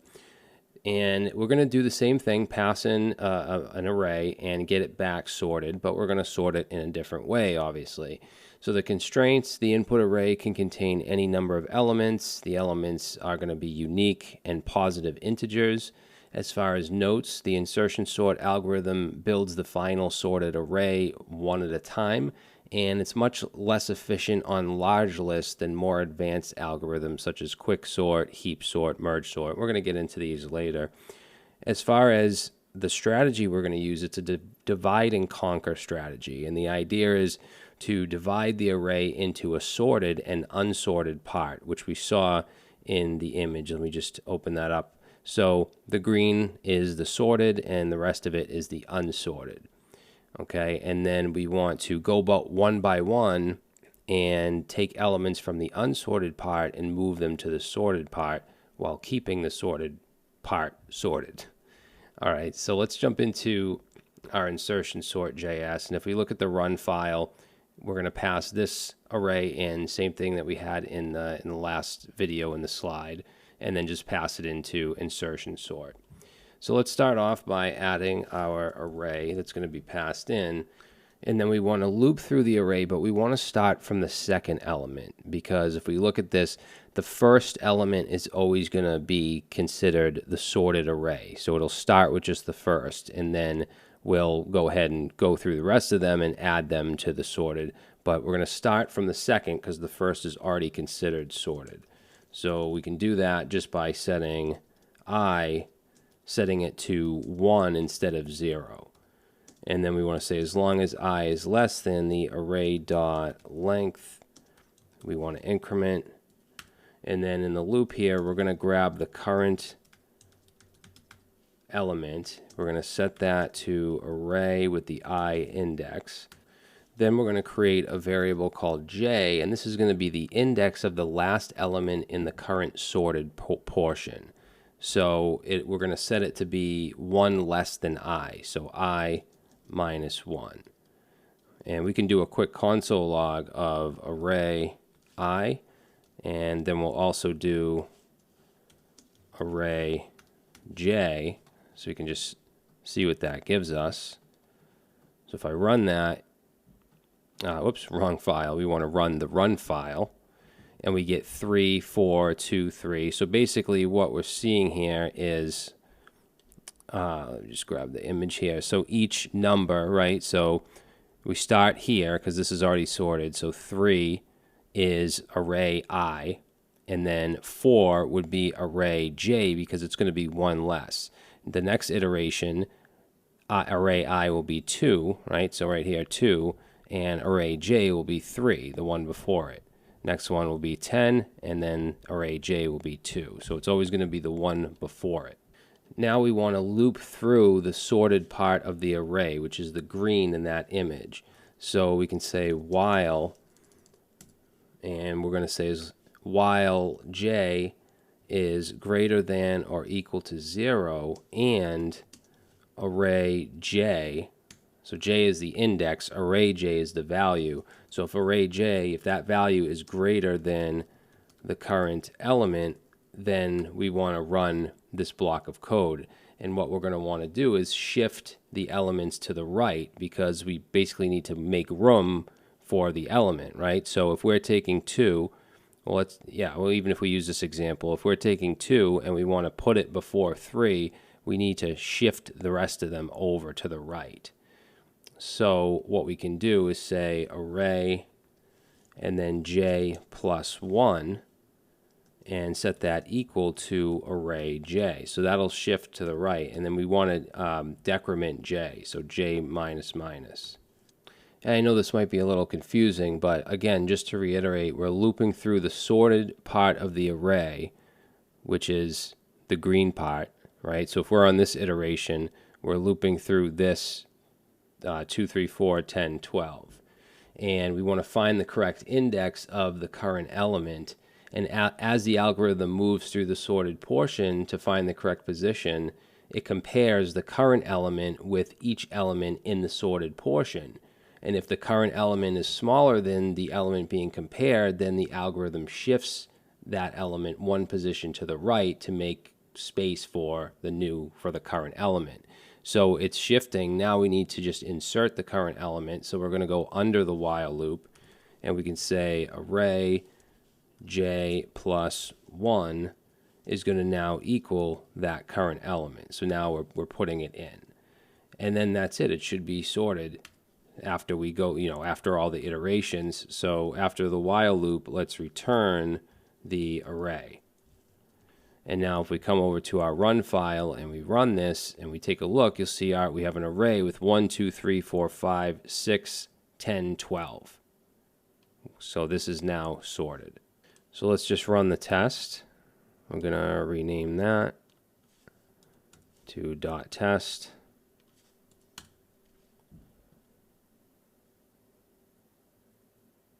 And we're going to do the same thing, pass in an array and get it back sorted, but we're going to sort it in a different way, obviously. So the constraints, the input array can contain any number of elements. The elements are going to be unique and positive integers. As far as notes, the insertion sort algorithm builds the final sorted array one at a time, and it's much less efficient on large lists than more advanced algorithms such as quicksort, heap sort, merge sort. We're going to get into these later. As far as the strategy we're going to use, it's a divide and conquer strategy, and the idea is to divide the array into a sorted and unsorted part, which we saw in the image. Let me just open that up. So the green is the sorted and the rest of it is the unsorted. Okay, and then we want to go about one by one and take elements from the unsorted part and move them to the sorted part while keeping the sorted part sorted. All right, so let's jump into our insertion sort.js, and if we look at the run file, we're going to pass this array in, same thing that we had in the last video in the slide, and then just pass it into insertion sort. So let's start off by adding our array that's going to be passed in, and then we want to loop through the array, but we want to start from the second element, because if we look at this, the first element is always going to be considered the sorted array. So it'll start with just the first, and then we'll go ahead and go through the rest of them and add them to the sorted. But we're going to start from the second because the first is already considered sorted. So we can do that just by setting it to 1 instead of 0. And then we want to say as long as I is less than the array dot length, we want to increment. And then in the loop here, we're going to grab the current element. We're going to set that to array with the I index. Then we're going to create a variable called j, and this is going to be the index of the last element in the current sorted portion. So we're going to set it to be 1 less than I, so I minus 1. And we can do a quick console log of array I, and then we'll also do array j, so we can just see what that gives us. So if I run that, whoops, wrong file. We want to run the run file. and we get 3, 4, 2, 3. So basically what we're seeing here is, let me just grab the image here. So each number, right? So we start here because this is already sorted. So 3 is array I, and then 4 would be array j because it's going to be one less. The next iteration, array I will be 2, right? So right here 2, and array j will be 3, the one before it. Next one will be 10, and then array j will be 2. So it's always going to be the one before it. Now we want to loop through the sorted part of the array, which is the green in that image. So we can say while, and we're going to say is while j is greater than or equal to 0 and array j, so j is the index, array j is the value. So if array j, if that value is greater than the current element, then we want to run this block of code. And what we're going to want to do is shift the elements to the right because we basically need to make room for the element, right? So if we're taking 2, well, even if we use this example, if we're taking 2 and we want to put it before 3, we need to shift the rest of them over to the right. So what we can do is say array and then j plus 1 and set that equal to array j. So that'll shift to the right, and then we want to decrement j, so j minus minus. And I know this might be a little confusing, but again, just to reiterate, we're looping through the sorted part of the array, which is the green part, right? So if we're on this iteration, we're looping through this 2, 3, 4, 10, 12. And we want to find the correct index of the current element. And as the algorithm moves through the sorted portion to find the correct position, it compares the current element with each element in the sorted portion. And if the current element is smaller than the element being compared, then the algorithm shifts that element one position to the right to make space for the current element. So it's shifting. Now we need to just insert the current element. So we're going to go under the while loop, and we can say array j plus 1 is going to now equal that current element. So now we're putting it in. And then that's it. It should be sorted after we go, after all the iterations. So after the while loop, let's return the array. And now if we come over to our run file and we run this and we take a look, you'll see we have an array with 1, 2, 3, 4, 5, 6, 10, 12. So this is now sorted. So let's just run the test. I'm going to rename that to .test.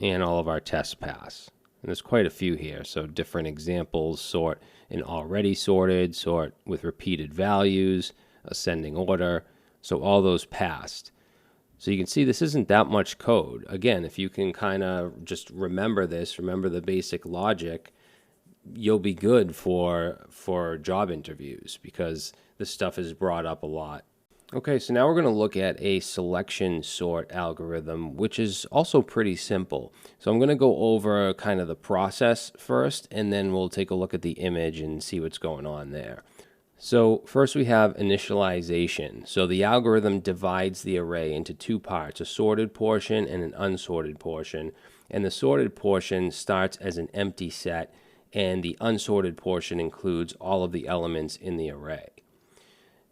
And all of our tests pass. And there's quite a few here, so different examples: sort in already sorted, sort with repeated values, ascending order. So all those passed. So you can see this isn't that much code. Again, if you can kind of just remember the basic logic, you'll be good for job interviews because this stuff is brought up a lot. Okay, so now we're going to look at a selection sort algorithm, which is also pretty simple. So I'm going to go over kind of the process first, and then we'll take a look at the image and see what's going on there. So first we have initialization. So the algorithm divides the array into two parts, a sorted portion and an unsorted portion. And the sorted portion starts as an empty set, and the unsorted portion includes all of the elements in the array.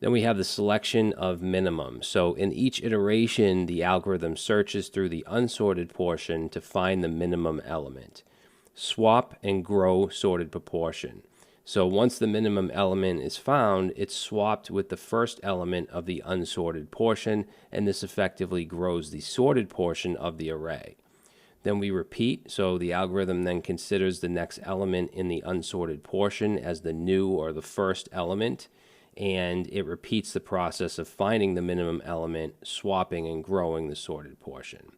Then we have the selection of minimum. So in each iteration, the algorithm searches through the unsorted portion to find the minimum element. Swap and grow sorted proportion. So once the minimum element is found, it's swapped with the first element of the unsorted portion, and this effectively grows the sorted portion of the array. Then we repeat, so the algorithm then considers the next element in the unsorted portion as the new or the first element, and it repeats the process of finding the minimum element, swapping and growing the sorted portion.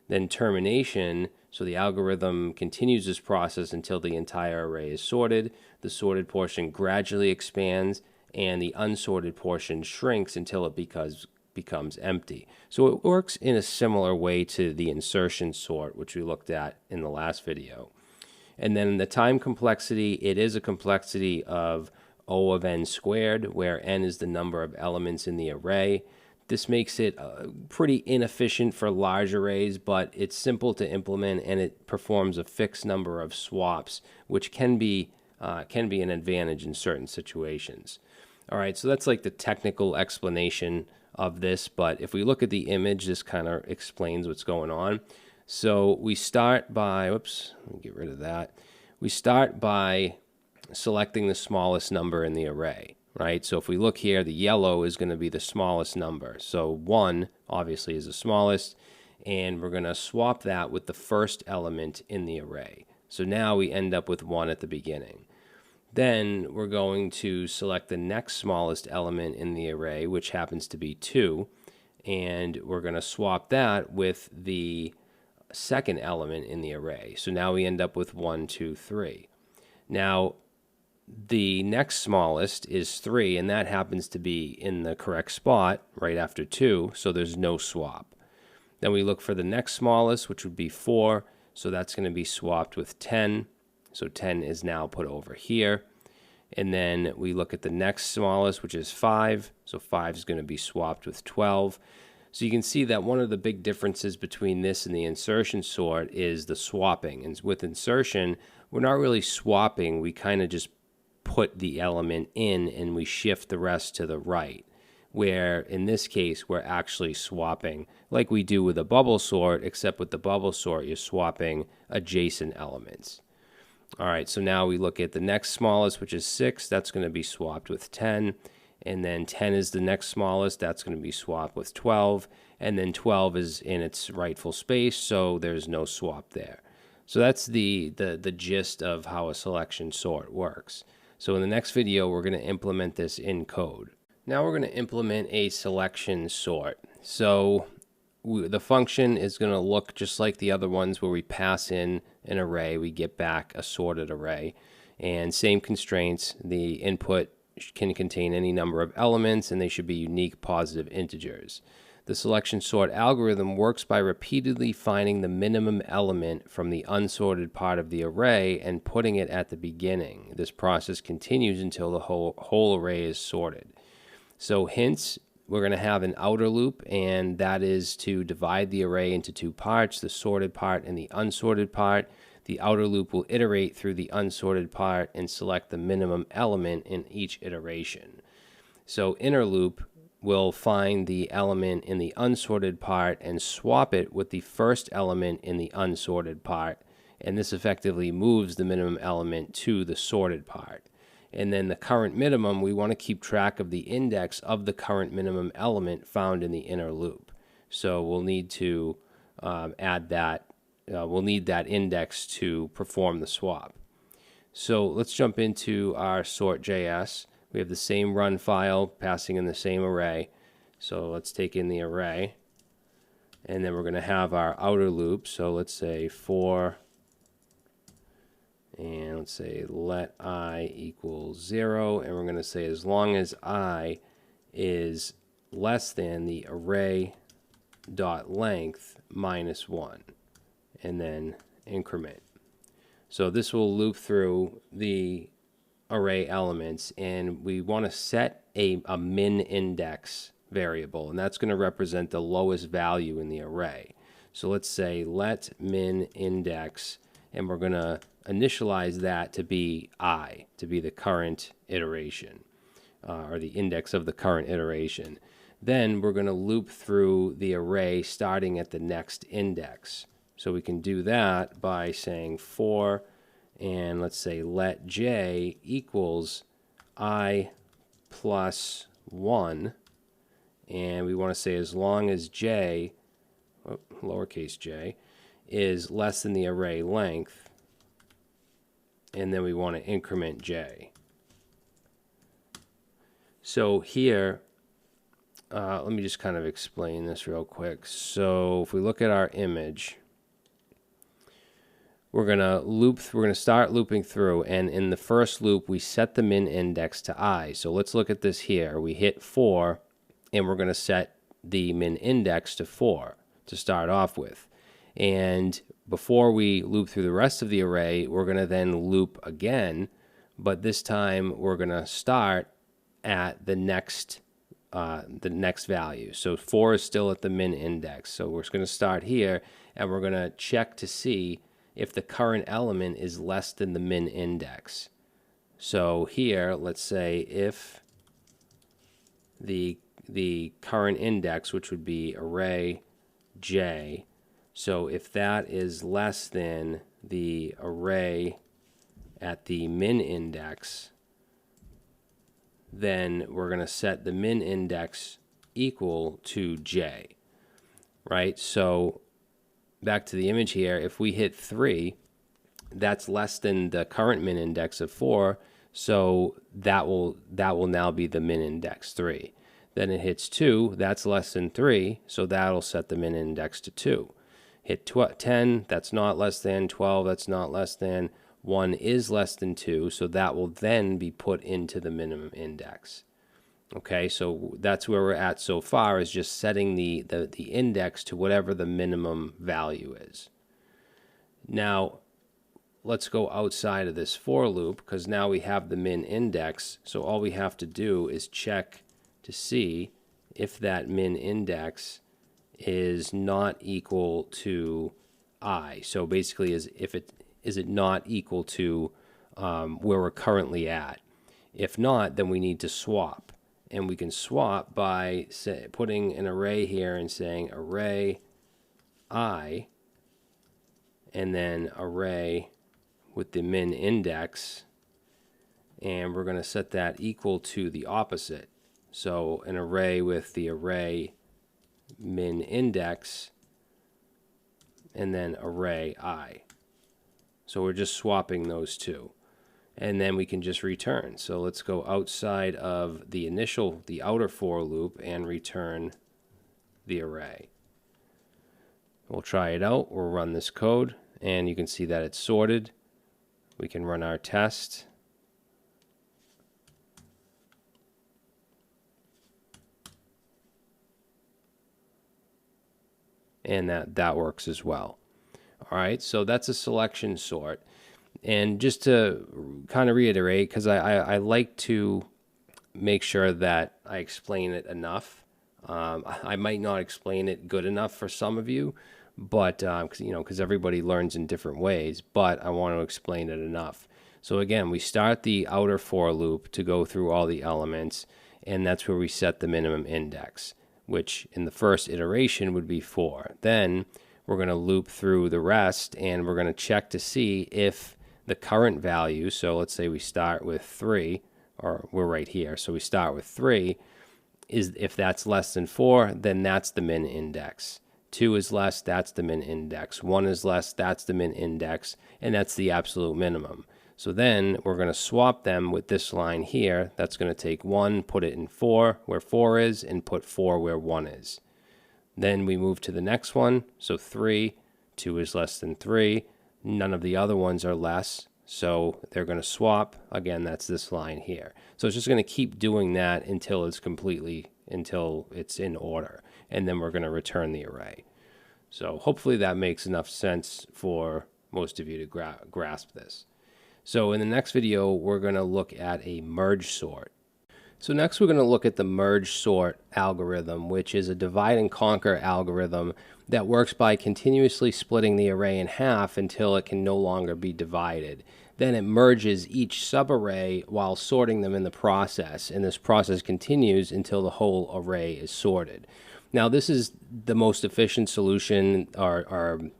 Then termination, so the algorithm continues this process until the entire array is sorted. The sorted portion gradually expands, and the unsorted portion shrinks until it becomes empty. So it works in a similar way to the insertion sort, which we looked at in the last video. And then the time complexity, it is a complexity of O of n squared, where n is the number of elements in the array. This makes it pretty inefficient for large arrays, but it's simple to implement and it performs a fixed number of swaps, which can be an advantage in certain situations. All right, so that's like the technical explanation of this, but if we look at the image, this kind of explains what's going on. So we start by, whoops, let me get rid of that. We start by selecting the smallest number in the array, right? So if we look here, the yellow is going to be the smallest number. So 1 obviously is the smallest, and we're going to swap that with the first element in the array. So now we end up with 1 at the beginning. Then we're going to select the next smallest element in the array, which happens to be 2, and we're going to swap that with the second element in the array. So now we end up with 1, 2, 3. Now, the next smallest is 3, and that happens to be in the correct spot right after 2, so there's no swap. Then we look for the next smallest, which would be 4, so that's going to be swapped with 10. So 10 is now put over here. And then we look at the next smallest, which is 5. So 5 is going to be swapped with 12. So you can see that one of the big differences between this and the insertion sort is the swapping. And with insertion, we're not really swapping. We kind of just put the element in and we shift the rest to the right. Where in this case, we're actually swapping like we do with a bubble sort, except with the bubble sort, you're swapping adjacent elements. All right, so now we look at the next smallest, which is 6. That's going to be swapped with 10. And then 10 is the next smallest. That's going to be swapped with 12. And then 12 is in its rightful space, so there's no swap there. So that's the gist of how a selection sort works. So in the next video, we're going to implement this in code. Now we're going to implement a selection sort. So the function is going to look just like the other ones where we pass in an array, we get back a sorted array, and same constraints. The input can contain any number of elements and they should be unique positive integers. The selection sort algorithm works by repeatedly finding the minimum element from the unsorted part of the array and putting it at the beginning. This process continues until the whole array is sorted. So hints, we're going to have an outer loop, and that is to divide the array into 2 parts, the sorted part and the unsorted part. The outer loop will iterate through the unsorted part and select the minimum element in each iteration. So inner loop will find the element in the unsorted part and swap it with the first element in the unsorted part, and this effectively moves the minimum element to the sorted part. And then the current minimum, we want to keep track of the index of the current minimum element found in the inner loop. So we'll need to add that. We'll need that index to perform the swap. So let's jump into our sort.js. We have the same run file passing in the same array. So let's take in the array. And then we're going to have our outer loop. So let's say for, and let's say let I equals 0. And we're going to say as long as I is less than the array dot length minus 1. And then increment. So this will loop through the array elements, and we want to set a min index variable, and that's going to represent the lowest value in the array. So let's say let min index, and we're going to initialize that to be I, to be the current iteration, or the index of the current iteration. Then we're going to loop through the array starting at the next index. So we can do that by saying for, and let's say let j equals I plus 1. And we want to say as long as j, lowercase j, is less than the array length. And then we want to increment j. So here, let me just kind of explain this real quick. So if we look at our image, we're going to start looping through, and in the first loop we set the min index to I. So let's look at this here. We hit 4, and we're going to set the min index to 4 to start off with. And before we loop through the rest of the array, we're going to then loop again, but this time we're going to start at the next value. So 4 is still at the min index. So we're going to start here, and we're going to check to see if the current element is less than the min index. So here, let's say if the current index, which would be array j, so if that is less than the array at the min index, then we're going to set the min index equal to j, right? So back to the image here, if we hit 3, that's less than the current min index of 4, so that will now be the min index 3. Then it hits 2, that's less than 3, so that'll set the min index to 2. Hit 10, that's not less than. 12, that's not less than. 1 is less than 2, so that will then be put into the minimum index. Okay, so that's where we're at so far, is just setting the index to whatever the minimum value is. Now, let's go outside of this for loop, because now we have the min index, so all we have to do is check to see if that min index is not equal to I. So basically, is it not equal to where we're currently at? If not, then we need to swap. And we can swap by putting an array here and saying array I, and then array with the min index, and we're going to set that equal to the opposite. So an array with the array min index, and then array I. So we're just swapping those two. And then we can just return. So let's go outside of the outer for loop, and return the array. We'll try it out. We'll run this code, and you can see that it's sorted. We can run our test. And that works as well. All right, so that's a selection sort. And just to kind of reiterate, because I like to make sure that I explain it enough. I might not explain it good enough for some of you, but because everybody learns in different ways, but I want to explain it enough. So again, we start the outer for loop to go through all the elements, and that's where we set the minimum index, which in the first iteration would be 4. Then we're going to loop through the rest, and we're going to check to see if the current value, so let's say we start with 3, or we're right here, so we start with 3, if that's less than 4, then that's the min index. 2 is less, that's the min index. 1 is less, that's the min index, and that's the absolute minimum. So then we're going to swap them with this line here. That's going to take 1, put it in 4 where 4 is, and put 4 where 1 is. Then we move to the next one. So 3, 2 is less than 3. None of the other ones are less, so they're going to swap. Again, that's this line here. So it's just going to keep doing that until it's in order, and then we're going to return the array. So hopefully that makes enough sense for most of you to grasp this. So in the next video, we're going to look at a merge sort. So next we're going to look at the merge sort algorithm, which is a divide and conquer algorithm that works by continuously splitting the array in half until it can no longer be divided. Then it merges each subarray while sorting them in the process, and this process continues until the whole array is sorted. Now this is the most efficient solution or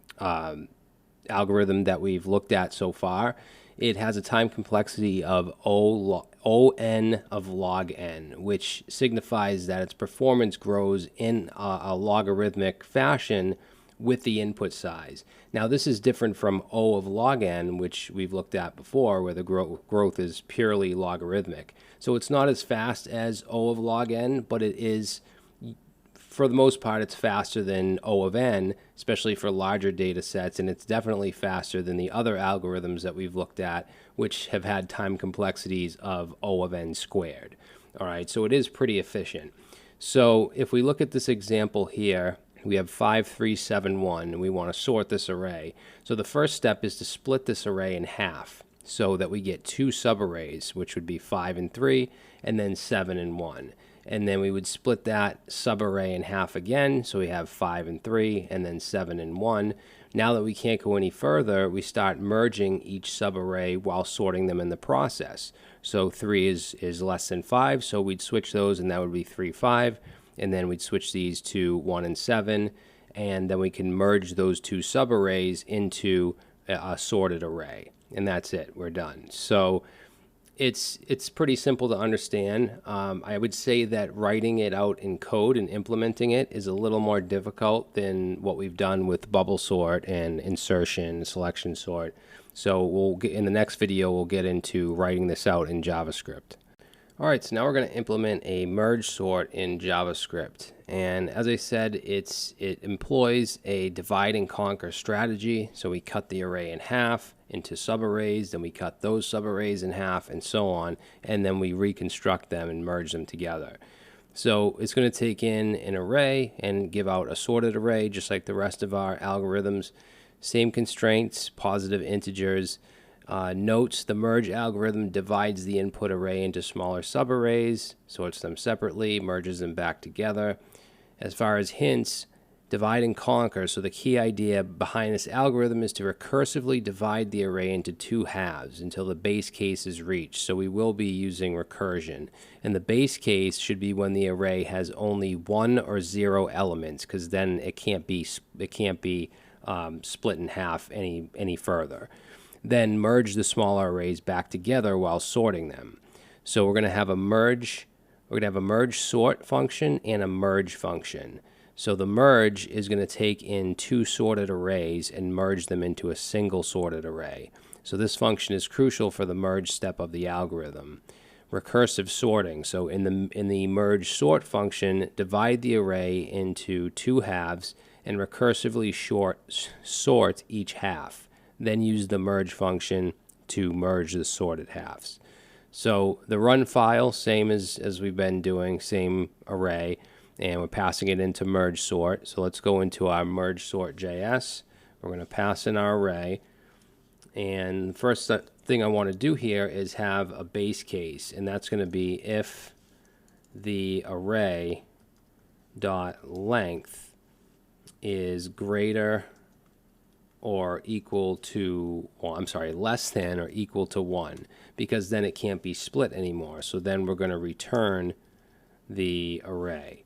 algorithm that we've looked at so far. It has a time complexity of O(n) of log n, which signifies that its performance grows in a logarithmic fashion with the input size. Now this is different from O of log n, which we've looked at before, where the growth is purely logarithmic. So it's not as fast as O of log n, but it is, for the most part, it's faster than O of n, especially for larger data sets, and it's definitely faster than the other algorithms that we've looked at, which have had time complexities of O of n squared. All right, so it is pretty efficient. So if we look at this example here, we have 5, 3, 7, 1, and we want to sort this array. So the first step is to split this array in half so that we get 2 subarrays, which would be 5 and 3, and then 7 and 1. And then we would split that subarray in half again, so we have 5 and 3, and then 7 and 1. Now that we can't go any further, we start merging each subarray while sorting them in the process. So 3 is less than 5, so we'd switch those, and that would be 3, 5. And then we'd switch these to 1 and 7, and then we can merge those 2 subarrays into a sorted array. And that's it, we're done. So it's pretty simple to understand. I would say that writing it out in code and implementing it is a little more difficult than what we've done with bubble sort and insertion, selection sort. So we'll get, in the next video, we'll get into writing this out in JavaScript. All right, so now we're going to implement a merge sort in JavaScript. And as I said, it employs a divide and conquer strategy. So we cut the array in half into subarrays, then we cut those subarrays in half, and so on, and then we reconstruct them and merge them together. So it's going to take in an array and give out a sorted array, just like the rest of our algorithms. Same constraints, positive integers. Notes, the merge algorithm divides the input array into smaller subarrays, sorts them separately, merges them back together. As far as hints, divide and conquer. So the key idea behind this algorithm is to recursively divide the array into 2 halves until the base case is reached. So we will be using recursion. And the base case should be when the array has only 1 or 0 elements, because then it can't be split in half any further. Then merge the smaller arrays back together while sorting them. So we're going to have a merge sort function and a merge function. So the merge is going to take in 2 sorted arrays and merge them into a single sorted array. So this function is crucial for the merge step of the algorithm. Recursive sorting. So in the merge sort function, divide the array into 2 halves and recursively sort each half. Then use the merge function to merge the sorted halves. So the run file, same as we've been doing, same array, and we're passing it into merge sort. So let's go into our merge sort.js. We're going to pass in our array, and the first thing I want to do here is have a base case, and that's going to be if the array dot length is greater or equal to, well, I'm sorry, less than or equal to 1, because then it can't be split anymore. So then we're going to return the array.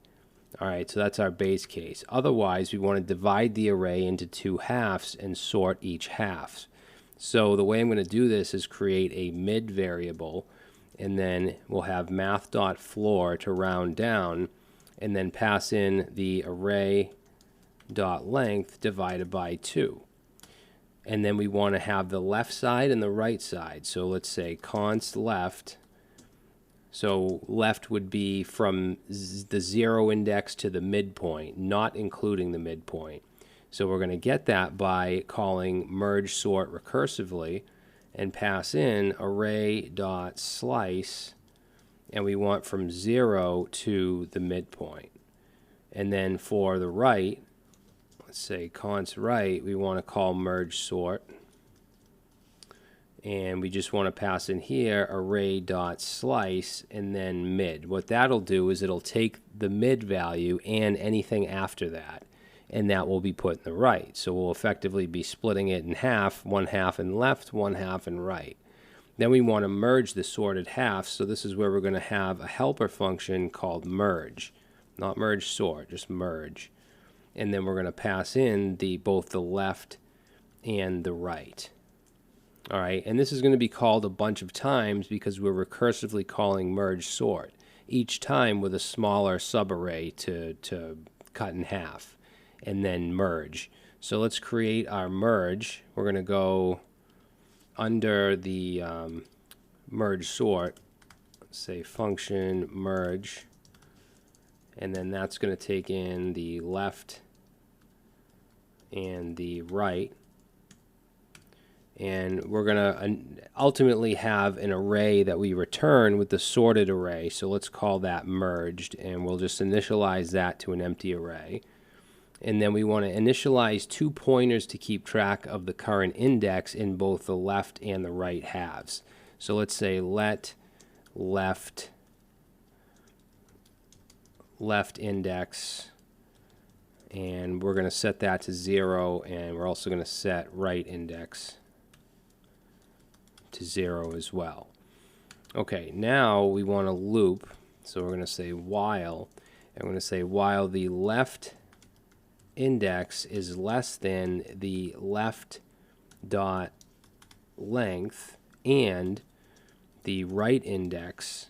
All right, so that's our base case. Otherwise, we want to divide the array into 2 halves and sort each half. So the way I'm going to do this is create a mid variable, and then we'll have math.floor to round down, and then pass in the array.length divided by 2. And then we want to have the left side and the right side. So let's say const left. So left would be from the 0 index to the midpoint, not including the midpoint. So we're going to get that by calling merge sort recursively and pass in array.slice, and we want from 0 to the midpoint. And then for the right, let's say const right, we want to call merge sort, and we just want to pass in here array.slice and then mid. What that'll do is it'll take the mid value and anything after that, and that will be put in the right. So we'll effectively be splitting it in half, 1 half in left, 1 half in right. Then we want to merge the sorted halves, so this is where we're going to have a helper function called merge. Not merge sort, just merge. And then we're going to pass in both the left and the right. All right, and this is going to be called a bunch of times because we're recursively calling merge sort, each time with a smaller subarray to cut in half, and then merge. So let's create our merge. We're going to go under the merge sort, let's say function merge, and then that's going to take in the left and the right, and we're going to ultimately have an array that we return with the sorted array. So let's call that merged, and we'll just initialize that to an empty array. And then we want to initialize 2 pointers to keep track of the current index in both the left and the right halves. So let's say let left index, and we're going to set that to 0, and we're also going to set right index to 0 as well. Okay, now we want to loop, so we're going to say while, and we're going to say while the left index is less than the left dot length and the right index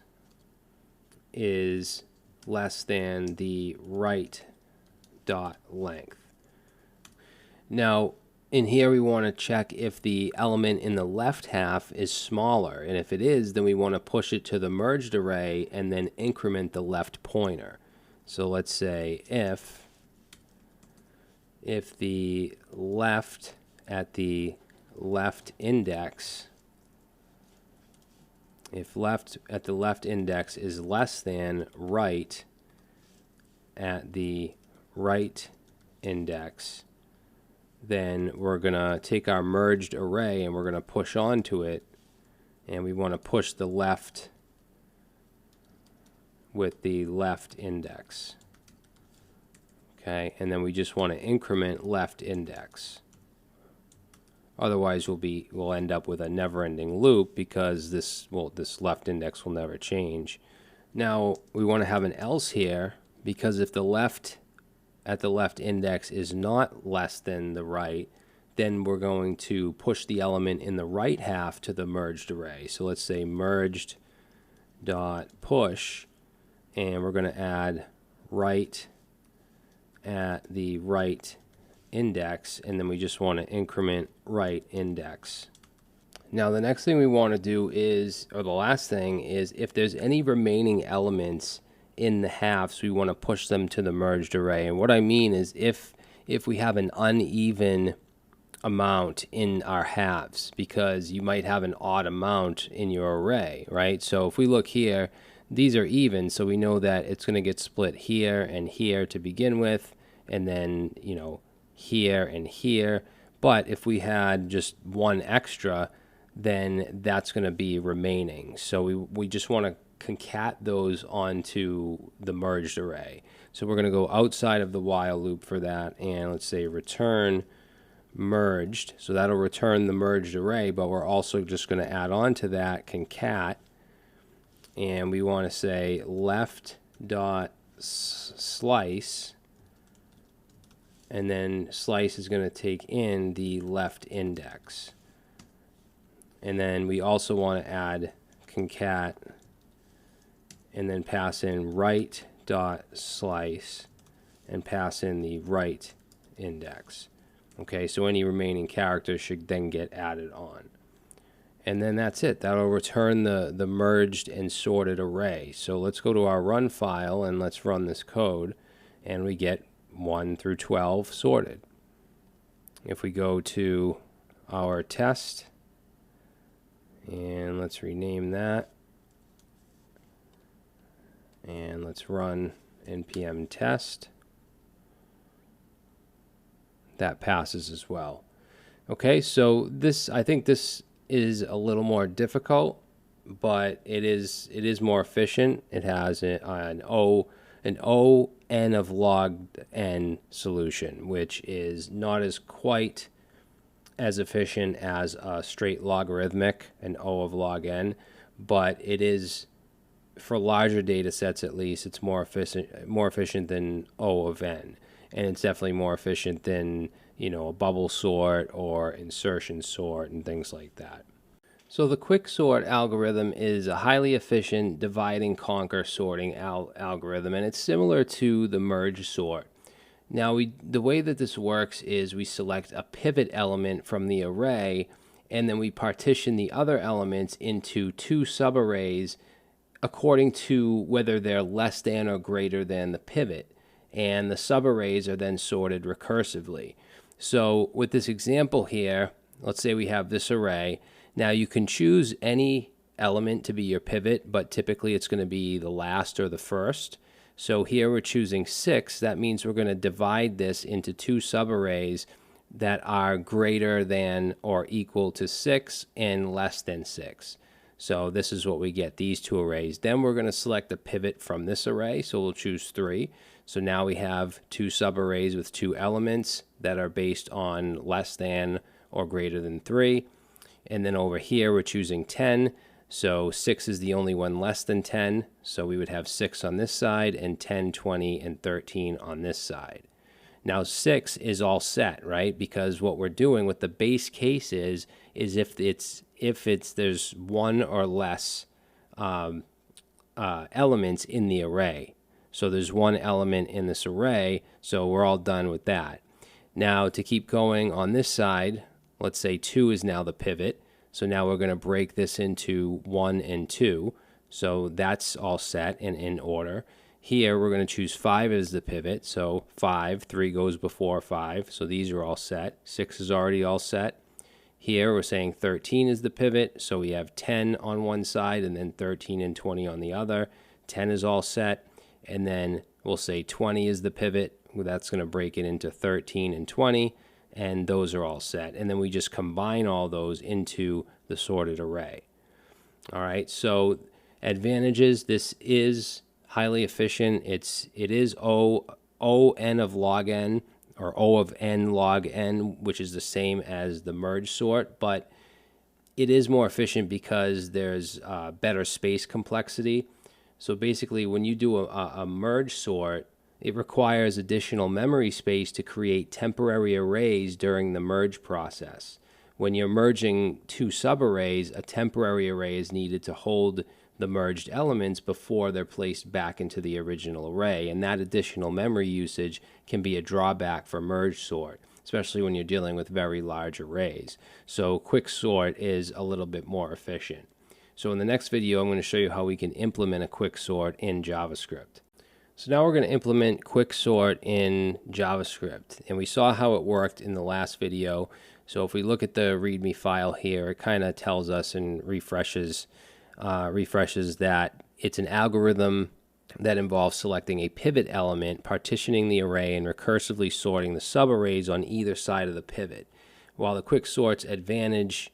is less than the right dot length. Now in here we want to check if the element in the left half is smaller, and if it is, then we want to push it to the merged array and then increment the left pointer. So let's say if the left at the left index, if left at the left index is less than right at the right index, then we're going to take our merged array and we're going to push onto it, and we want to push the left with the left index. Okay, and then we just want to increment left index. Otherwise we'll end up with a never-ending loop, because this left index will never change. Now we want to have an else here, because if the left at the left index is not less than the right, then we're going to push the element in the right half to the merged array. So let's say merged dot push, and we're going to add right at the right index, and then we just want to increment right index. Now the next thing we want to do is, or the last thing is, if there's any remaining elements in the halves, we want to push them to the merged array. And what I mean is if we have an uneven amount in our halves, because you might have an odd amount in your array, right? So if we look here, these are even, so we know that it's going to get split here and here to begin with, and then, you know, here and here. But if we had just one extra, then that's going to be remaining. So we just want to concat those onto the merged array. So we're going to go outside of the while loop for that, and let's say return merged. So that'll return the merged array, but we're also just going to add on to that concat, and we want to say left dot slice, and then slice is going to take in the left index. And then we also want to add concat and then pass in right dot slice and pass in the right index. Okay, so any remaining characters should then get added on. And then that's it. That'll return the merged and sorted array. So let's go to our run file and let's run this code, and we get 1 through 12 sorted. If we go to our test, and let's rename that, and let's run npm test, that passes as well. Okay, so I think this is a little more difficult, but it is more efficient. It has an O n of log n solution, which is not as quite as efficient as a straight logarithmic, an O of log n, but it is, for larger data sets at least, it's more efficient than O of n, and it's definitely more efficient than, you know, a bubble sort or insertion sort and things like that. So the quicksort algorithm is a highly efficient divide and conquer sorting algorithm, and it's similar to the merge sort. Now the way that this works is we select a pivot element from the array, and then we partition the other elements into 2 subarrays according to whether they're less than or greater than the pivot, and the subarrays are then sorted recursively. So with this example here, let's say we have this array. Now you can choose any element to be your pivot, but typically it's going to be the last or the first. So here we're choosing 6. That means we're going to divide this into 2 subarrays that are greater than or equal to 6 and less than 6. So this is what we get, these 2 arrays. Then we're going to select a pivot from this array, so we'll choose 3. So now we have 2 subarrays with 2 elements that are based on less than or greater than 3. And then over here we're choosing 10. So 6 is the only one less than 10. So we would have 6 on this side and 10, 20, and 13 on this side. Now 6 is all set, right? Because what we're doing with the base case is if there's 1 or less elements in the array. So there's 1 element in this array, so we're all done with that. Now to keep going on this side, let's say 2 is now the pivot. So now we're going to break this into 1 and 2. So that's all set and in order. Here we're going to choose 5 as the pivot. So 5, 3 goes before 5. So these are all set. 6 is already all set. Here we're saying 13 is the pivot. So we have 10 on one side and then 13 and 20 on the other. 10 is all set. And then we'll say 20 is the pivot. That's going to break it into 13 and 20. And those are all set. And then we just combine all those into the sorted array. All right, so advantages, this is highly efficient. It is O n of log n, or O of n log n, which is the same as the merge sort, but it is more efficient because there's better space complexity. So basically when you do a merge sort, it requires additional memory space to create temporary arrays during the merge process. When you're merging 2 subarrays, a temporary array is needed to hold the merged elements before they're placed back into the original array, and that additional memory usage can be a drawback for merge sort, especially when you're dealing with very large arrays. So quick sort is a little bit more efficient. So in the next video, I'm going to show you how we can implement a quick sort in JavaScript. So now we're going to implement quicksort in JavaScript, and we saw how it worked in the last video. So if we look at the README file here, it kind of tells us and refreshes that it's an algorithm that involves selecting a pivot element, partitioning the array, and recursively sorting the subarrays on either side of the pivot. While the quicksort's advantage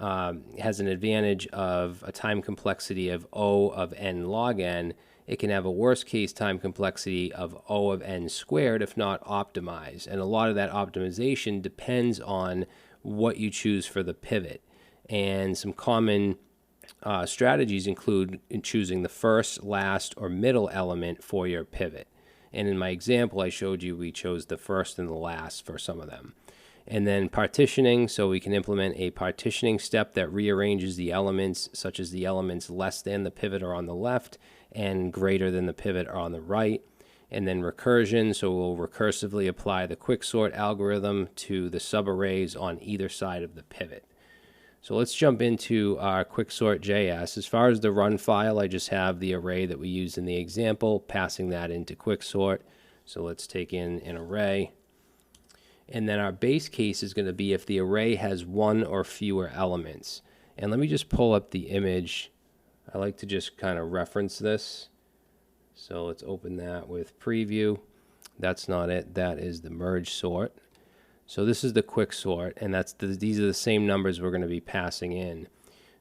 has an advantage of a time complexity of O of n log n, it can have a worst case time complexity of O of n squared if not optimized. And a lot of that optimization depends on what you choose for the pivot. And some common strategies include in choosing the first, last, or middle element for your pivot. And in my example, I showed you we chose the first and the last for some of them. And then partitioning, so we can implement a partitioning step that rearranges the elements, such as the elements less than the pivot are on the left and greater than the pivot are on the right. And then recursion, so we'll recursively apply the quicksort algorithm to the subarrays on either side of the pivot. So let's jump into our quicksort.js. As far as the run file, I just have the array that we used in the example, passing that into quicksort. So let's take in an array. And then our base case is going to be if the array has 1 or fewer elements. And let me just pull up the image. I like to just kind of reference this. So let's open that with preview. That's not it. That is the merge sort. So this is the quicksort, and these are the same numbers we're going to be passing in.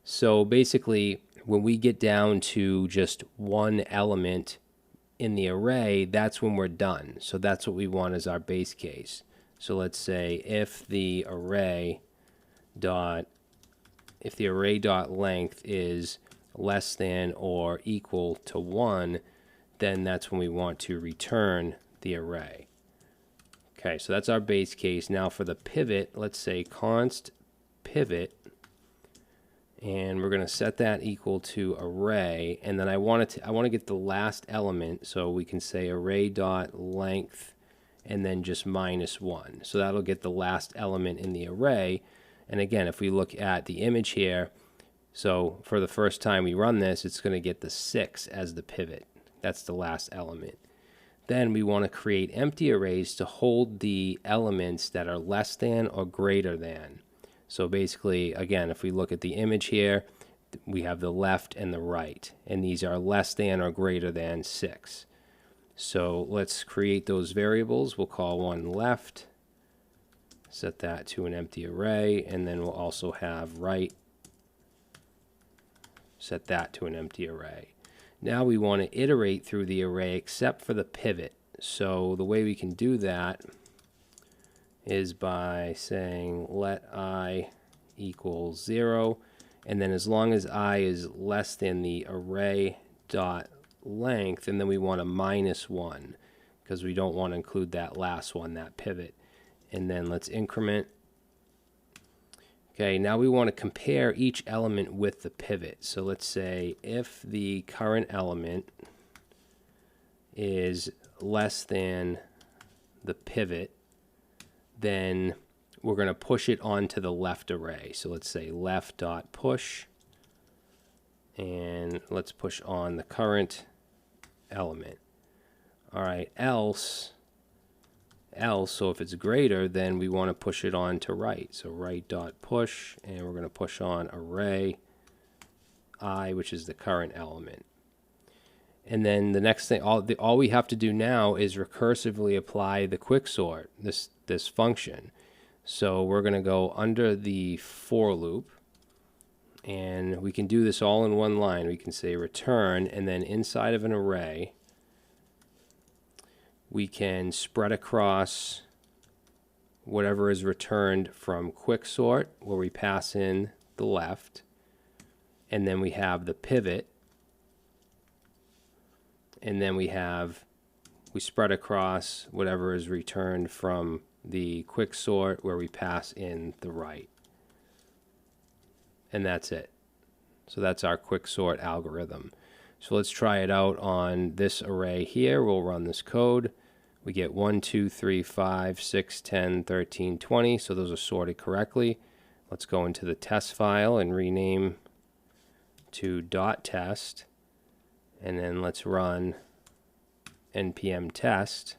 So basically, when we get down to just 1 element in the array, that's when we're done. So that's what we want as our base case. So let's say if the array dot length is less than or equal to 1, then that's when we want to return the array. Okay, so that's our base case. Now for the pivot, let's say const pivot, and we're going to set that equal to array, and then I want to get the last element, so we can say array dot length and then just -1. So that'll get the last element in the array. And again, if we look at the image here, so for the first time we run this, it's going to get the 6 as the pivot. That's the last element. Then we want to create empty arrays to hold the elements that are less than or greater than. So basically, again, if we look at the image here, we have the left and the right, and these are less than or greater than 6. So let's create those variables. We'll call one left, set that to an empty array, and then we'll also have right, set that to an empty array. Now we want to iterate through the array except for the pivot. So the way we can do that is by saying let I equals 0, and then as long as I is less than the array dot length, and then we want a -1 because we don't want to include that last one, that pivot. And then let's increment. Okay, now we want to compare each element with the pivot. So let's say if the current element is less than the pivot, then we're going to push it onto the left array. So let's say left.push, and let's push on the current element. All right, else, so if it's greater, then we want to push it on to right. So right.push, and we're going to push on array I, which is the current element. And then the next thing, all we have to do now is recursively apply the quicksort, this function. So we're going to go under the for loop, and we can do this all in one line. We can say return, and then inside of an array, we can spread across whatever is returned from quicksort, where we pass in the left, and then we have the pivot, and then we spread across whatever is returned from the quicksort, where we pass in the right. And that's it. So that's our quicksort algorithm. So let's try it out on this array here. We'll run this code. We get 1, 2, 3, 5, 6, 10, 13, 20. So those are sorted correctly. Let's go into the test file and rename to .test. And then let's run npm test.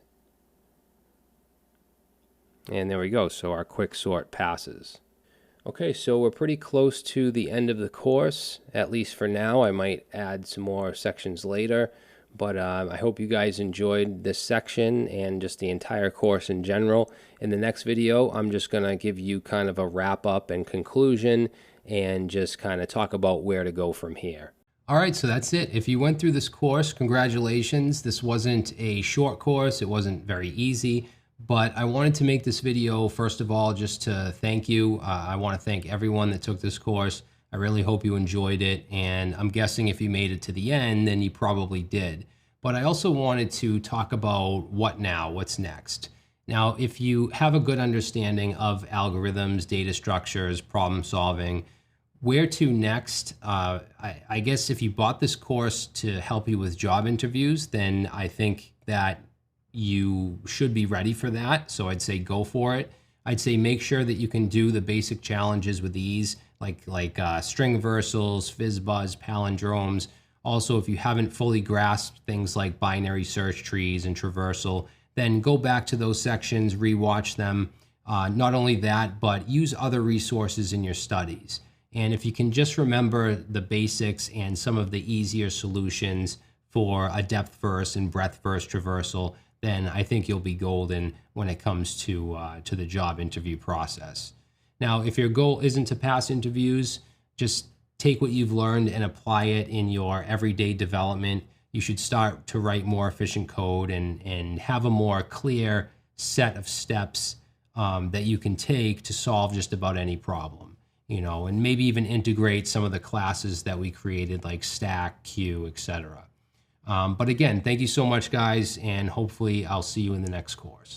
And there we go. So our quicksort passes. Okay, so we're pretty close to the end of the course, at least for now. I might add some more sections later, but I hope you guys enjoyed this section and just the entire course in general. In the next video, I'm just going to give you kind of a wrap up and conclusion and just kind of talk about where to go from here. All right, so that's it. If you went through this course, congratulations. This wasn't a short course. It wasn't very easy. But I wanted to make this video, first of all, just to thank you. I want to thank everyone that took this course. I really hope you enjoyed it. And I'm guessing if you made it to the end, then you probably did. But I also wanted to talk about what now, what's next. Now, if you have a good understanding of algorithms, data structures, problem solving, where to next? I guess if you bought this course to help you with job interviews, then I think that you should be ready for that. So I'd say go for it. I'd say make sure that you can do the basic challenges with ease, like string reversals, FizzBuzz, palindromes. Also, if you haven't fully grasped things like binary search trees and traversal, then go back to those sections, rewatch them. Not only that, but use other resources in your studies. And if you can just remember the basics and some of the easier solutions for a depth first and breadth first traversal, then I think you'll be golden when it comes to the job interview process. Now, if your goal isn't to pass interviews, just take what you've learned and apply it in your everyday development. You should start to write more efficient code and have a more clear set of steps that you can take to solve just about any problem, you know, and maybe even integrate some of the classes that we created like stack, queue, etc. But again, thank you so much, guys, and hopefully I'll see you in the next course.